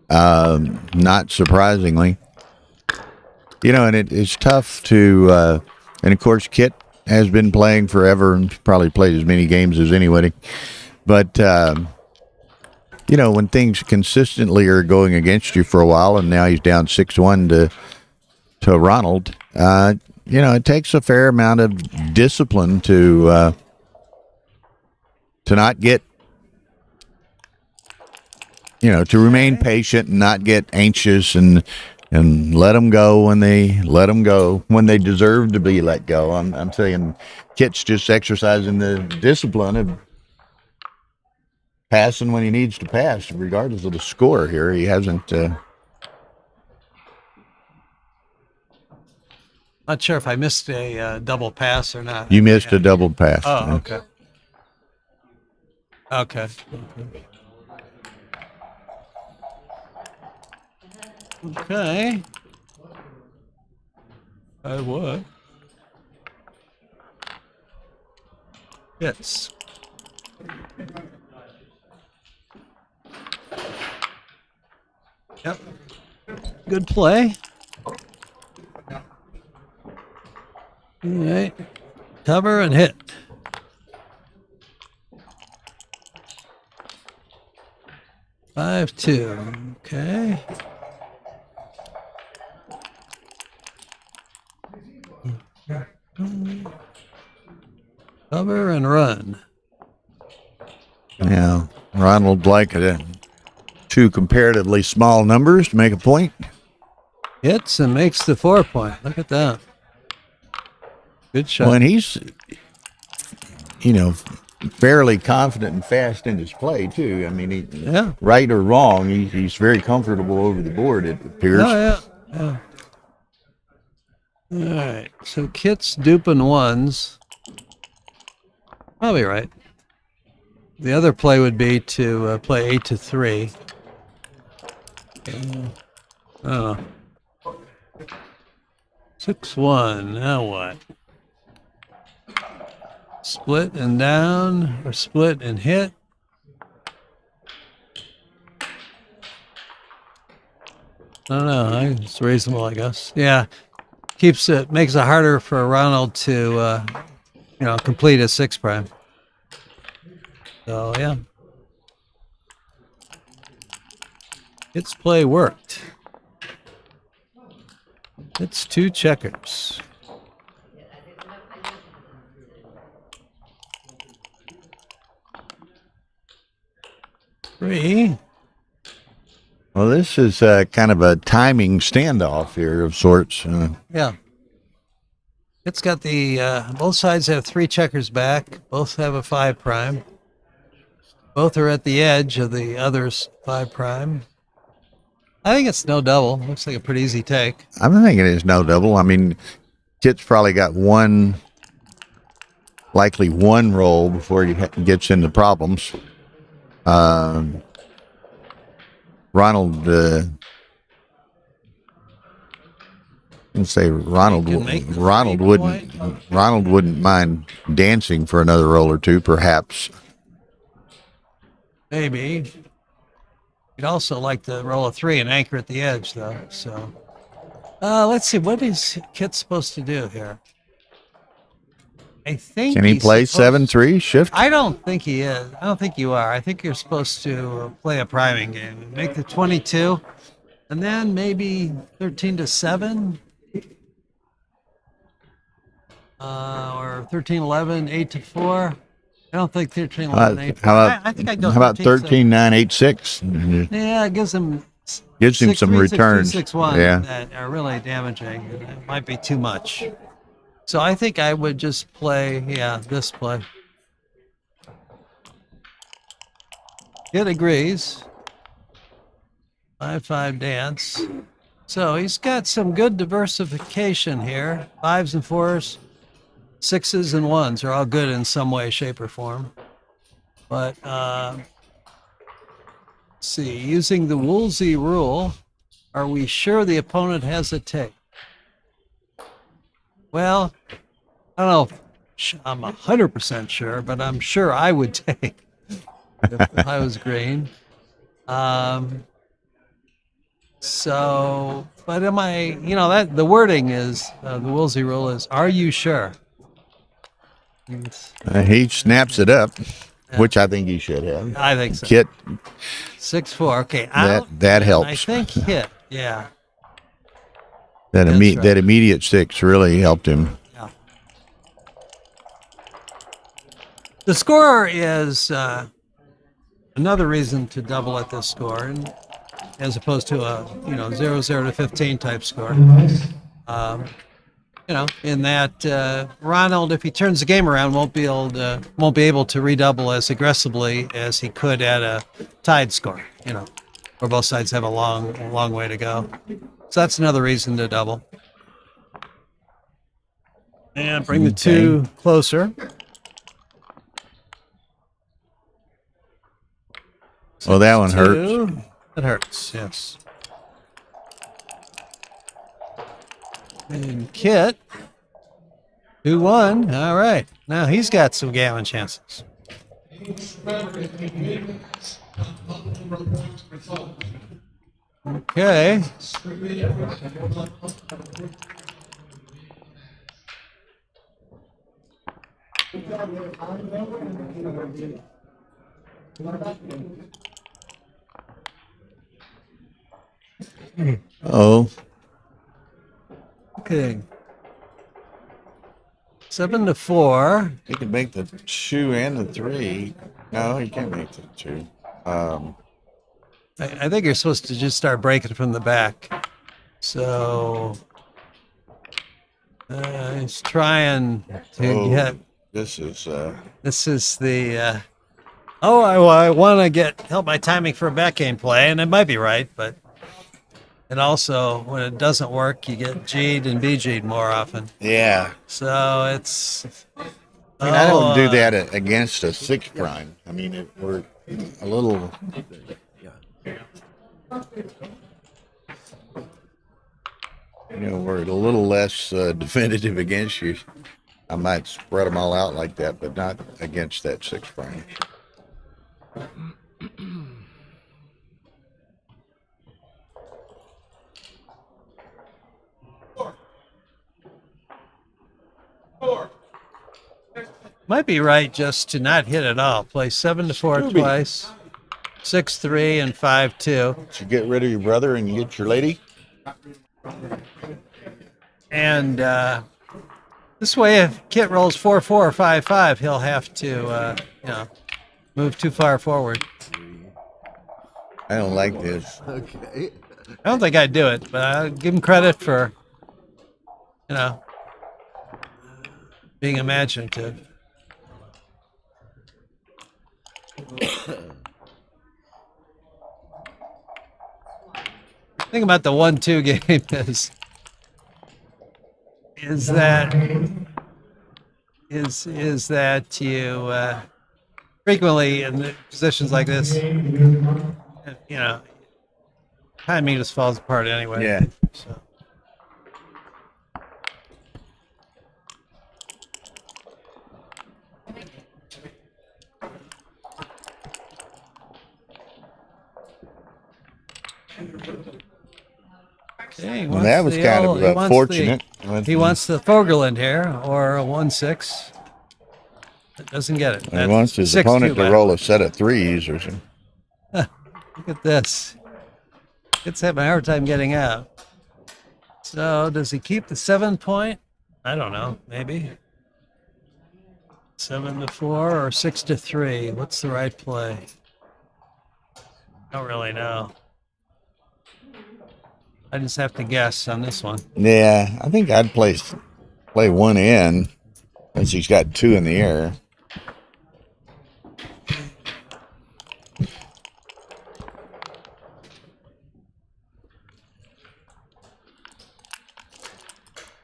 Not surprisingly. And it's tough to, and of course, Kit has been playing forever and probably played as many games as anybody. But, when things consistently are going against you for a while, and now he's down 6-1 to Ronald, it takes a fair amount of discipline to not get, to remain patient and not get anxious and let them go when they deserve to be let go. I'm saying Kit's just exercising the discipline of passing when he needs to pass, regardless of the score here. He hasn't. Not sure if I missed a double pass or not. You missed a double pass. Oh, okay. Okay. Okay. I would. Yes. Yep. Good play. All right. Cover and hit. Five, 2. Okay. Cover and run. Yeah, Ronald like it. 2 comparatively small numbers to make a point. Hits and makes the 4 point. Look at that. Good shot. When he's, fairly confident and fast in his play too. I mean, right or wrong, he's very comfortable over the board. It appears. Oh yeah. All right. So Kit's duping 1s. Probably right. The other play would be to play 8 to 3. Oh. 6-1. Now what? Split and down, or split and hit. I don't know. It's reasonable, I guess. Yeah. Makes it harder for Ronald to, complete his 6 prime. So, yeah. Its play worked. It's 2 checkers. Three. Well, this is kind of a timing standoff here of sorts. Yeah. It's got both sides have 3 checkers back. Both have a 5 prime. Both are at the edge of the other's 5 prime. I think it's no double. Looks like a pretty easy take. I'm thinking it's no double. I mean, Kit's probably got likely one roll before he gets into problems. Ronald, let's say Ronald wouldn't mind dancing for another roll or two, perhaps. Maybe. He'd also like to roll a 3 and anchor at the edge, though. So, let's see. What is Kit supposed to do here? I think. Can he play 7-3 shift? I don't think he is. I don't think you are. I think you're supposed to play a priming game, make the 22, and then maybe 13-7, or 13-11, 8-4. I don't think 13-11, 8-4. I think I'd go. How about 13-9, 8-6? Yeah, it gives him some returns. 6-1 Yeah, that are really damaging. It might be too much. So I think I would just play, this play. It agrees. 5-5 dance. So he's got some good diversification here. 5s and 4s, 6s and 1s are all good in some way, shape, or form. But let's see, using the Woolsey rule, are we sure the opponent has a take? Well, I don't know if I'm 100% sure, but I'm sure I would take if I was green. So, but am I, that the wording is, the Woolsey rule is, are you sure? he snaps it up, which I think he should have. I think so. Kit. 6-4. Okay. That helps. I think hit. Yeah. That immediate 6 really helped him. Yeah. The score is another reason to double at this score, and as opposed to a 0-0-15 type score. In that Ronald, if he turns the game around, won't be able to redouble as aggressively as he could at a tied score. Where both sides have a long way to go. So that's another reason to double. And bring the 2 closer. Well, that one hurts. It hurts, yes. And Kit, 2-1. All right. Now he's got some Gammon chances. Okay. Oh. Okay. 7-4. He can make the 2 and the 3. No, he can't make the 2. I think you're supposed to just start breaking from the back. So he's trying to get. This is the. I want to help my timing for a back game play, and it might be right, but it also, when it doesn't work, you get G'd and BG'd more often. Yeah. So it's. I don't do that against a 6 prime. I mean, we're a little. we're a little less definitive against you. I might spread them all out like that, but not against that 6 frame. Might be right just to not hit at all. Play 7-4 twice, 6-3 and 5-2. You get rid of your brother and you get your lady. And this way, if Kit rolls 4-4 or 5-5, he'll have to, move too far forward. I don't like this. Okay. I don't think I'd do it, but I'll give him credit for, being imaginative. Thing about the 1-2 game is that you frequently in positions like this, timing just falls apart anyway. Yeah. So. Okay, Well, that was kind of fortunate. He wants the Fogerland here, or a 1-6. It doesn't get it. He wants his opponent to roll a set of 3s or something. Look at this. It's having a hard time getting out. So does he keep the 7 point? I don't know. Maybe 7-4 or 6-3. What's the right play? Don't really know. I just have to guess on this one. Yeah, I think I'd play 1 in, since he's got 2 in the air.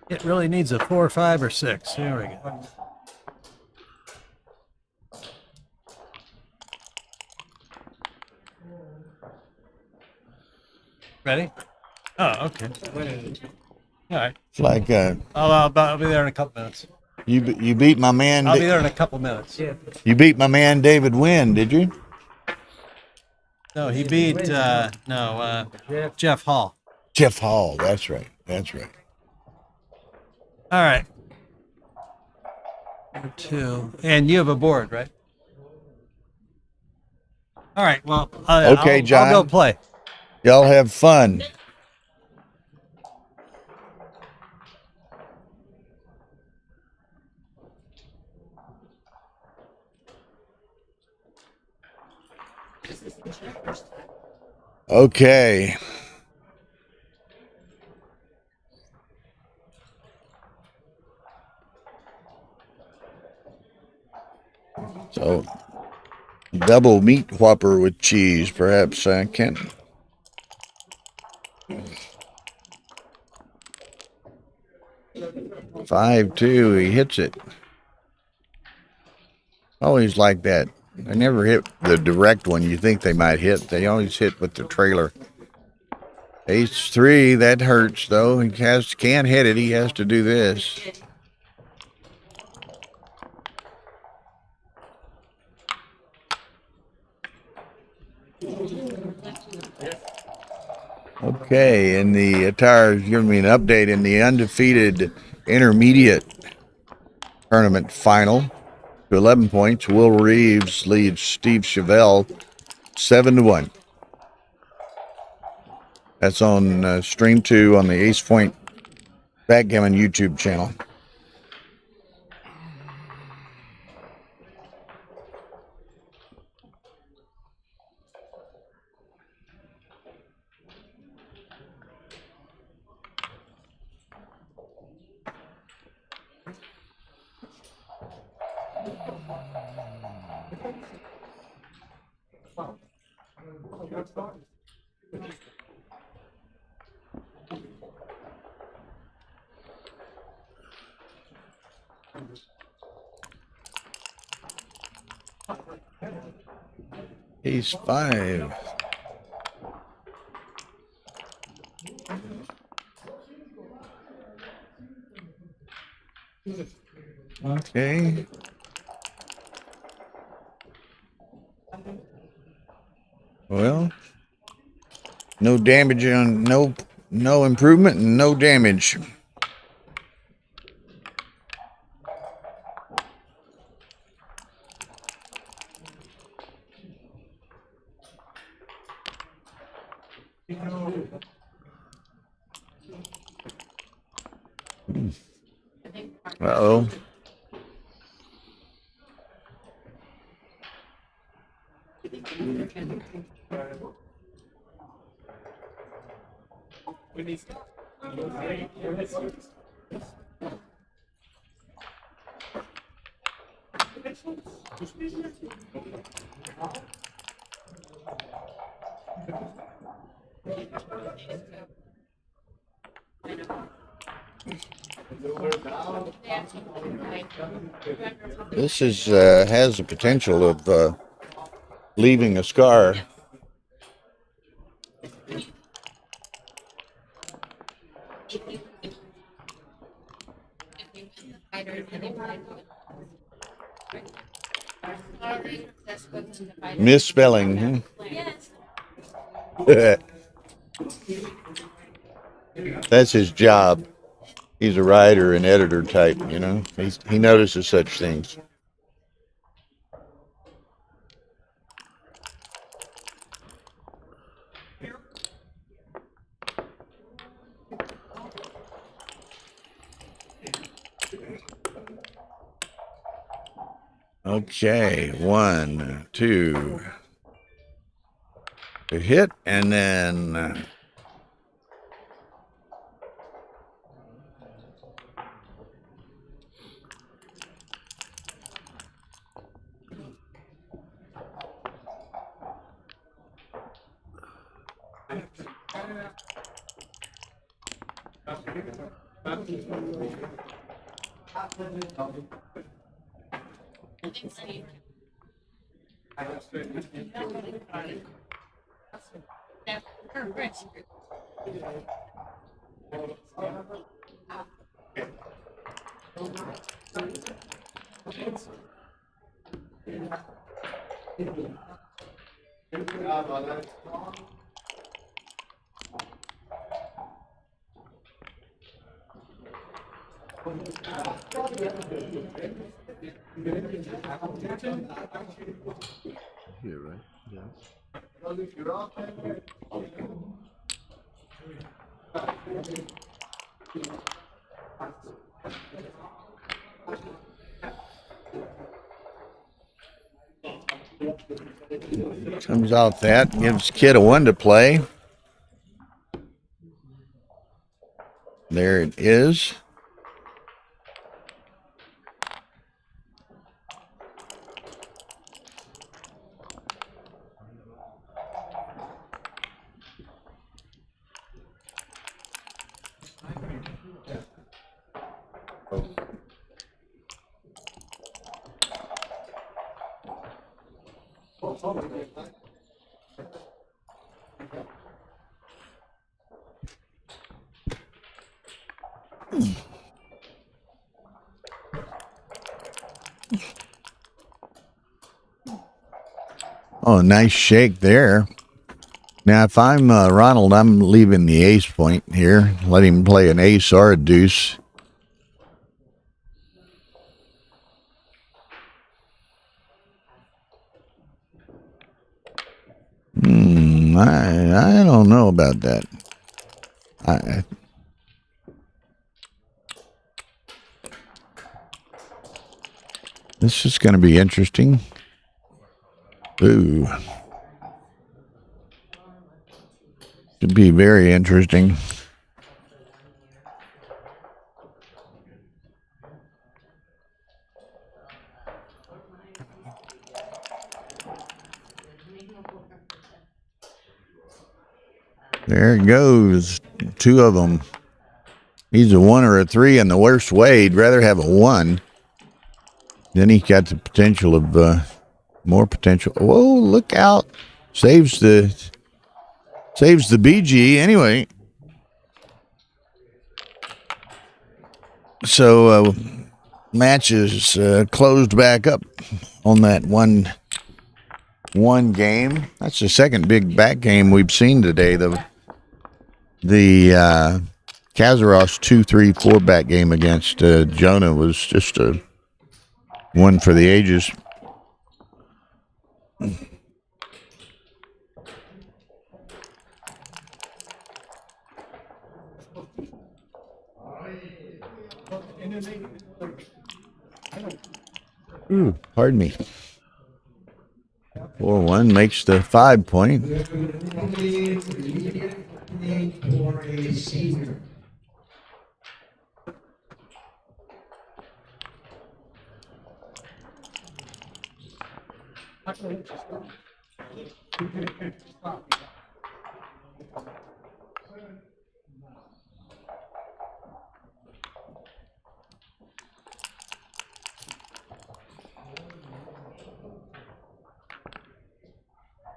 It really needs a 4, 5, or 6. Here we go. Ready? Oh, okay. All right. It's like I'll be there in a couple minutes. You beat my man. I'll be there in a couple minutes. Yeah. You beat my man David Wynn, did you? No, he beat Jeff Hall. Jeff Hall. That's right. That's right. All right. 2, and you have a board, right? All right. Well, okay, John. I'll go play. Y'all have fun. Okay. So, double meat whopper with cheese, perhaps, Kent? Five, 2, he hits it. Always like that. They never hit the direct one you think they might hit. They always hit with the trailer. Ace 3, that hurts, though. He can't hit it. He has to do this. Okay, and the Tara's giving me an update in the undefeated intermediate tournament final. To 11 points, Will Reeves leads Steve Chevelle 7-1. That's on stream 2 on the Ace Point Backgammon YouTube channel. Ace 5. Okay. Well, no damage on no improvement and no damage. Uh-oh. This is has the potential of leaving a scar. Misspelling. Huh? That's his job. He's a writer and editor type, you know. He notices such things. Okay, 1, 2. A hit, and then Here, right? Yeah. comes out that. Gives Kid a 1 to play. There it is. Oh, nice shake there. Now, if I'm Ronald, I'm leaving the ace point here. Let him play an ace or a deuce. I don't know about that. This is going to be interesting. Ooh. Should be very interesting. There it goes. 2 of them. He's a 1 or a 3 in the worst way. He'd rather have a 1. Then he got the potential of more potential. Whoa, look out. Saves the BG anyway. So match is closed back up on that one game. That's the second big back game we've seen today. The Kazaros 2-3-4 back game against Jonah was just a one for the ages. Ooh, pardon me. 4-1 makes the 5 point.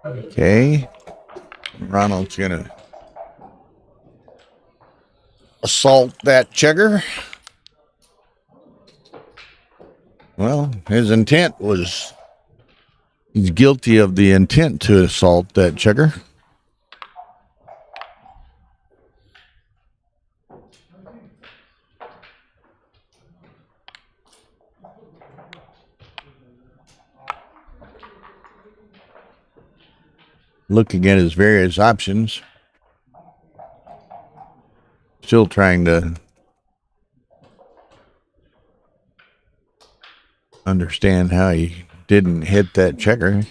Okay. Ronald's going to assault that checker. Well, his intent was, he's guilty of the intent to assault that checker. Looking at his various options. Still trying to understand how he didn't hit that checker.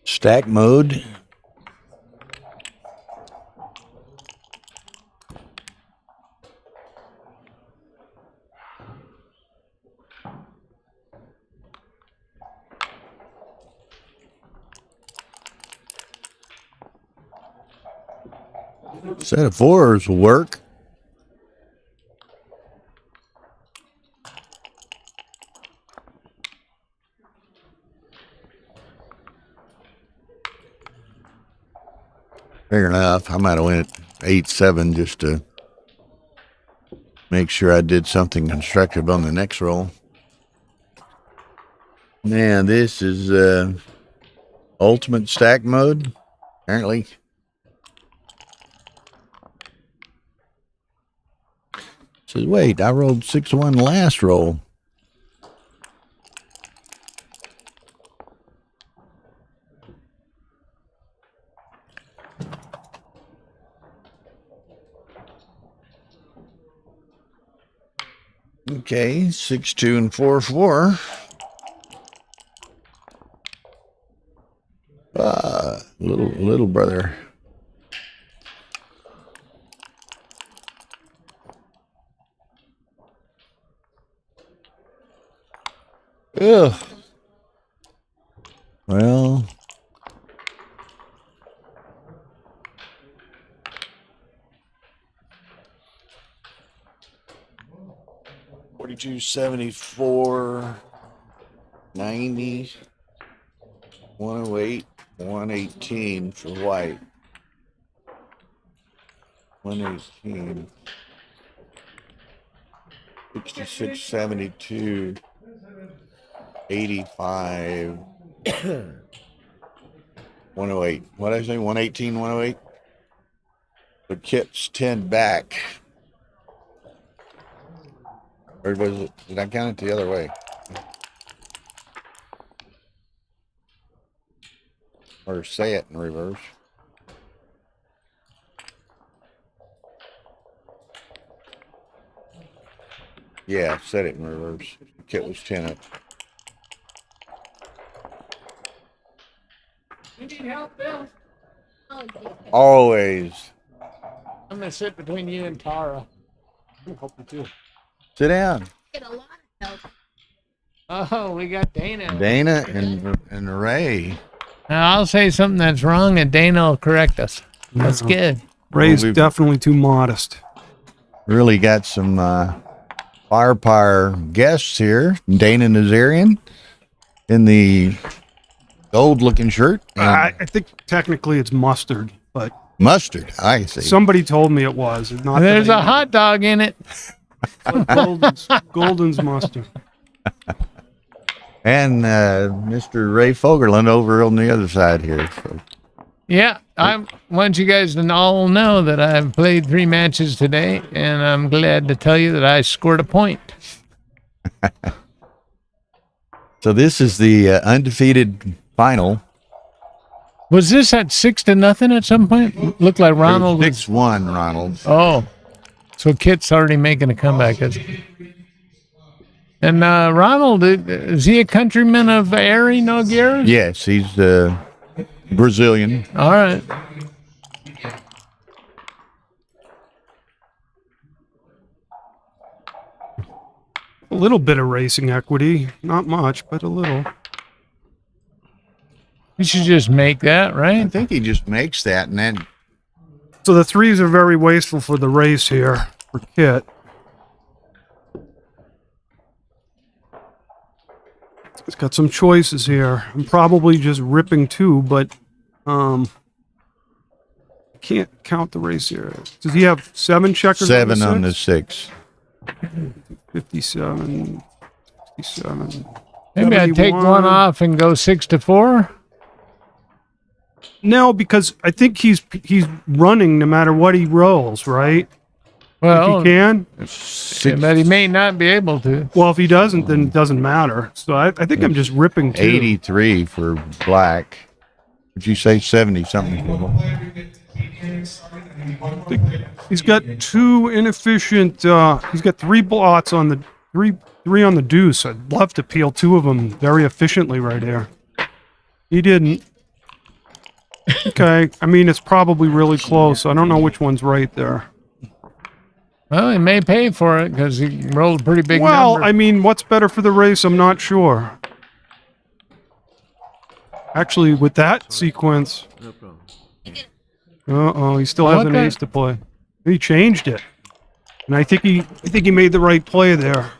Stack mode. Set of fours will work. Fair enough. I might have went 8-7 just to make sure I did something constructive on the next roll. Man, this is ultimate stack mode, apparently. Says, wait, I rolled 6-1 last roll. Okay, 6-2 and 4-4. Little brother. Ugh. Well. $42.74, 90, 108, 118 for white. 118. 66.72. 85. 108. What did I say? 118, 108? The kit's 10 back. Or was it? Did I count it the other way? Or say it in reverse? Yeah, said it in reverse. The kit was 10 up. You need help, Bill? Always. I'm gonna sit between you and Tara. I hope you too. Sit down. Get a lot of help. Oh, we got Dana. Dana and Ray. Now, I'll say something that's wrong, and Dana will correct us. That's good. Ray's we've- definitely too modest. Really got some firepower guests here. Dana Nazarian in the gold-looking shirt. And I think technically it's mustard, but mustard, I see. somebody told me it was. Not that There's I a hot dog in it. Golden's mustard. And Mr. Ray Fogerland over on the other side here. So. Yeah, I want you guys to all know that I've played 3 matches today, and I'm glad to tell you that I scored a point. So this is the undefeated final. Was this at 6-0 at some point? Looked like Ronald was 6-1, Ronald. Oh, so Kit's already making a comeback. And Ronald, is he a countryman of Ari Nogueira? Yes, he's Brazilian. All right. A little bit of racing equity. Not much, but a little. You should just make that, right? I think he just makes that, and then So the 3s are very wasteful for the race here for Kit. It's got some choices here. I'm probably just ripping 2, but I can't count the race here. Does he have 7 checkers? 7 on on the the 6. 57, 67. Maybe I'd take 71. one off and go 6-4. No, because I think he's running no matter what he rolls, right? Well, if he can. But he may not be able to. Well, if he doesn't, then it doesn't matter. So I think I'm just ripping 2. 83 for black. Would you say 70 something? He's got 2 inefficient. He's got 3 blots on the three on the deuce. I'd love to peel 2 of them very efficiently right here. He didn't. Okay, I mean it's probably really close. I don't know which one's right there. Well, he may pay for it because he rolled a pretty big Well, number. I mean, what's better for the race? I'm not sure. Actually, with that sequence. No problem. Uh-oh, he still has an ace to play. He changed it. And I think he made the right play there.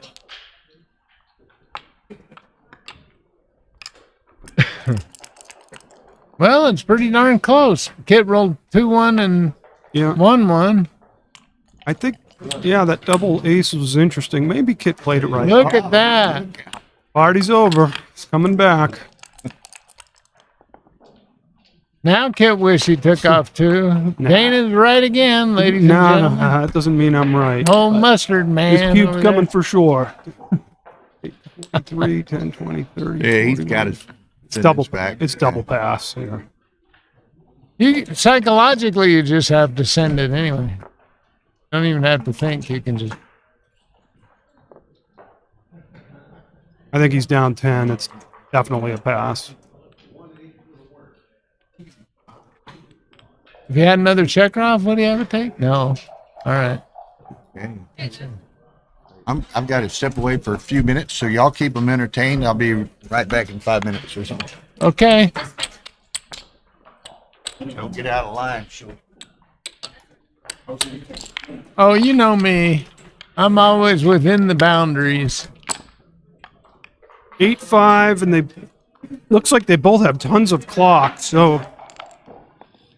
Well, it's pretty darn close. Kid rolled 2-1 and 1-1. I think, yeah, that double ace was interesting. Maybe Kit played it right. Look at that. Party's over. It's coming back. Now Kit wish he took off too. Dana's right again, ladies and No, gentlemen. that doesn't mean I'm right. Oh, mustard man. This cube's over coming there. for sure. 3, 10, 20, 30. Yeah, he's 41. got his. It's double back. It's double pass here. You psychologically, you just have to send it anyway. Don't even have to think. You can just. I think he's down 10. It's definitely a pass. If you had another checker off, would he have to take? No. All right. Okay. I've got to step away for a few minutes, so y'all keep them entertained. I'll be right back in 5 minutes or something. Okay. Don't get out of line. Sure. Oh, you know me. I'm always within the boundaries. 8-5, and they looks like they both have tons of clock, so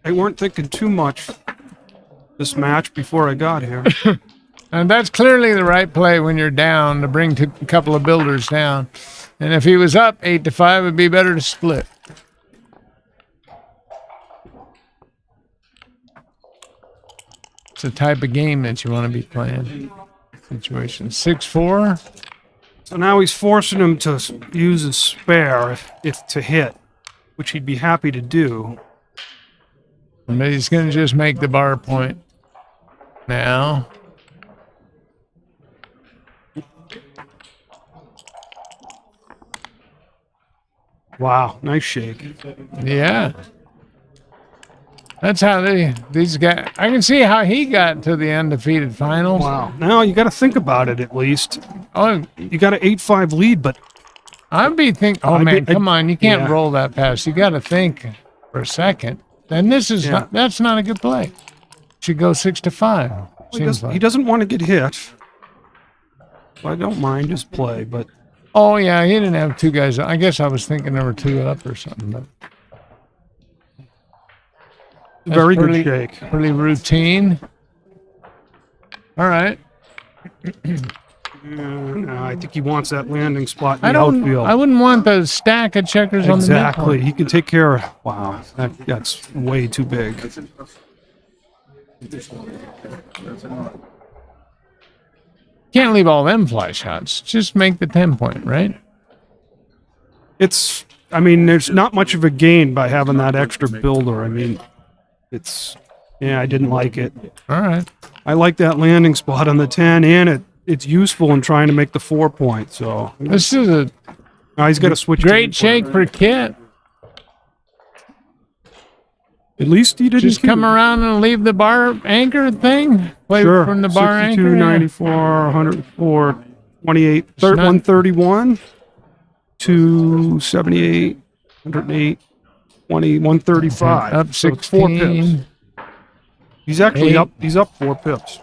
they weren't thinking too much this match before I got here. And that's clearly the right play when you're down to bring a couple of builders down. And if he was up 8-5, it'd be better to split. It's the type of game that you want to be playing. Situation 6-4. So now he's forcing him to use his spare if to hit, which he'd be happy to do. But he's going to just make the bar point now. Wow, nice shake. Yeah. That's how these guys. I can see how he got to the undefeated finals. Wow. Now you got to think about it at least. Oh, you got an 8-5 lead, but I'd be thinking, oh I'd man, be- come on, you can't yeah. roll that pass. You got to think for a second. Then this is Yeah. not, that's not a good play. Should go 6-5. He doesn't want to get hit. I don't mind his play, but Oh yeah, he didn't have two guys. I guess I was thinking there were two up or something. But that's very good pretty- shake. Pretty routine. All right. No, I think he wants that landing spot in I the don't. outfield. I wouldn't want the stack of checkers on the Exactly. midpoint. He can take care of. Wow, that's way too big. Can't leave all them fly shots. Just make the 10-point, right? It's. I mean, there's not much of a gain by having that extra builder. I mean, it's. Yeah, I didn't like it. All right. I like that landing spot on the 10, and it's useful in trying to make the 4-point. So This is a now he's got to switch. to great midpoint. shake for Kit. At least he didn't Just come cue. around and leave the bar anchor thing. Play Sure. from the bar 62, anchor. yeah. 94, 104, 28, It's not- 131, 278, 108, 20, 135. Up So it's 4 pips. 16. He's actually 8. up. He's up 4 pips.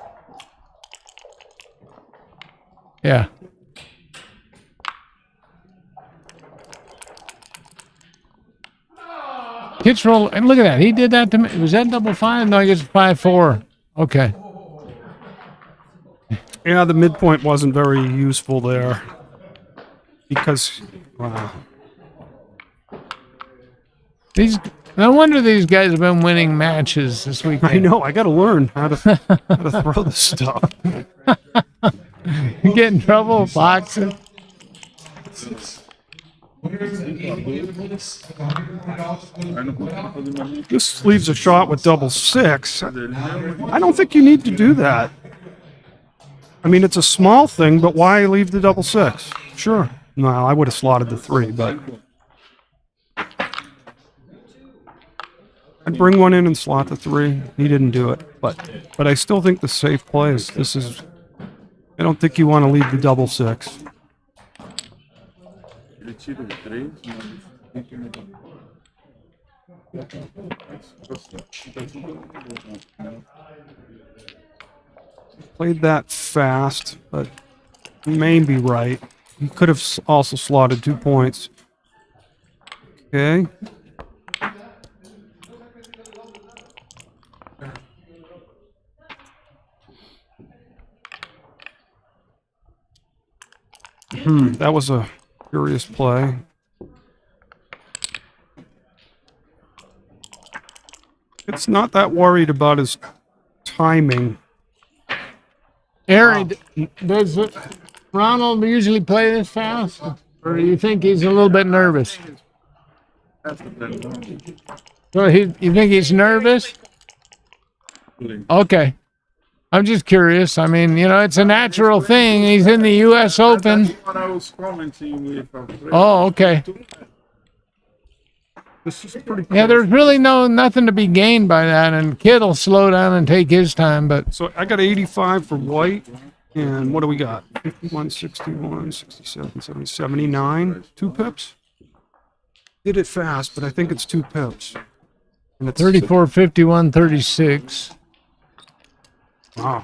Yeah. Kit's roll, and look at that. He did that to me. Was that double 5? No, I guess 5-4. Okay. Yeah, the midpoint wasn't very useful there because wow. No wonder these guys have been winning matches this weekend. I know. I got to learn how to throw this stuff. You get in trouble boxing. This leaves a shot with double 6. I don't think you need to do that. I mean, it's a small thing, but why leave the double 6? Sure. No, I would have slotted the 3, but I'd bring one in and slot the 3. He didn't do it, but I still think the safe play is this is. I don't think you want to leave the double 6. Played that fast, but he may be right. He could have also slotted 2 points. Okay. That was a curious play. It's not that worried about his timing. Harry, does Ronald usually play this fast? Or do you think he's a little bit nervous? So you think he's nervous? Okay. I'm just curious. I mean, it's a natural thing. He's in the U.S. Open. Oh, okay. This is pretty Yeah, there's really nothing to be gained by that, and Kid will slow down and take his time. But So I got 85 for white, and what do we got? 51, 61, 67, 70, 79. 2 pips? Did it fast, but I think it's 2 pips. And it's 34, 51, 36. Wow.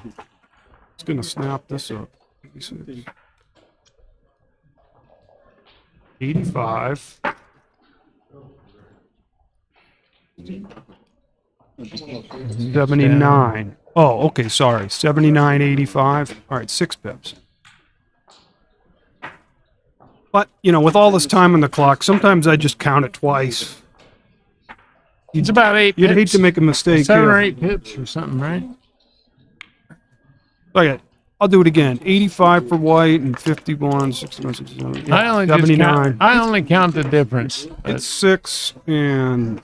It's going to snap this up. 85. Mm-hmm. 79. Oh, okay, sorry. 79, 85. All right, 6 pips. But, with all this time on the clock, sometimes I just count it twice. It's about 8 You'd hate pips. to make a mistake 7 here. or 8 pips or something, right? Okay, I'll do it again. 85 for white and 51, 61, 67. I only just 79. count the difference. It's 6 and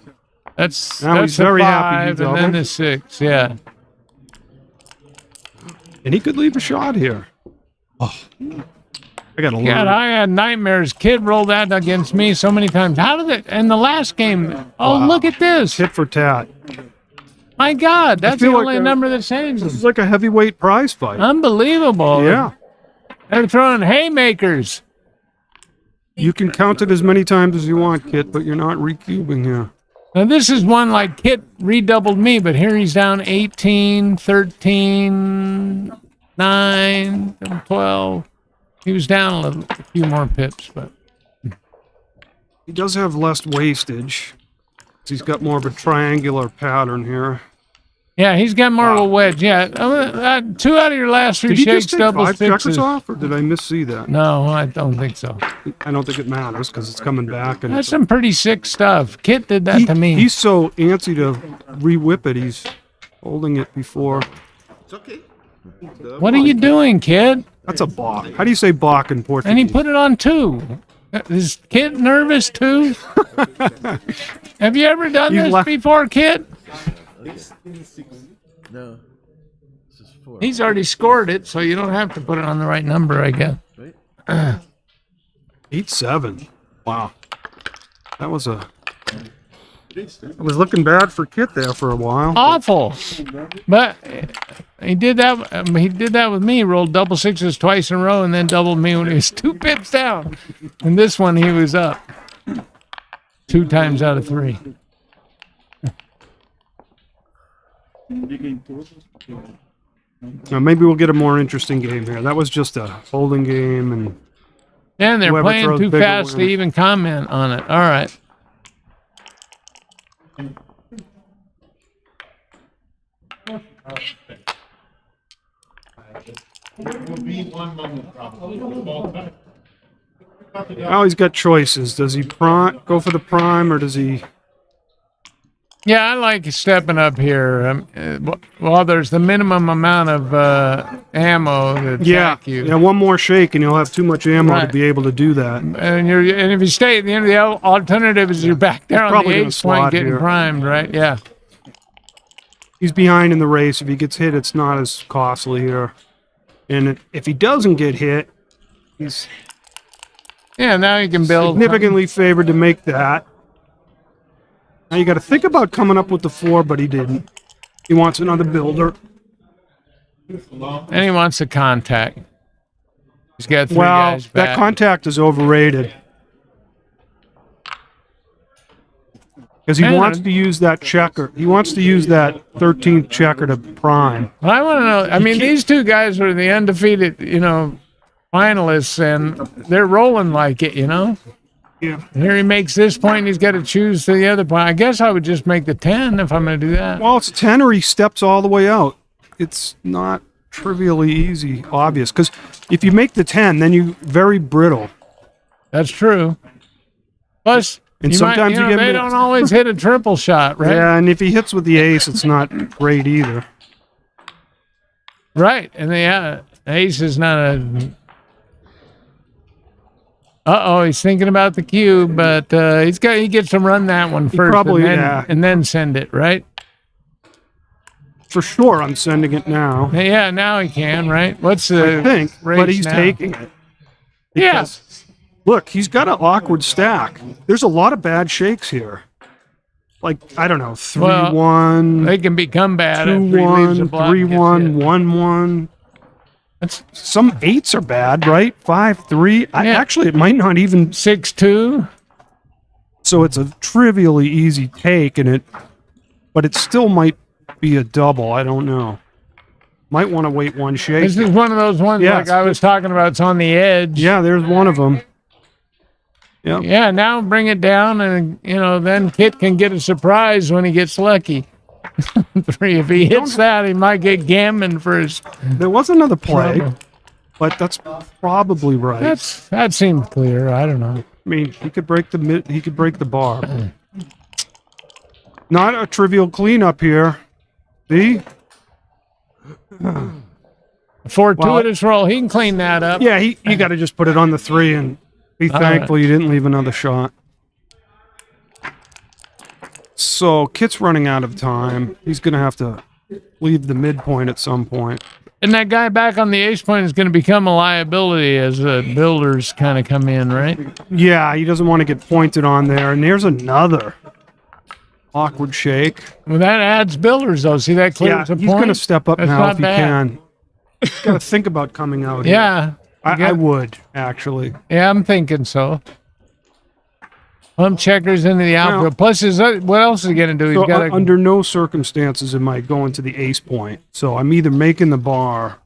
That's Now he's a very happy he 5 and then doubled. the 6. Yeah. and he could leave a shot here. Oh, I gotta learn. God, I had nightmares. Kid rolled that against me so many times. How did it? In the last game, oh, Wow. look at this. Tit for tat. My God, that's the feel like only a- number that saves This him. is like a heavyweight prize fight. Unbelievable. Yeah. They're throwing haymakers. You can count it as many times as you want, Kit, but you're not recubing here. Now, this is one like Kit redoubled me, but here he's down 18, 13, 9, 12. He was down a few more pips, but He does have less wastage. He's got more of a triangular pattern here. yeah, he's got more of a wedge. Yeah, 2 out of your last 3 Did he shakes, just take double 5 checkers sixes. off, or did I missee that? No, I don't think so. I don't think it matters because it's coming back. And That's some pretty sick stuff. Kit did that to me. He's so antsy to re-whip it. He's holding it before. It's okay. What are you doing, kid? That's a balk. How do you say balk in Portuguese? And he put it on 2. Is Kid nervous too? Have you ever done this before, Kid? No. This is 4. He's already scored it, so you don't have to put it on the right number, I guess. Right? 8-7. Wow. That was a... I was looking bad for Kit there for a while. Awful. But he did that. He did that with me. He rolled double sixes twice in a row, and then doubled me when he was 2 pips down. And this one, he was up 2 times out of 3. Now maybe we'll get a more interesting game here. That was just a holding game, and And they're whoever playing throws too bigger fast to wins. even comment on it. All right. Now he's got choices. Does he go for the prime, or does he... Yeah, I like stepping up here. Well, there's the minimum amount of ammo to attack you. Yeah, one more shake and you'll have too much ammo to Right. be able to do that. And if you stay at the end of the alternative is you're back there on the probably gonna Ace Point slot getting here. primed, right? Yeah. He's behind in the race. If he gets hit, it's not as costly here. And if he doesn't get hit, he's Yeah, now you can build. significantly favored to make that. Now you got to think about coming up with the 4, but he didn't. He wants another builder. And he wants a contact. He's got 3 Well, guys that back. contact is overrated. Because he And- wants to use that checker. He wants to use that 13th checker to prime. Well, I want to know. I mean, these 2 guys are the undefeated, finalists, and they're rolling like it, Yeah. Here he makes this point, and he's got to choose to the other point. I guess I would just make the 10 if I'm going to do that. Well, it's a 10 or he steps all the way out. It's not trivially easy, obvious. Because if you make the 10, then you're very brittle. That's true. Plus, And sometimes you get they mixed. don't always hit a triple shot, right? Yeah, and if he hits with the ace, it's not great either. Right, and the ace is not a. He's thinking about the cube, but he gets to run that one first, probably- and then send it, right? For sure, I'm sending it now. Yeah, now he can, right? What's the I think, but race he's now? taking it. Yes. Look, he's got an awkward stack. There's a lot of bad shakes here. Like, I don't know, 3-1. They can become bad. after he leaves the 2-1, block and gets 3-1, hit. 1-1. Some 8s are bad, right? 5-3. Actually, it might not even 6-2. So it's a trivially easy take, but it still might be a double. I don't know. Might want to wait one shake. This is one of those ones like I was talking about. It's on the edge. Yeah, there's one of them. Yeah. Yeah. Now bring it down, and then Kit can get a surprise when he gets lucky. 3. If he hits that, he might get Gammon for his. There was another play, trouble. but that's probably right. That seems clear. I don't know. I mean, he could break the bar. Not a trivial cleanup here. See? 4-2 roll. He can clean that up. Yeah, you got to just put it on the 3 and be All thankful right. you didn't leave another shot. So Kit's running out of time. He's going to have to leave the midpoint at some point. And that guy back on the Ace Point is going to become a liability as the builders kind of come in, right? Yeah, he doesn't want to get pointed on there. And there's another awkward shake. Well, that adds builders, though. See, that clears Yeah, a he's point. going to step up That's now not if he bad. can. Got to think about coming out here. Yeah. I would, actually. Yeah, I'm thinking so. Pump checkers into the outfield. Well- Plus, what else is he going to do? He's So got to. under no circumstances am I going to the ace point. So I'm either making the bar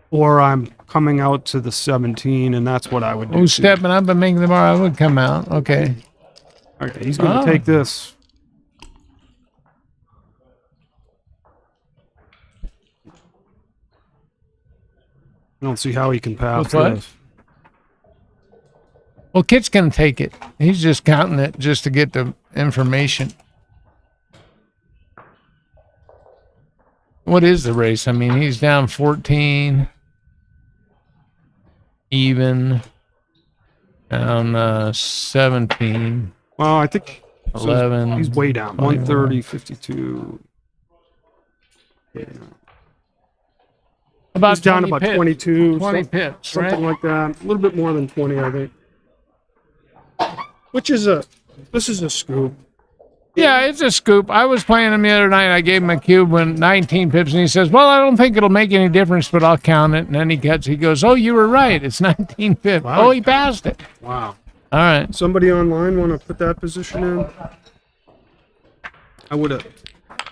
or I'm coming out to the 17, and that's what I would do. Who's stepping up and making the bar? I would come out. Okay. Okay, he's going to Oh. take this. I don't see how he can pass What's what? this. Well, Kit's going to take it. He's just counting it just to get the information. What is the race? I mean, he's down 14. Even. Down 17. Well, I think 11. He's way down. 130, 52. Yeah. About He's down 20 about pips. 22. 20 some- pips, Something right? like that. A little bit more than 20, I think. This is a scoop. Yeah, it's a scoop. I was playing him the other night. I gave him a cube when 19 pips, and he says, "Well, I don't think it'll make any difference, but I'll count it." And then he goes, "Oh, you were right. It's 19 pips." Wow. Oh, he passed it. Wow. All right. Somebody online want to put that position in? I would have.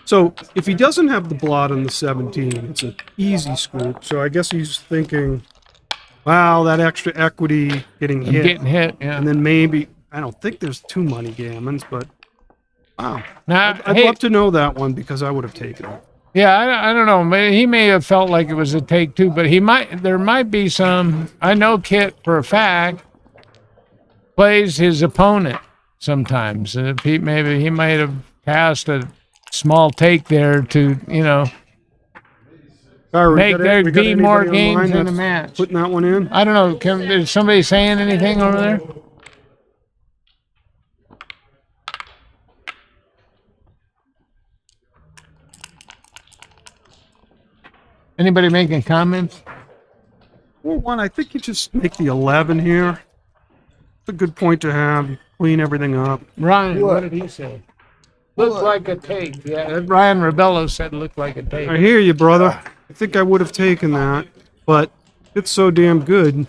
So if he doesn't have the blot on the 17, it's an easy scoop. So I guess he's thinking, wow, that extra equity getting I'm hit. getting hit, yeah. And then maybe, I don't think there's too many gammons, but wow. Now, I'd hey- love to know that one because I would have taken it. Yeah, I don't know. He may have felt like it was a take two, but there might be some. I know Kit for a fact plays his opponent sometimes, and if maybe he might have passed a small take there to make there be more games in the match. Putting that one in. I don't know. Is somebody saying anything over there? Anybody making comments? Well, one, I think you just make the 11 here. It's a good point to have. Clean everything up. Ryan, what did he say? Looks like a take. Yeah, Ryan Rebello said looked like a take. I hear you, brother. I think I would have taken that, but it's so damn good.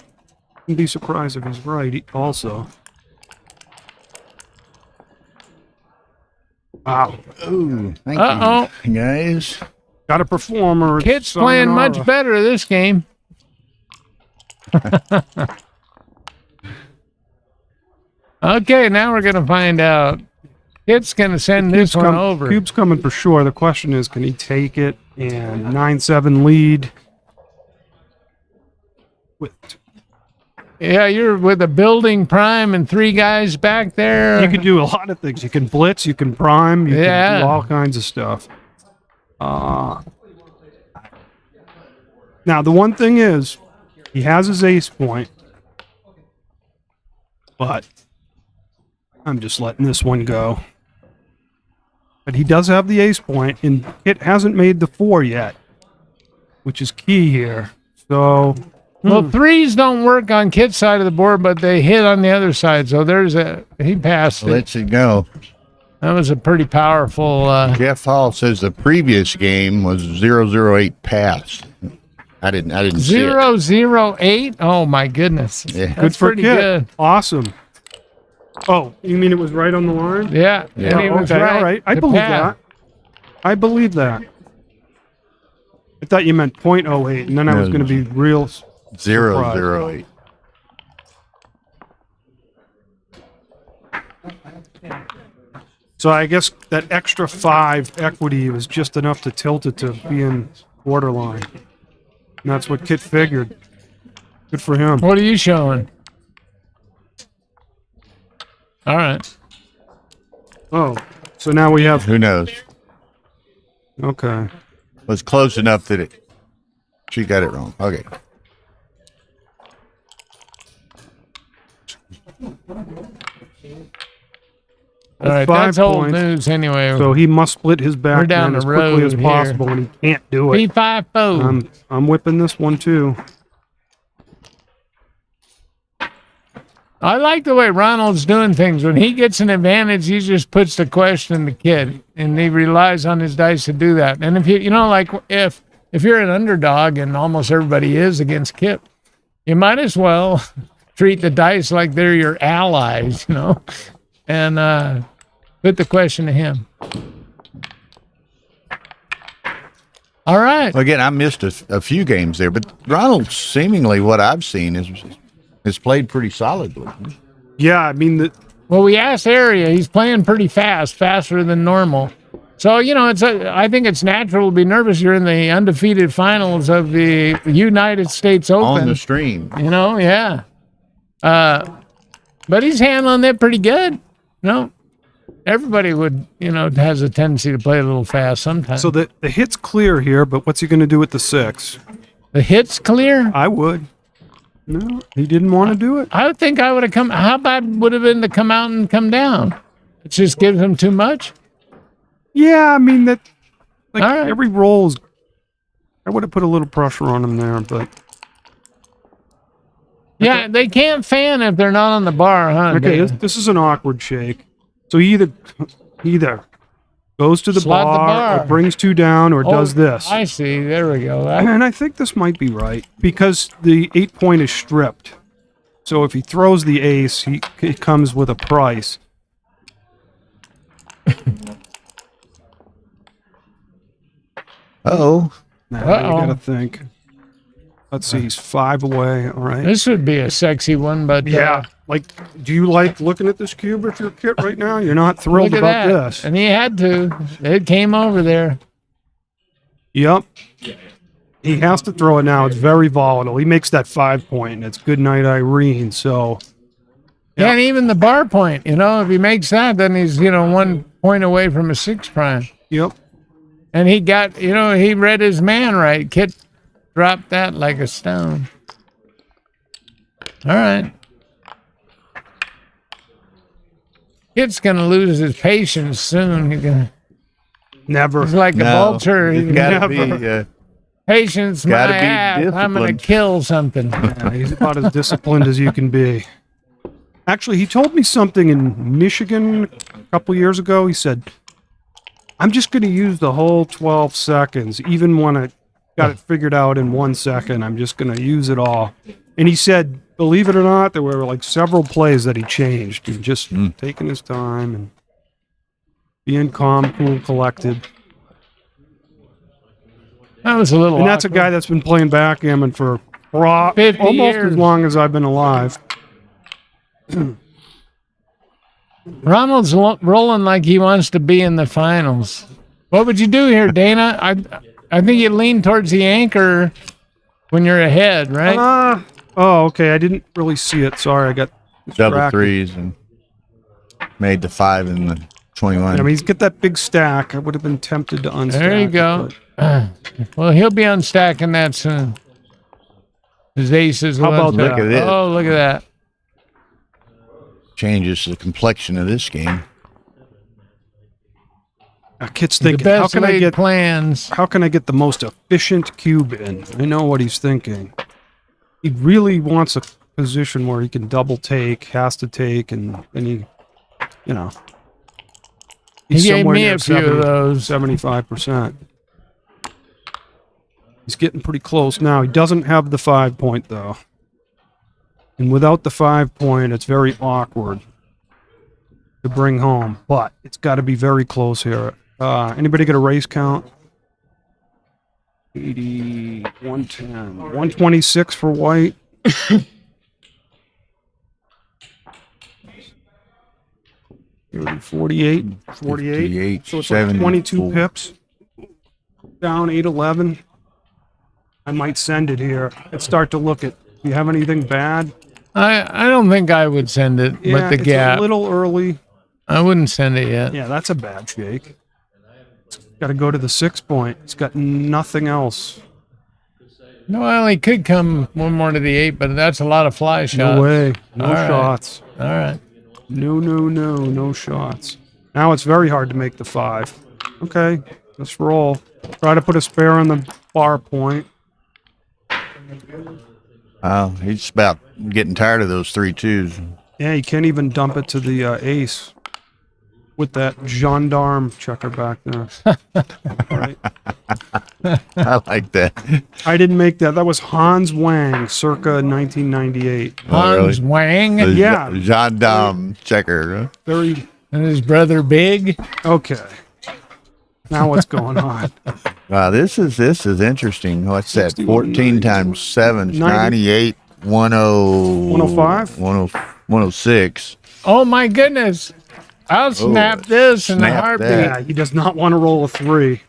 I'd be surprised if he's right also. Wow. Ooh, thank Uh-oh. you, guys. Got a performer. Kit's playing much better this game. Okay, now we're going to find out. Kit's going to send this one over. Cube's coming for sure. The question is, can he take it? And 9-7 lead. Yeah, you're with a building prime and three guys back there. You can do a lot of things. You can blitz, you can prime, you can do all kinds of stuff. Now, the one thing is, he has his ace point, but I'm just letting this one go. But he does have the ace point, and it hasn't made the 4 yet, which is key here. So, well, threes don't work on Kit's side of the board, but they hit on the other side. So he passed it. Lets it go. That was a pretty powerful. Jeff Hall says the previous game was 008 pass. I didn't see it. 008. Oh my goodness. Yeah. That's good for pretty Kit. good. Awesome. Oh, you mean it was right on the line? Yeah. Yeah. He was Okay, all right. I to believe pass. that. I believe that. I thought you meant .08, and then I was No. going to be real. 008. So I guess that extra 5 equity was just enough to tilt it to being borderline. And that's what Kit figured. Good for him. What are you showing? All right. Oh, so now we have. Who knows? Okay. Was close enough that she got it wrong. Okay. All right, 5 that's old points. news anyway. So he must split his back We're down man as the quickly as road possible, and he can't do it. P5-0. I'm whipping this one too. I like the way Ronald's doing things. When he gets an advantage, he just puts the question to Kid, and he relies on his dice to do that. And if if you're an underdog, and almost everybody is against Kip, you might as well treat the dice like they're your allies, and put the question to him. All right. Well, again, I missed a few games there, but Ronald, seemingly what I've seen, is played pretty solidly. Yeah, I mean, well, we asked Area. He's playing pretty fast, faster than normal. So, I think it's natural to be nervous. You're in the undefeated finals of the United States Open. On the stream. Yeah. But he's handling it pretty good. Everybody would, has a tendency to play a little fast sometimes. So the hit's clear here, but what's he going to do with the 6? The hit's clear? I would. No, he didn't want to do it. I would think I would have come. How bad would it have been to come out and come down? It just gives him too much? Yeah, I mean, every roll is. I would have put a little pressure on him there, but. Yeah, they can't fan if they're not on the bar, huh? Okay, this is an awkward shake. So he either goes to the bar, or brings 2 down, or does this. I see. There we go. And I think this might be right because the 8 point is stripped. So if he throws the ace, he comes with a price. Uh-oh. Now you gotta think. Let's see, he's 5 away. All right. This would be a sexy one, but yeah. Do you like looking at this cube with your kit right now? You're not thrilled look about at that. this. And he had to. It came over there. Yep. He has to throw it now. It's very volatile. He makes that 5 point, and it's good night, Irene. So. Yeah, and even the bar point, if he makes that, then he's, 1 point away from a 6 prime. Yep. And he got, he read his man right. Kit dropped that like a stone. All right. Kit's going to lose his patience soon. Never. He's like a vulture. It's gotta be, patience, my gotta be ass. I'm going disciplined. to kill something. Yeah, he's about as disciplined as you can be. Actually, he told me something in Michigan a couple years ago. He said, I'm just going to use the whole 12 seconds, even when I got it figured out in 1 second. I'm just going to use it all. And he said, believe it or not, there were like several plays that he changed. He just taking his time and being calm, cool, collected. That was a little And that's a guy that's been playing backgammon for 50 almost years. as long as I've been alive. Ronald's rolling like he wants to be in the finals. What would you do here, Dana? I think you lean towards the anchor when you're ahead, right? Oh, okay. I didn't really see it. Sorry, I got Double distracted. 3s and made the 5 and the 21. I mean, he's got that big stack. I would have been tempted to unstack. There you go. Well, he'll be unstacking that soon. His aces. How about Look at this. Oh, look at that. Changes the complexion of this game. Kit's The thinking, best laid plans. how can I get the most efficient cube in? I know what he's thinking. He really wants a position where he can double take, has to take, and he, He gave somewhere me near a few of those. 75%. He's getting pretty close now. He doesn't have the 5 point though. And without the 5 point, it's very awkward to bring home. But it's got to be very close here. Anybody get a race count? 80, 110, 126 for white. 48, 58, so it's like 22 pips. Down 811. I might send it here and start to look at. Do you have anything bad? I don't think I would send it Yeah, with the it's gap. a little early. I wouldn't send it yet. Yeah, that's a bad shake. It's got to go to the 6 point. It's got nothing else. No, well, he could come one more to the 8, but that's a lot of fly shots. No way. No All right. shots. All right. No shots. Now it's very hard to make the 5. Okay, let's roll. Try to put a spare on the bar point. He's about getting tired of those 3-2s. Yeah, you can't even dump it to the ace with that gendarme checker back there. Right. I like that. I didn't make that. That was Hans Wang, circa 1998. Hans Wang. The Yeah. gendarme checker. Huh? Very. And his brother Big. Okay. Now what's going on? Wow, this is interesting. What's that? 14 times 7 is 98, 10, 105? 106. Oh my goodness. I'll snap this in a snap heartbeat. that. Yeah, he does not want to roll a 3.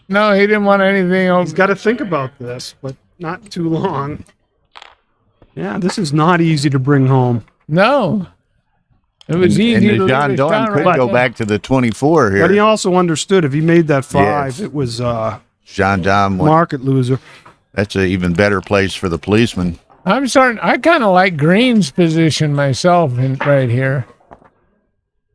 No, he didn't want anything else. He's got to think about this, but not too long. Yeah, this is not easy to bring home. No. It was easy And to the leave John his Donne shot could right go there. back to the 24 here. But he also understood if he made that 5, Yes. it was Gendarme. market loser. That's an even better place for the policeman. I kind of like Green's position myself right here.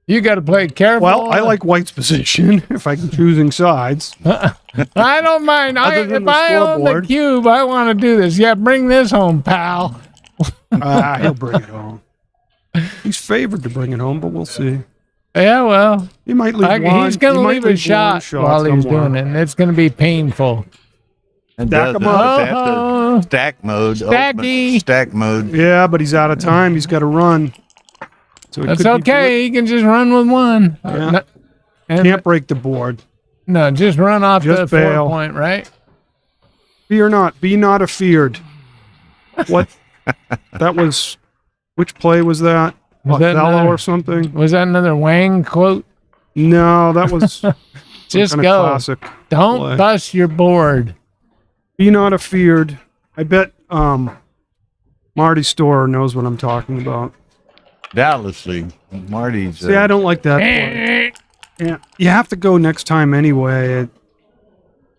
You got to play careful. Well, I like White's position if I'm choosing sides. I don't mind. Other than If the I own the scoreboard. cube, I want to do this. Yeah, bring this home, pal. He'll bring it home. He's favored to bring it home, but we'll see. Yeah, well, He might leave one. he's going he to might leave a one shot while he's somewhere. doing it, and it's going to be painful. And Stack does 'em it up. after stack mode. Stacky. ultimate Stack mode. Yeah, but he's out of time. He's got to run. So it That's could be okay. He can just run with one. Yeah. And Can't break the board. no, just run off Just the bail. 4 point, right? Fear not. Be not afeared. What? That was. Which play was that? Was that Othello another- or something? Was that another Wang quote? No, that was some Just kinda go. classic. Don't play. bust your board. Be not afeared. I bet Marty Storer knows what I'm talking about. Doubtlessly, Marty's. See, I don't like that play. Yeah, you have to go next time anyway.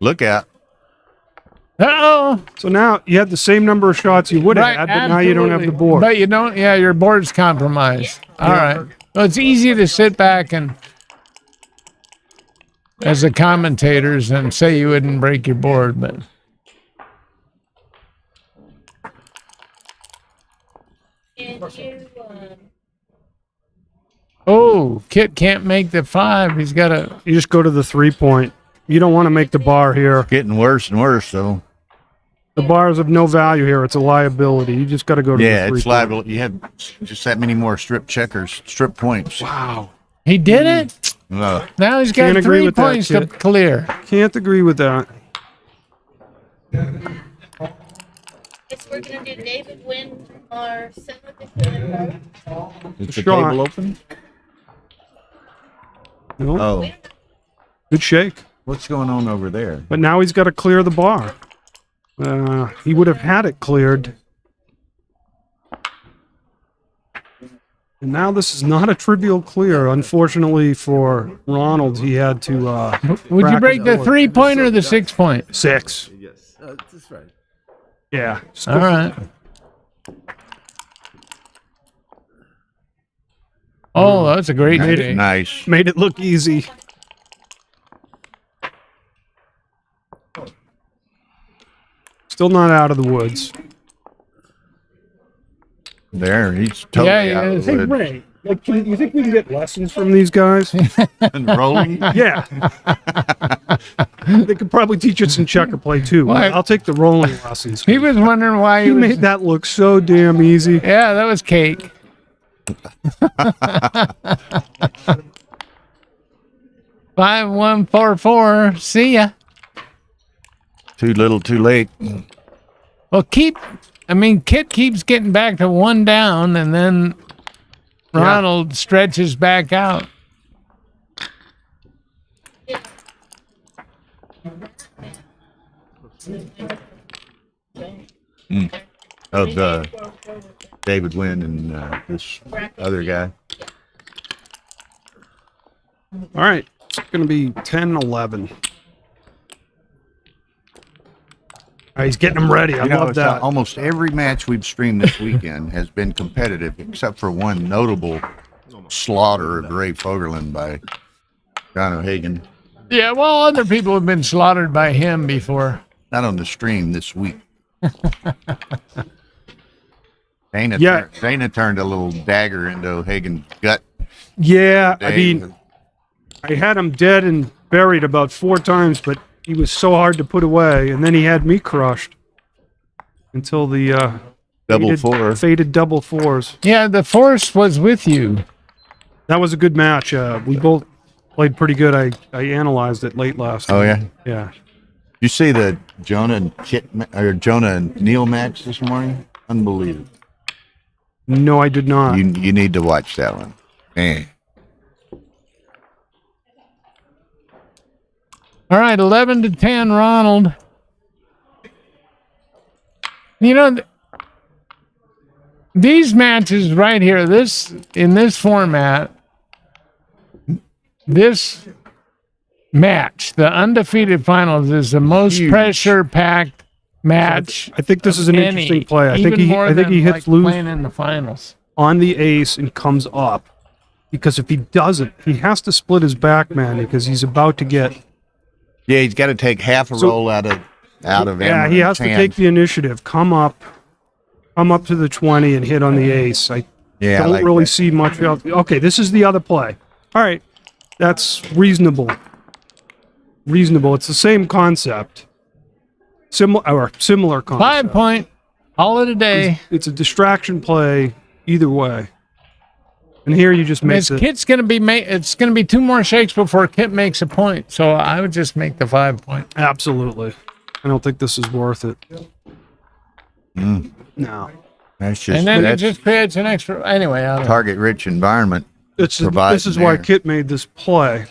Look out. Uh-oh. So now you have the same number of shots you would have Right, had, but now you don't have the absolutely. board. But you don't, yeah, your board's compromised. All right. Well, it's easy to sit back and, as the commentators, and say you wouldn't break your board, but. Oh, Kit can't make the 5. He's got to. You just go to the 3 point. You don't want to make the bar here. Getting worse and worse, though. The bar is of no value here. It's a liability. You just got to go to Yeah, the 3 it's point. liable. You have just that many more strip checkers, strip points. Wow. He did it? No. Now he's got Can't agree 3 with that, points to Kit. clear. Can't agree with that. Guess we're gonna do David win our 7th. Is the Shot. table open? No. Oh, Good shake. what's going on over there? But now he's got to clear the bar. He would have had it cleared. And now this is not a trivial clear. Unfortunately for Ronald, he had to. Would you crack break the the board. 3 point or the 6 point? 6. Yes, that's right. Yeah. All right. Oh, that's a great Made day. it Nice. Made it look easy. Still not out of the woods. There, he's totally Yeah, he out is. of Hey, the woods. Ray, like, you think we can get lessons from these guys? And rolling. Yeah. They could probably teach us some checker play too. What? I'll take the rolling lessons. He was wondering why He he was. made that look so damn easy. Yeah, that was cake. 5144. See ya. Too little, too late. Well, Kit keeps getting back to 1 down, and then Ronald stretches back out. Of David Wynn and this other guy. All right. It's going to be 10-11. He's getting them ready. I You know, love it's, that. almost every match we've streamed this weekend has been competitive, except for one notable slaughter of Ray Fogerland by John O'Hagan. Yeah, well, other people have been slaughtered by him before. Not on the stream this week. Dana, Yeah. Dana turned a little dagger into O'Hagan's gut. Yeah, I today. mean, I had him dead and buried about 4 times, but he was so hard to put away, and then he had me crushed until the faded double fours. Yeah, the force was with you. That was a good match. We both played pretty good. I analyzed it late last Oh, night. yeah? Yeah. You see the Jonah and Neil match this morning? Unbelievable. No, I did not. You need to watch that one. Man. All right, 11-10, Ronald. You know, these matches right here, in this format, this match, the undefeated finals, is the most pressure-packed match. I think this is an interesting play. I think he hits loose playing in the finals on the ace and comes up, because if he doesn't, he has to split his back man because he's about to get. Yeah, he's got to take half a roll out of Yeah, he has to take the initiative. Come up to the 20 and hit on the ace. I don't like really that. see much else. Okay, this is the other play. All right, that's reasonable. It's the same concept. Similar concept. 5 point, call it a day. It's a distraction play either way. And here you just make it. Kit's gonna be it's gonna be 2 more shakes before Kit makes a point. So I would just make the 5 point. Absolutely. I don't think this is worth it. No. That's just, And then it just creates an extra. Anyway, I don't know. target-rich environment. This is why Kit made this play.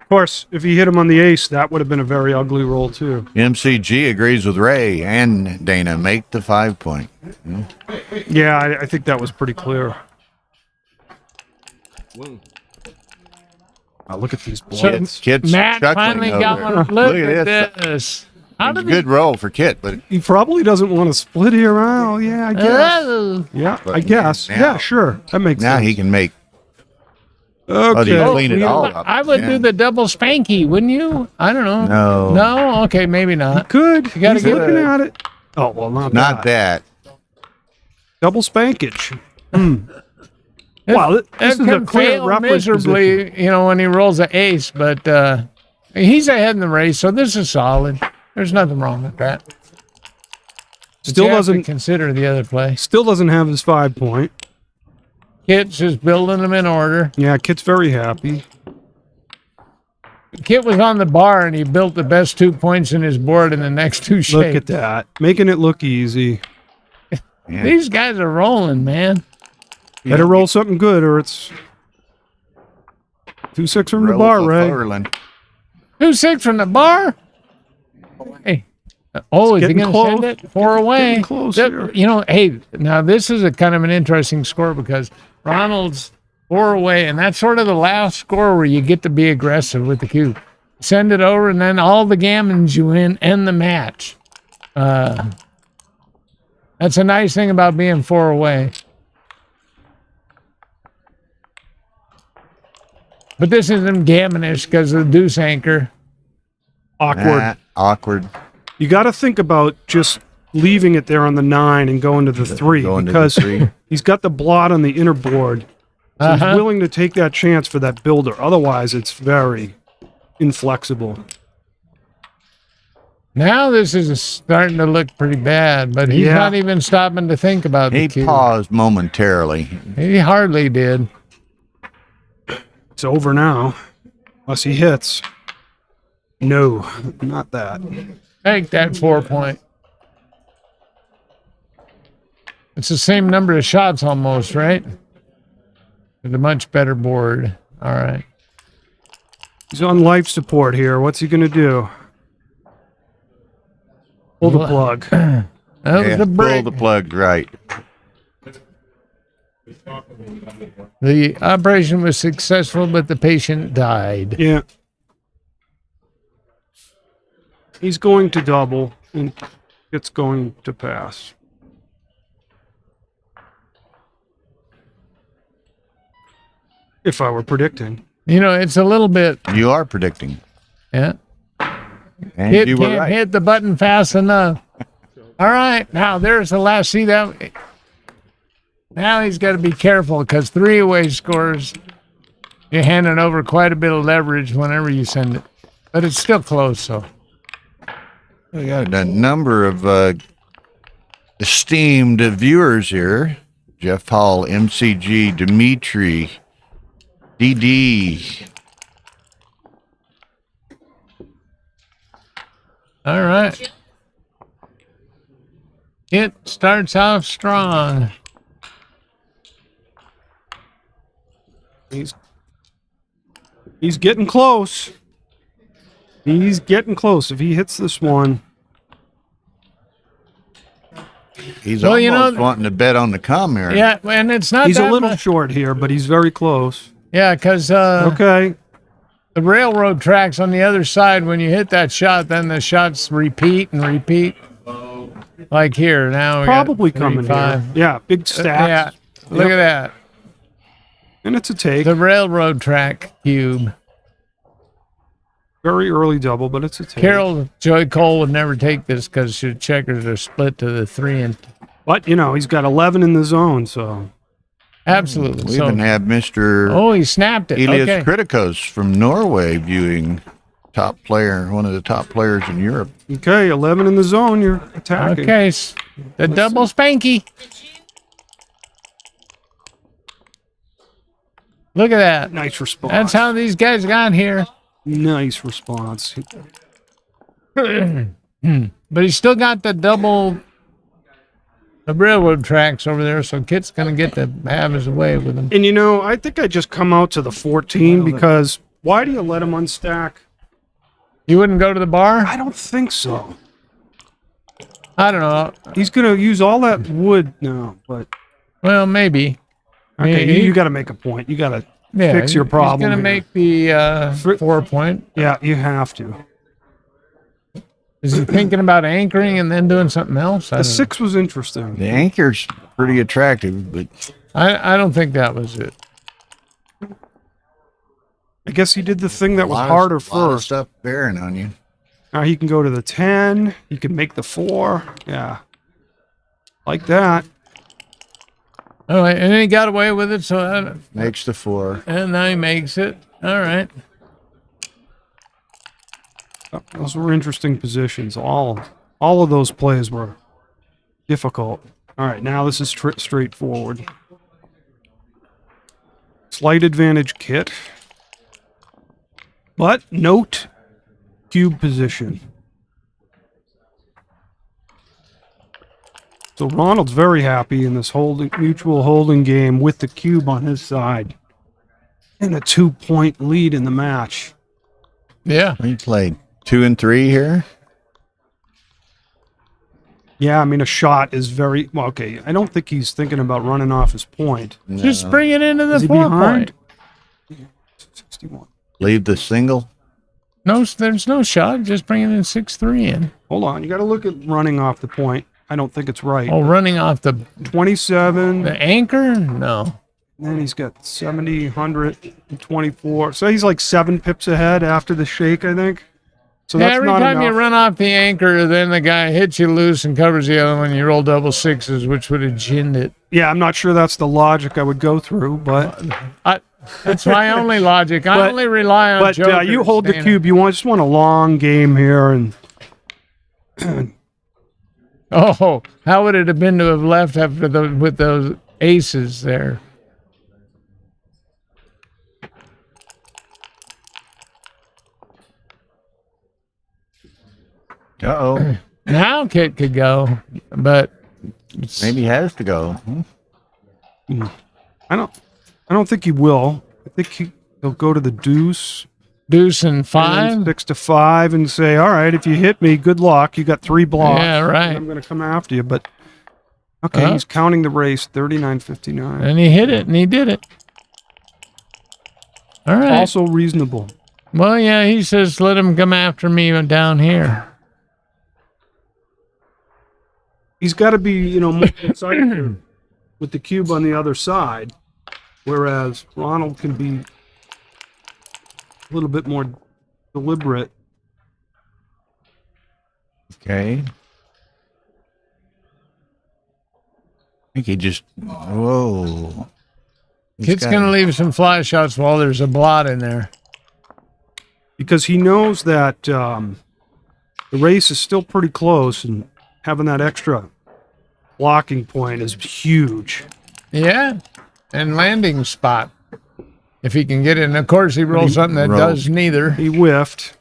Of course, if he hit him on the ace, that would have been a very ugly roll too. MCG agrees with Ray and Dana. Make the 5 point. Yeah, I think that was pretty clear. Look at these boards. Kit's Matt chuckling finally over got there. one. Look at this. How It's a did good roll for Kit, but He probably doesn't want to split here. Oh, yeah, I guess. Oh. Yeah, But I guess. now- Yeah, sure. That makes now sense. he can make. Okay. Oh, clean it all up. I would do the double spanky, wouldn't you? I don't know. No. No? Okay, maybe not. Good. You gotta He's get looking at it. Oh, well, Not that. Double spankage. Wow, this It is a can clear fail reference miserably, position. when he rolls an ace, but he's ahead in the race, so this is solid. There's nothing wrong with that. But Still you have to doesn't consider the other play. Still doesn't have his 5 point. Kit's just building them in order. Yeah, Kit's very happy. Kit was on the bar and he built the best 2 points in his board in the next 2 shakes. Look at that. Making it look easy. These guys are rolling, man. Better roll something good or it's 2-6 from the bar, Ray. 2-6 from the bar? Hey. Oh, is he getting going to close. send it? 4 away. Getting close here. Hey, now this is a kind of an interesting score because Ronald's 4 away, and that's sort of the last score where you get to be aggressive with the cube. Send it over, and then all the gammons you win end the match. That's a nice thing about being 4 away. But this isn't gammonish because of the deuce anchor. Awkward. Awkward. You got to think about just leaving it there on the 9 and going to the 3 Going to the because 3. he's got the blot on the inner board. So he's Uh-huh. willing to take that chance for that builder. Otherwise, it's very inflexible. Now this is starting to look pretty bad, but he's Yeah. not even stopping to think about the He cube. paused momentarily. He hardly did. It's over now. Unless he hits. No, not that. Take that 4 point. It's the same number of shots almost, right? With a much better board. All right. He's on life support here. What's he going to do? Pull the plug. That was the Pull break. the plug right. The operation was successful, but the patient died. Yeah. He's going to double, and it's going to pass. If I were predicting. It's a little bit. You are predicting. Yeah. And It you were can't right. hit the button fast enough. All right. Now there's the last. See that? Now he's got to be careful because 3 away scores. You're handing over quite a bit of leverage whenever you send it. But it's still close, so. We got a number of esteemed viewers here. Jeff Hall, MCG, Dimitri, DD. All right. It starts off strong. He's getting close. He's getting close. If he hits this one, He's Well, almost wanting to bet on the come here. Yeah, and it's not he's that a little much. short here, but he's very close. Yeah, because Okay. the railroad tracks on the other side, when you hit that shot, then the shots repeat and repeat. Like here, now we Probably got coming 3-5. here. Yeah, big stacks. Yeah, look Yep. at that. And it's a take. The railroad track cube. Very early double, but it's a take. Carol Joy Cole would never take this because she checkers are split to the 3 and. But, he's got 11 in the zone, so. Absolutely. We So- even have Mr. Oh, he snapped it. Elias Okay. Kritikos from Norway viewing top player, one of the top players in Europe. Okay, 11 in the zone, you're attacking. Okay, the double spanky. Look at that. Nice response. That's how these guys got here. Nice response. But he's still got the railroad tracks over there, so Kit's going to get to have his way with them. And I think I just come out to the 14 because why do you let him unstack? You wouldn't go to the bar? I don't think so. I don't know. He's going to use all that wood now, but. Well, maybe. Okay, Maybe. you got to make a point. You got to Yeah, fix your problem. He's going to here. make the 4 point. Yeah, you have to. Is he thinking about anchoring and then doing something else? The 6 was interesting. The anchor's pretty attractive, but I don't think that was it. I guess he did the thing that was lot harder of first. stuff bearing on you. Now he can go to the 10. He can make the 4. Yeah. Like that. All right, and then he got away with it, so Makes the 4. and now he makes it. All right. Those were interesting positions. All of those plays were difficult. All right, now this is straightforward. Slight advantage Kit. But note cube position. So Ronald's very happy in this mutual holding game with the cube on his side. And a 2-point lead in the match. Yeah. He played 2 and 3 here. Yeah, I mean, a shot is very well. Okay, I don't think he's thinking about running off his point. Just bring it into the Is he 4 behind? point. 61. Leave the single. No, there's no shot. Just bring it in 6-3 in. Hold on, you got to look at running off the point. I don't think it's right. Oh, running off the 27. the anchor? No. Then he's got 70, 124. So he's like 7 pips ahead after the shake, I think. So Yeah, that's every not time you enough. run off the anchor, then the guy hits you loose and covers the other one. You roll double 6s, which would have ginned it. Yeah, I'm not sure that's the logic I would go through, but That's my only logic. I only rely on But jokers you hold the staying- cube. You just want a long game here, and Oh, how would it have been to have left after with those aces there? Uh-oh. Now Kit could go, but Maybe he has to go. I don't think he will. I think he'll go to the deuce. Deuce and And 5. then 6 to 5 and say, all right, if you hit me, good luck. You got 3 blocks. Yeah, right. and I'm going to come after you. But okay, he's counting the race, 39.59. And he hit it, and he did it. All right. Also reasonable. Well, yeah, he says, let him come after me down here. He's got to be, more excited with the cube on the other side, whereas Ronald can be a little bit more deliberate. Okay. I think he just. Whoa. He's Kit's got going to it. leave some fly shots while there's a blot in there. because he knows that the race is still pretty close, and having that extra blocking point is huge. Yeah, and landing spot. If he can get it, and of course he rolls something that does neither. He whiffed.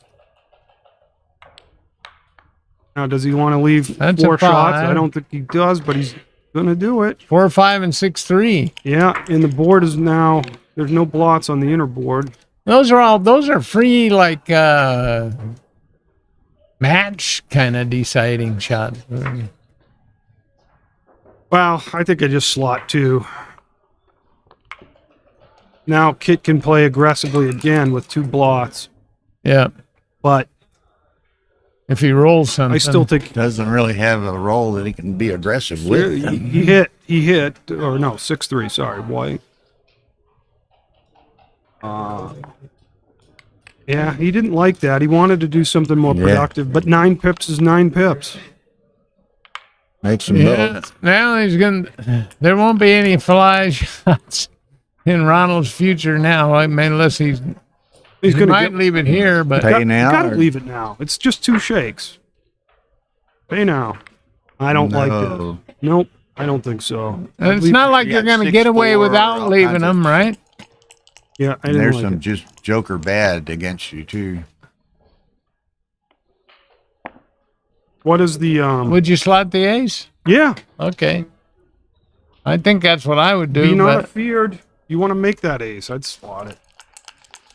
Now, does he want to leave That's 4 a shots? 5. I don't think he does, but he's going to do it. 4, 5, and 6, 3. Yeah, and the board is now, there's no blots on the inner board. Those are free, like, match kind of deciding shots. Well, I think I just slot 2. Now Kit can play aggressively again with 2 blots. Yeah. But if he rolls something, I still think doesn't really have a role that he can be aggressive with. he hit, or no, 6-3, sorry, white. Yeah, he didn't like that. He wanted to do something more productive, but 9 pips is 9 pips. Make some notes. Now there won't be any fly shots in Ronald's future now. I mean, unless he might leave it here, but you gotta leave it now. It's just 2 shakes. Pay now. I don't like this. Nope, I don't think so. It's not like you're going to get away without leaving them, right? Yeah, I And didn't there's like some it. just joker bad against you too. What is the Would you slot the ace? Yeah. Okay. I think that's what I would do. Be not but afeared. You want to make that ace? I'd slot it.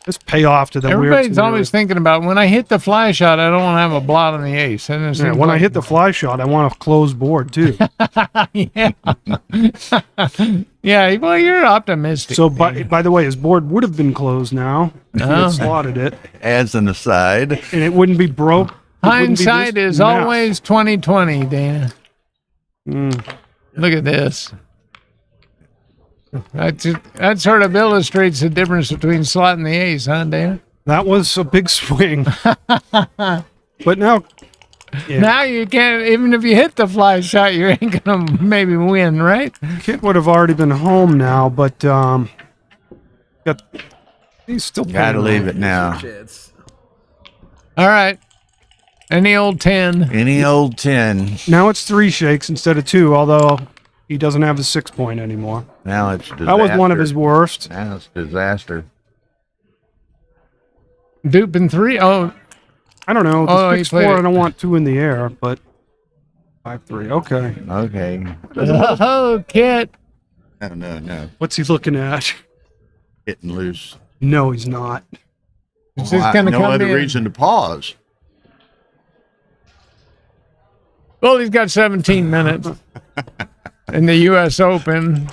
Just pay off to the everybody's weird always thinking about when I hit the fly shot, I don't want to have a blot on the ace. And it Yeah, seems when I like- hit the fly shot, I want a closed board too. yeah. Yeah, well, you're optimistic. So, by the way, his board would have been closed now if he Oh. had slotted it, As an aside, and it wouldn't be broke. It wouldn't be Hindsight this is mess. always 20/20, Dana. Look at this. That sort of illustrates the difference between slotting the ace, huh, Dana? That was a big swing. But now, yeah. Now you can't, even if you hit the fly shot, you ain't going to maybe win, right? Kit would have already been home now, but he's still gotta playing. leave it now. All right. Any old 10. Any old 10. Now it's 3 shakes instead of 2, although he doesn't have the 6 point anymore. Now it's disaster. That was one of his worst. Now it's disaster. Dupe and 3. Oh, I don't know. Oh, The he 6-4, played it. I don't want 2 in the air, but 5-3. Okay. Okay. oh, Kit. No. What's he looking at? Hitting loose. No, he's not. It's just gonna no come other in. reason to pause. Well, he's got 17 minutes in the U.S. Open,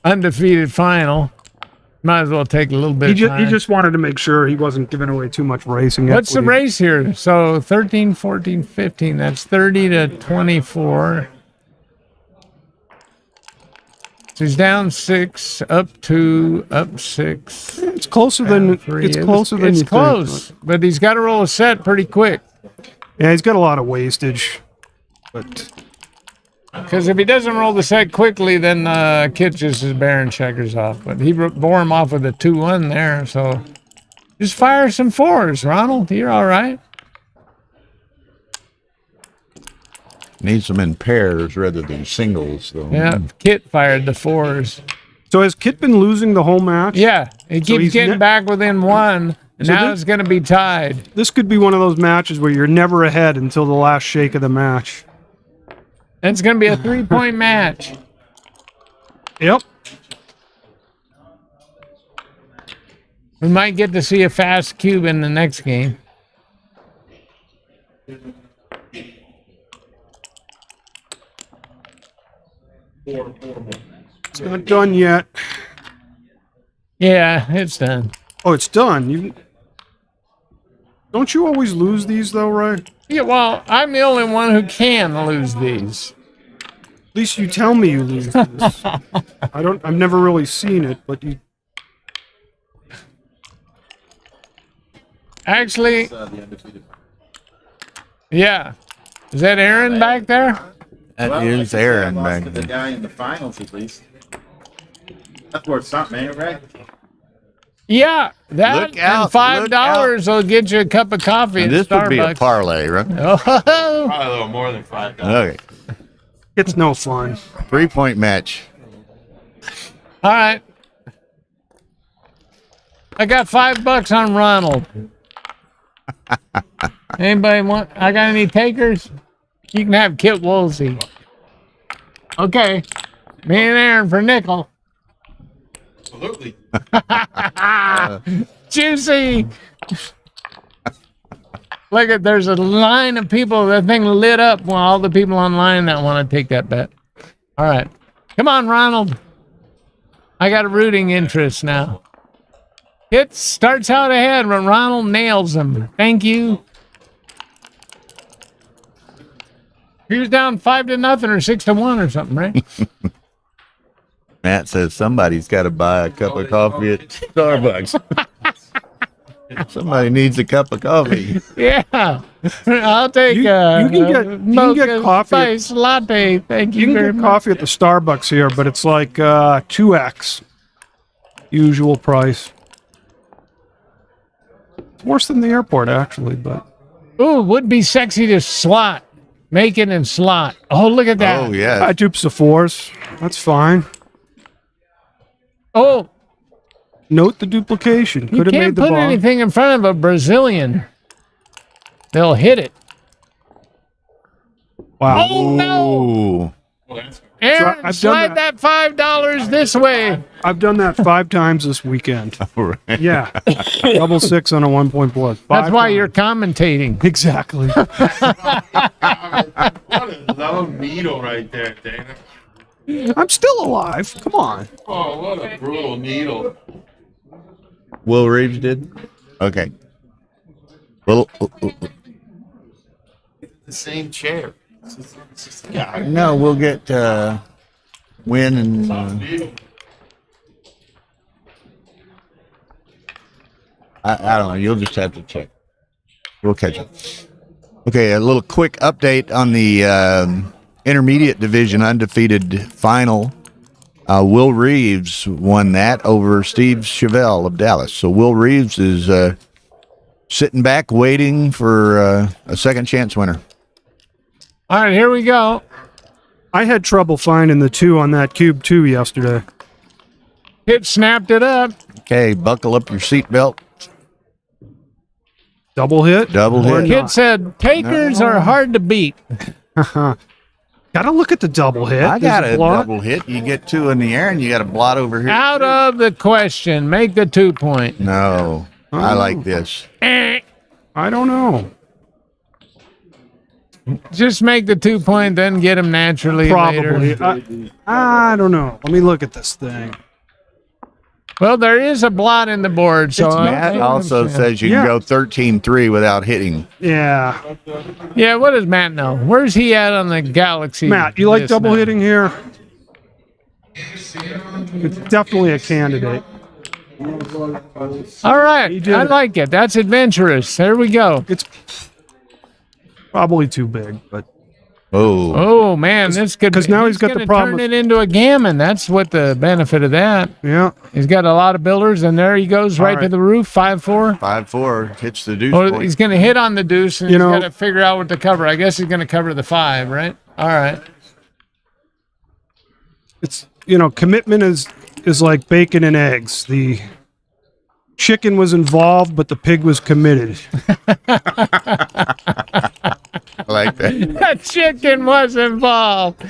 undefeated final. Might as well take a little bit of He time. just wanted to make sure he wasn't giving away too much racing. What's the equity. race here? So 13, 14, 15. That's 30 to 24. So he's down 6, up 2, up 6. It's closer than down 3. it's closer than It's you close, think. but he's got to roll a set pretty quick. Yeah, he's got a lot of wastage, but Because if he doesn't roll the set quickly, then Kit just is bearing checkers off. But he bore him off with a 2-1 there, so just fire some 4s, Ronald. You're all right. Needs them in pairs rather than singles, though. Yeah, Kit fired the 4s. So has Kit been losing the whole match? Yeah, he So keeps he's getting back within 1, and So now this- it's going to be tied. This could be one of those matches where you're never ahead until the last shake of the match. And it's going to be a 3-point match. Yep. We might get to see a fast cube in the next game. It's not done yet. Yeah, it's done. Oh, it's done. Don't you always lose these though, Ray? Yeah, well, I'm the only one who can lose these. At least you tell me you lose this. I've never really seen it, but you. Actually, yeah. Is that Aaron back there? That is Aaron back The there. guy in the finals, at least. That's worth something, ain't it, right? Yeah, that Look out, and $5 will get you a cup of coffee And at this Starbucks. would be a parlay, right? Oh, Probably a little more than $5. Okay. It's no fun. 3-point match. all right. I got $5 on Ronald. Anybody want? I got any takers? You can have Kit Woolsey. Okay, me and Aaron for nickel. Absolutely. Juicy. Look at, there's a line of people. That thing lit up. Well, all the people online that want to take that bet. All right, come on, Ronald. I got a rooting interest now. It starts out ahead when Ronald nails him. Thank you. He was down 5-0 or 6-1 or something, right? Matt says somebody's got to buy a cup of coffee at Starbucks. Somebody needs a cup of coffee. Yeah, I'll take You can get coffee. Spice latte. Thank you, You can very get much. coffee at the Starbucks here, but it's like 2x usual price. It's worse than the airport, actually, but Ooh, would be sexy to slot. Make it and slot. Oh, look at that. Oh, yeah. I dupes the fours. That's fine. Oh, Note the duplication. you Could have made can't the put ball. anything in front of a Brazilian. They'll hit it. Wow. Oh, no. Ooh. Aaron, I've done slide that $5 this way. I've done that 5 times this weekend. Right. Yeah. Double 6 on a 1-point plus. That's 5 why times. you're commentating. Exactly. What a low needle right there, Dana. I'm still alive. Come on. Oh, what a brutal needle. Will Reeves did? Okay. Well, The same chair. Yeah. no, we'll get Win and I don't know. You'll just have to check. We'll catch up. Okay, a little quick update on the intermediate division undefeated final. Will Reeves won that over Steve Chevelle of Dallas. So Will Reeves is sitting back waiting for a second chance winner. All right, here we go. I had trouble finding the 2 on that cube 2 yesterday. It snapped it up. Okay, buckle up your seatbelt. Double hit? Double Or hit. Kid not? said takers are hard to beat. Gotta look at the double hit. I got There's a blot. double hit. You get 2 in the air and you got a blot over here. Out of the question. Make the 2-point. No, I like this. Eh. I don't know. Just make the 2-point, then get him naturally Probably. later. I don't know. Let me look at this thing. Well, there is a blot in the board, so Matt also says you Yeah. can go 13-3 without hitting. Yeah. Yeah, what does Matt know? Where's he at on the Galaxy? Matt, you like list double now? hitting here? It's definitely a candidate. All right, He did I it. like it. That's adventurous. There we go. It's probably too big, but Oh, Oh man, this could 'cause now he's got the gonna problem turn with- it into a gammon. That's what the benefit of that. yeah. He's got a lot of builders, and there he goes right to right. the roof. 5-4. 5-4 hits the deuce Or point. he's going to hit on the deuce, and You he's know- got to figure out what to cover. I guess he's going to cover the 5, right? All right. It's commitment is like bacon and eggs. The chicken was involved, but the pig was committed. I like that. The chicken was involved.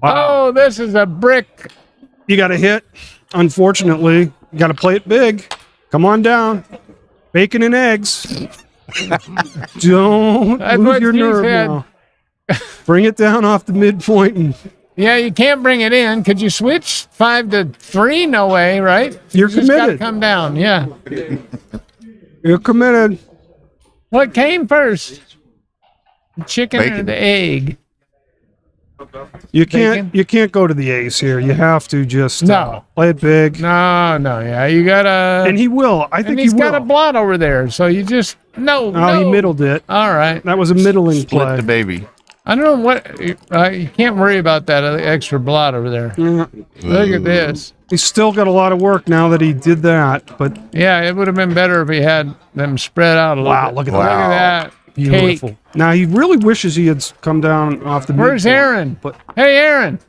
Oh, this is a brick. You got to hit. Unfortunately, you got to play it big. Come on down. Bacon and eggs. Don't That's lose what your she nerve said. now. Bring it down off the midpoint and Yeah, you can't bring it in. Could you switch 5 to 3? No way, right? You're You just gotta committed. come down. Yeah. you're committed. What came first? The chicken or Bacon. the egg? You Bacon? can't go to the ace here. You have to just No. play it big. No, yeah, you gotta. And he will. I think and he he's will. got a blot over there, so you just no. Oh, he middled it. All right. That was a middling Split play. the baby. I don't know what you can't worry about that extra blot over there. Yeah. Look at this. He's still got a lot of work now that he did that, but yeah, it would have been better if he had them spread out a little bit. Look at Look at that. Beautiful. Cake. Now he really wishes he had come down off the. Where's midpoint, Aaron? But hey, Aaron,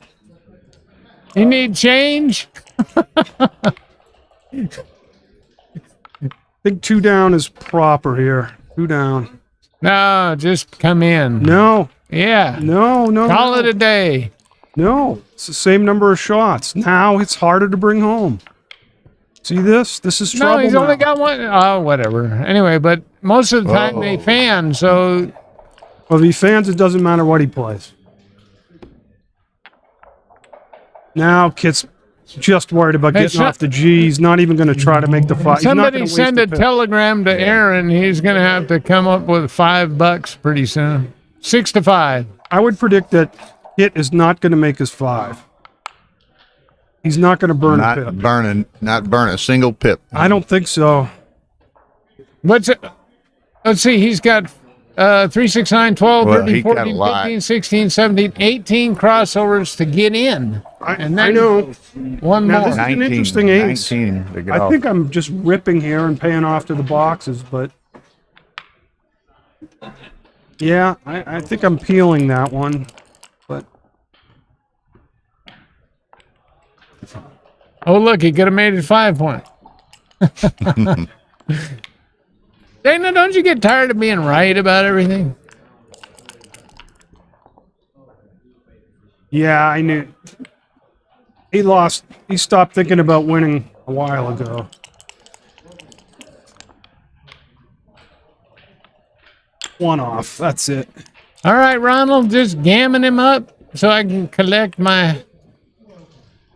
you need change? I think 2 down is proper here. 2 down. No, just come in. No. Yeah. No. Call it a day. No, it's the same number of shots. Now it's harder to bring home. See this? This is trouble. No, he's only got one. Oh, whatever. Anyway, but most of the time they fan, so. Well, if he fans, it doesn't matter what he plays. Now Kit's just worried about getting off the G. He's not even going to try to make the 5. Somebody send a telegram to Aaron. He's going to have to come up with $5 pretty soon. 6 to 5. I would predict that Kit is not going to make his 5. He's not going to burn a pip. Not burn a single pip. I don't think so. Let's see. He's got 3, 6, 9, 12, Well, 13, he got a 14, lot. 15, 16, 17, 18 crossovers to get in. And I then know. one Now, more. this is an interesting ace. 19 to get I off. think I'm just ripping here and paying off to the boxes, but yeah, I think I'm peeling that one. But Oh, look, he could have made it 5 point. Dana, don't you get tired of being right about everything? yeah, I knew he lost. He stopped thinking about winning a while ago. One off. That's it. All right, Ronald, just gammon him up so I can collect my.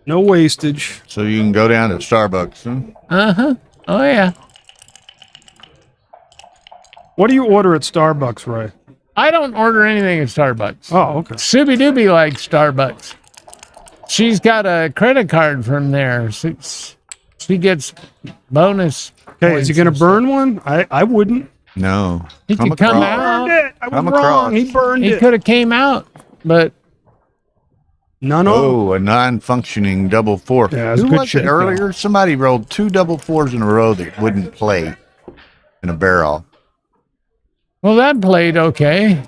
No wastage. So you can go down to Starbucks. Uh-huh. Oh, yeah. What do you order at Starbucks, Ray? I don't order anything at Starbucks. Oh, okay. Subi Doobie likes Starbucks. She's got a credit card from there. She gets bonus. Okay, is he going to burn one? I wouldn't. No. He could come out. Burned it. I was Come wrong. across. He burned He it. could have came out, but No. Oh, a non-functioning double 4. Yeah, it's Who a good was shake, it earlier? Somebody rolled 2 double 4s in a row that wouldn't play in a barrel. well, that played okay.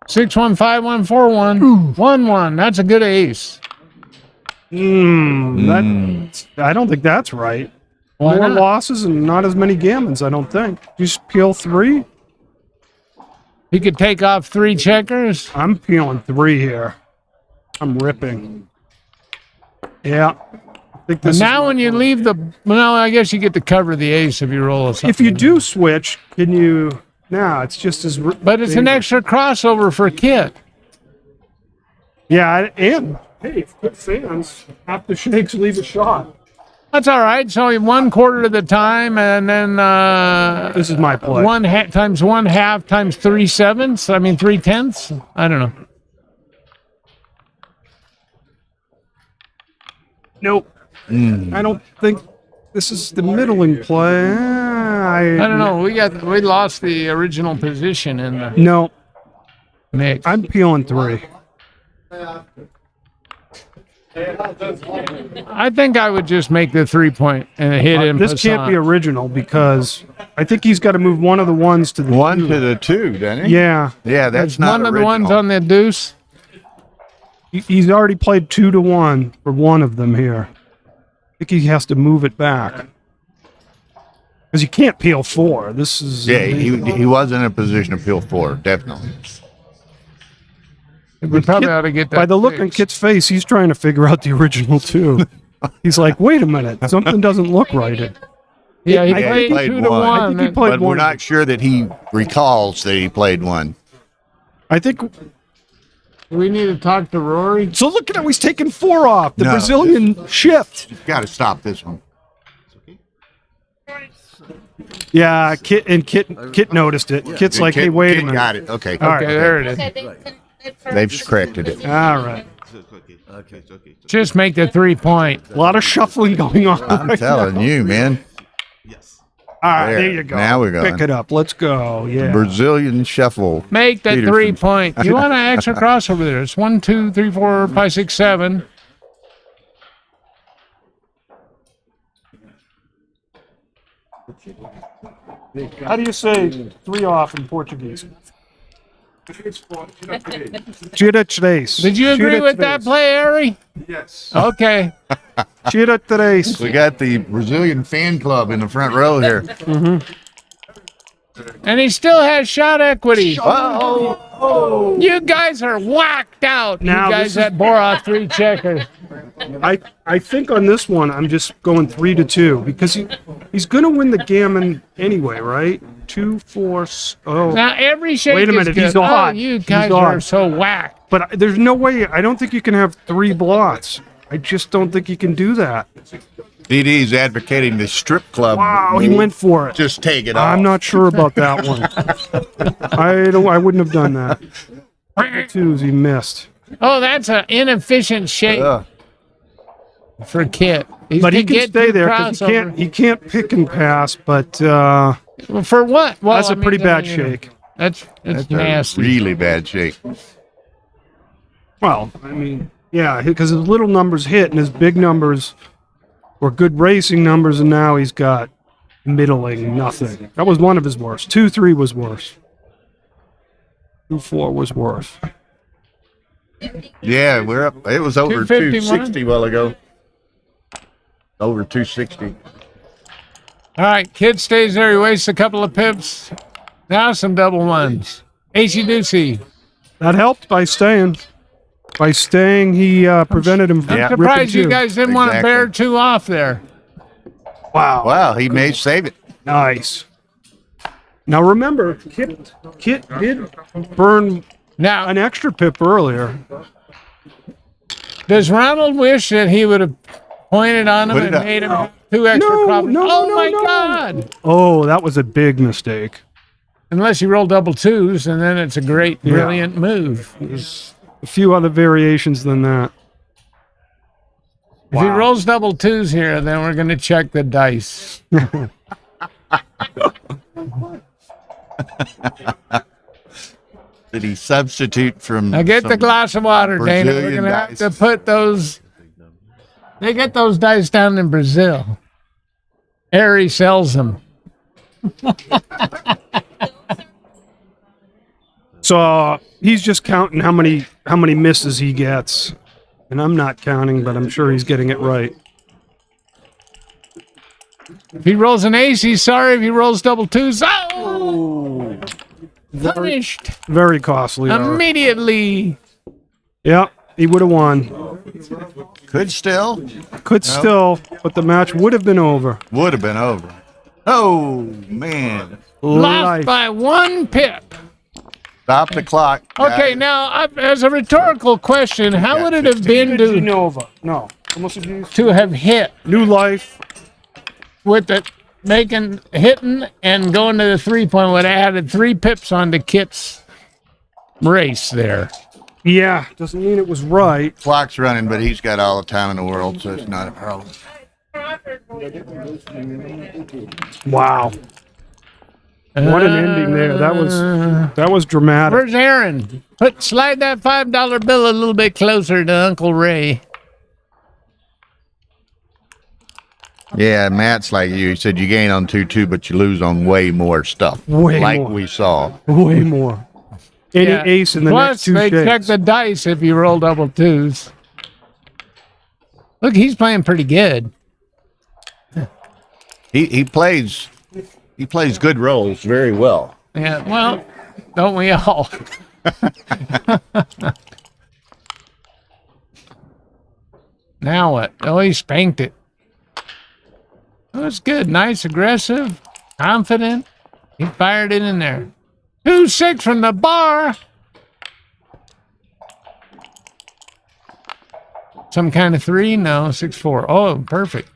615141 1-1. That's a good ace. I don't think that's right. Why More not? losses and not as many gammons, I don't think. Just peel 3? He could take off 3 checkers. I'm peeling 3 here. I'm ripping. Yeah. I think But this now is when you leave the, well, I guess you get to cover the ace if you roll a something. if you do switch, can you? No, it's just as. But it's an extra crossover for Kit. Yeah, and hey, good fans. Half the shakes leave a shot. That's all right. So 1/4 of the time, and then This is my play. 1/2 times 1/2 times 3/7. I mean 3/10. I don't know. Nope. I don't think this is the middling play. I don't know. We lost the original position in the No, mix. I'm peeling 3. I think I would just make the 3-point and hit him. This can't be original because I think he's got to move one of the ones to the 1 2. to the 2, doesn't he? Yeah. Yeah, that's not one of the original. ones on the deuce. He's already played 2 to 1 for one of them here. I think he has to move it back. Because you can't peel 4. This is. Yeah, he was in a position to peel 4, definitely. We probably ought to get that. By the look on fixed. Kit's face, he's trying to figure out the original 2. He's like, wait a minute, something doesn't look right. Yeah, he I played think he 2 to played one. 1. I think he played But we're one. not sure that he recalls that he played 1. I think. We need to talk to Rory. So look at how he's taking 4 off. The No. Brazilian shift. You've got to stop this one. Yeah, Kit noticed it. Kit's like, hey, wait a Kid minute. got it. Okay. All right. Okay, there it is. Okay, They've corrected it. All right. Okay. Just make the 3-point. A lot of shuffling going on. I'm right telling now. you, man. Yes. All right, there you go. Now we're going. Pick it up. Let's go. Yeah. Brazilian shuffle. Make that Peterson. 3 point. You want an extra crossover there. It's 1, 2, 3, 4, 5, 6, 7. How do you say 3 off in Portuguese? Tira três. Did you agree with that play, Ari? Yes. Okay. Tira três. We got the Brazilian fan club in the front row here. And he still has shot equity. Oh, You guys are whacked out. Now, you guys this that bore off 3 checkers. I think on this one I'm just going 3-2 because he's going to win the gammon anyway, right? 2, 4. Oh, Now every shake wait a minute. is good. He's odd. Oh, you He's guys odd. are so whacked. But there's no way. I don't think you can have 3 blots. I just don't think you can do that. DD's advocating the strip club. Wow, he went for it. Just take it off. I'm not sure about that one. I wouldn't have done that. 2s he missed. Oh, that's an inefficient shake for Kit. But he can stay there because he can't pick and pass. But for what? Well, that's a pretty bad you know, shake. That's That's nasty. a really bad shake. Well, I mean, yeah, because his little numbers hit and his big numbers were good racing numbers, and now he's got middling nothing. That was one of his worst. 2-3 was worse. 2-4 was worse. Yeah, we're up. It was over 251? 260 a while ago. Over 260. All right, Kid stays there. He wastes a couple of pips. Now some double ones. AC-doocy. That helped by staying. By staying, he prevented him from I'm ripping surprised you two. guys didn't want to Exactly. bear 2 off there. Wow. Wow, he may save it. Nice. Now remember, Kit did burn Now, an extra pip earlier. does Ronald wish that he would have pointed on him Put it and up. made him 2 extra No, crop? no, Oh no, my no. God! Oh, that was a big mistake. Unless you roll double 2s, and then it's a great, Yeah. brilliant move. There's a few other variations than that. If he rolls double 2s here, then we're going to check the dice. Did he substitute from? Now get the some glass of water, Dana. We're Brazilian going to have dice? to put those. They get those dice down in Brazil. Ari sells them. So he's just counting how many misses he gets, and I'm not counting, but I'm sure he's getting it right. If he rolls an ace, he's sorry. If he rolls double 2s, oh! Punished Very costly. Eric. immediately. Yeah, he would have won. Could still. Could still, but the match would have been over. Would have been over. Oh man! Lost Life. by 1 pip. Stop the clock. Okay, guys. now as a rhittorical question, how would it have been to Nova. No. have hit New life. with the hitting and going to the 3-point would have added 3 pips onto Kit's race there. Yeah, doesn't mean it was right. Clock's running, but he's got all the time in the world, so it's not a problem. Wow. What an ending there. That was dramatic. Where's Aaron? Slide that $5 bill a little bit closer to Uncle Ray. Yeah, Matt's like you. He said you gain on 2-2, but you lose on way more stuff. Way like more. we saw. Way more. Any Yeah. ace in the Plus, next 2 they shakes. check the dice if you roll double 2s. Look, he's playing pretty good. He plays good roles very well. Yeah, well, don't we all? Now what? Oh, he spanked it. That was good. Nice, aggressive, confident. He fired it in there. 2-6 from the bar. Some kind of 3? No, 6-4. Oh, perfect.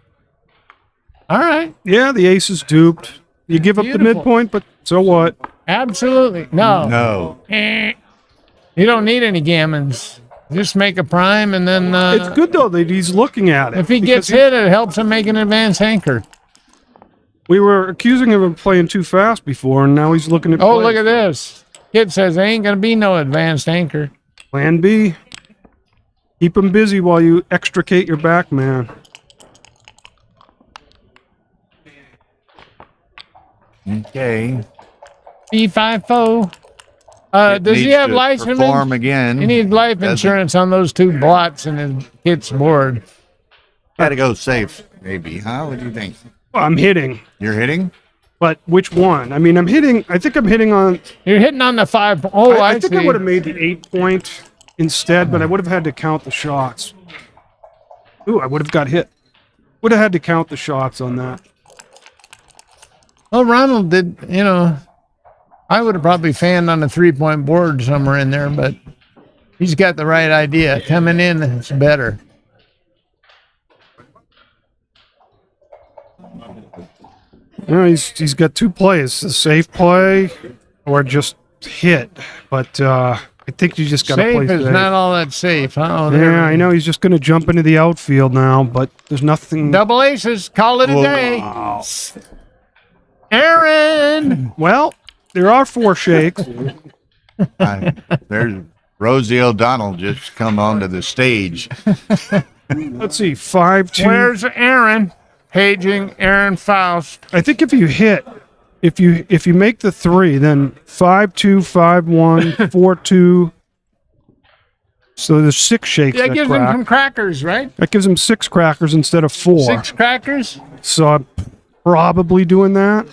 All right. Yeah, the ace is duped. You give up the Beautiful. midpoint, but so what? Absolutely. No. No. You don't need any gammons. Just make a prime and then It's good though that he's looking at it. if he because gets hit, it helps him make an advanced anchor. We were accusing him of playing too fast before, and now he's looking at. Oh, look at this. Kid says there ain't gonna be no advanced anchor. Plan B. Keep him busy while you extricate your back man. Okay. B54. It Does he needs have to life perform insurance? again. He needs life Doesn't. insurance on those 2 blots in his kid's board. Got to go safe, maybe, huh? What do you think? Well, I'm hitting. You're hitting? But which one? I mean, I'm hitting. I think I'm hitting on. You're hitting on the 5. Oh, I think I see. would have made the 8 point instead, but I would have had to count the shots. Ooh, I would have got hit. Would have had to count the shots on that. Well, Ronald did, I would have probably fanned on a 3-point board somewhere in there, but he's got the right idea. Coming in, it's better. He's got 2 plays: a safe play or just hit. But I think you just got to play Safe is safe. not all that safe, huh? Oh, Yeah, I know. He's just going to jump into the outfield now, but there's nothing. Double aces. Call it a day. Wow. Aaron! Well, there are 4 shakes. There's Rosie O'Donnell just come onto the stage. Let's see, 5-2. Where's Aaron? Paging Aaron Faust. I think if you hit, if you make the 3, then 5-2, 5-1, 4-2. So there's 6 shakes. That gives him crack. some crackers, right? That gives him 6 crackers instead of 4. 6 crackers? So I'm probably doing that.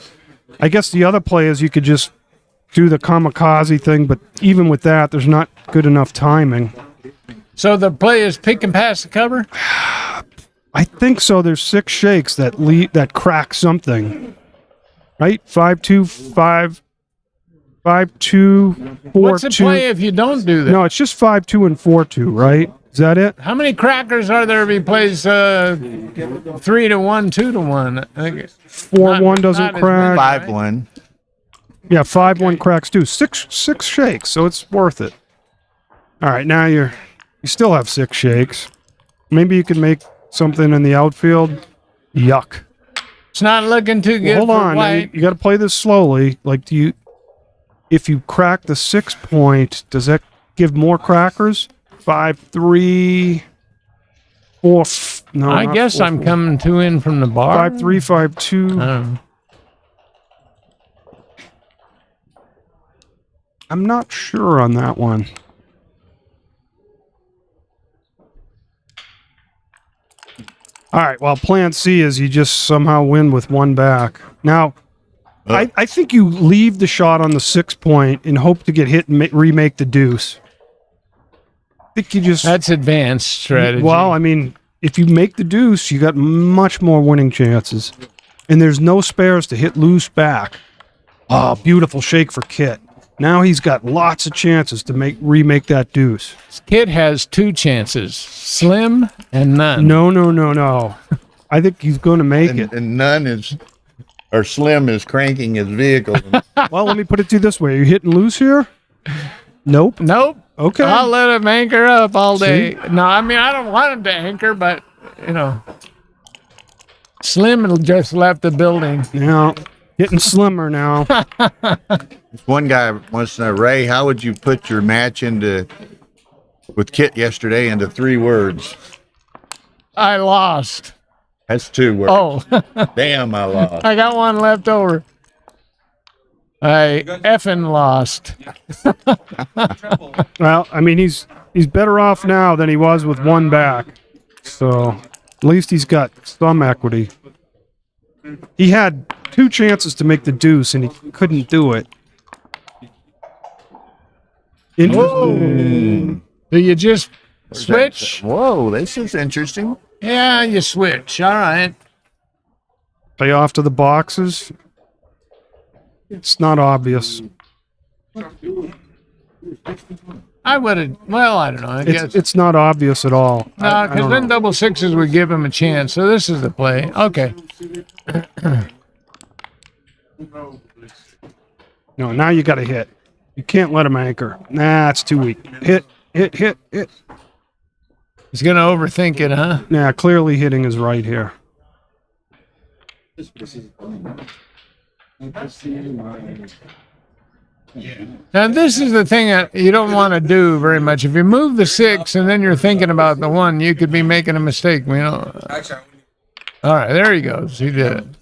I guess the other play is you could just do the kamikaze thing, but even with that, there's not good enough timing. So the play is pick and pass the cover? I think so. There's 6 shakes that crack something. Right? 5-2, 5-2, 4-2. What's the play if you don't do that? No, it's just 5-2 and 4-2, right? Is that it? How many crackers are there if he plays 3-1, 2-1? I think 4-1 doesn't crack. 5-1. Yeah, 5-1 cracks too. Six shakes, so it's worth it. All right, now you still have 6 shakes. Maybe you can make something in the outfield. Yuck. It's not looking too good. Hold for on, now White. you got to play this slowly. Like, if you crack the 6 point, does that give more crackers? 5, 3, 4. No, I not guess 4, I'm 4. coming 2 in from the bar. 5, 3, 5, 2. I'm not sure on that one. All right, well, plan C is you just somehow win with 1 back. Now, I think you leave the shot on the 6 point and hope to get hit and remake the deuce. I think you just... That's advanced strategy. Well, I mean, if you make the deuce, you got much more winning chances. And there's no spares to hit loose back. Oh, beautiful shake for Kit. Now he's got lots of chances to remake that deuce. Kid has 2 chances, slim and none. No. I think he's going to make it. And none is, or slim is cranking his vehicle. Well, let me put it to you this way. Are you hitting loose here? Nope. Okay. I'll let him anchor up all day. No, I mean, I don't want him to anchor, but, Slim just left the building. Yeah. Getting slimmer now. One guy wants to know, Ray, how would you put your match with Kit yesterday into 3 words? I lost. That's 2 words. Oh. Damn, I lost. I got 1 left over. I effing lost. Well, I mean, he's better off now than he was with 1 back. So at least he's got some equity. He had 2 chances to make the deuce, and he couldn't do it. Interesting. Do you just switch? Whoa, this is interesting. Yeah, you switch. All right. Pay off to the boxes. It's not obvious. I would have. Well, I don't know. I guess It's not obvious at all. no, I because don't then know. double 6s would give him a chance. So this is the play. Okay. No, now you got to hit. You can't let him anchor. Nah, it's too weak. Hit. He's gonna overthink it, huh? Nah, clearly hitting is right here. Now, this is the thing that you don't want to do very much. If you move the 6 and then you're thinking about the 1, you could be making a mistake. You know. All right, there he goes. He did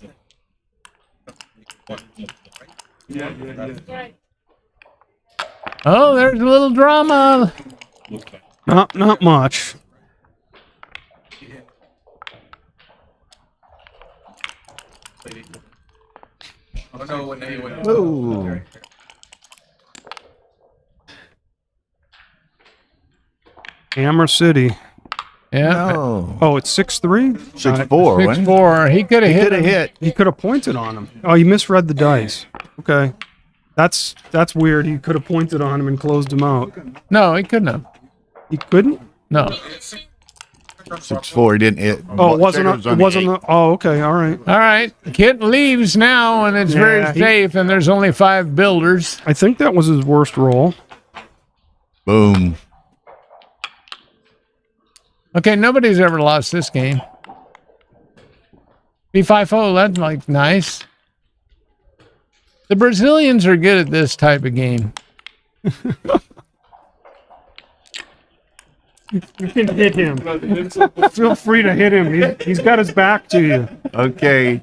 it. Oh, there's a little drama. Not much. Ooh. Hammer City. Yeah. No. Oh, it's 6-3? 6-4. 6-4. He could have hit. He could have pointed on him. Oh, you misread the dice. Okay. That's weird. He could have pointed on him and closed him out. No, he couldn't have. He couldn't? No. 6-4. He didn't hit. Oh, it wasn't. Checker was on It the wasn't. 8. Oh, okay. All right. All right. Kit leaves now, and it's very Yeah, safe, and there's only 5 builders. I think that was his worst roll. Boom. Okay, nobody's ever lost this game. B5-0, that's like nice. The Brazilians are good at this type of game. You can hit him. Feel free to hit him. He's got his back to you. Okay.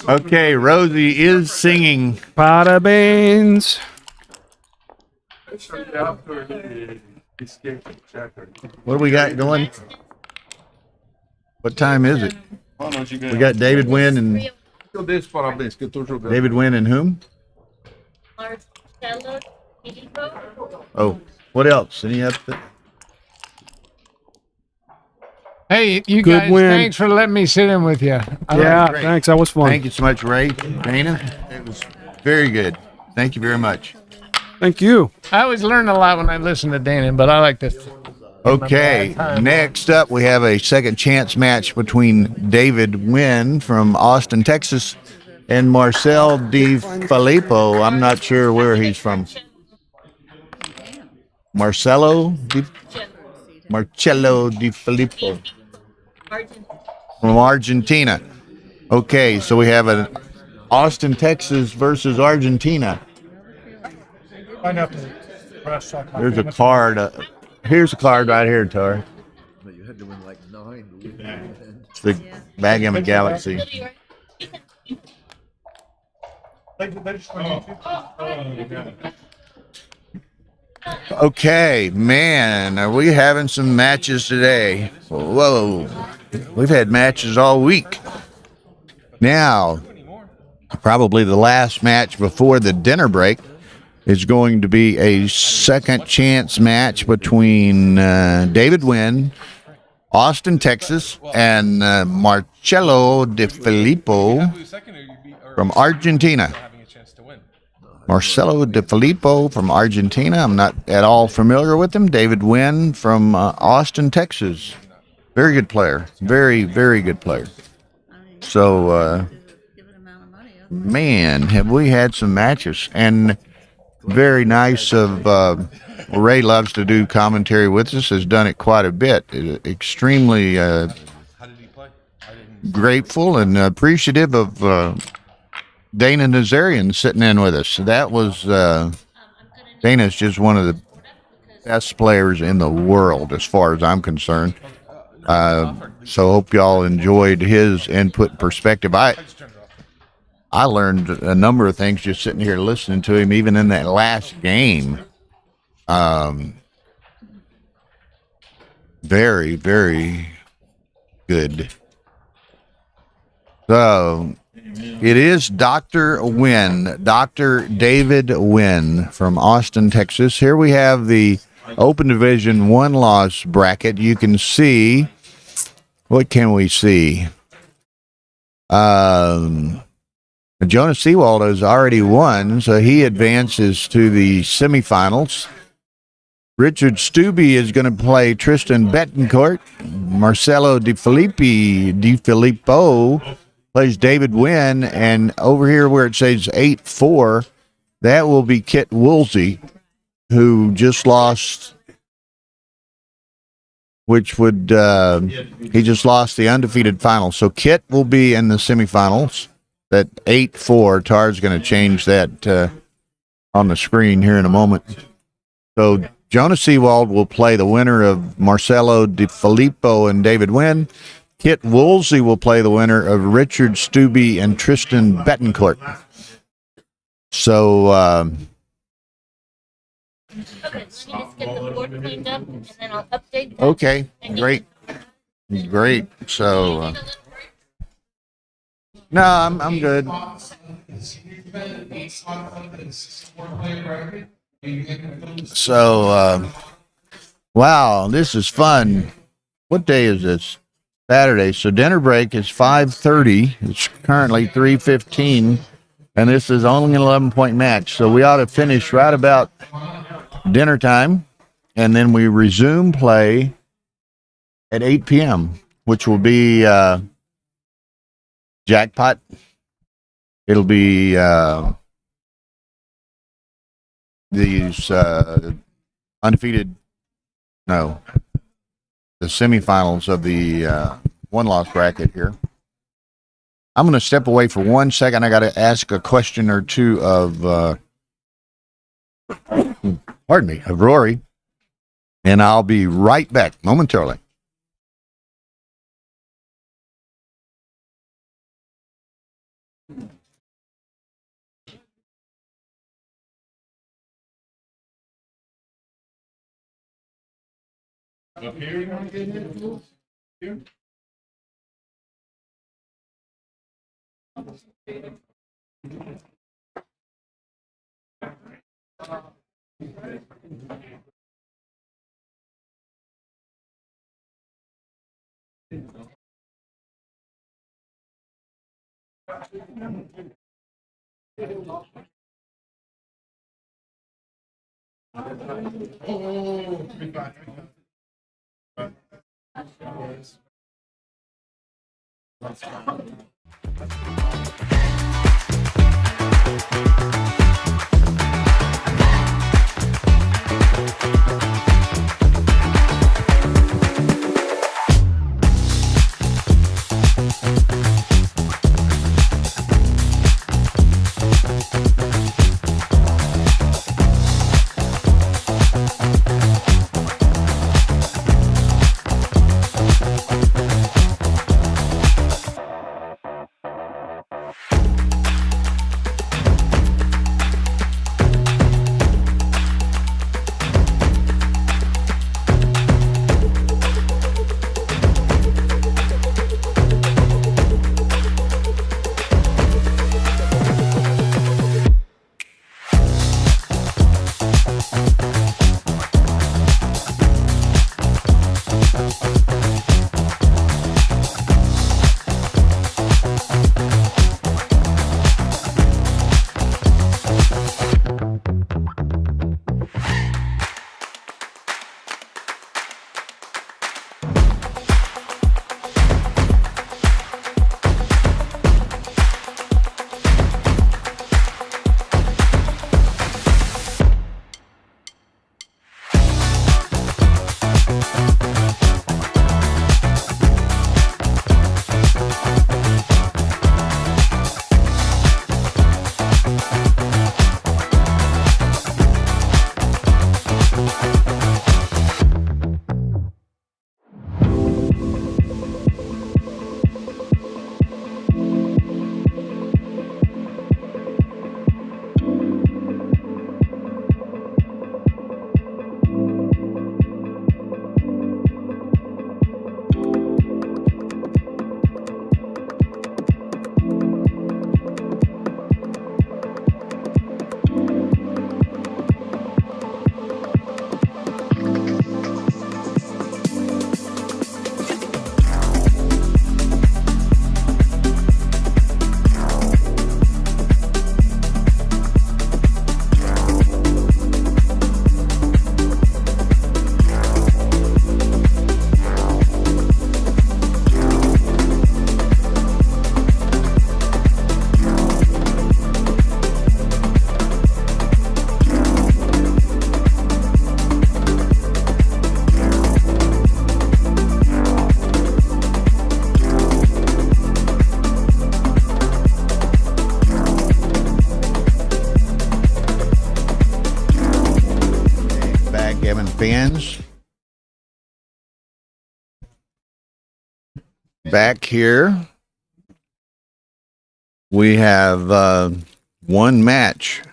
Okay, Rosie is singing. Pada beans. What do we got going? What time is it? We got David Wynn and David Wynn and whom? Oh, what else? Any other? Hey, you Good guys, win. thanks for letting me sit in with you. Yeah, thanks. That was fun. Thank you so much, Ray. Dana, it was very good. Thank you very much. Thank you. I always learn a lot when I listen to Dana, but I like this. Okay, next up we have a second chance match between David Wynn from Austin, Texas, and Marcel Di Filippo. I'm not sure where he's from. Marcello Di Filippo from Argentina. Okay, so we have an Austin, Texas versus Argentina. There's a card. Here's a card right here, Tar. You had to win like 9 to win. It's the Backgammon Galaxy. Okay, man, are we having some matches today? Whoa, we've had matches all week. Now, probably the last match before the dinner break is going to be a second chance match between David Wynn, Austin, Texas, and Marcello Di Filippo from Argentina. Marcelo Di Filippo from Argentina. I'm not at all familiar with him. David Wynn from Austin, Texas. Very good player. Very, very good player. So, man, have we had some matches. And very nice of Ray loves to do commentary with us, has done it quite a bit. Extremely grateful and appreciative of Dana Nazarian sitting in with us. That was Dana's just one of the best players in the world as far as I'm concerned. So hope y'all enjoyed his input and perspective. I learned a number of things just sitting here listening to him, even in that last game. Very, very good. So it is Dr. Wynn, Dr. David Wynn from Austin, Texas. Here we have the Open Division 1 loss bracket. You can see, what can we see? Jonas Seawald has already won, so he advances to the semifinals. Richard Stubbe is going to play Tristan Betancourt. Marcelo Di Filippo plays David Wynn, and over here where it says 8-4, that will be Kit Woolsey, who just lost which would he just lost the undefeated final. So Kit will be in the semifinals. That 8-4. Tar's going to change that on the screen here in a moment. So Jonas Seawald will play the winner of Marcelo Di Filippo and David Wynn. Kit Woolsey will play the winner of Richard Stubbe and Tristan Betancourt. So Okay, let me just get the board cleaned up and then I'll update that. okay, great. So no, I'm good. So wow, this is fun. What day is this? Saturday. So dinner break is 5:30. It's currently 3:15, and this is only an 11-point match. So we ought to finish right about dinner time, and then we resume play at 8 p.m., which will be jackpot. It'll be these undefeated, no, the semifinals of the one-loss bracket here. I'm going to step away for 1 second. I got to ask a question or two of, pardon me, of Rory, and I'll be right back momentarily. Up here, you want to get hit? Here? fans. Back here, we have one match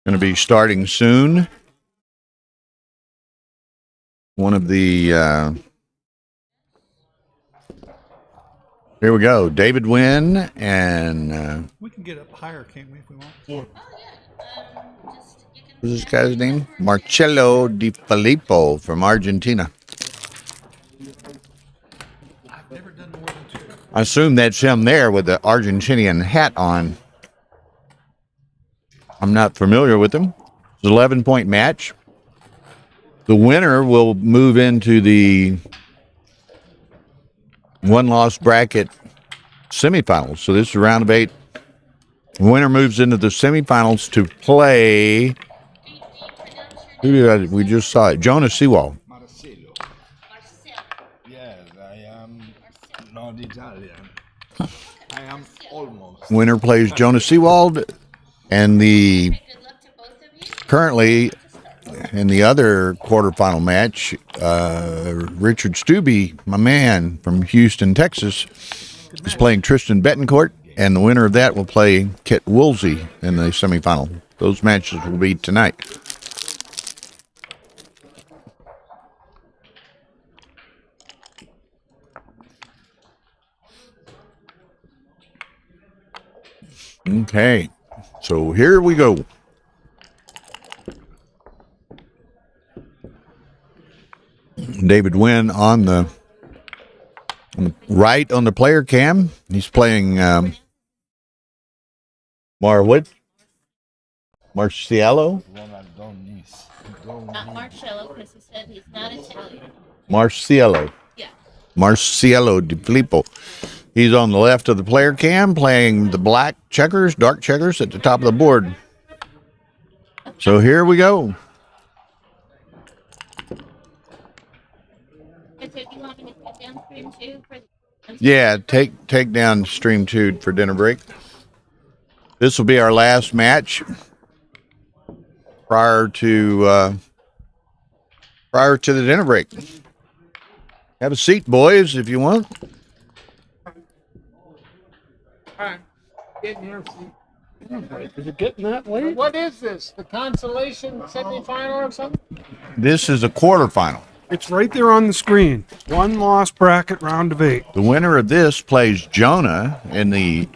going to be starting soon. One of the here we go. David Wynn and We can get up higher, can't we, if we want? what's this guy's name? Marcello Di Filippo from Argentina. I assume that's him there with the Argentinian hat on. I'm not familiar with him. It's an 11-point match. The winner will move into the one-loss bracket semifinals. So this is a round of 8. The winner moves into the semifinals to play. We just saw it. Jonah Sewall. Yes, I am not Italian. I am almost. Winner plays Jonas Seawald, and the currently in the other quarterfinal match, Richard Stubbe, my man from Houston, Texas, is playing Tristan Betancourt, and the winner of that will play Kit Woolsey in the semifinal. Those matches will be tonight. Okay, so here we go. David Wynn on the right on the player cam. He's playing Marciello? Not Marcello, because he said he's not Italian. Marciello. Yeah. Marciello Di Filippo. He's on the left of the player cam playing the black checkers, dark checkers at the top of the board. So here we go. So do you want me to put down stream 2 for the... Yeah, take down stream 2 for dinner break. This will be our last match prior to the dinner break. Have a seat, boys, if you want. Getting here. Is it getting that late? What is this? The consolation semifinal or something? This is a quarterfinal. It's right there on the screen. One loss bracket, round of 8. The winner of this plays Jonah in the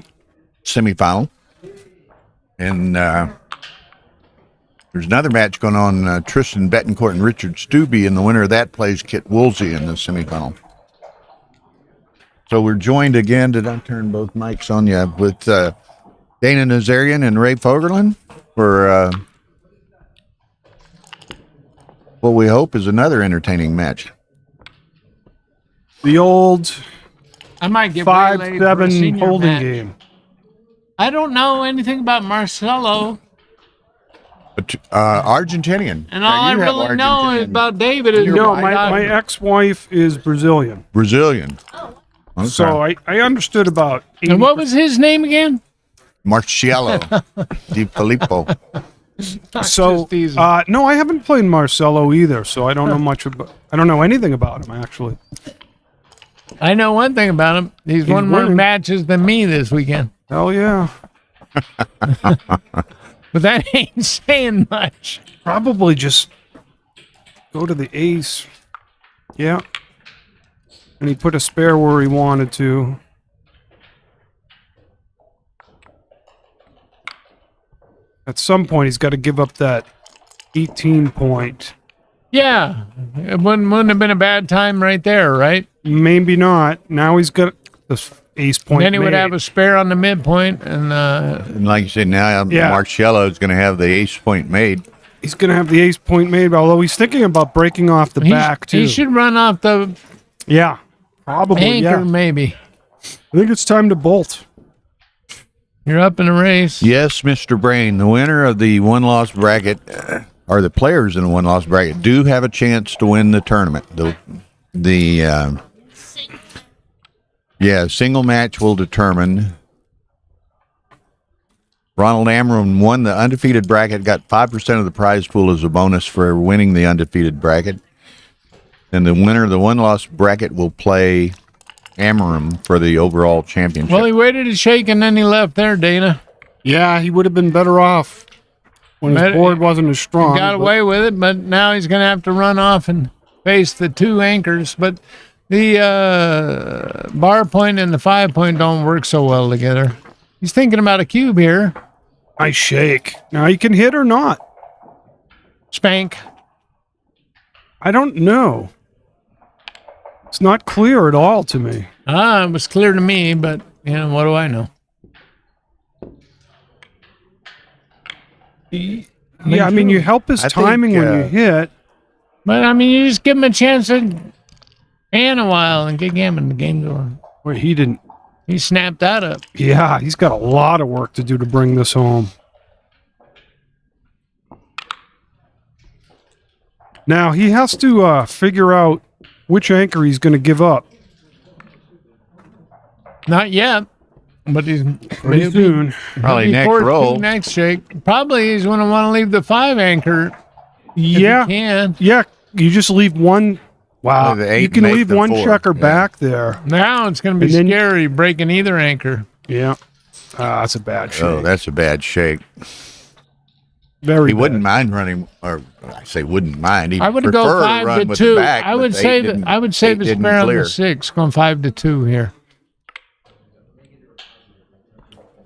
semifinal. And there's another match going on, Tristan Betancourt and Richard Stubbe, and the winner of that plays Kit Woolsey in the semifinal. So we're joined again, did I turn both mics on you, with Dana Nazarian and Ray Fogerlin for what we hope is another entertaining match. The old I might get waylaid for a 5-7 senior holding match. game. I don't know anything about Marcelo, Argentinian. and all I really know is about David is No, my ex-wife is Brazilian. Brazilian. Okay. So I understood about 80%. And what was his name again? Marcello Di Filippo. So, no, I haven't played Marcelo either, so I don't know much about. I don't know anything about him actually. I know one thing about him. He's won more winning. matches than me this weekend. Hell yeah! But that ain't saying much. Probably just go to the ace. Yeah, and he put a spare where he wanted to. At some point, he's got to give up that 18 point. Yeah, it wouldn't have been a bad time right there, right? Maybe not. Now he's got the ace point. Then he would made. have a spare on the midpoint, and And like you said, now Yeah. Marcello is going to have the ace point made. He's going to have the ace point made, although he's thinking about breaking off the back, too. he should run off the Yeah, probably, anchor, yeah. maybe. I think it's time to bolt. You're up in the race. Yes, Mr. Brain, the winner of the one-loss bracket, or the players in the one-loss bracket, do have a chance to win the tournament. Single match will determine Ronald Amram won the undefeated bracket, got 5% of the prize pool as a bonus for winning the undefeated bracket. And the winner of the one-loss bracket will play Amram for the overall championship. Well, he waited to shake and then he left there, Dana. Yeah, he would have been better off when his board wasn't as strong. He got away with it, but now he's going to have to run off and face the 2 anchors. But the bar point and the 5 point don't work so well together. He's thinking about a cube here. I shake. Now you can hit or not. Spank. I don't know. It's not clear at all to me. It was clear to me, but what do I know? Yeah, I mean, you help his timing when you hit. But I mean, you just give him a chance to pan a while and get Gammon the game going. Where he didn't. He snapped that up. Yeah, he's got a lot of work to do to bring this home. Now he has to figure out which anchor he's going to give up. Not yet, but he's pretty soon. Probably next roll. Next shake. Probably he's going to want to leave the 5 anchor. Yeah, if he can. Yeah. You just leave one. Wow, you can leave one 4. checker back there. Now it's going to be scary breaking either anchor. Yeah, that's a bad shake. Oh, that's a bad shake. Very. He wouldn't mind running, or I say wouldn't mind. He'd I would prefer go to 5 run to with 2. the back, I but would the say eight that didn't- I would say eight the didn't spare on clear. the 6, going 5 to 2 here.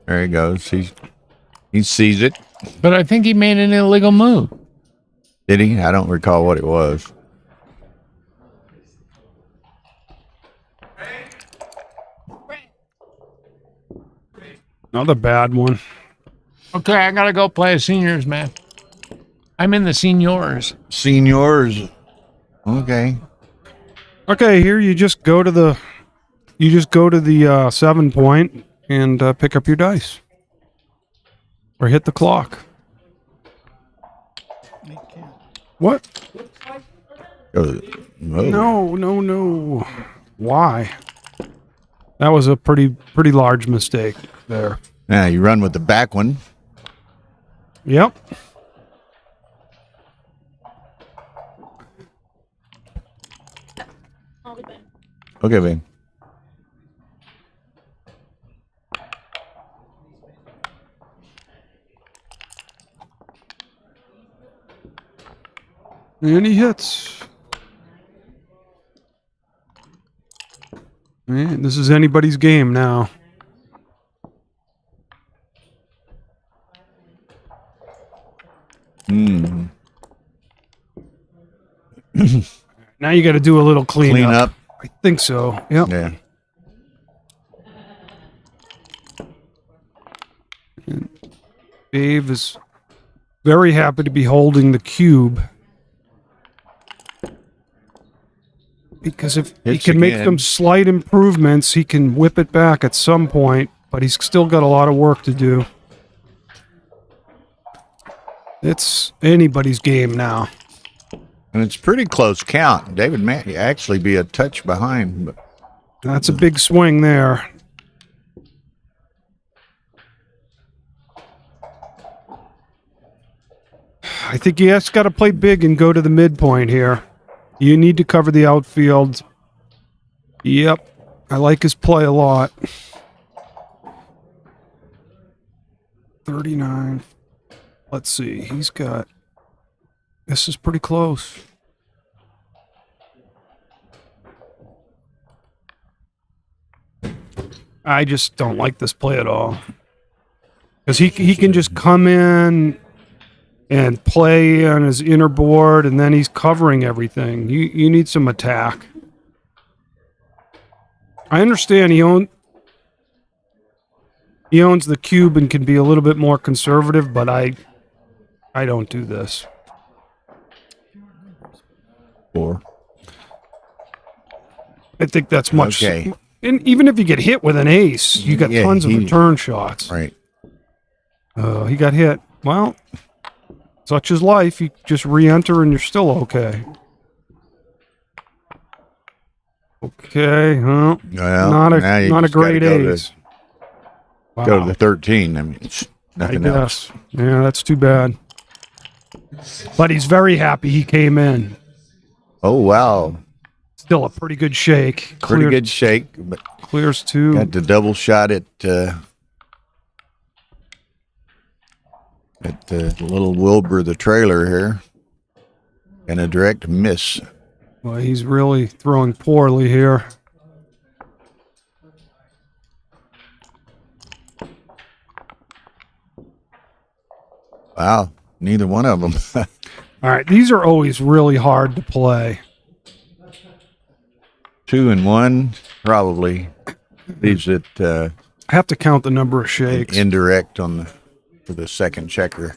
There he goes. He sees it. But I think he made an illegal move. Did he? I don't recall what it was. Another bad one. Okay, I gotta go play a seniors match. I'm in the seniors. Seniors. Okay. Okay, here you just go to the 7 point and pick up your dice, or hit the clock. What? No. Why? That was a pretty large mistake there. Now you run with the back one. Yep. Okay, babe. And he hits. And this is anybody's game now. Now you got to do a little clean up. I think so. Yep. Yeah. And Dave is very happy to be holding the cube. Because if he Hits can make again. some slight improvements, he can whip it back at some point, but he's still got a lot of work to do. It's anybody's game now. And it's pretty close count. David may actually be a touch behind. But That's a big swing there. I think he has got to play big and go to the midpoint here. You need to cover the outfield. Yep. I like his play a lot. 39. Let's see. He's got... This is pretty close. I just don't like this play at all. Because he can just come in and play on his inner board, and then he's covering everything. You need some attack. I understand he owns the cube and can be a little bit more conservative, but I don't do this. 4. I think that's much. Okay. And even if you get hit with an ace, you got tons of return shots. Right. He got hit. Well, such is life. You just re-enter and you're still okay. Okay, huh? Well, not now you a just gotta great go to- ace. Go to the 13. I mean, Nothing I else. guess. Yeah, that's too bad. But he's very happy he came in. Oh wow, Still a pretty good shake. pretty good shake, but Clears two. got the double shot at little Wilbur the trailer here, and a direct miss. Well, he's really throwing poorly here. Wow, neither one of them. All right, these are always really hard to play. 2 and 1, probably. These that I have to count the number of shakes. indirect for the second checker.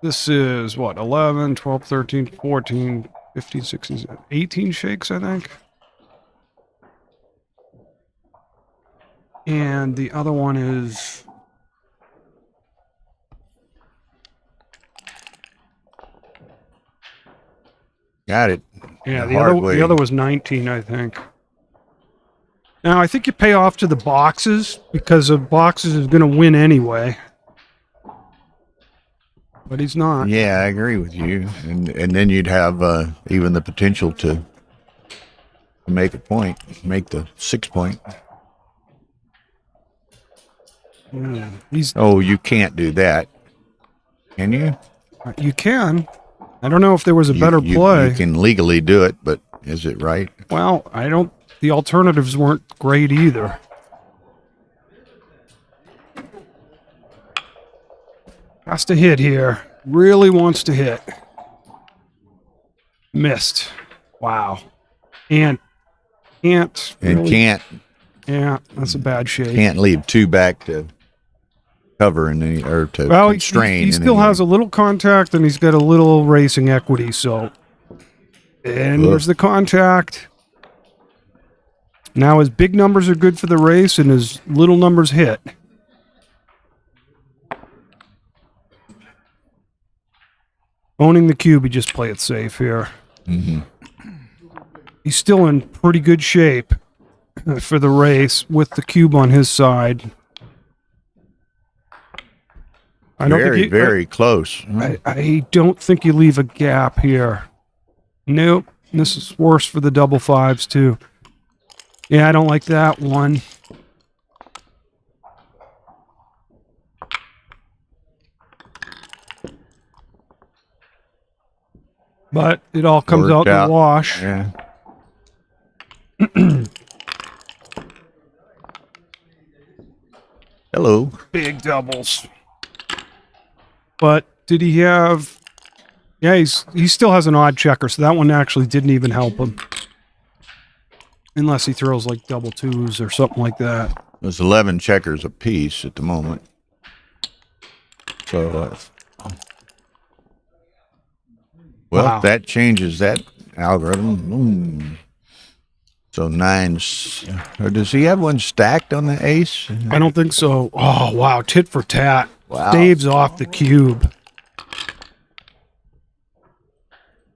This is what, 11, 12, 13, 14, 15, 16, 18 shakes, I think. And the other one is Got it. yeah, The hard way. the other was 19, I think. Now, I think you pay off to the boxes because the boxes is going to win anyway. But he's not. Yeah, I agree with you. And then you'd have even the potential to make a point, make the 6 point. Yeah, Oh, you can't do that. Can you? you can. I don't know if there was a better play. You can legally do it, but is it right? Well, the alternatives weren't great either. Has to hit here. Really wants to hit. Missed. Wow. And can't. And really- can't Yeah, that's a bad shake. can't leave 2 back to cover and then or to Well, constrain. he still has a little contact and he's got a little racing equity, so. And there's the contact. Now his big numbers are good for the race and his little numbers hit. Owning the cube, you just play it safe here. Mm-hmm. He's still in pretty good shape for the race with the cube on his side. Very close. I don't think you leave a gap here. Nope. This is worse for the double fives, too. Yeah, I don't like that one. But it all comes out in the wash. Yeah. Hello. Big doubles. But did he have... Yeah, he still has an odd checker, so that one actually didn't even help him. Unless he throws like double twos or something like that. There's 11 checkers apiece at the moment. So, Wow. that changes that algorithm. So 9's. Or does he have one stacked on the ace? I don't think so. Oh, wow. Tit for tat. Wow. Dave's off the cube.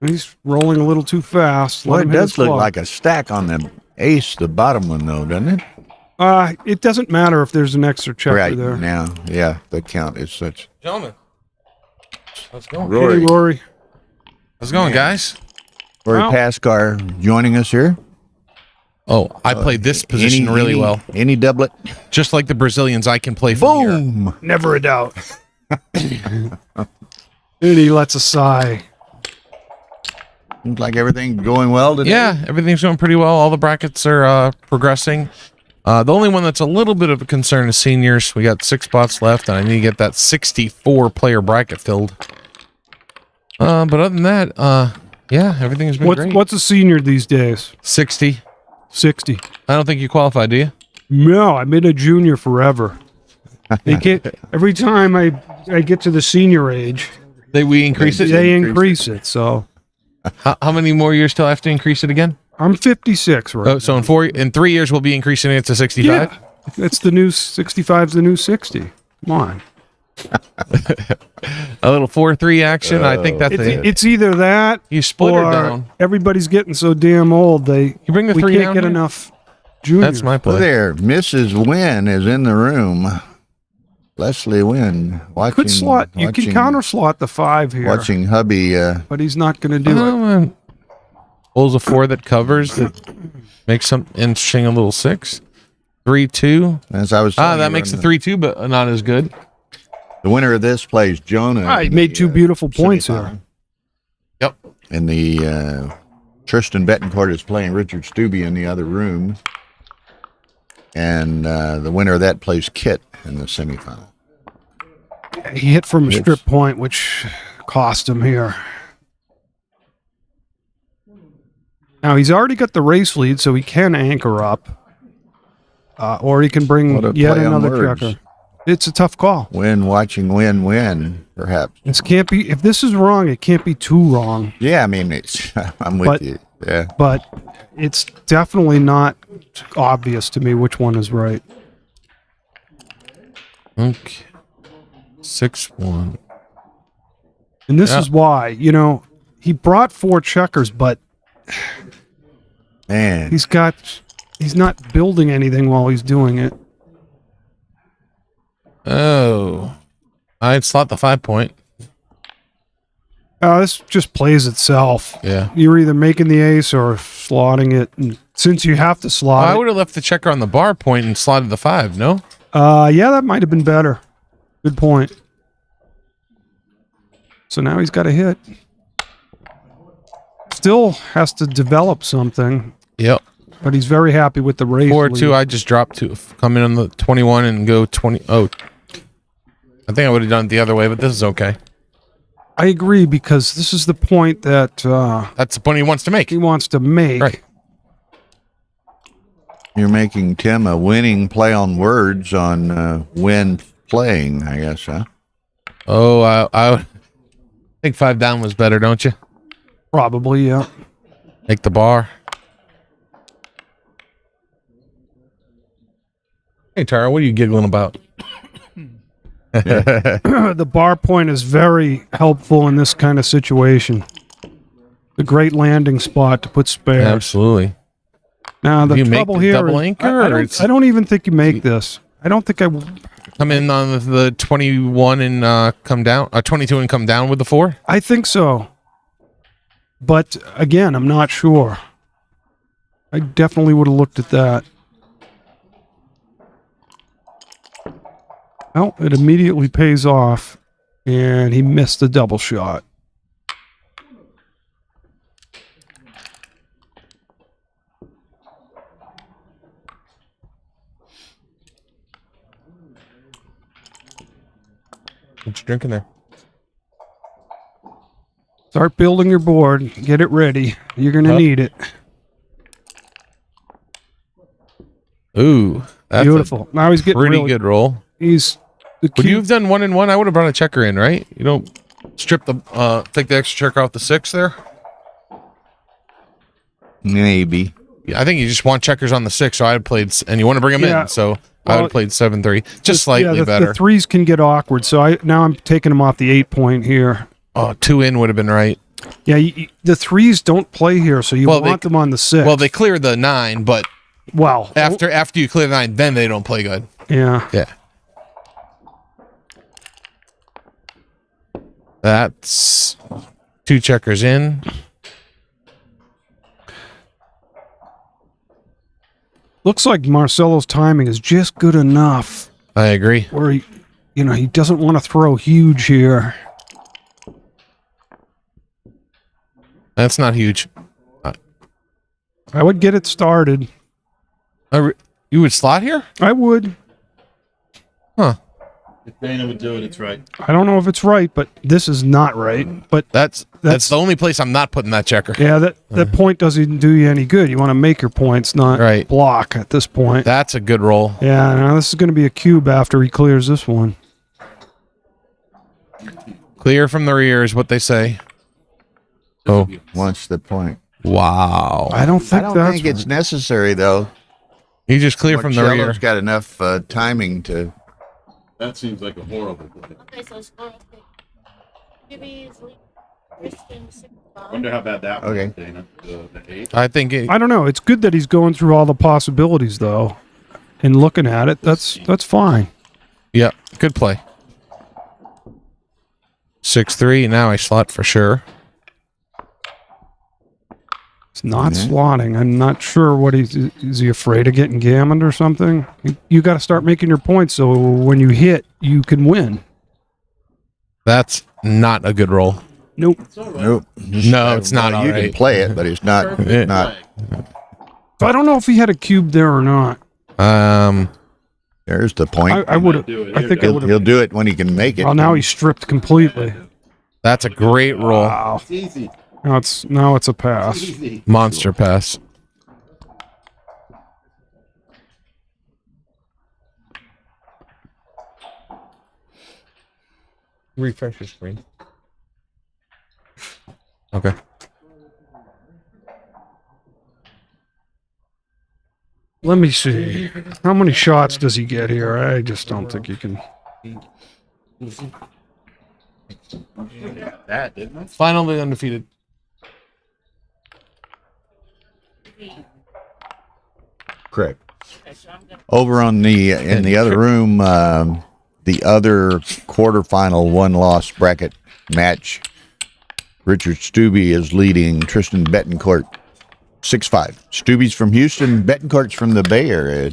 He's rolling a little too fast. Well, Let it him hit does his look clock. like a stack on the ace, the bottom one, though, doesn't it? It doesn't matter if there's an extra checker Right there. now, yeah, the count is such. Gentlemen, how's it going? Rory. Hey, Rory. How's it going, guys? Rory Well- Pascar joining us here. Oh, I played this position really well. Any doublet? Just like the Brazilians, I can play from here. Boom! Never a doubt. And he lets a sigh. Seems like everything going well today. Yeah, everything's going pretty well. All the brackets are progressing. The only one that's a little bit of a concern is seniors. We got 6 spots left, and I need to get that 64-player bracket filled. But other than that, yeah, everything has been great. What's a senior these days? 60. 60. I don't think you qualify, do you? No, I've been a junior forever. They get every time I get to the senior age, we increase it. They increase it. So, how many more years till I have to increase it again? I'm 56 right. Oh, so in 3 years we'll be increasing it to 65. Yeah, it's the new 65's the new 60. Come on. A little 4-3 action. I think that's It's either that you split or her down. everybody's getting so damn old. You bring the we 3 can't down get here? enough. Junior. That's my Well, play. there, Mrs. Wynn is in the room. Leslie Wynn watching. Could slot. You can counter slot the 5 here. Watching hubby. But he's not going to do it. Pulls a 4 that covers that makes something interesting. A little 6, 3-2. As I was. That makes a 3-2, but not as good. The winner of this plays Jonah. He made 2 beautiful points there. Yep. And the Tristan Betancourt is playing Richard Stubbe in the other room. And the winner of that plays Kit in the semifinal. He hit from a strip point, which cost him here. Now, he's already got the race lead, so he can anchor up. Or he can bring yet another checker. It's a tough call. Win, win, perhaps. It can't be. If this is wrong, it can't be too wrong. Yeah, I mean, I'm with you. Yeah. But it's definitely not obvious to me which one is right. Okay. 6-1. And this is why, he brought 4 checkers, but man, he's not building anything while he's doing it. Oh, I'd slot the 5 point. This just plays itself. Yeah. You're either making the ace or slotting it. And since you have to slot I would have left the checker on the bar point and slotted the 5, no? yeah, that might have been better. Good point. So now he's got a hit. Still has to develop something. Yep. But he's very happy with the race. 4-2, I just dropped to come in on the 21 and go 20. Oh, I think I would have done it the other way, but this is okay. I agree, because this is the point that that's the point he wants to make. He wants to make. Right. You're making Tim a winning play on words on win playing, I guess, huh? Oh, I think 5 down was better, don't you? Probably, yeah. Make the bar. Hey, Tara, what are you giggling about? The bar point is very helpful in this kind of situation. A great landing spot to put spares. Absolutely. Now the Do you make trouble the here double is- anchor, or it's- I don't even think you make this. I don't think I. Come in on the 21 and come down. 22 and come down with the 4. I think so. But again, I'm not sure. I definitely would have looked at that. Well, it immediately pays off, and he missed the double shot. What you drinking there? Start building your board. Get it ready. You're going to need it. Ooh, that's Beautiful. Now he's getting pretty really good roll. He's. Would you have done 1 and 1? I would have brought a checker in, right? You don't strip the take the extra checker off the 6 there. Maybe. Yeah, I think you just want checkers on the 6, so I had played, and you want to bring them in, so I would have played 7-3, just slightly the, better. The threes can get awkward, so I'm taking him off the 8 point here. Oh, 2 in would have been right. Yeah, the threes don't play here, so you want them on the 6. Well, they clear the 9, but after you clear the 9, then they don't play good. Yeah. Yeah. That's 2 checkers in. Looks like Marcelo's timing is just good enough. I agree. Where he doesn't want to throw huge here. That's not huge. I would get it started. You would slot here? I would. Huh. If Dana would do it, it's right. I don't know if it's right, but this is not right. But that's the only place I'm not putting that checker. Yeah, that point doesn't do you any good. You want to make your points, not block at this point. That's a good roll. Yeah, now this is going to be a cube after he clears this one. Clear from the rear is what they say. Oh, what's the point? Wow. I don't think it's necessary though. You just clear from the rear. Marcello's got enough timing to. That seems like a horrible play. Okay, so score. Gibby's lead. Wonder how bad that Okay. was, Dana. The 8. I think I don't know. It's good that he's going through all the possibilities though, and looking at it. That's fine. Yeah, good play. 6-3. Now I slot for sure. It's not slotting. I'm not sure what is he afraid of getting gammoned or something? You got to start making your points so when you hit, you can win. That's not a good roll. Nope. Nope. No, it's not. You can play it, but it's not. Not. So I don't know if he had a cube there or not. There's the point. I would. I think I would. He'll do it when he can make it. Well, now he's stripped completely. That's a great roll. Wow. It's easy. Now it's a pass. Easy. Monster pass. Refresh your screen. Okay. Let me see. How many shots does he get here? I just don't think you can. That didn't it? Finally undefeated. Correct. Over on the in the other room, the other quarterfinal one-loss bracket match, Richard Stubbe is leading Tristan Betancourt 6-5. Stubbe's from Houston, Betancourt's from the Bay Area,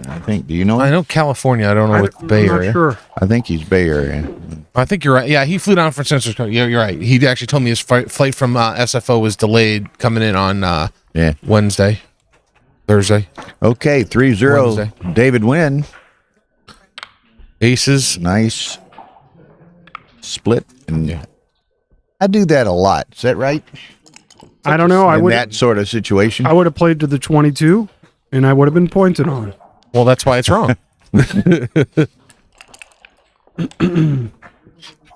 I think. Do you know him? I know California. I don't know what Bay Area. Sure. I think he's Bay Area. I think you're right. Yeah, he flew down from San Francisco. Yeah, you're right. He actually told me his flight from SFO was delayed coming in on Thursday. Okay, 3-0. David Wynn. Aces. Nice split. And I do that a lot. Is that right? I don't know. In that sort of situation. I would have played to the 22, and I would have been pointed on. Well, that's why it's wrong.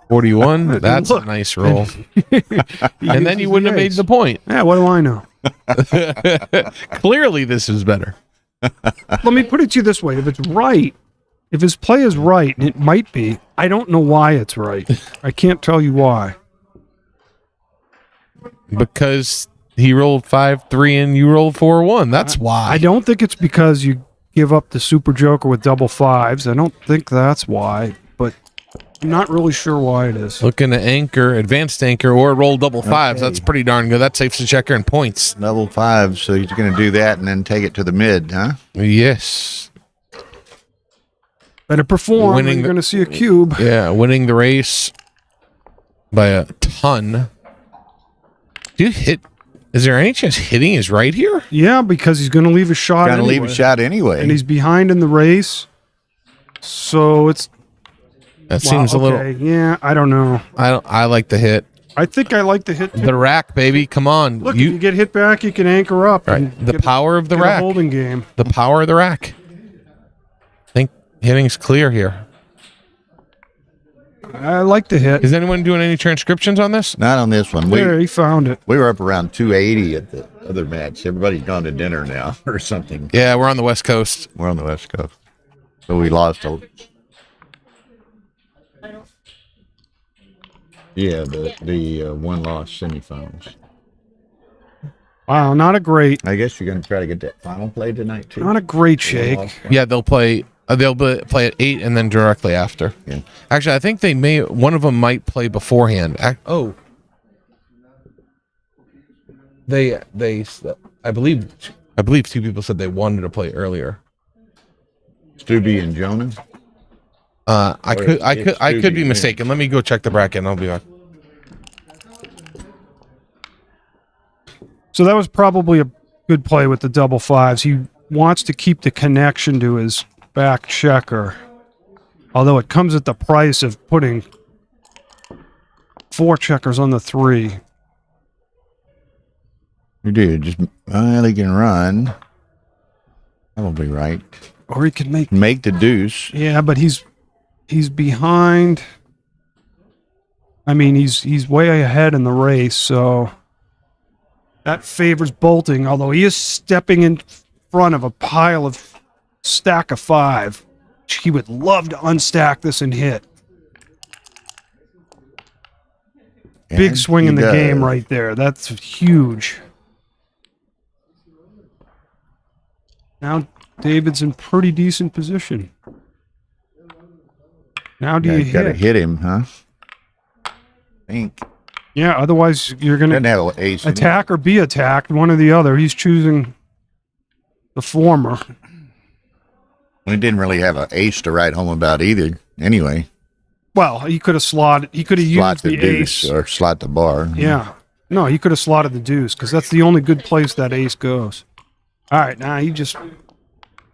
41. That's a nice roll. And then you wouldn't have made the point. Yeah, what do I know? Clearly, this is better. Let me put it to you this way. If it's right, if his play is right, and it might be, I don't know why it's right. I can't tell you why. Because he rolled 5-3 and you rolled 4-1. That's why. I don't think it's because you give up the super joker with double fives. I don't think that's why, but I'm not really sure why it is. Looking to anchor, advanced anchor, or roll double fives. That's pretty darn good. That saves the checker in points. Double fives, so he's going to do that and then take it to the mid, huh? Yes. Better perform, you're going to see a cube. Yeah, winning the race by a ton. Do you hit? Is there any chance hitting is right here? Yeah, because he's going to leave a shot Going to leave a shot anyway. And he's behind in the race. So it's... That seems a little... Yeah, I don't know. I like the hit. I think I like the hit. The rack, baby. Come on. Look, if you get hit back, you can anchor up. Right. And The power of the rack. Holding game. The power of the rack. I think hitting's clear here. I like the hit. Is anyone doing any transcriptions on this? Not on this one. There, he found it. We were up around 280 at the other match. Everybody's gone to dinner now or something. Yeah, we're on the West Coast. We're on the West Coast. So we lost a... Yeah, the one-loss semifinals. Wow, not a great... I guess you're going to try to get that final play tonight, too. Not a great shake. Yeah, they'll play... play at 8 and then directly after. Yeah. Actually, I think one of them might play beforehand. I believe two people said they wanted to play earlier. Stubbe and Jonah. I could be mistaken. Let me go check the bracket and I'll be back. So that was probably a good play with the double fives. He wants to keep the connection to his back checker, although it comes at the price of putting 4 checkers on the 3. You do. Just, well, he can run. That'll be right. Or he can make the deuce. Yeah, but he's behind. I mean, he's way ahead in the race, so that favors bolting, although he is stepping in front of a pile of stack of 5. He would love to unstack this and hit. big And swing he in the does. game right there. That's huge. Now David's in pretty decent position. Now do you Got to hit? hit him, huh? Think. Yeah, otherwise you're going Doesn't to have an ace in it. attack or be attacked, one or the other. He's choosing the former. We didn't really have an ace to write home about either. Anyway, Well, he could have slotted. He could have slot used the deuce ace. or slot the bar. Yeah. No, he could have slotted the deuce because that's the only good place that ace goes. All right, now he just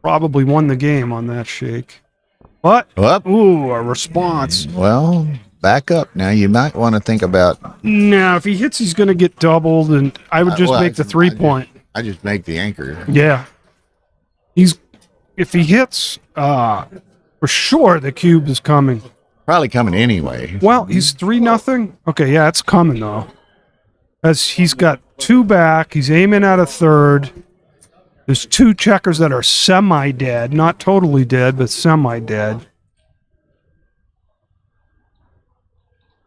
probably won the game on that shake. But, ooh, a response. Well, back up. Now you might want to think about. Now, if he hits, he's going to get doubled, and I would just well, make the 3-point. I just make the anchor. Yeah. If he hits, for sure the cube is coming. Probably coming anyway. Well, he's 3-0. Okay, yeah, it's coming though. As he's got 2 back, he's aiming at a third. There's 2 checkers that are semi-dead, not totally dead, but semi-dead.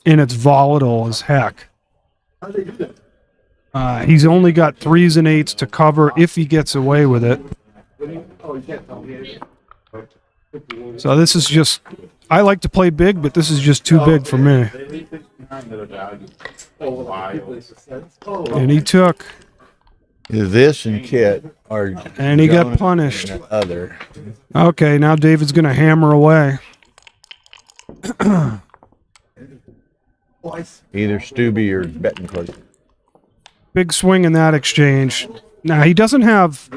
And it's volatile as heck. He's only got 3s and 8s to cover if he gets away with it. So this is just, I like to play big, but this is just too big for me. And he took. This and Kit are. And he got punished. Other. Okay, now David's going to hammer away. Either Stubby or Bettencourt. Big swing in that exchange. Now, he doesn't have...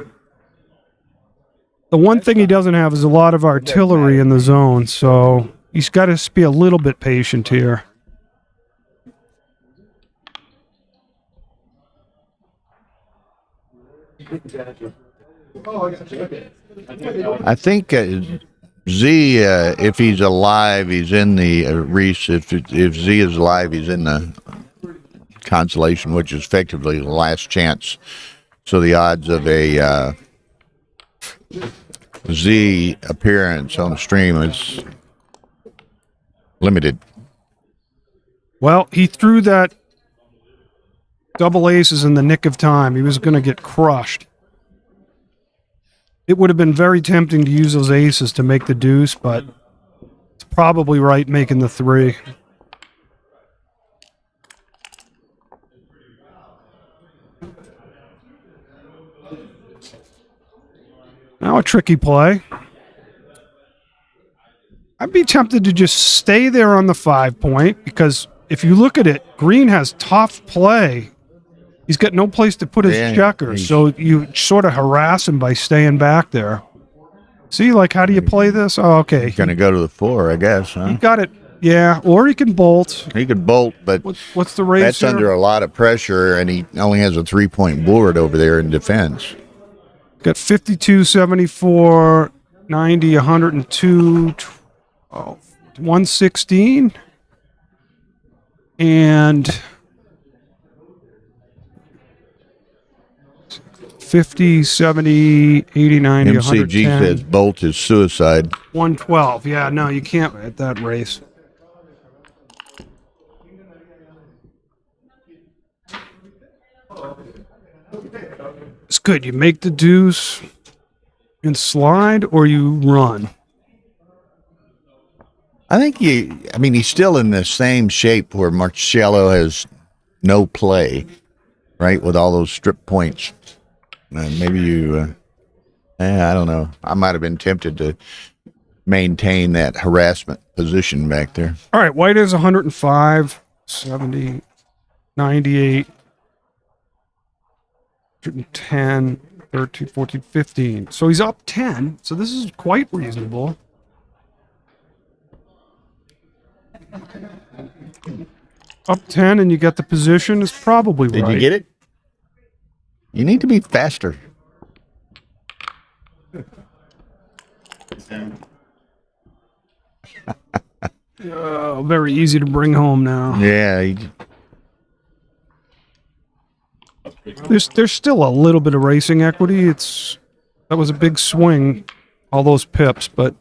The one thing he doesn't have is a lot of artillery in the zone, so he's got to be a little bit patient here. I think Z, if he's alive, he's in the Reese. If Z is alive, he's in the consolation, which is effectively the last chance. So the odds of a Z appearance on the stream is limited. Well, he threw that double aces in the nick of time. He was going to get crushed. It would have been very tempting to use those aces to make the deuce, but it's probably right making the 3. Now a tricky play. I'd be tempted to just stay there on the 5-point because if you look at it, Green has tough play. He's got no place to put his checkers, so you sort of harass him by staying back there. See, like, how do you play this? Oh, okay. He's going to go to the 4, I guess, huh? He got it. Yeah, or he can bolt. He could bolt, but what's the raise that's here? under a lot of pressure, and he only has a 3-point board over there in defense. Got 52, 74, 90, 102, 116, and 50, 70, 80, 90, MCG 110. says bolt is suicide. 112. Yeah, no, you can't at that race. It's good. You make the deuce and slide, or you run. I think he's still in the same shape where Marcello has no play, right? With all those strip points. Maybe you, I don't know. I might have been tempted to maintain that harassment position back there. All right, white is 105, 70, 98, 110, 13, 14, 15. So he's up 10. So this is quite reasonable. Up 10 and you get the position is probably right. Did you get it? You need to be faster. Very easy to bring home now. Yeah. There's still a little bit of racing equity. That was a big swing, all those pips, but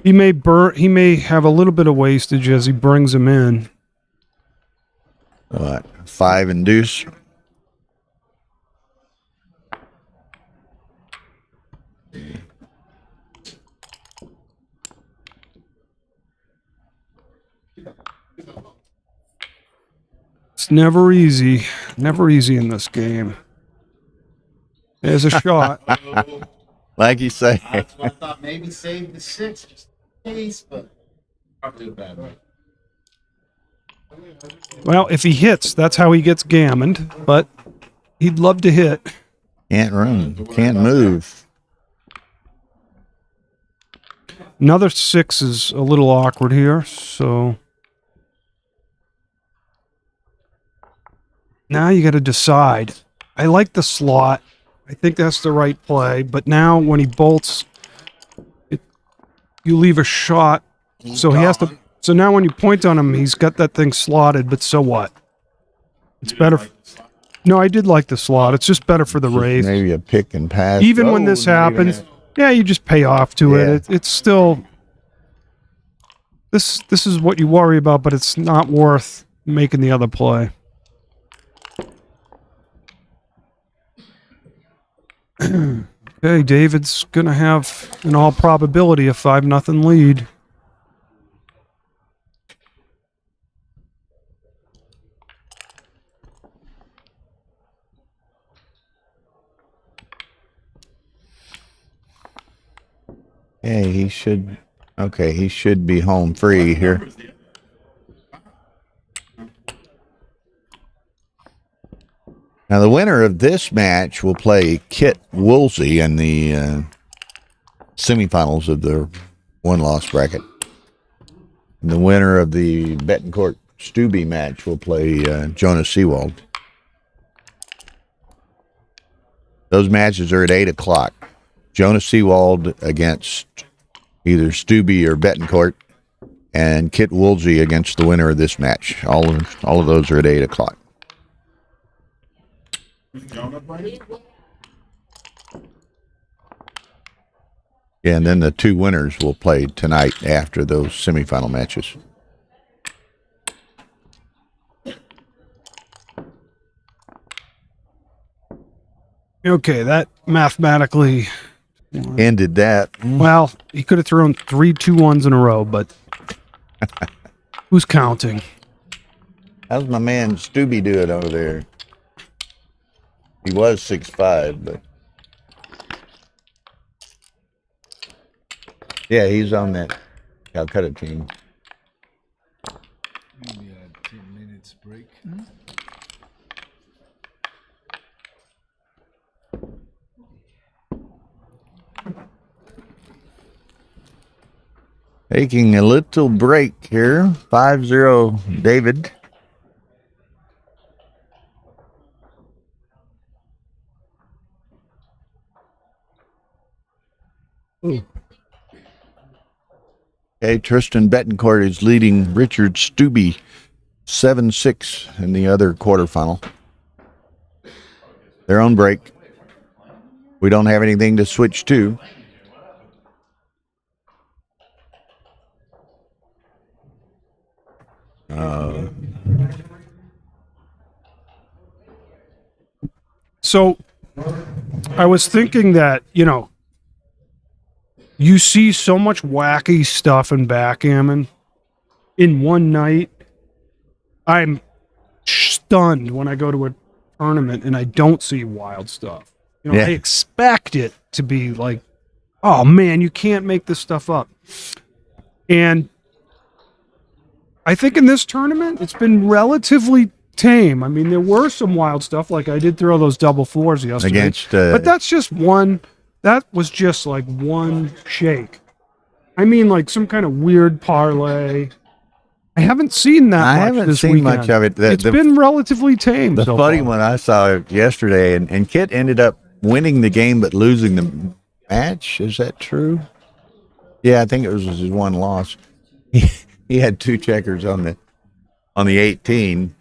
He may have a little bit of wastage as he brings him in. What? 5 and deuce. It's never easy in this game. There's a shot. Like you say. I thought maybe save the 6 just in case, but probably a bad one. Well, if he hits, that's how he gets gammoned, but he'd love to hit. Can't run. Can't move. Another 6 is a little awkward here, so now you got to decide. I like the slot. I think that's the right play, but now when he bolts, you leave a shot, so he has to. So now when you point on him, he's got that thing slotted, but so what? It's better. No, I did like the slot. It's just better for the race. Maybe a pick and pass. Even when this happens, yeah, you just pay off to it. It's still this is what you worry about, but it's not worth making the other play. Okay, David's gonna have, in all probability, a 5-0 lead. Hey, he should. Okay, he should be home free here. Now, the winner of this match will play Kit Woolsey in the semifinals of the one-loss bracket. And the winner of the Betancourt Stubbe match will play Jonas Seawald. Those matches are at 8 o'clock. Jonas Seawald against either Stubbe or Betancourt, and Kit Woolsey against the winner of this match. All of those are at 8 o'clock. Yeah, and then the 2 winners will play tonight after those semifinal matches. Okay, that mathematically ended that. Well, he could have thrown 3 2-1s in a row, but who's counting? How's my man Stubbe doing over there? He was 6'5", but yeah, he's on that Calcutta team. Maybe a 10 minutes break. Taking a little break here. 5-0 David. Ooh. Okay, Tristan Betancourt is leading Richard Stubbe 7-6 in the other quarterfinal. They're on break. We don't have anything to switch to. So I was thinking that, you see so much wacky stuff in backgammon in one night. I'm stunned when I go to a tournament and I don't see wild stuff. I expect it to be like, oh man, you can't make this stuff up. And I think in this tournament, it's been relatively tame. I mean, there were some wild stuff, like I did throw those double 4s yesterday. But that's just one. That was just like one shake. I mean, like some kind of weird parlay. I haven't seen that. I haven't seen much of it. It's been relatively tame. The funny one I saw yesterday, and Kit ended up winning the game but losing the match. Is that true? Yeah, I think it was his one loss. He had 2 checkers on the 18,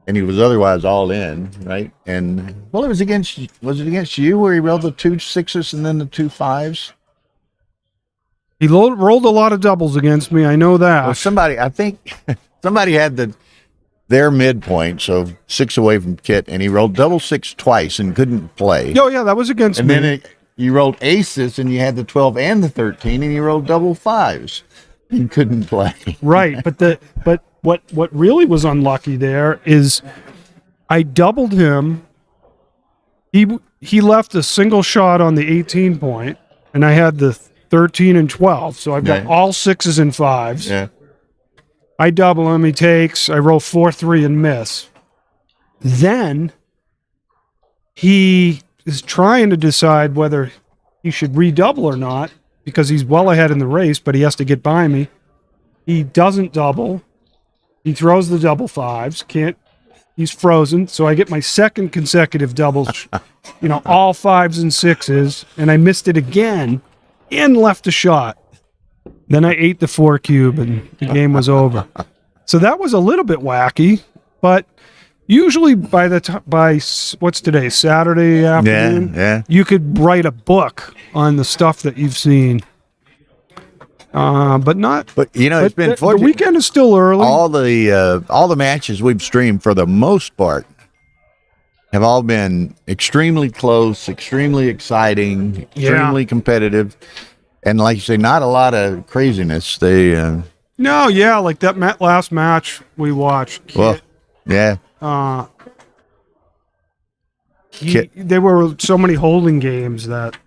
and he was otherwise all in, right? And well, was it against you where he rolled the 2 6s and then the 2 5s? He rolled a lot of doubles against me. I know that. Well, I think somebody had their midpoint, so 6 away from Kit, and he rolled double 6 twice and couldn't play. Oh, yeah, that was against and me. then you rolled aces, and you had the 12 and the 13, and you rolled double 5s and couldn't play. Right, but what really was unlucky there is I doubled him. He left a single shot on the 18 point, and I had the 13 and 12, so I've got all 6s and 5s. Yeah. I double him, he takes, I roll 4-3 and miss. Then he is trying to decide whether he should redouble or not because he's well ahead in the race, but he has to get by me. He doesn't double. He throws the double 5s. He's frozen, so I get my second consecutive doubles, all 5s and 6s, and I missed it again and left a shot. Then I ate the 4 cube and the game was over. So that was a little bit wacky, but usually by what's today, Saturday afternoon, you could write a book on the stuff that you've seen. But not. But it's been the weekend is still early. All the matches we've streamed for the most part have all been extremely close, extremely exciting, extremely competitive. And like you say, not a lot of craziness. They like that last match we watched. Well, yeah. There were so many holding games that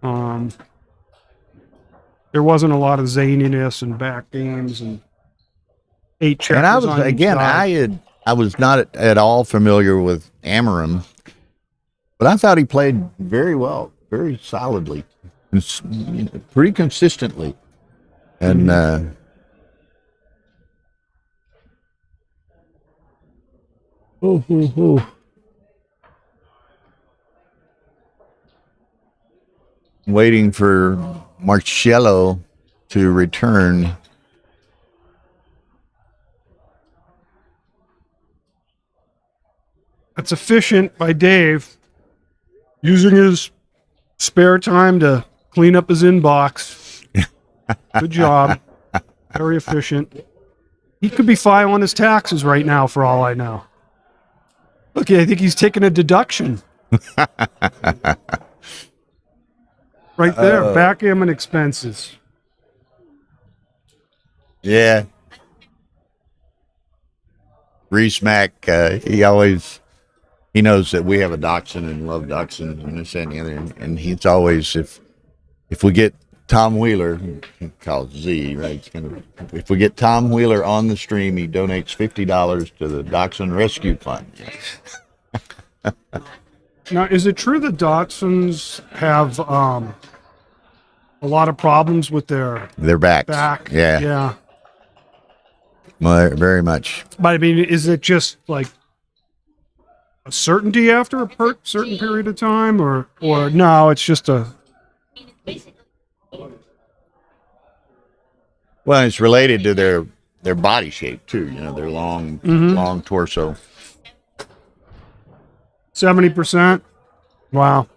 there wasn't a lot of zaniness and back games and 8 checkers. And I was on each again, side. I was not at all familiar with Amarim, but I thought he played very well, very solidly. Pretty consistently, and waiting for Marcello to return. That's efficient by Dave, using his spare time to clean up his inbox. Good job. Very efficient. He could be filing his taxes right now for all I know. Okay, I think he's taking a deduction. Right there, backgammon expenses. Yeah. Reese Mack, he knows that we have a dachshund and love dachshunds and this and the other. And he's always, if we get Tom Wheeler, he calls Z, right? If we get Tom Wheeler on the stream, he donates $50 to the Dachshund Rescue Fund. Now, is it true that dachshunds have a lot of problems with their backs? Back? Yeah. Yeah. Well, very much. But I mean, is it just like a certainty after a certain period of time, or no? It's just a. Well, it's related to their body shape too. Their long torso. 70%. Wow.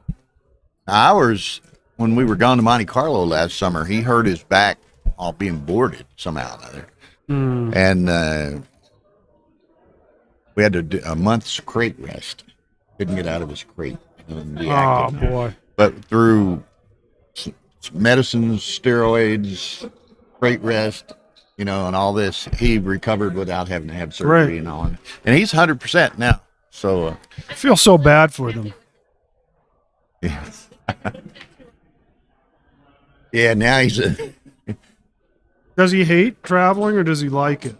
Ours, when we were gone to Monte Carlo last summer, he hurt his back while being boarded somehow or other. And we had to do a month's crate rest. Couldn't get out of his crate. Oh, boy. But through medicines, steroids, crate rest, and all this, he recovered without having to have surgery and all. And he's 100% now. So I feel so bad for them. Yes. Yeah, now he's Does he hate traveling or does he like it?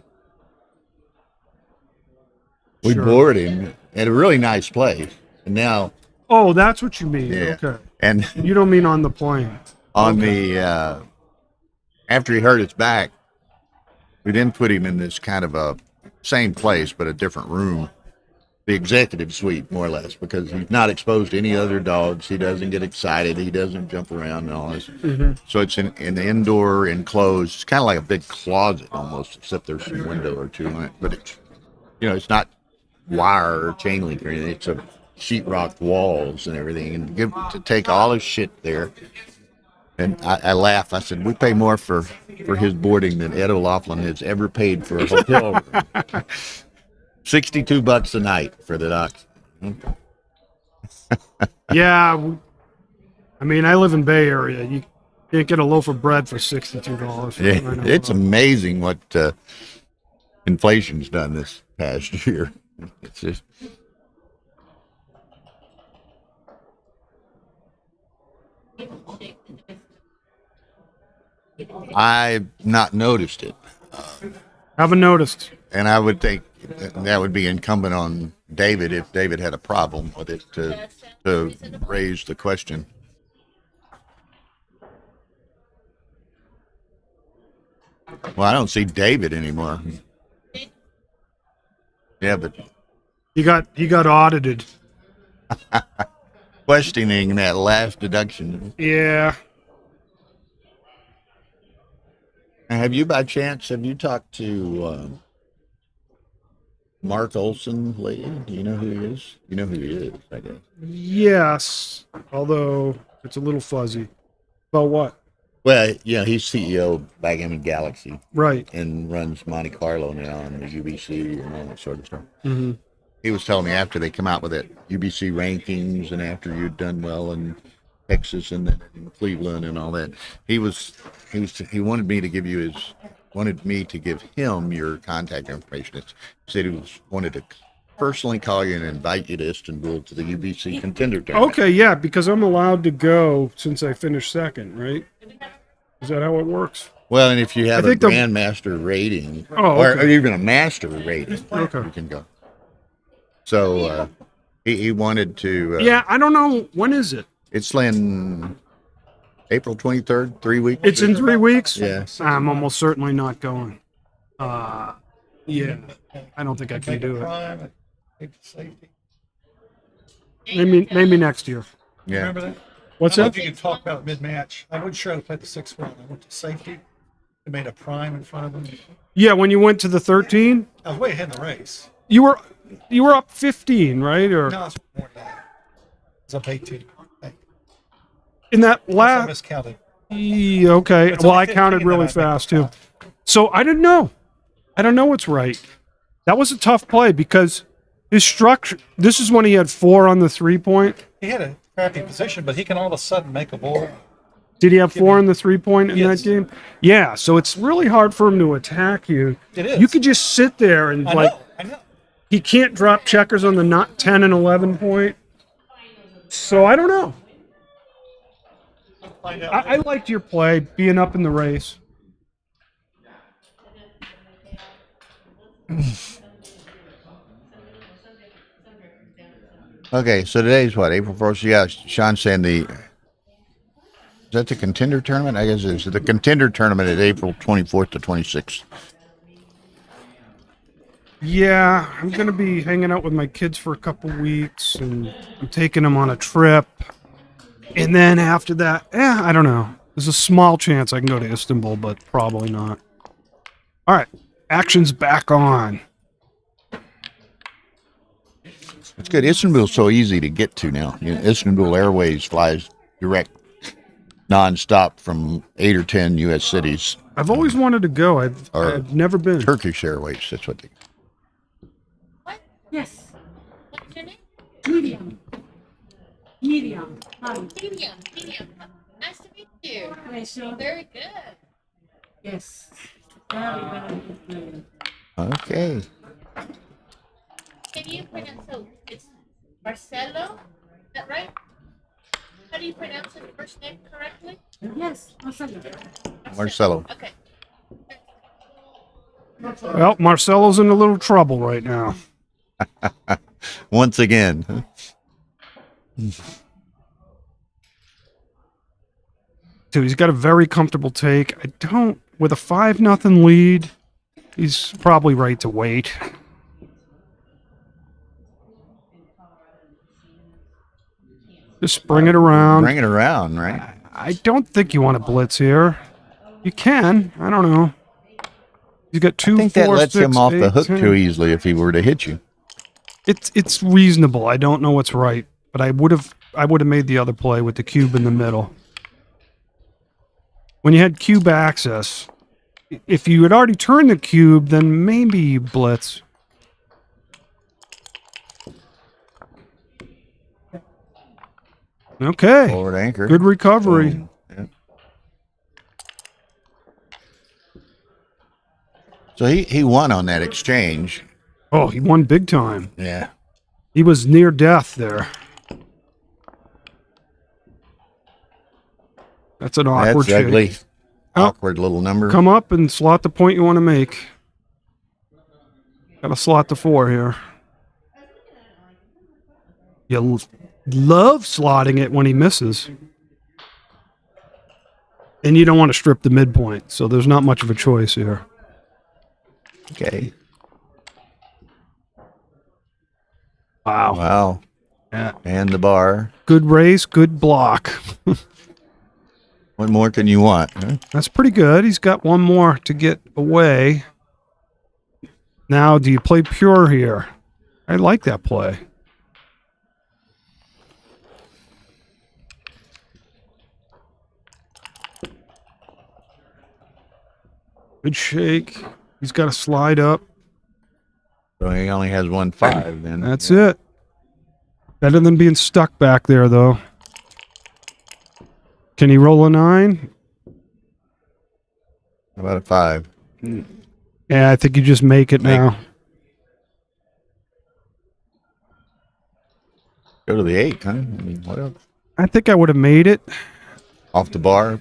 We Sure. bored him at a really nice place. And now Oh, that's what you mean. Yeah. Okay. And you don't mean on the plane. on the after he hurt his back, we then put him in this kind of a same place but a different room. The executive suite, more or less, because he's not exposed to any other dogs. He doesn't get excited. He doesn't jump around and all this. So it's in the indoor, enclosed. It's kind of like a big closet almost, except there's some window or two in it. But it's, it's not wire or chain link or anything. It's a sheetrock walls and everything. And to take all his shit there And I laugh. I said, we pay more for his boarding than Ed O'Loughlin has ever paid for a hotel room. $62 a night for the Ducks. Yeah, I mean, I live in Bay Area. You can't get a loaf of bread for $62. Yeah, it's amazing what inflation's done this past year. It's just. I've not noticed it. Haven't noticed. And I would think that would be incumbent on David if David had a problem with it to raise the question. Well, I don't see David anymore. Yeah, but he got audited. Questioning that last deduction. Yeah. Have you, by chance, talked to Mark Olson lately? Do you know who he is? You know who he is, I guess. Yes, although it's a little fuzzy. About what? Well, yeah, he's CEO of Backgammon Galaxy. Right. And runs Monte Carlo now and the UBC and all that sort of stuff. Mm-hmm. He was telling me after they come out with that UBC rankings and after you'd done well in Texas and then in Cleveland and all that, he wanted me to give him your contact information. He said he wanted to personally call you and invite you to Istanbul to the UBC contender tournament. Okay, yeah, because I'm allowed to go since I finished second, right? Is that how it works? Well, and if you have a grandmaster rating or even a master rating, you can go. So he wanted to. Yeah, I don't know. When is it? It's in April 23rd, 3 weeks. It's in 3 weeks? Yeah. I'm almost certainly not going. Yeah, I don't think I can do it. Maybe next year. Yeah. Remember that? What's I that? don't know if you can talk about mid-match. I wasn't sure I played the 6th round. I went to safety. They made a prime in front of them. Yeah, when you went to the 13, I was way ahead in the race. you were up 15, right? Or No, it's more than that. I was up 18. in that I last. miscounted. Okay. It's Well, only I counted 15 really that I fast too. So I didn't know. I don't know what's right. That was a tough play because his structure. This is when he had 4 on the 3-point. He had a crappy position, but he can all of a sudden make a ball. Did he have 4 on the 3-point in that game? Yeah. So it's really hard for him to attack you. It is. You could just sit there and I know. He can't drop checkers on the not 10 and 11 point. So I don't know. I liked your play, being up in the race. Okay, so today's what, April 1st? Yeah, Sean's saying is that the contender tournament? I guess it's the contender tournament is April 24th to 26th. Yeah, I'm going to be hanging out with my kids for a couple weeks, and I'm taking them on a trip. And then after that, I don't know. There's a small chance I can go to Istanbul, but probably not. All right, action's back on. It's good. Istanbul's so easy to get to now. Istanbul Airways flies direct, nonstop from 8 or 10 U.S. cities. I've always wanted to go. I've never been. Turkish Airways, that's what they. Yes. What's your name? Medium. Medium. Hi. Medium. Nice to meet you. Nice to meet you. Very good. Yes. Very. Okay. Can you pronounce it's Marcelo? Is that right? How do you pronounce his first name correctly? Yes, Marcelo. Marcelo. Okay. Well, Marcelo's in a little trouble right now. Once again. Dude, he's got a very comfortable take. With a 5-0 lead, he's probably right to wait. Just bring it around. Bring it around, right? I don't think you want to blitz here. You can. I don't know. He's got 2, I think 4, that lets 6, him off 8, the hook 10. too easily if he were to hit you. It's reasonable. I don't know what's right, but I would have made the other play with the cube in the middle. when you had cube access. If you had already turned the cube, then maybe you blitz. Okay. Forward anchor. Good recovery. Boom. Yeah. So he won on that exchange. Oh, he won big time. Yeah. He was near death there. That's an awkward That's ugly. shake. Awkward little number. Come up and slot the point you want to make. Gotta slot the 4 here. You love slotting it when he misses. And you don't want to strip the midpoint, so there's not much of a choice here. Okay. Wow. Wow. Yeah. And the bar. Good race, good block. What more can you want? Huh? That's pretty good. He's got one more to get away. Now, do you play pure here? I like that play. Good shake. He's got to slide up. So he only has 1-5 then. That's it. Better than being stuck back there, though. Can he roll a 9? How about a 5? Yeah, I think you just make it now. Go to the 8, huh? I mean, what else? I think I would have made it. Off the bar,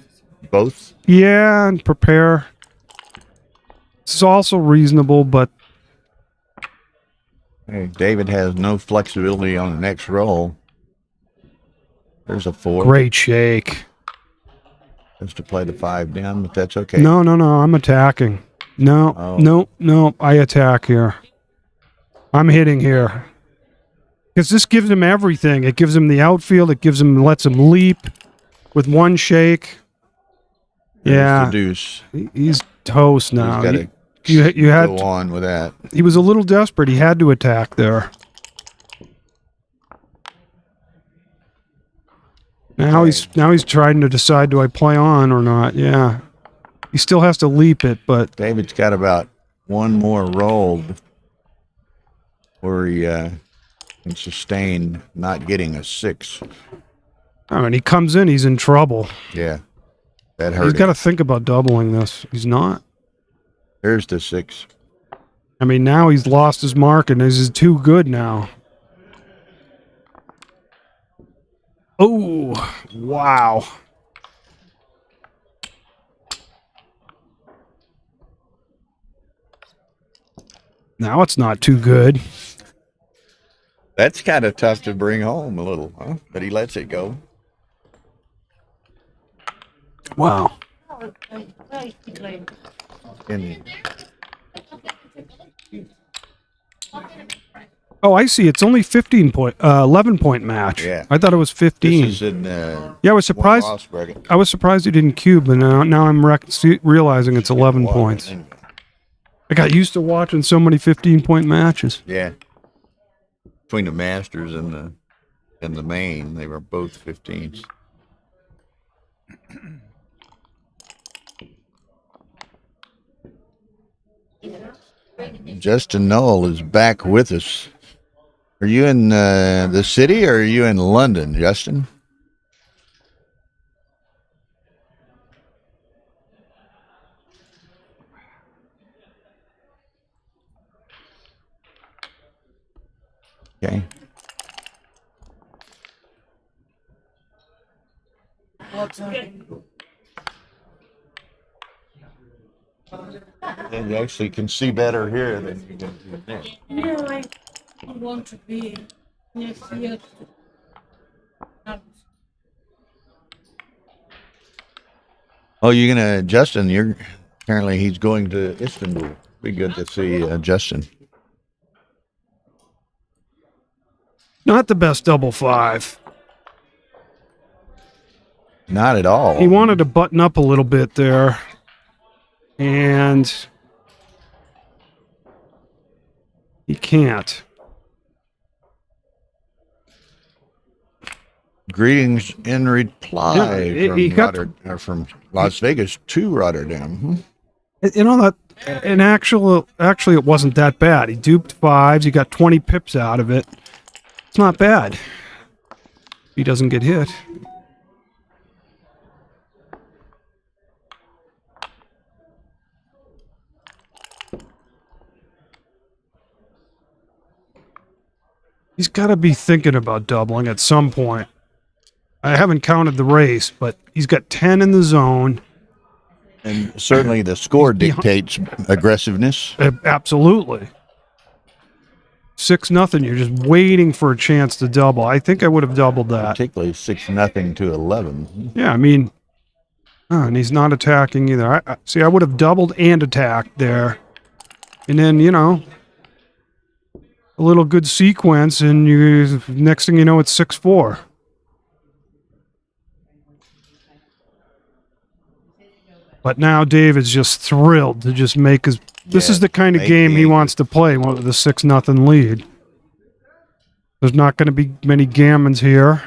both? Yeah, and prepare. It's also reasonable, but Hey, David has no flexibility on the next roll. There's a 4. great shake. Just to play the 5 down, but that's okay. No, I'm attacking. No, Oh. no, I attack here. I'm hitting here. Because this gives him everything. It gives him the outfield. It lets him leap with one shake. There's Yeah. the deuce. He's toast now. He's gotta You had go on with that. He was a little desperate. He had to attack there. Now he's trying to decide, do I play on or not? Yeah. He still has to leap it, but David's got about one more roll where he can sustain not getting a 6. I mean, he comes in, he's in trouble. Yeah. That hurt He's him. got to think about doubling this. He's not. There's the 6. I mean, now he's lost his mark and this is too good now. Oh, wow. Now it's not too good. That's kind of tough to bring home a little, huh? But he lets it go. Wow. And Oh, I see. It's only 11 point match. Yeah. I thought it was 15. this is in Yeah, I was surprised. one-loss bracket. I was surprised he didn't cube, and now I'm realizing it's 11 points. I got used to watching so many 15-point matches. Yeah. Between the Masters and the main, they were both 15s. Justin Noel is back with us. Are you in the city or are you in London, Justin? Okay. And you actually can see better here than you can there. Yeah, I want to be next year. Oh, you're gonna Justin? You're apparently he's going to Istanbul. Be good to see Justin. Not the best double 5. Not at all. He wanted to button up a little bit there. And he can't. Greetings in reply Yeah, he got- from Las Vegas to Rotterdam. You know that, and actually, it wasn't that bad. He duped fives. He got 20 pips out of it. It's not bad. He doesn't get hit. He's got to be thinking about doubling at some point. I haven't counted the race, but he's got 10 in the zone. And certainly the score dictates aggressiveness. Absolutely. 6-0. You're just waiting for a chance to double. I think I would have doubled that. Particularly 6-0 to 11. Yeah, I mean, and he's not attacking either. See, I would have doubled and attacked there. And then, you know, a little good sequence, and next thing you know, it's 6-4. But now David's just thrilled to just make his... This is the kind of game he wants to play with the 6-0 lead. There's not going to be many gammons here.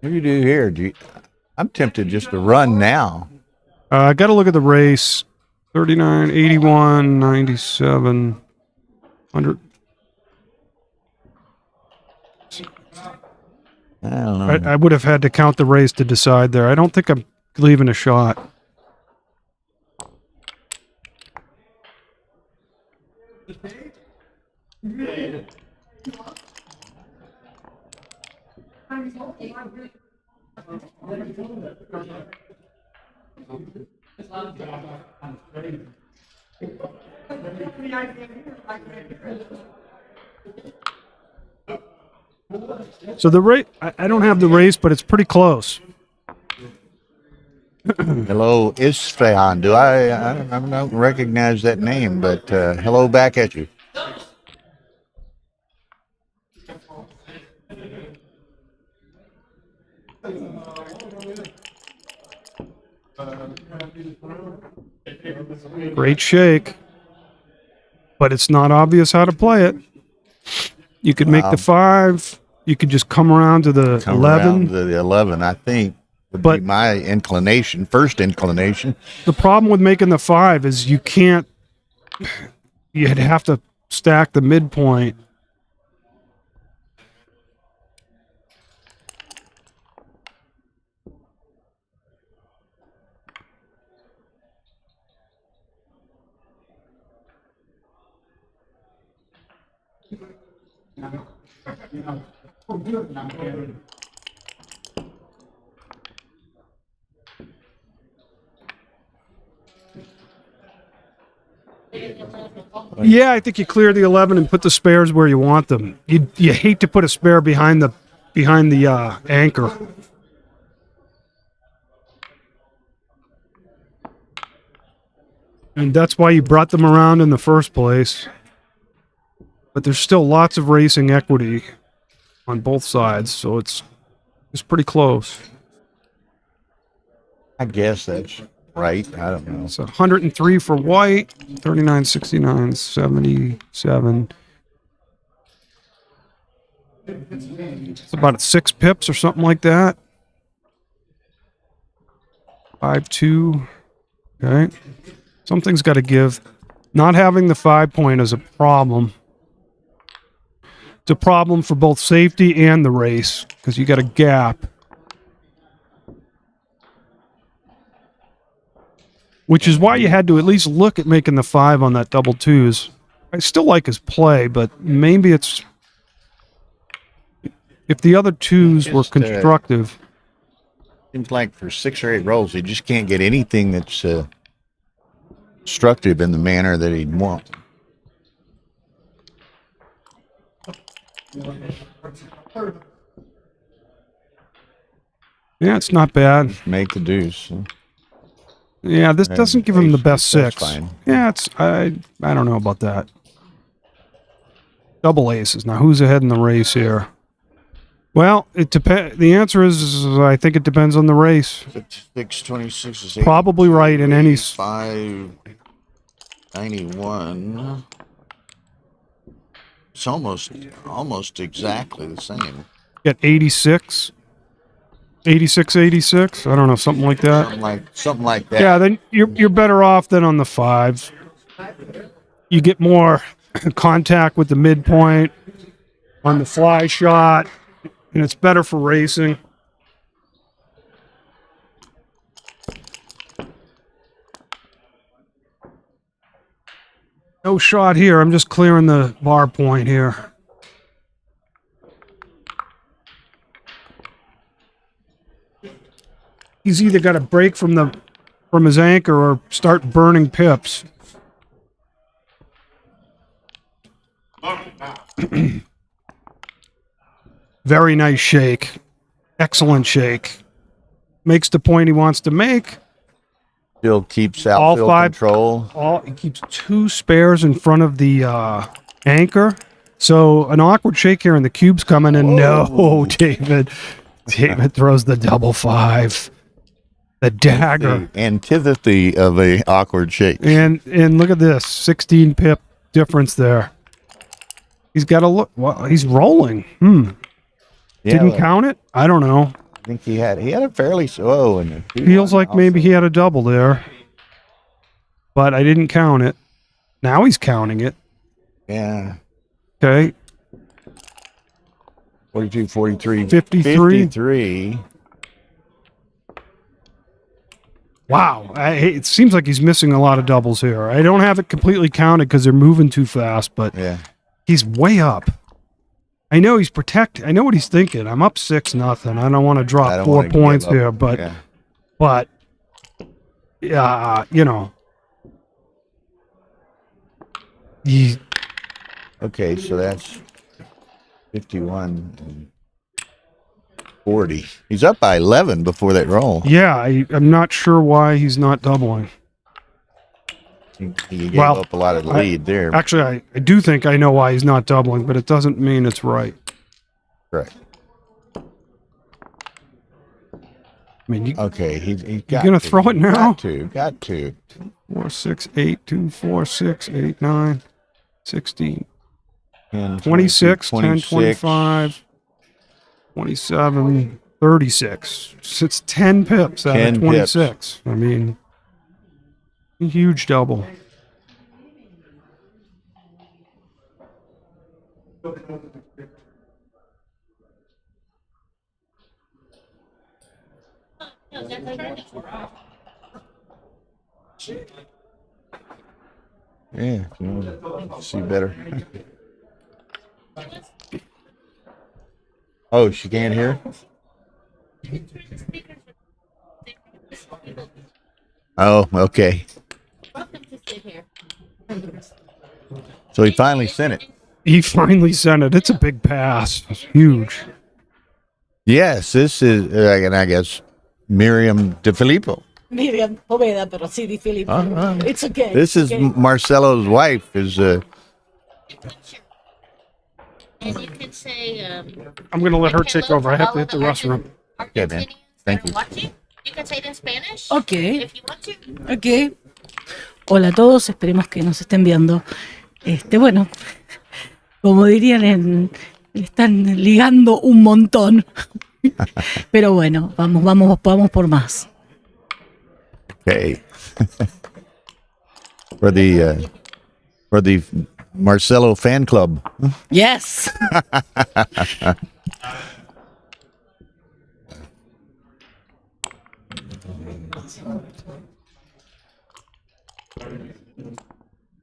What do you do here? I'm tempted just to run now. I got to look at the race. 39, 81, 97, 100. I don't know. I would have had to count the race to decide there. I don't think I'm leaving a shot. So the race, I don't have the race, but it's pretty close. Hello, Isfahan. I don't recognize that name, but hello back at you. Great shake, but it's not obvious how to play it. You could make the 5. You could just come around to the 11. Around to the 11, I think, would be my first inclination. The problem with making the 5 is you can't. You'd have to stack the midpoint. Yeah, I think you clear the 11 and put the spares where you want them. You hate to put a spare behind the anchor. And that's why you brought them around in the first place. But there's still lots of racing equity on both sides, so it's pretty close. I guess that's right. I don't know. So 103 for white, 39, 69, 77. It's about 6 pips or something like that. 5-2. Okay. Something's got to give. Not having the 5 point is a problem. It's a problem for both safety and the race because you got a gap. Which is why you had to at least look at making the 5 on that double 2s. I still like his play, but maybe it's... If the other 2s were constructive... Seems like for 6 or 8 rolls, he just can't get anything that's constructive in the manner that he'd want. Yeah, it's not bad. Make the deuce. Yeah, this doesn't give him the best 6. Fine. Yeah, I don't know about that. Double aces. Now, who's ahead in the race here? Well, it depends. The answer is, I think it depends on the race. 626 is Probably right in any... 591. It's almost exactly the same. Get 86. 86, 86. I don't know, something like that. Something like that. Yeah, then you're better off than on the 5s. You get more contact with the midpoint on the fly shot, and it's better for racing. No shot here. I'm just clearing the bar point here. He's either got to break from his anchor or start burning pips. Very nice shake. Excellent shake. Makes the point he wants to make. Still keeps outfield control. He keeps 2 spares in front of the anchor. So an awkward shake here, and the cube's coming, and no, David throws the double 5. The dagger. The antithesis of a awkward shake. And look at this, 16 pip difference there. He's got to look. Well, he's rolling. Yeah, Didn't count it. I don't know. I think he had a fairly slow and Feels like maybe he had a double there, but I didn't count it. Now he's counting it. Yeah. Okay. 42, 43, 53. 53. Wow. It seems like he's missing a lot of doubles here. I don't have it completely counted because they're moving too fast, but yeah, he's way up. I know he's I know what he's thinking. I'm up 6-0. I don't want to drop 4 points here, but you know. Okay, so that's 51 and 40. He's up by 11 before that roll. Yeah, I'm not sure why he's not doubling. He gave up a lot of lead there. Actually, I do think I know why he's not doubling, but it doesn't mean it's right. Right. I mean, okay, he's got you gonna throw it now? Got to. 4, 6, 8, 2, 4, 6, 8, 9, 16, 10, 26, 10, 26. 25, 27, 36. It's 10 pips out 10 of 26. I mean, a huge double. Yeah, if you want to see better. Oh, she can't hear? Oh, okay. So he finally sent it. He finally sent it. It's a big pass. It's huge. Yes, this is, and I guess, Miriam DeFilippo. Miriam Poveda, pero sí, Di Filippo. It's okay. This is okay. Marcelo's wife. Is And you could say, I'm going to let her take over. I have to hit the restroom. Okay, man. Thank you. watching. You can say it in Spanish. Okay. If you want to. Ok. Hola a todos, esperemos que nos estén viendo. Bueno, como dirían, están ligando un montón. Pero bueno, vamos por más. okay. for the Marcelo fan club. Yes.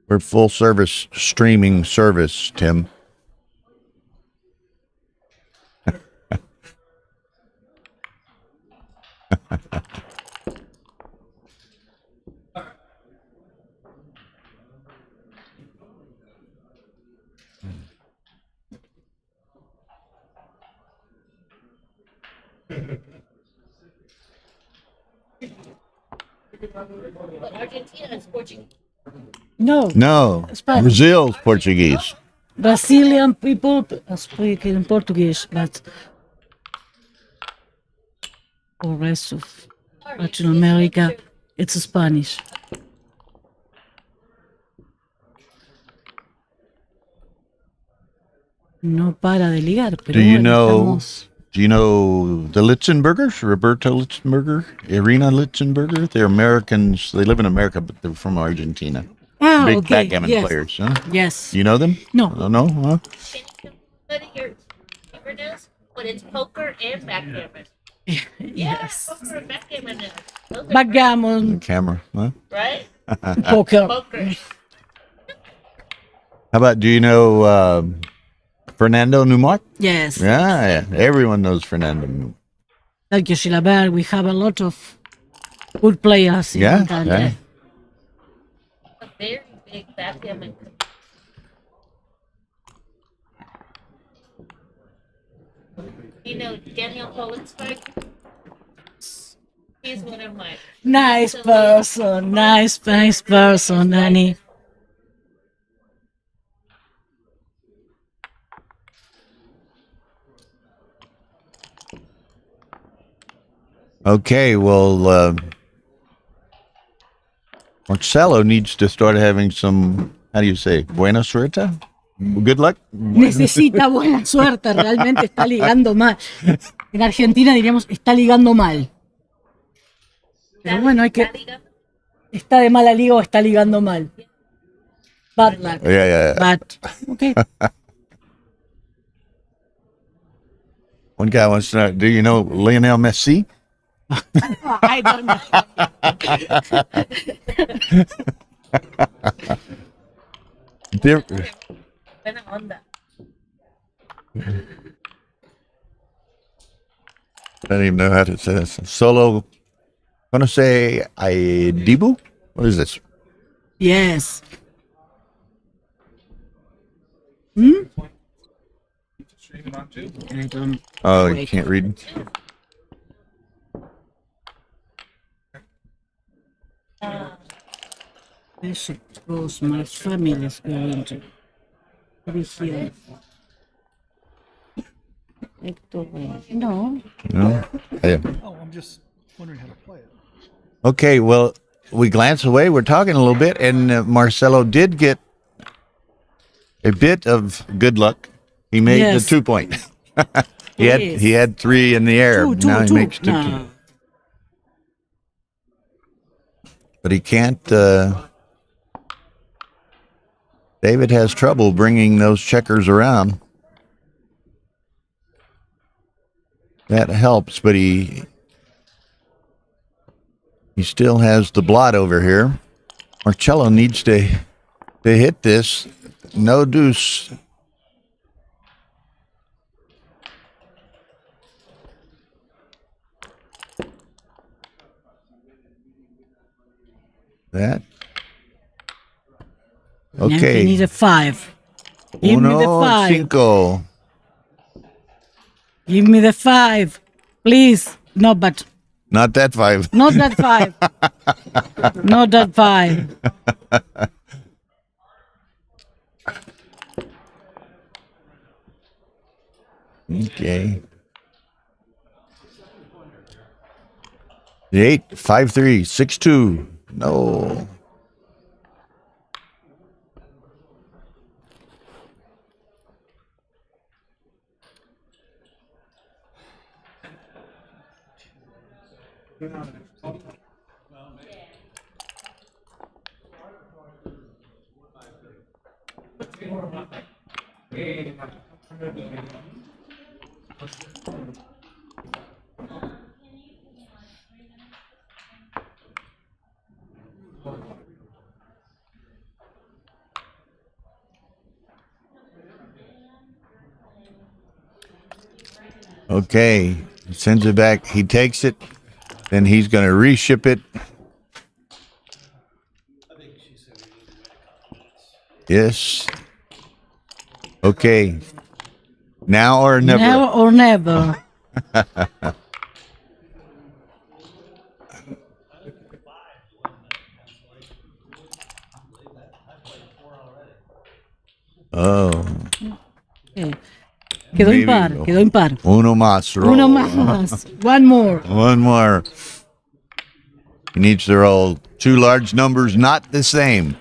We're full service streaming service, Tim. But Argentina is Portuguese. No. No, Spanish. Brazil's Portuguese. Brazilian people speak in Portuguese, but for the rest of Latin America, it's Spanish. no para de ligar, pero Do you bueno, know? estamos... Do you know the Litzenbergers? Roberto Litzenberger, Irina Litzenberger. They're Americans. They live in America, but they're from Argentina. Ah, Big okay, backgammon yes. players, huh? Yes. You know them? No. No? Huh? Study your fingernails, but it's poker and backgammon. Yes. Poker and backgammon. Those are Backgammon, The camera, huh? right? poker. Poker. How about, do you know Fernando Newmark? Yes. Yeah, everyone knows Fernando Newmark. Like Yoshilabert, we have a lot of good players. Yeah, Italy. yeah. A very big backgammon. You know Daniel Pollensberg? He's one of my Nice person, nice person, Danny. Okay, well, Marcelo needs to start having some, how do you say, buena suerte? Good luck? Necesita buena suerte, realmente está ligando mal. En Argentina diríamos, está ligando mal. Pero bueno, hay que... Está de mala liga o está ligando mal. Bad luck. Yeah. Bad. Okay. One guy wants to know, do you know Lionel Messi? I don't know. buena onda. I don't even know how to say this. Solo, gonna say Dibu? What is this? Yes. Hmm? I don't... Oh, you Wait. can't read? I suppose my family is going to be here. No. No? Yeah. Oh, I'm just wondering how to play it. Okay, well, we glance away. We're talking a little bit, and Marcelo did get a bit of good luck. He made Yes. the 2 point. Yes. he had 3 in the air. Two. Now he makes 2. No. But he can't. David has trouble bringing those checkers around. That helps, but he still has the blot over here. Marcello needs to hit this. No deuce. That. Okay. You need a 5. Give me the 5. Cinco. Give me the 5. Please. No, but Not that 5. not that 5. Not that 5. Okay. The 8, 5-3, 6-2. No. Okay, he sends it back. He takes it, then he's going to reship it. Yes. Okay. Now or never. Now or never. Oh. Okay. Quedó Maybe. impar, quedó impar. Uno más. Roll. Uno más. One more. One more. He needs to roll 2 large numbers, not the same.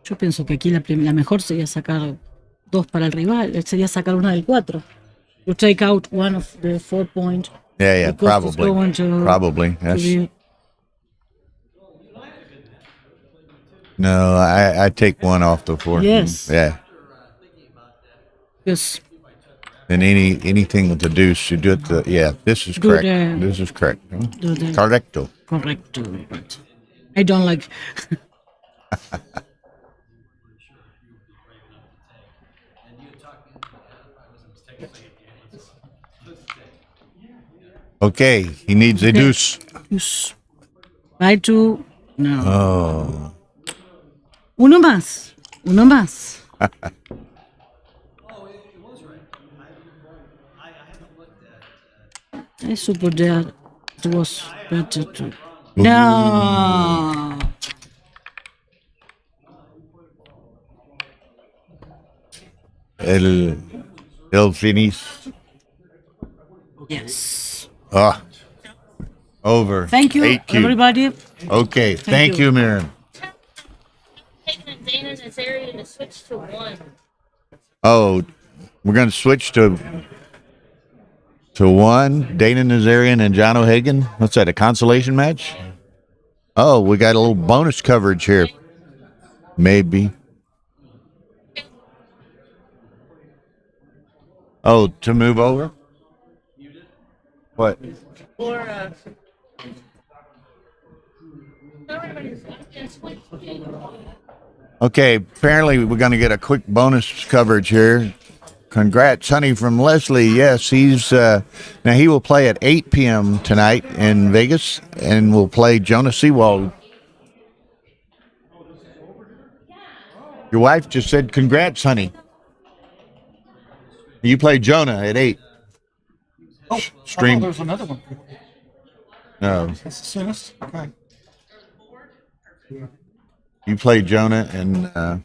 Yo pienso que aquí la mejor sería sacar dos para el rival, sería sacar una del 4. You take out one of the 4 point. Yeah, because it's probably. going to- Probably. to That's, be- no, I take one off the 4. Yes. Yeah. Yes. And anything with the deuce, you do it. Yeah, this is Do correct. the- This is correct. do the- Correcto. Correcto. But I don't like. Okay, he needs a Okay. deuce. Deuce. Try to. No. Oh. Uno más. Uno más. I suppose that it was better to. No. El finish. Yes. Ah. Over. Thank you, 8 cube. everybody. Okay, thank you, Miriam. Taking Dana in this area to switch to 1. Oh, we're going to switch to 1. Dana Nazarian and John O'Hagan. What's that, a consolation match? Oh, we got a little bonus coverage here. Maybe. Oh, to move over? What? Or, everybody's gonna switch to Okay, apparently we're going to get a quick bonus coverage here. Congrats, honey, from Leslie. Yes, he's now he will play at 8 p.m. tonight in Vegas, and will play Jonah Seawald. Your wife just said, "Congrats, honey." You play Jonah at 8. Oh, Stream. there's another one. No, That's the soonest. Okay. you play Jonah and. I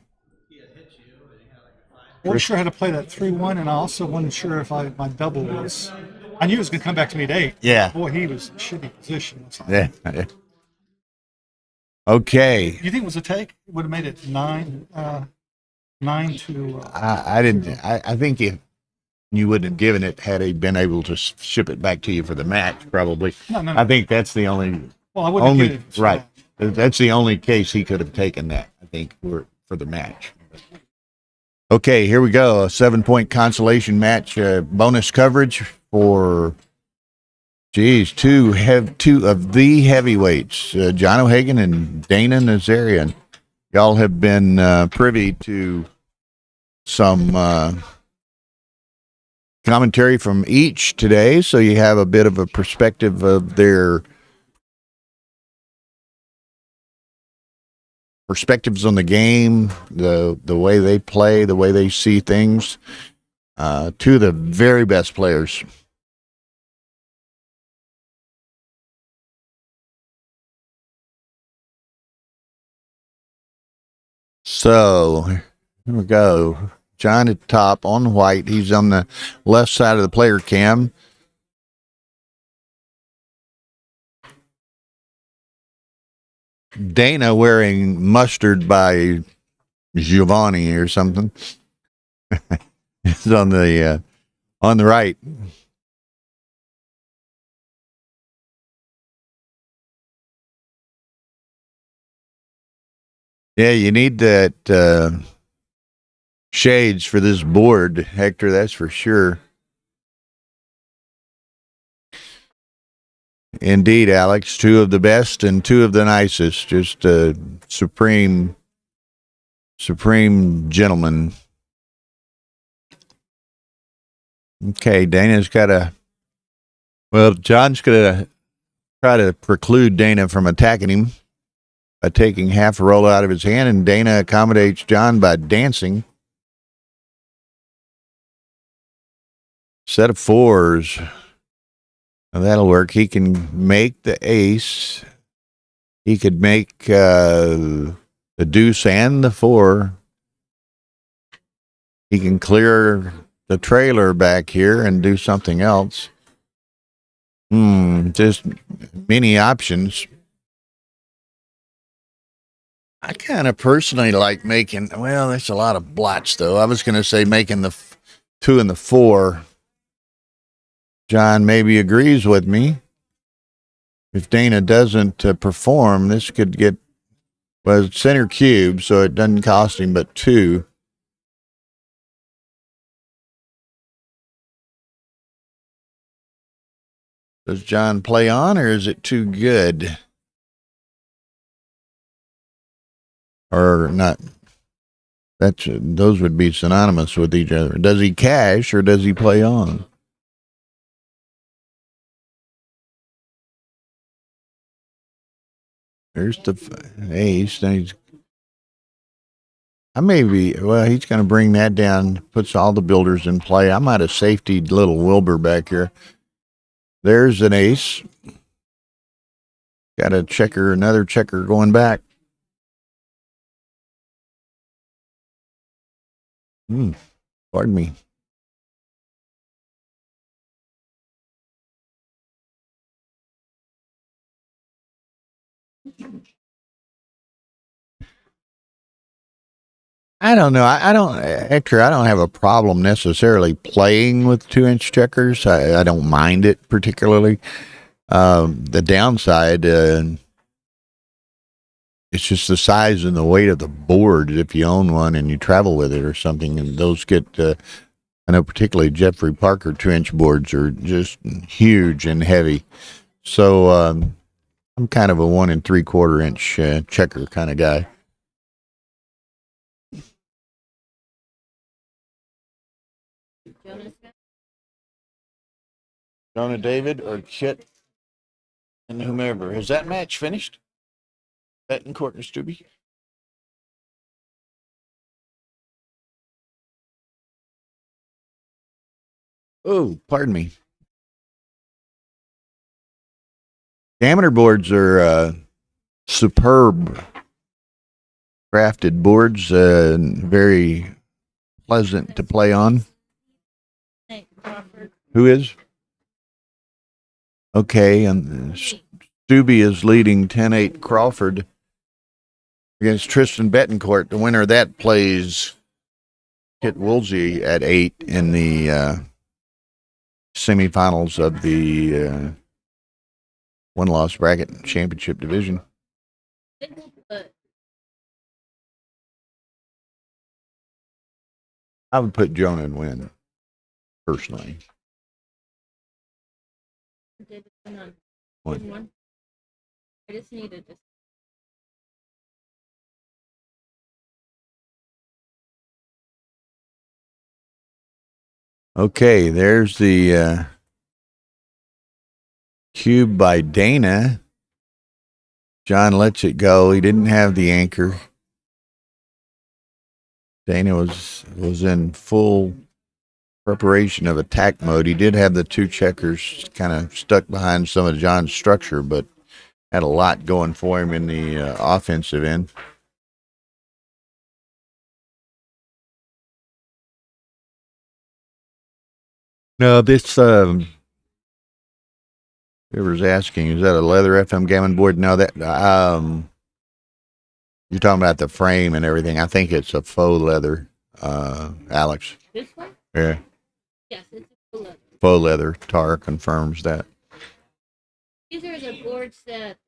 wasn't sure how to play that 3-1, and I also wasn't sure if my double was. I knew it was going to come back to me at 8. Yeah. Boy, he was in a shitty position. Yeah. Okay. You think it was a take? It would have made it 9 to. I didn't. I think you wouldn't have given it had he been able to ship it back to you for the match. Probably. No. I think that's the only. Well, I wouldn't have given it. Right. That's the only case he could have taken that. I think for the match. Okay, here we go. A 7-point consolation match. Bonus coverage for. Geez, two of the heavyweights, John O'Hagan and Dana Nazarian. Y'all have been privy to some commentary from each today, so you have a bit of a perspective of their perspectives on the game, the way they play, the way they see things. Two of the very best players. So, here we go. John at the top on white. He's on the left side of the player cam. Dana wearing mustard by Giovanni or something. It's on the right. Yeah, you need that shades for this board, Hector, that's for sure. Indeed, Alex, two of the best and two of the nicest. Just supreme gentlemen. Okay, Dana's got John's going to try to preclude Dana from attacking him by taking half a roll out of his hand, and Dana accommodates John by dancing. Set of fours. Now that'll work. He can make the ace. He could make the deuce and the 4. He can clear the trailer back here and do something else. Just many options. I kind of personally like making, well, there's a lot of blots though. I was going to say making the 2 and the 4. John maybe agrees with me. If Dana doesn't perform, this could get, well, it's center cube, so it doesn't cost him but 2. Does John play on, or is it too good? Or not? Those would be synonymous with each other. Does he cash or does he play on? There's the ace. He's going to bring that down, puts all the builders in play. I might have safetied little Wilbur back here. There's an ace. Got a checker, another checker going back. Pardon me. I don't know. I don't, Hector, I don't have a problem necessarily playing with 2-inch checkers. I don't mind it particularly. The downside, it's just the size and the weight of the board if you own one and you travel with it or something. And those get, I know particularly Jeffrey Parker 2-inch boards are just huge and heavy. So I'm kind of a 1 3/4 inch checker kind of guy. Jonah David or Kit and whomever. Has that match finished? Betancourt and Stubbe? Oh, pardon me. Gammoner boards are superb crafted boards, very pleasant to play on. Who is? Okay, and Stubbe is leading 10-8 Crawford against Tristan Betancourt. The winner of that plays Kit Woolsey at 8 in the semifinals of the one-loss bracket championship division. I would put Jonah and win, personally. What? I just needed this. Okay, there's the cube by Dana. John lets it go. He didn't have the anchor. Dana was in full preparation of attack mode. He did have the 2 checkers kind of stuck behind some of John's structure, but had a lot going for him in the offensive end. No, this whoever's asking, is that a leather FM Gammon board? No, that you're talking about the frame and everything. I think it's a faux leather, Alex. This one? Yeah. Yes, it's a faux leather. Faux leather. Tara confirms that. These are the boards that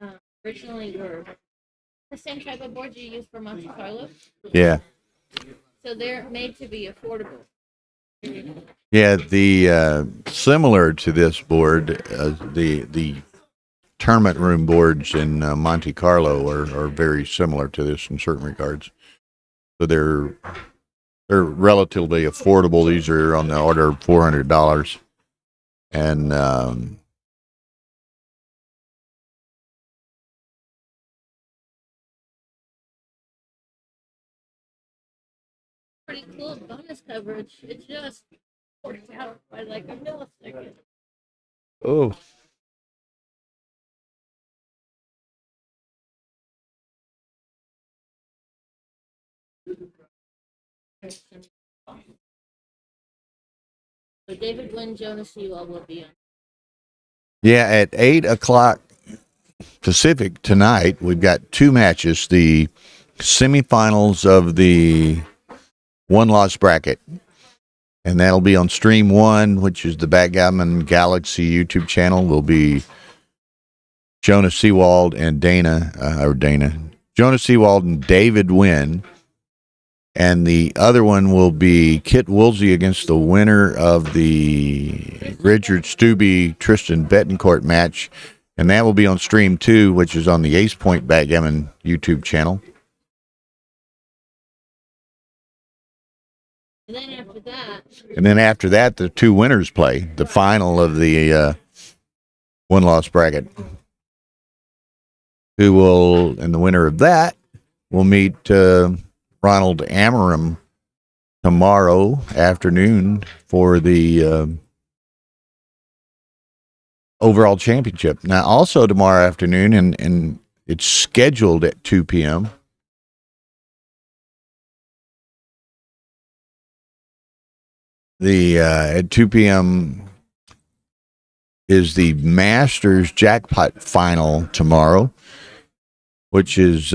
originally were the same type of boards you use for Monte Carlo. Yeah. So they're made to be affordable. Yeah, the similar to this board, the tournament room boards in Monte Carlo are very similar to this in certain regards. So they're relatively affordable. These are on the order of $400, and Pretty cool bonus coverage. It just worked out by like a millisecond. oh. So David Wynn, Jonas Sewell will be on. Yeah, at 8 o'clock Pacific tonight, we've got two matches: the semifinals of the one-loss bracket, and that'll be on Stream One, which is the Backgammon Galaxy YouTube channel. Will be Jonas Seawald and Jonas Seawald and David Wynn. And the other one will be Kit Woolsey against the winner of the Richard Stubbe Tristan Betancourt match. And that will be on Stream 2, which is on the Ace Point Backgammon YouTube channel. And then after that, the two winners play the final of the one-loss bracket. And the winner of that will meet Ronald Amarim tomorrow afternoon for the overall championship. Now, also tomorrow afternoon, and it's scheduled at 2 p.m. At 2 p.m. is the Masters Jackpot Final tomorrow, which is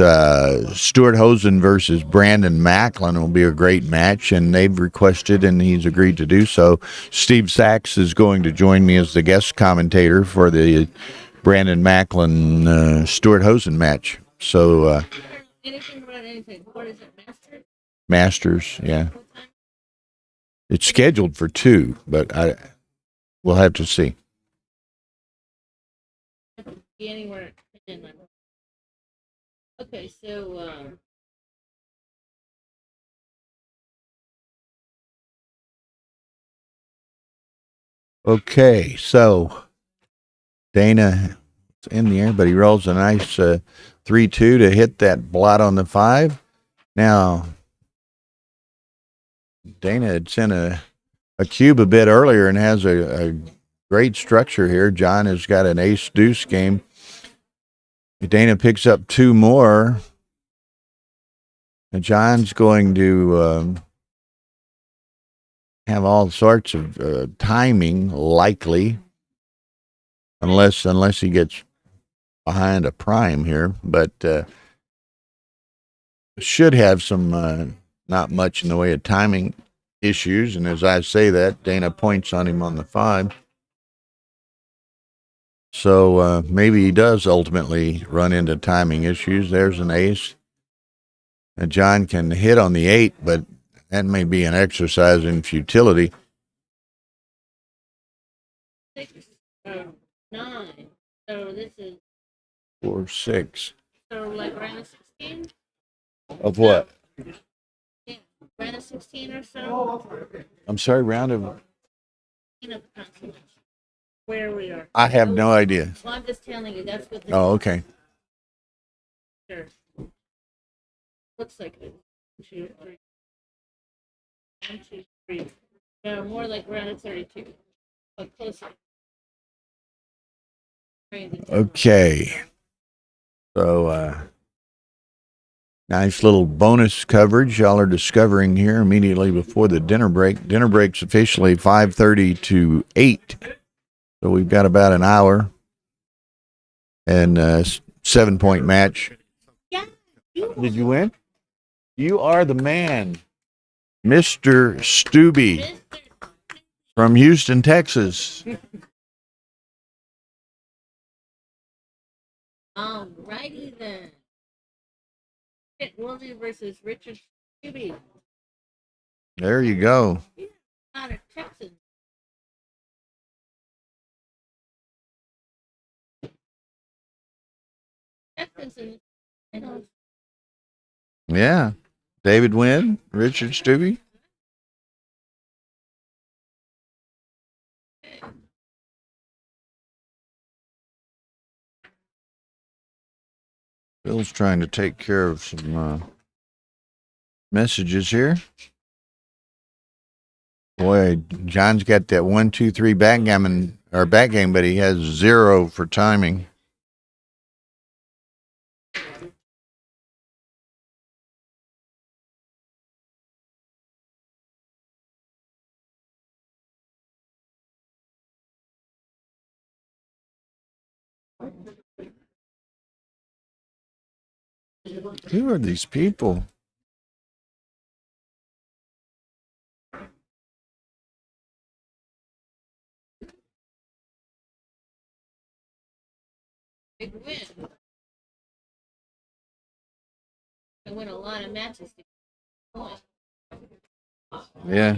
Stuart Hosen versus Brandon Macklin. Will be a great match, and they've requested, and he's agreed to do so. Steve Sachs is going to join me as the guest commentator for the Brandon Macklin Stuart Hosen match. So anything about anything. What is it, Masters, yeah. It's scheduled for 2, but we'll have to see. Be anywhere in my. Okay, so Okay, so Dana is in the air, but he rolls a nice 3-2 to hit that blot on the 5. Now, Dana had sent a cube a bit earlier and has a great structure here. John has got an ace deuce game. Dana picks up 2 more. And John's going to have all sorts of timing, likely, unless he gets behind a prime here. But should have some not much in the way of timing issues. And as I say that, Dana points on him on the 5. So maybe he does ultimately run into timing issues. There's an ace. And John can hit on the 8, but that may be an exercise in futility. 6, 9. So this is 4, 6. so like round of 16. Of what? Yeah, round of 16 or so. I'm sorry, round of. Where we are. I have no idea. Well, I'm just telling you that's what. Oh, okay. Sure. Looks like it. 2, 3. 1, 2, 3. No, more like round of 32. But closer. Okay. So, nice little bonus coverage y'all are discovering here immediately before the dinner break. Dinner break's officially 5:30 to 8. So we've got about an hour and 7-point match. Yeah. Did you win? You are the man, Mr. Stubbe from Houston, Texas. Alrighty then. Kit Woolsey versus Richard Stubbe. There you go. Out of Texas. Texas and Yeah. David Wynn, Richard Stubbe. Bill's trying to take care of some messages here. Boy, John's got that 1, 2, 3 backgammon or backgame, but he has 0 for timing. Who are these people? Big win. I win a lot of matches. Yeah.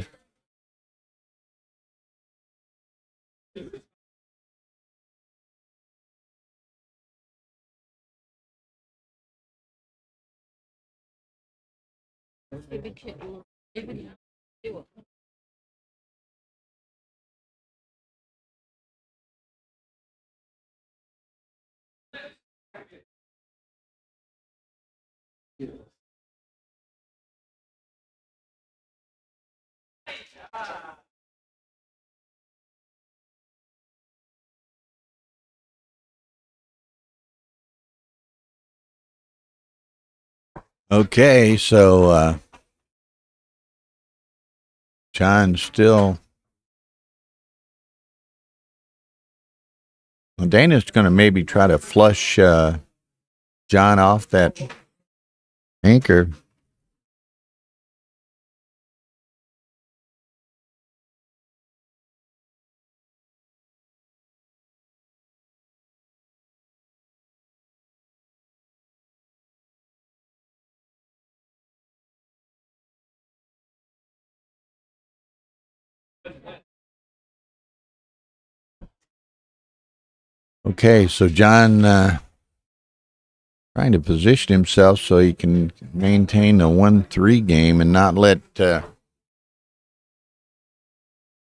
Okay, so John's still. Well, Dana's going to maybe try to flush John off that anchor. Okay, so John trying to position himself so he can maintain a 1-3 game and not let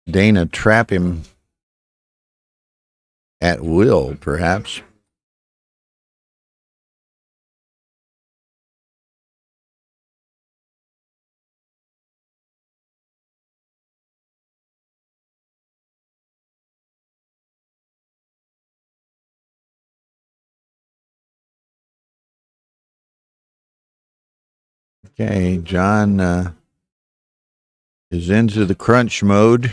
Dana trap him at will, perhaps. Okay, John is into the crunch mode.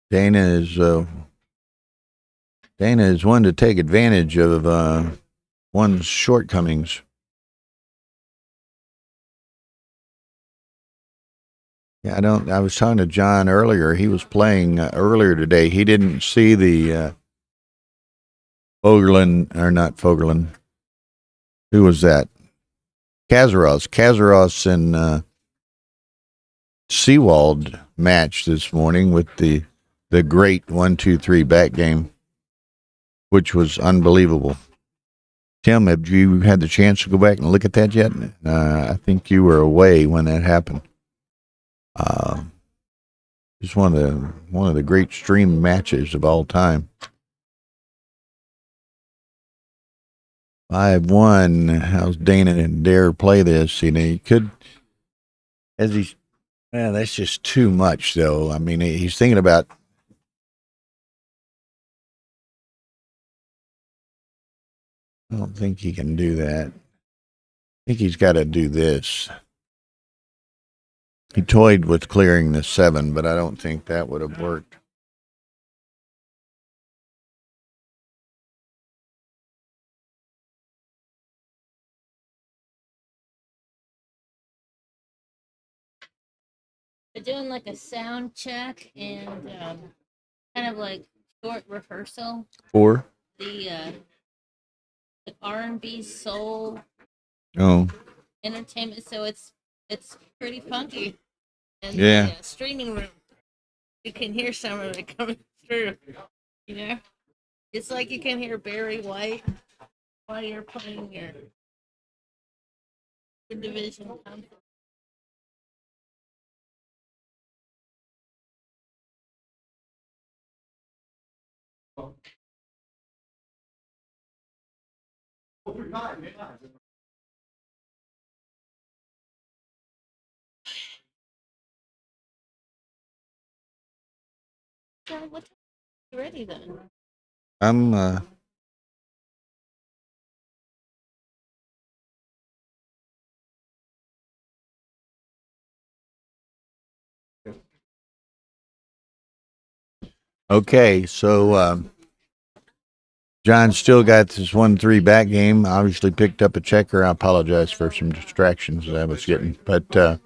Dana is one to take advantage of one's shortcomings. Yeah, I was talking to John earlier. He was playing earlier today. He didn't see the not Fogerlin. Who was that? Kazaros and Seawald match this morning with the great 1-2-3 back game, which was unbelievable. Tim, have you had the chance to go back and look at that yet? I think you were away when that happened. It's one of the great stream matches of all time. 5-1. How's Dana and dare play this? You know, he could, that's just too much, though. I mean, he's thinking about. I don't think he can do that. I think he's got to do this. He toyed with clearing the 7, but I don't think that would have worked. They're doing like a sound check and kind of like short rehearsal. For? The R&B soul entertainment, so it's pretty funky. And Yeah. the streaming room, you can hear some of it coming through. You know, it's like you can hear Barry White while you're playing your division concert. So what time are you ready then? I'm okay, so John still got this 1-3 back game. Obviously picked up a checker. I apologize for some distractions that I was getting. But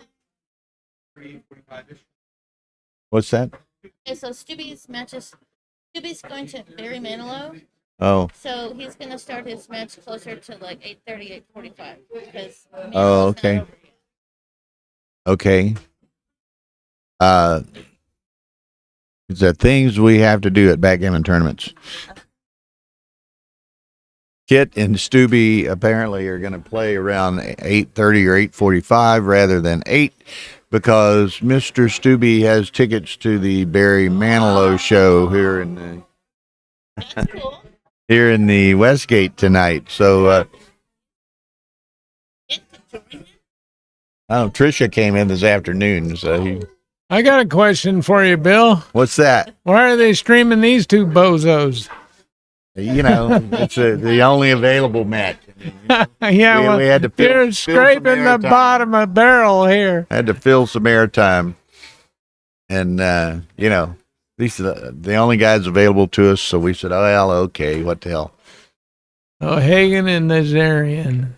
what's that? Okay, so Stubby's matches. Stubby's going to Barry Manilow. Oh. So he's going to start his match closer to like 8:30, 8:45 because. Oh, okay. Okay. The things we have to do at backgammon tournaments. Kit and Stubby apparently are going to play around 8:30 or 8:45 rather than 8 because Mr. Stubby has tickets to the Barry Manilow show here in the here in the Westgate tonight. So Tricia came in this afternoon, so I got a question for you, Bill. What's that? Why are they streaming these two bozos? You know, it's the only available match. Yeah, well, we had to you're scraping the bottom of the barrel here. Had to fill some airtime, and you know, these are the only guys available to us. So we said, "Oh well, okay, what the hell." Oh, Hagen and Nazarian.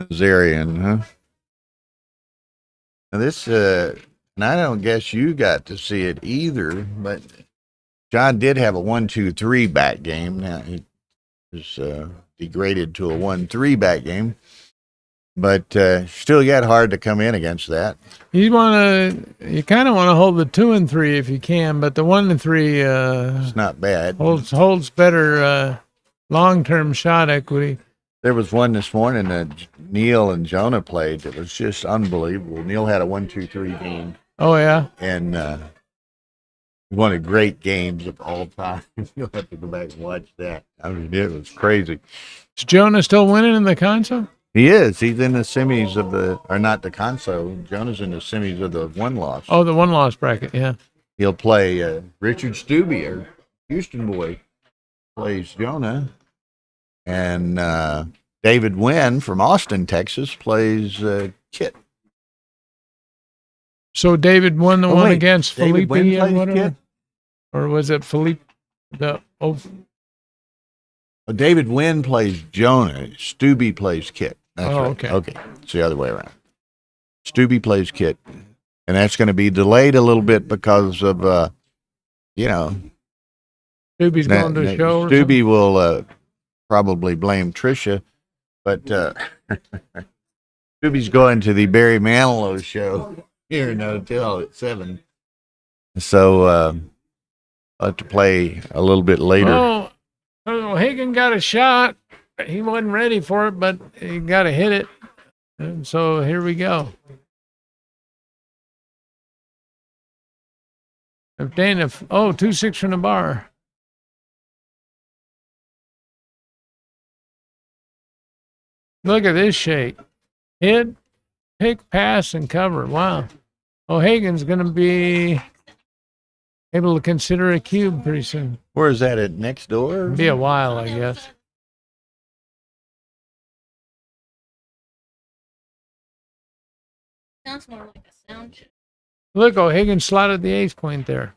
Nazarian, huh? Now this, and I don't guess you got to see it either, but John did have a 1-2-3 back game. Now it was degraded to a 1-3 back game, but still got hard to come in against that. You kind of want to hold the 2 and 3 if you can, but the 1 and 3 it's not bad. Holds better long-term shot equity. There was one this morning that Neil and Jonah played that was just unbelievable. Neil had a 1-2-3 game. Oh yeah, and one of the great games of all time. You'll have to go back and watch that. I mean, it was crazy. Is Jonah still winning in the console? He is. He's in the semis of or not the console. Jonah's in the semis of the one loss. Oh, the one loss bracket, yeah. He'll play Richard Stubby, or Houston boy, plays Jonah. And David Wynn from Austin, Texas, plays Kit. So David won the one against David Felipe or whatever? Kit? Or was it Felipe? David Wynn plays Jonah. Stubby plays Kit. That's right. Okay. Okay. It's the other way around. Stubby plays Kit. And that's going to be delayed a little bit because of, you know. Stubby's going to a show or Stubby will probably blame Tricia, but Stubby's going to the Barry Manilow show here in the hotel at 7. So I'll have to play a little bit later. Oh, Hagen got a shot. He wasn't ready for it, but he got to hit it. And so here we go. If Dana, 2-6 from the bar. Look at this shake. Hit, pick, pass, and cover. Wow. O'Hagan's going to be able to consider a cube pretty soon. Where is that, at next door? Be a while, I guess. Sounds more like a sound check. Look, O'Hagan slotted the ace point there.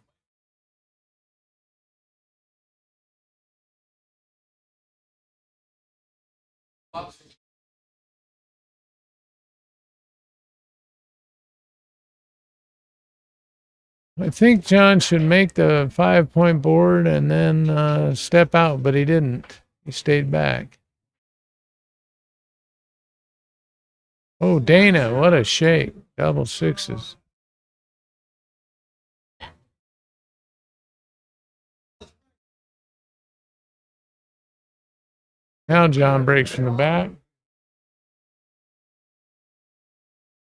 I think John should make the 5-point board and then step out, but he didn't. He stayed back. Oh, Dana, what a shake. Double sixes. Now John breaks from the back.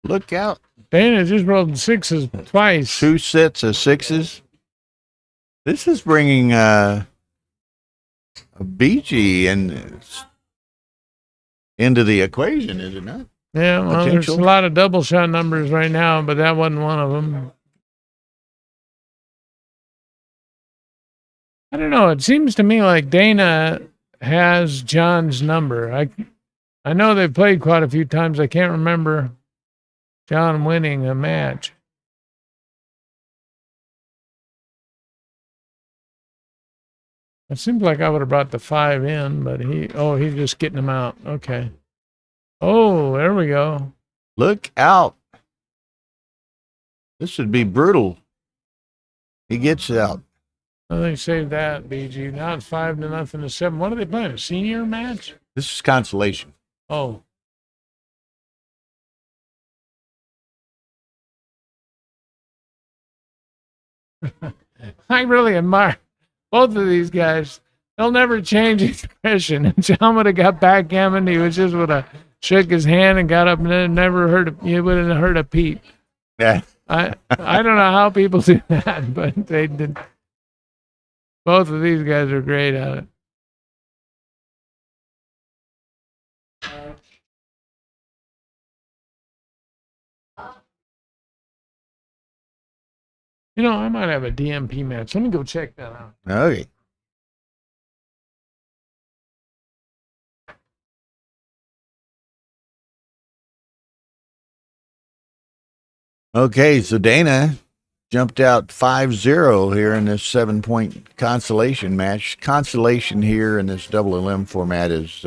Look out. Dana just rolled sixes twice. 2 sets of sixes. This is bringing a BG into the equation, is it not? Yeah, well, there's a lot of double shot numbers right now, but that wasn't one of them. I don't know. It seems to me like Dana has John's number. I know they've played quite a few times. I can't remember John winning a match. It seems like I would have brought the 5 in, but he's just getting them out. Okay. Oh, there we go. Look out. This would be brutal. He gets out. Oh, they saved that, BG. Now it's 5-0 to 7. What are they playing? A senior match? This is consolation. Oh. I really admire both of these guys. They'll never change expression. And John would have got backgammon. He was just would have shook his hand and got up and then never heard. He wouldn't have heard a peep. Yeah. I don't know how people do that, but they did. Both of these guys are great at it. You know, I might have a DMP match. Let me go check that out. Okay. Okay, so Dana jumped out 5-0 here in this 7-point consolation match. Consolation here in this double elim format is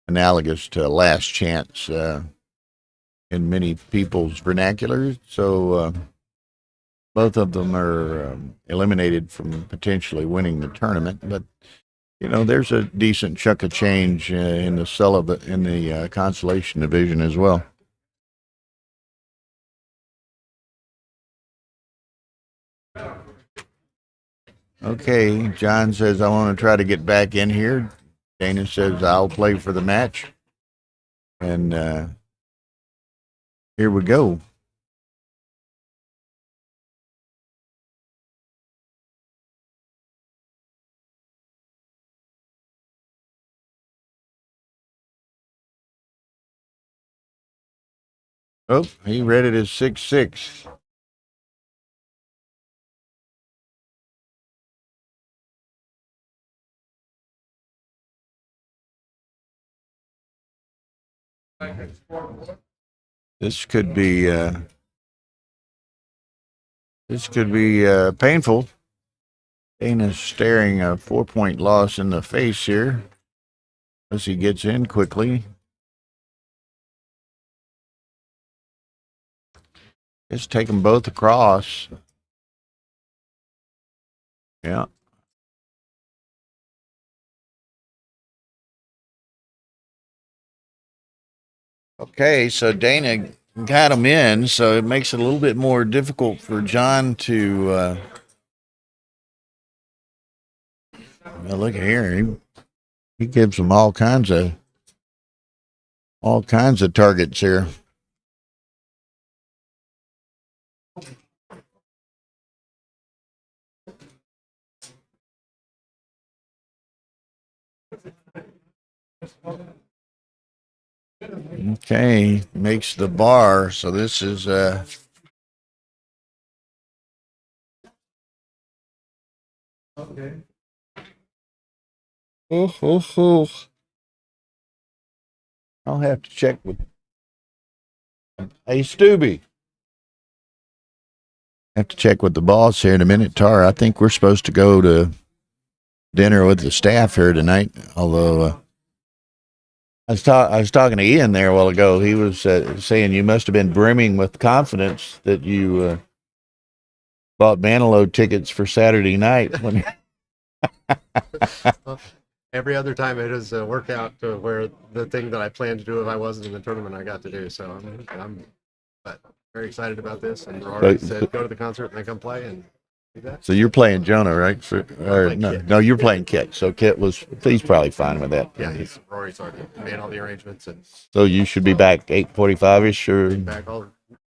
analogous to last chance in many people's vernacular. So both of them are eliminated from potentially winning the tournament. But, you know, there's a decent chunk of change in the consolation division as well. Okay, John says, I want to try to get back in here. Dana says, I'll play for the match. And here we go. Oh, he read it as 6-6. This could be painful. Dana's staring a 4-point loss in the face here as he gets in quickly. Just take them both across. Yeah. Okay, so Dana got him in, so it makes it a little bit more difficult for John to well, look at here. He gives him all kinds of targets here. Okay, makes the bar. So this is Okay. Oh. I'll have to check with Hey Stubby. Have to check with the boss here in a minute, Tara. I think we're supposed to go to dinner with the staff here tonight. Although I was talking to Ian there a while ago. He was saying you must have been brimming with confidence that you bought Manilow tickets for Saturday night. When Well, every other time it has worked out to where the thing that I planned to do if I wasn't in the tournament I got to do. So I'm very excited about this. And Rory said go to the concert and then come play and do that. So you're playing Jonah, right? No, you're playing Kit. So he's probably fine with that. Yeah, Rory's already made all the arrangements, and so you should be back 8:45ish, or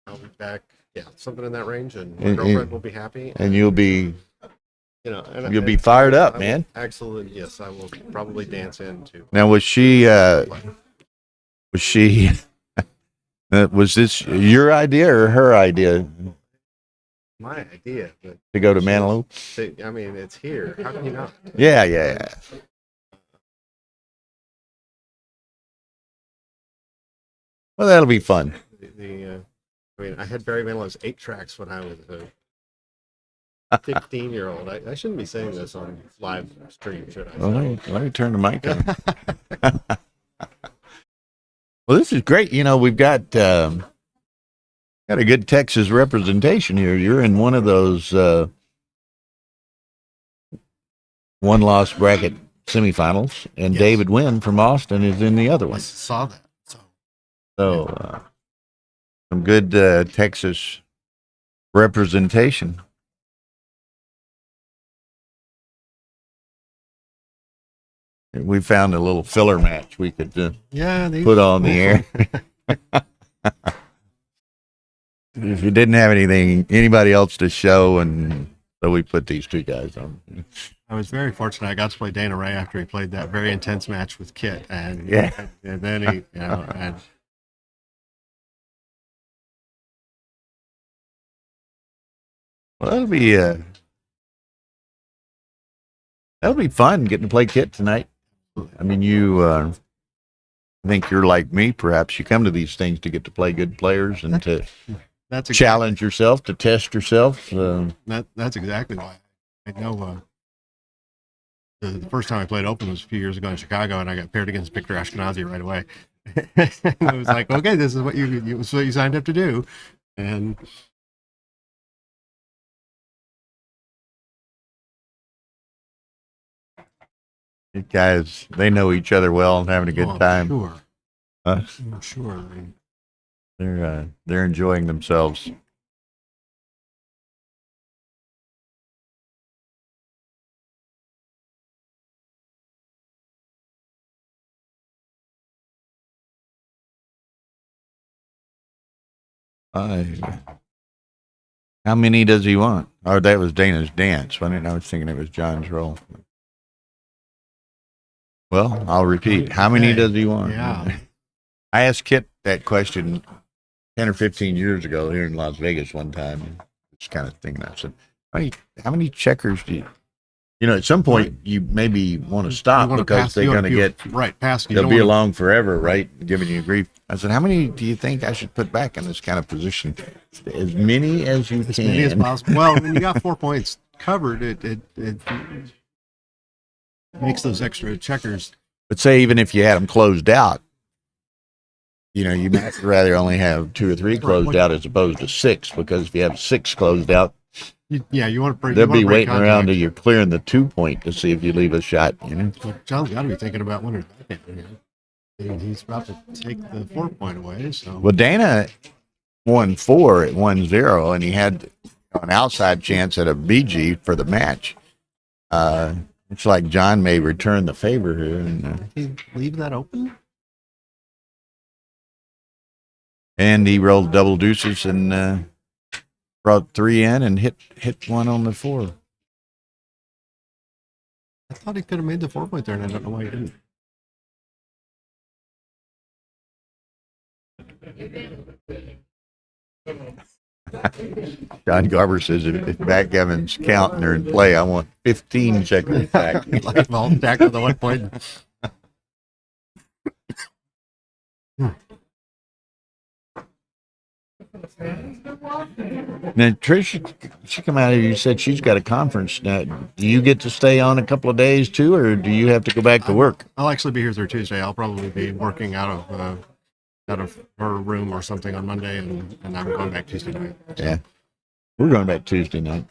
I'll be back. Yeah, something in that range, and my girlfriend will be happy, and you'll be, you'll be and fired up, I man. Absolutely, yes, I will probably dance into. Now, was she? Was this your idea or her idea? My idea To go to Manilow? I mean, it's here. How can you not? Yeah. Well, that'll be fun. I mean, I had Barry Manilow's 8 tracks when I was 15-year-old. I shouldn't be saying this on live stream, should I? Well, let me turn the mic on. Well, this is great. You know, we've got a good Texas representation here. You're in one of those one-loss bracket semifinals, and Yes. David Wynn from Austin is in the other I one. saw that. So some good Texas representation. We found a little filler match we could put on the air. If you didn't have anybody else to show, and so we put these two guys on. I was very fortunate. I got to play Dana Ray after he played that very intense match with Kit, and and then he, and Well, that'll be fun getting to play Kit tonight. I mean, I think you're like me. Perhaps you come to these things to get to play good players and to challenge yourself, to test yourself. That's exactly why. I know the first time I played Open was a few years ago in Chicago, and I got paired against Victor Ashkenazi right away. And it was like, okay, this is what you signed up to do, and These guys, they know each other well and having a good time. Sure, I'm sure. They're enjoying themselves. How many does he want? Oh, that was Dana's dance. I was thinking it was John's roll. Well, I'll repeat. How many does he want? Yeah. I asked Kit that question 10 or 15 years ago here in Las Vegas one time. Just kind of thinking, I said, how many checkers do you at some point you maybe want to stop because they're going to get past. They'll be along forever, right? Giving you grief. I said, how many do you think I should put back in this kind of position? As many as you can. As many as possible. Well, when you got 4 points covered, it makes those extra checkers. But say even if you had them closed out, you might rather only have 2 or 3 closed out as opposed to 6, because if you have 6 closed out, you want to. They'll be waiting around till you're clearing the 2 point to see if you leave a shot. Well, John's got to be thinking about winning that game. He's about to take the 4 point away. So Well, Dana won 4 at 1-0, and he had an outside chance at a BG for the match. It's like John may return the favor here, and he leave that open. And he rolled double deuces and brought 3 in and hit one on the 4. I thought he could have made the 4 point there, and I don't know why he didn't. John Garber says if backgammon's counting or in play, I want 15 checkers back. Like ball back to the 1 point. Now, Trish, she come out here. You said she's got a conference. Now, do you get to stay on a couple of days too, or do you have to go back to work? I'll actually be here through Tuesday. I'll probably be working out of her room or something on Monday, and I'm going back Tuesday night. Yeah, we're going back Tuesday night,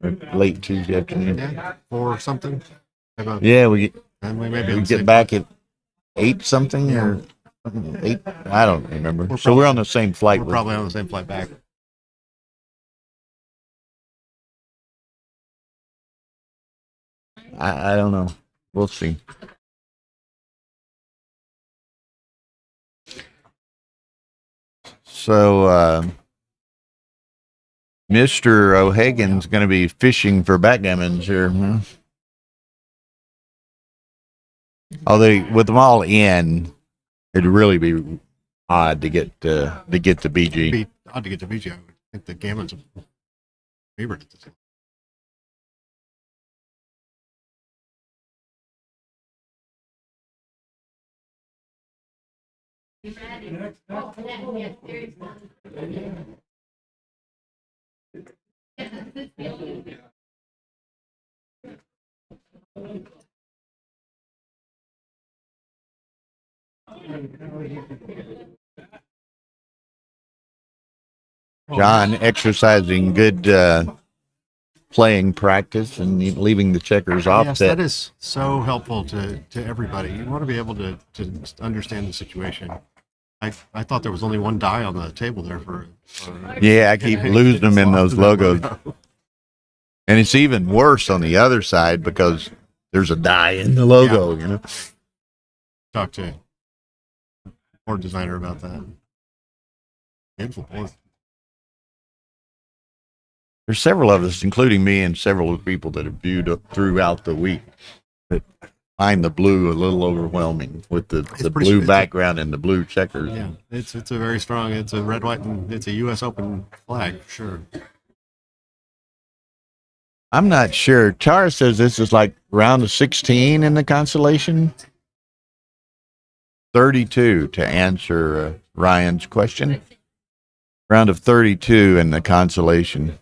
or late Tuesday afternoon. Yeah, or something. Yeah, we maybe get back at 8 something or 8. I don't remember. We're on the same flight. We're probably on the same flight back. I don't know. We'll see. So, Mr. O'Hagan's going to be fishing for backgammons here. Although with them all in, it'd really be odd to get the BG. It'd be odd to get to BG. I would think the Gammon's a favorite at this point. John exercising good playing practice and leaving the checkers off. Yes, that is so helpful to everybody. You want to be able to understand the situation. I thought there was only one die on the table there for yeah, I keep losing them in those logos. And it's even worse on the other side because there's a die in the logo, you know. Talk to board designer about that. Beautiful board. There's several of us, including me and several of the people that have viewed throughout the week, that find the blue a little overwhelming with the blue background and the blue checkers. Yeah, it's a very strong. It's a red, white, and it's a U.S. Open flag, for sure. I'm not sure. Tara says this is like round of 16 in the consolation. 32 to answer Ryan's question. Round of 32 in the consolation.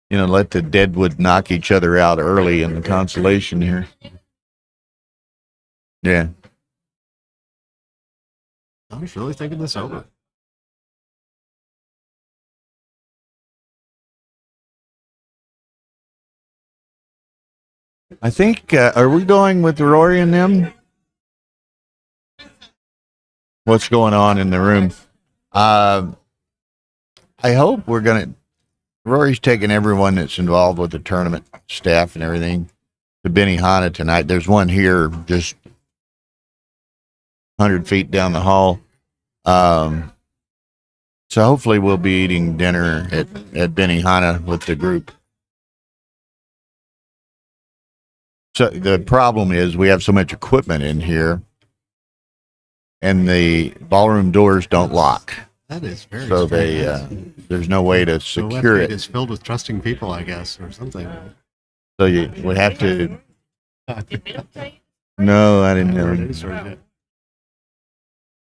You know, let the Deadwood knock each other out early in the consolation here. Yeah. I was really thinking this over. I think, are we going with Rory and them? What's going on in the room? I hope we're going to, Rory's taking everyone that's involved with the tournament, staff and everything, to Benihana tonight. There's one here just 100 feet down the hall. So hopefully we'll be eating dinner at Benihana with the group. So the problem is we have so much equipment in here and the ballroom doors don't lock. That is very so strange. There's no way to So secure Westgate it. is filled with trusting people, I guess, or something. So we have to. No, I didn't know.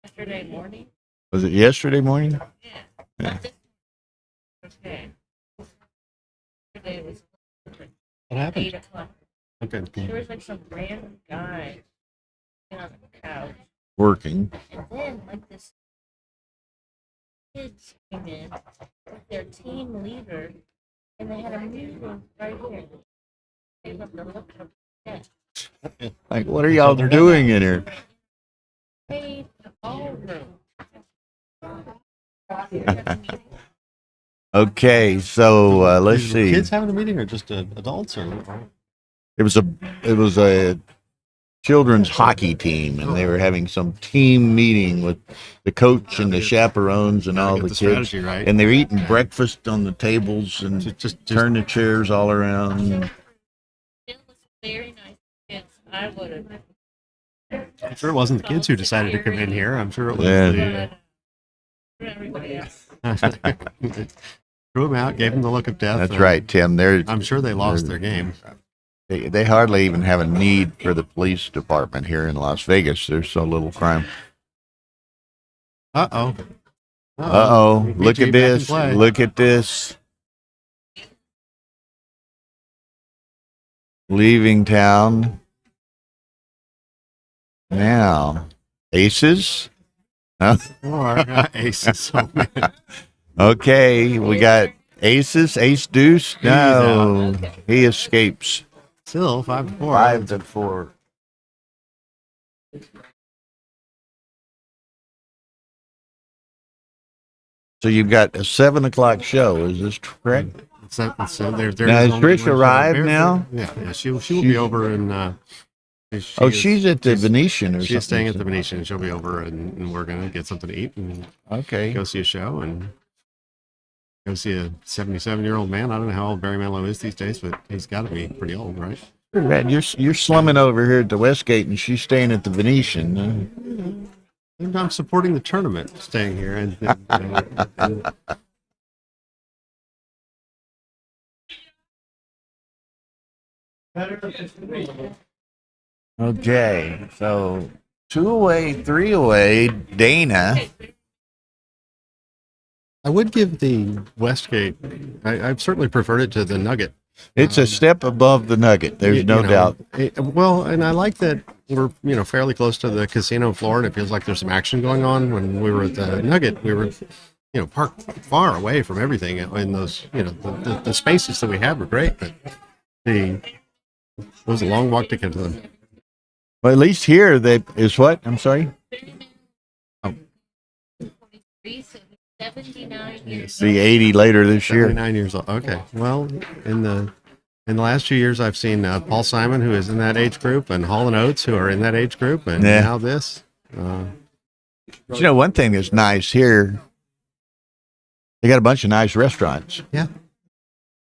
Yesterday morning? Was it yesterday morning? Yeah. Okay. Yesterday was What happened? 8 o'clock. Okay. There was like some random guy on the couch. Working. And then like this kids came in with their team leader and they had a meeting right here. They love to look at that. Like, what are y'all doing in here? Hey, ballroom. Okay, so let's see. Kids having a meeting or just adults or? It was a children's hockey team, and they were having some team meeting with the coach and the chaperones and all the kids. strategy right. And they're eating breakfast on the tables and just turn the chairs all around. It was very nice kids. I would have. I'm sure it wasn't the kids who decided to come in here. I'm sure it was everybody else. Threw them out, gave them the look of death. That's right, Tim. I'm sure they lost their game. They hardly even have a need for the police department here in Las Vegas. There's so little crime. Uh-oh. Uh-oh. Look at this. Look at this. Leaving town. Now, aces? Huh? Aces. Okay, we got aces, ace deuce. No, he escapes. Still 5-4. 5-4. So you've got a 7 o'clock show. Is this correct? So now, has Trish arrived now? Yeah, she will be over in. She's at the Venetian or something. She's staying at the Venetian. She'll be over, and we're gonna get something to eat and go see a show and go see a 77-year-old man. I don't know how old Barry Manilow is these days, but he's got to be pretty old, right? You're slumming over here at the Westgate, and she's staying at the Venetian. I'm supporting the tournament, staying here, and Okay, so 2 away, 3 away. Dana. I would give the Westgate. I've certainly preferred it to the Nugget. It's a step above the Nugget. There's no doubt. Well, and I like that we're fairly close to the casino floor, and it feels like there's some action going on. When we were at the Nugget, we were parked far away from everything in those the spaces that we had were great, but it was a long walk to get to them. Well, at least here is what? I'm sorry. Oh. 79 years. Be 80 later this year. 79 years old. Okay. Well, in the last few years, I've seen Paul Simon, who is in that age group, and Hall and Oates, who are in that age group, and now this. One thing that's nice here, they got a bunch of nice restaurants. Yeah.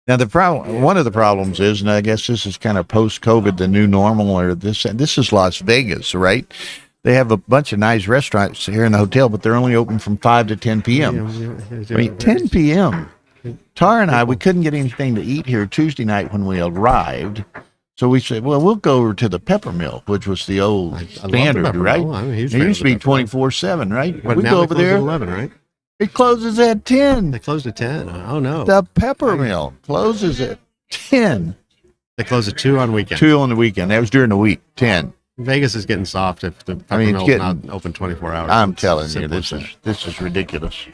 Now one of the problems is, and I guess this is kind of post-COVID, the new normal, or this is Las Vegas, right? They have a bunch of nice restaurants here in the hotel, but they're only open from 5 to 10 p.m. I mean, 10 p.m. Tara and I, we couldn't get anything to eat here Tuesday night when we arrived. So we said, well, we'll go over to the Peppermill, which was the old standard, right? It used to be 24/7, right? But we now go they over close there. at 11, right? It closes at 10. They closed at 10. Oh, no. The Peppermill closes at 10. They close at 2 on weekends. 2 on the weekend. That was during the week, 10. Vegas is getting soft if the Peppermill's not open 24 hours. I'm telling you, this is ridiculous.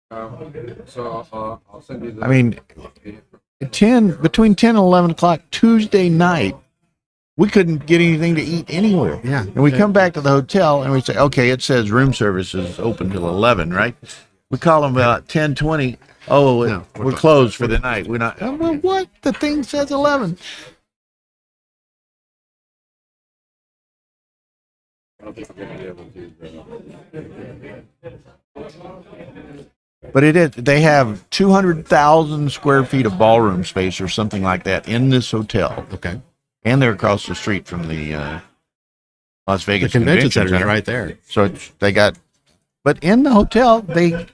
I'll send you the. I mean, between 10 and 11 o'clock Tuesday night, we couldn't get anything to eat anywhere. Yeah. And we come back to the hotel and we say, okay, it says room service is open till 11, right? We call them about 10:20. Oh, no, we're closed for the night. We're not. Oh, well, what? The thing says 11. I don't think we're going to be able to. But it is. They have 200,000 square feet of ballroom space or something like that in this hotel. Okay. And they're across the street from the Las Vegas the convention center center is right there. So but in the hotel, they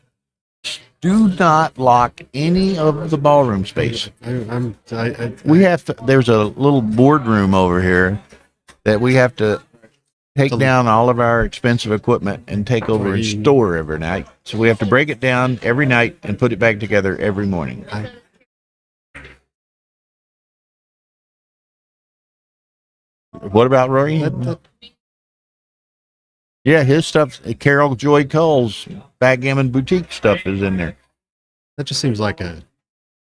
do not lock any of the ballroom space. We have to. There's a little boardroom over here that we have to take down all of our expensive equipment and take over and store every night. So we have to break it down every night and put it back together every morning. What about Rory? Yeah, his stuff, Carol Joy Cole's Backgammon Boutique stuff is in there. That just seems like I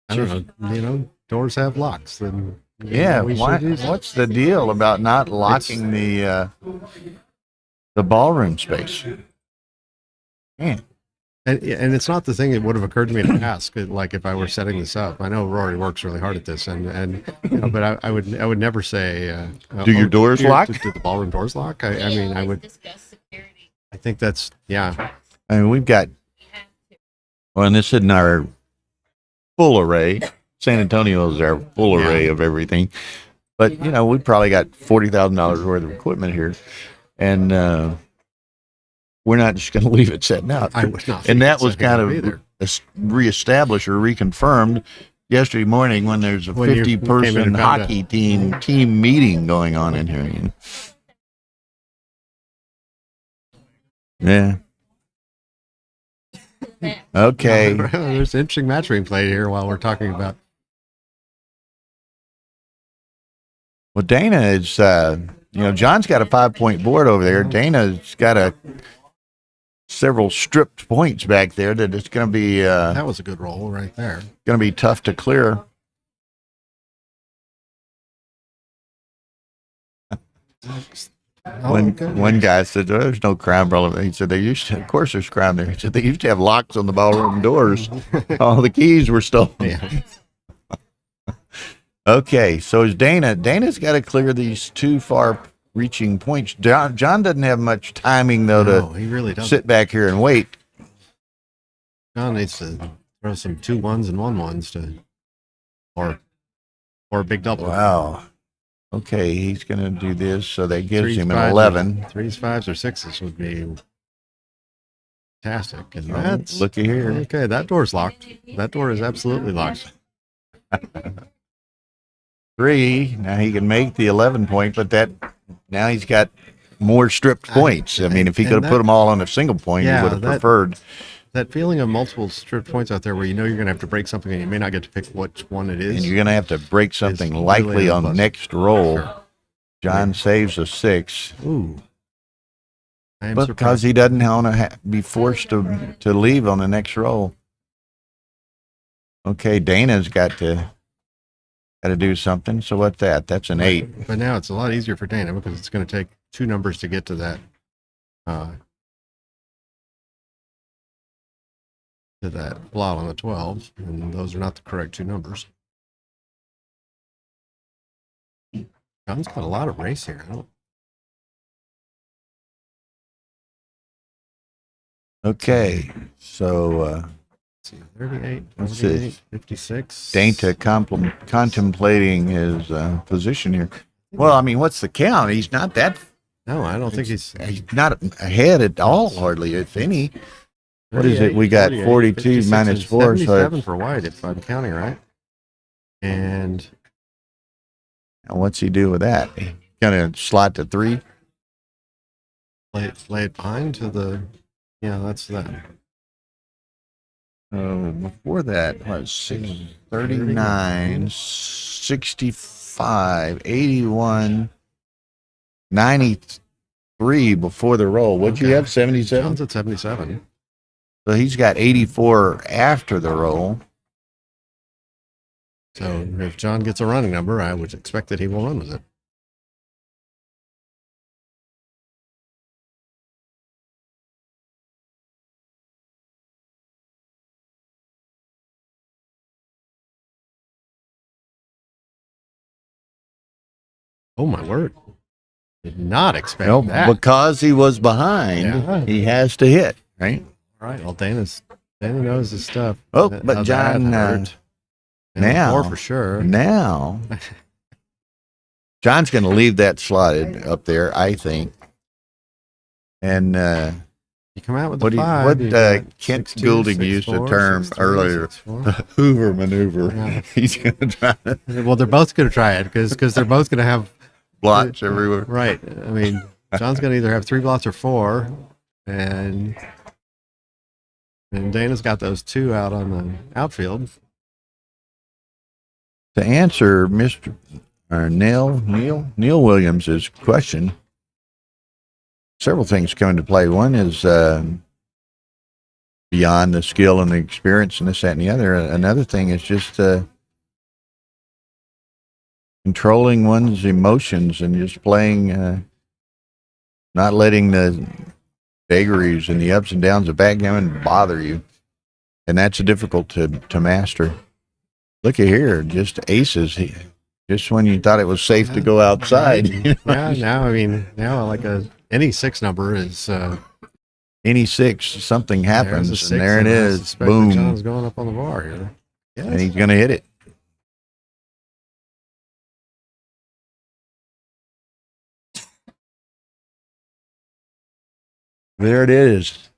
don't know, doors have locks. Then yeah, what's the deal about not locking the ballroom space? Man. And it's not the thing that would have occurred to me to ask, like if I were setting this up. I know Rory works really hard at this, but I would never say. Do your doors lock? Do the ballroom doors lock? I mean, I would. I think that's yeah. I mean, we've got. Well, and this isn't our full array. San Antonio is our full array of everything, but we probably got $40,000 worth of equipment here, and we're not just going to leave it sitting out. I would not. And that was kind of reestablished or reconfirmed yesterday morning when there's a 50-person hockey team meeting going on in here. Yeah. Okay. There's an interesting match being played here while we're talking about. Well, Dana is, John's got a 5-point board over there. Dana's got several stripped points back there that it's going to be. That was a good roll right there. Going to be tough to clear. One guy said, "There's no crime problem." He said, of course there's crime there. He said, they used to have locks on the ballroom doors. All the keys were stolen. Yeah. Okay, so is Dana's got to clear these two far-reaching points. John doesn't have much timing, though, he really doesn't. Sit back here and wait. John needs to throw some 2 1s and 1 1s or a big double. Wow. Okay, he's going to do this, so that gives him an 11. 3s, 5s, or 6s would be fantastic. And that's looky here. Okay, that door's locked. That door is absolutely locked. 3. Now he can make the 11 point, but now he's got more stripped points. I mean, if he could have put them all on a single point, he would have preferred. that feeling of multiple strip points out there where you know you're going to have to break something and you may not get to pick which one it is. And you're going to have to break something really likely on the unpleasant. next roll. Sure. John saves a 6. Ooh. I am Because surprised. he doesn't want to be forced to leave on the next roll. Okay, Dana's got to do something. So what's that? That's an 8. But now it's a lot easier for Dana because it's going to take 2 numbers to get to that. To that blot on the 12, and those are not the correct 2 numbers. John's got a lot of race here. Okay, so Let's see, 38, let's 48, see. 56. Dana contemplating his position here. Well, I mean, what's the count? He's not that. No, I don't think he's not ahead at all, hardly, if any. What is it? We got 42 minus 4. So 77 for white, if I'm counting right. And what's he do with that? Gonna slot to 3? lay it behind to the. Yeah, that's that. Before that was 39, 65, 81, 93 before the roll. What'd you have, 77? John's at 77. So he's got 84 after the roll. So if John gets a running number, I would expect that he will run with it. Oh my word. Did not expect Well, that. because he was behind, Yeah. he has to hit, right? All right. Well, Dana knows his stuff. Oh, How but that John, hurt. And now, 4 for sure. Now, John's going to leave that slotted up there, I think. And you come out with what the 5. Kent 6-2, Goulding used a 6-4, term 6-3, earlier, 6-4. the Hoover maneuver. Yeah. He's going to try to Well, they're both going to try it because they're both going to have blots everywhere. Right. I mean, John's going to either have 3 blots or 4, and Dana's got those 2 out on the outfield. To answer Mr. or Neil Williams's question, several things come into play. One is beyond the skill and the experience and this, that, and the other. Another thing is just controlling one's emotions and just playing, not letting the vagaries and the ups and downs of backgammon bother you. And that's difficult to master. Look at here, just aces. Just when you thought it was safe to go outside. Yeah, now like any 6 number is any 6, something happens, there's a 6, and there it I is. suspect that Boom. John's going up on the bar here. Yes. And he's going to hit it. There it is.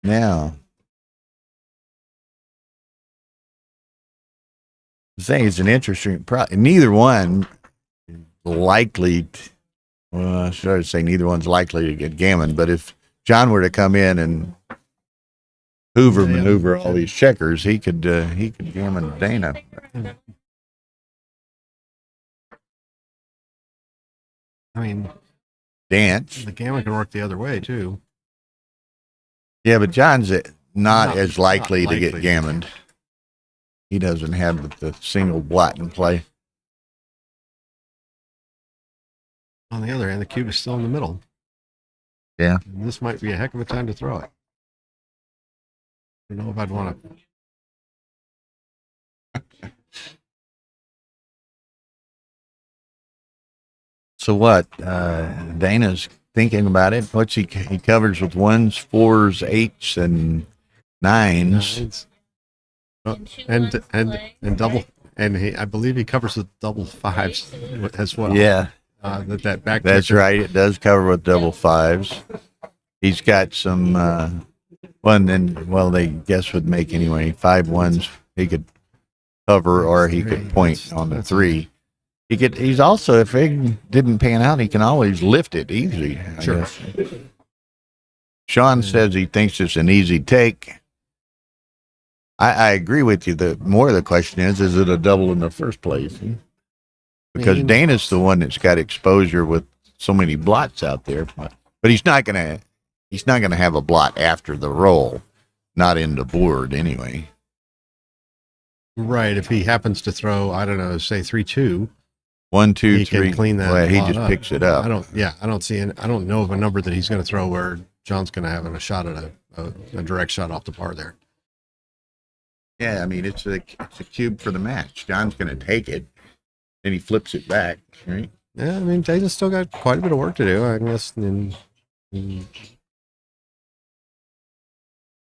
Now, the thing is an interesting. Neither one likely. Well, I started to say neither one's likely to get Gammon, but if John were to come in and Hoover maneuver all these checkers, he could Gammon Dana. I mean, Dance. the Gammon can work the other way too. Yeah, but John's not Not- as likely not to get likely. gammoned. He doesn't have the single blot in play. On the other hand, the cube is still in the middle. Yeah. And this might be a heck of a time to throw it. I don't know if I'd want to. So what? Dana's thinking about it. What's he covers with 1s, 4s, 8s, and 9s. And double, and I believe he covers with double 5s as well. Yeah. That back. That's kicker. right. It does cover with double 5s. He's got some one, and well, they guess would make anyway. 5 1s he could cover, or he could point on the 3. He's also, if it didn't pan out, he can always lift it easy. I Sure. guess. Sean says he thinks it's an easy take. I agree with you. The more the question is it a double in the first place? Because Dana's the one that's got exposure with so many blots out there, but he's not gonna have a blot after the roll, not in the board anyway. Right. If he happens to throw, I don't know, say 3-2. 1, 2, he 3. Can clean that. Well, he blot just up. picks it up. I don't know of a number that he's going to throw where John's going to have a shot at a direct shot off the par there. Yeah, I mean it's a cube for the match. John's going to take it, then he flips it back, right? Yeah, I mean Jason's still got quite a bit of work to do, I guess. You'd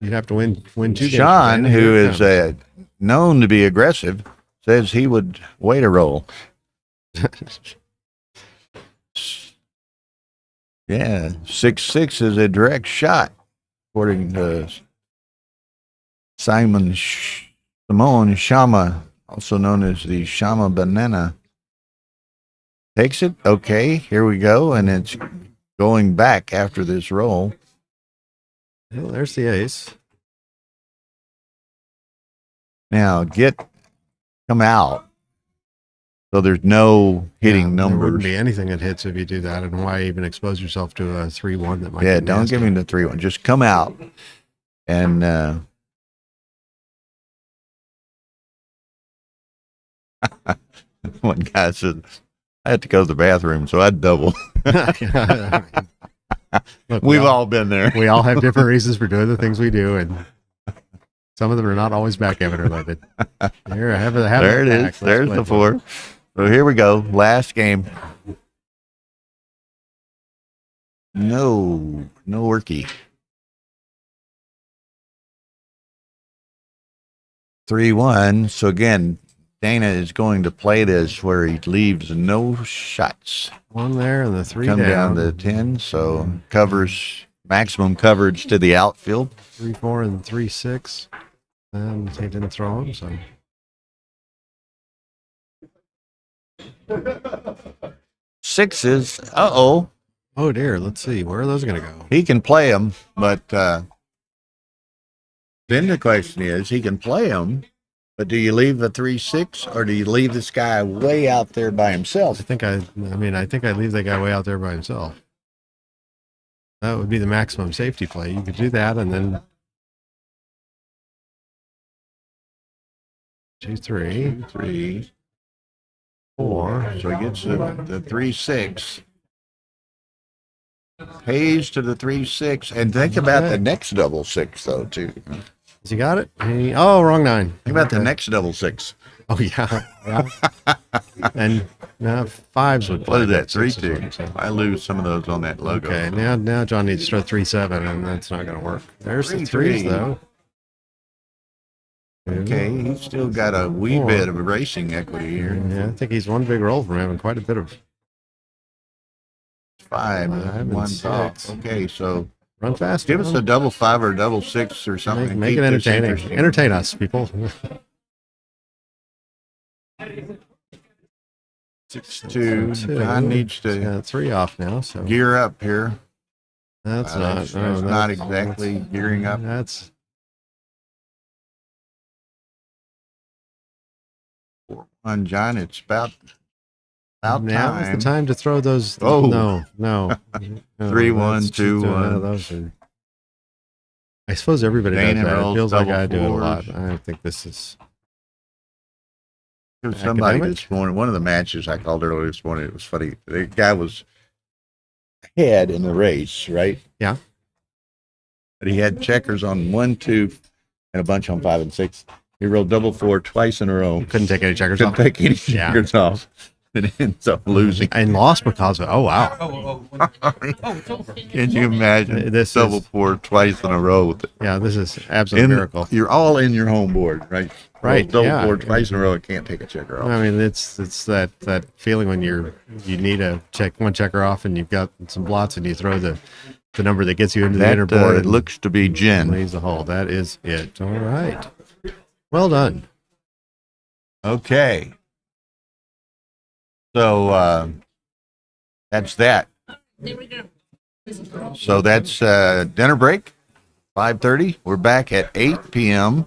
have to win 2 games. Sean, who is known to be aggressive, says he would wait a roll. Yeah, 6-6 is a direct shot, according to Simon Shama, also known as the Shama Banana. Takes it. Okay, here we go, and it's going back after this roll. Well, there's the ace. Now come out. So there's no hitting numbers. There wouldn't be anything that hits if you do that, and why even expose yourself to a 3-1 that might be don't nasty. give him the 3-1. Just come out and one guy said, I had to go to the bathroom, so I'd double. Look, We've all been there. We all have different reasons for doing the things we do, and some of them are not always backgammon related. Here, there it is. There's the 4. So here we go. Last game. No worky. 3-1. So again, Dana is going to play this where he leaves no shots. 1 there and the 3 come down to 10. So covers maximum coverage to the outfield. 3-4 and 3-6, and he didn't throw them. So 6s. Uh-oh. Oh dear. Let's see. Where are those going to go? He can play them, but then the question is, he can play them, but do you leave the 3-6 or do you leave this guy way out there by himself? I think I leave that guy way out there by himself. That would be the maximum safety play. You could do that, and then 2, 3, 4. So he gets the 3-6. Pays to the 3-6, and think about the next double 6 though too. Has he got it? Wrong 9. Think about the next double 6. Oh yeah. And now 5s would play. What is that? 3-2. I lose some of those on that logo. Okay, now John needs to throw 3-7, and that's not going to work. There's the 3s though. Okay, he's still got a wee bit of racing equity here. Yeah, I think he's 1 big roll from having quite a bit of 5 and 1 top. Okay, so run fast. Give us a double 5 or double 6 or something. Make it entertaining. Entertain us, people. 6-2. John needs to 3 off now. So gear up here. That's that's not exactly gearing up. That's 4-1, John. It's about now time. is the time to throw those. Oh. No. 3-1, 2-1. Those are. I suppose everybody Dana does that. It rolls feels like double I do it a lot. fours. I think this is. There was somebody academic. this morning, one of the matches I called earlier this morning, it was funny. The guy was ahead in the race, right? Yeah. But he had checkers on 1, 2, and a bunch on 5 and 6. He rolled double 4 twice in a row. Couldn't take any checkers Couldn't off. take any Yeah. checkers off. And ends up losing. And lost because of. Oh wow. Can you imagine This double is- 4 twice in a row? With it? Yeah, this is absolute miracle. You're all in your home board, right? Right, Double yeah. 4 twice in a row. I can't take a checker off. I mean, it's that feeling when you need a one checker off and you've got some blots and you throw the number that gets you into the inner board. It looks to be gin. Leaves the hole. That is it. All right. Well done. Okay. So that's that. There we go. So that's dinner break, 5:30. We're back at 8 p.m.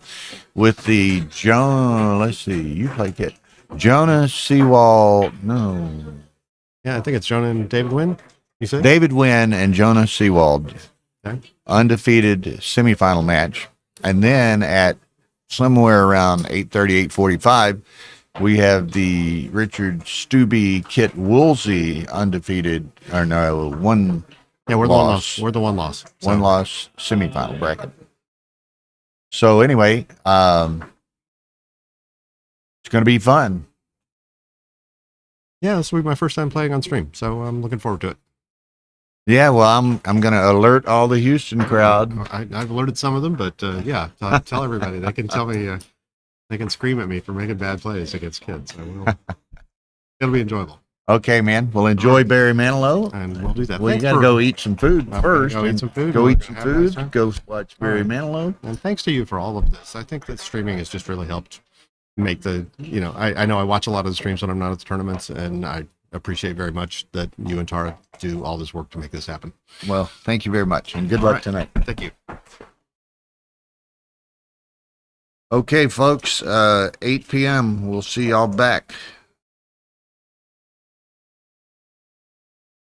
with the let's see, you play it. Jonah Seawald. No. Yeah, I think it's Jonah and David Wynn. You said David Wynn and Jonah Seawald. Okay. Undefeated semifinal match. And then at somewhere around 8:30, 8:45, we have the Richard Stubbe Kit Woolsey undefeated, or no, one. Yeah, we're the one loss. We're the one loss. So. One loss semifinal bracket. So anyway, it's going to be fun. Yeah, this will be my first time playing on stream, so I'm looking forward to it. Yeah, well, I'm going to alert all the Houston crowd. I've alerted some of them, but yeah, tell everybody. They can tell me, they can scream at me for making bad plays against kids. So it'll be enjoyable. Okay, man. Well, enjoy Barry Manilow. And we'll do that. Well, Thanks you got to go eat some food first. Go eat some food. Go eat some food. Go watch Barry Manilow. And thanks to you for all of this. I think that streaming has just really helped make the, I know I watch a lot of the streams when I'm not at the tournaments, and I appreciate very much that you and Tara do all this work to make this happen. Well, thank you very much, and good luck tonight. Thank you. Okay, folks, 8 p.m. We'll see y'all back.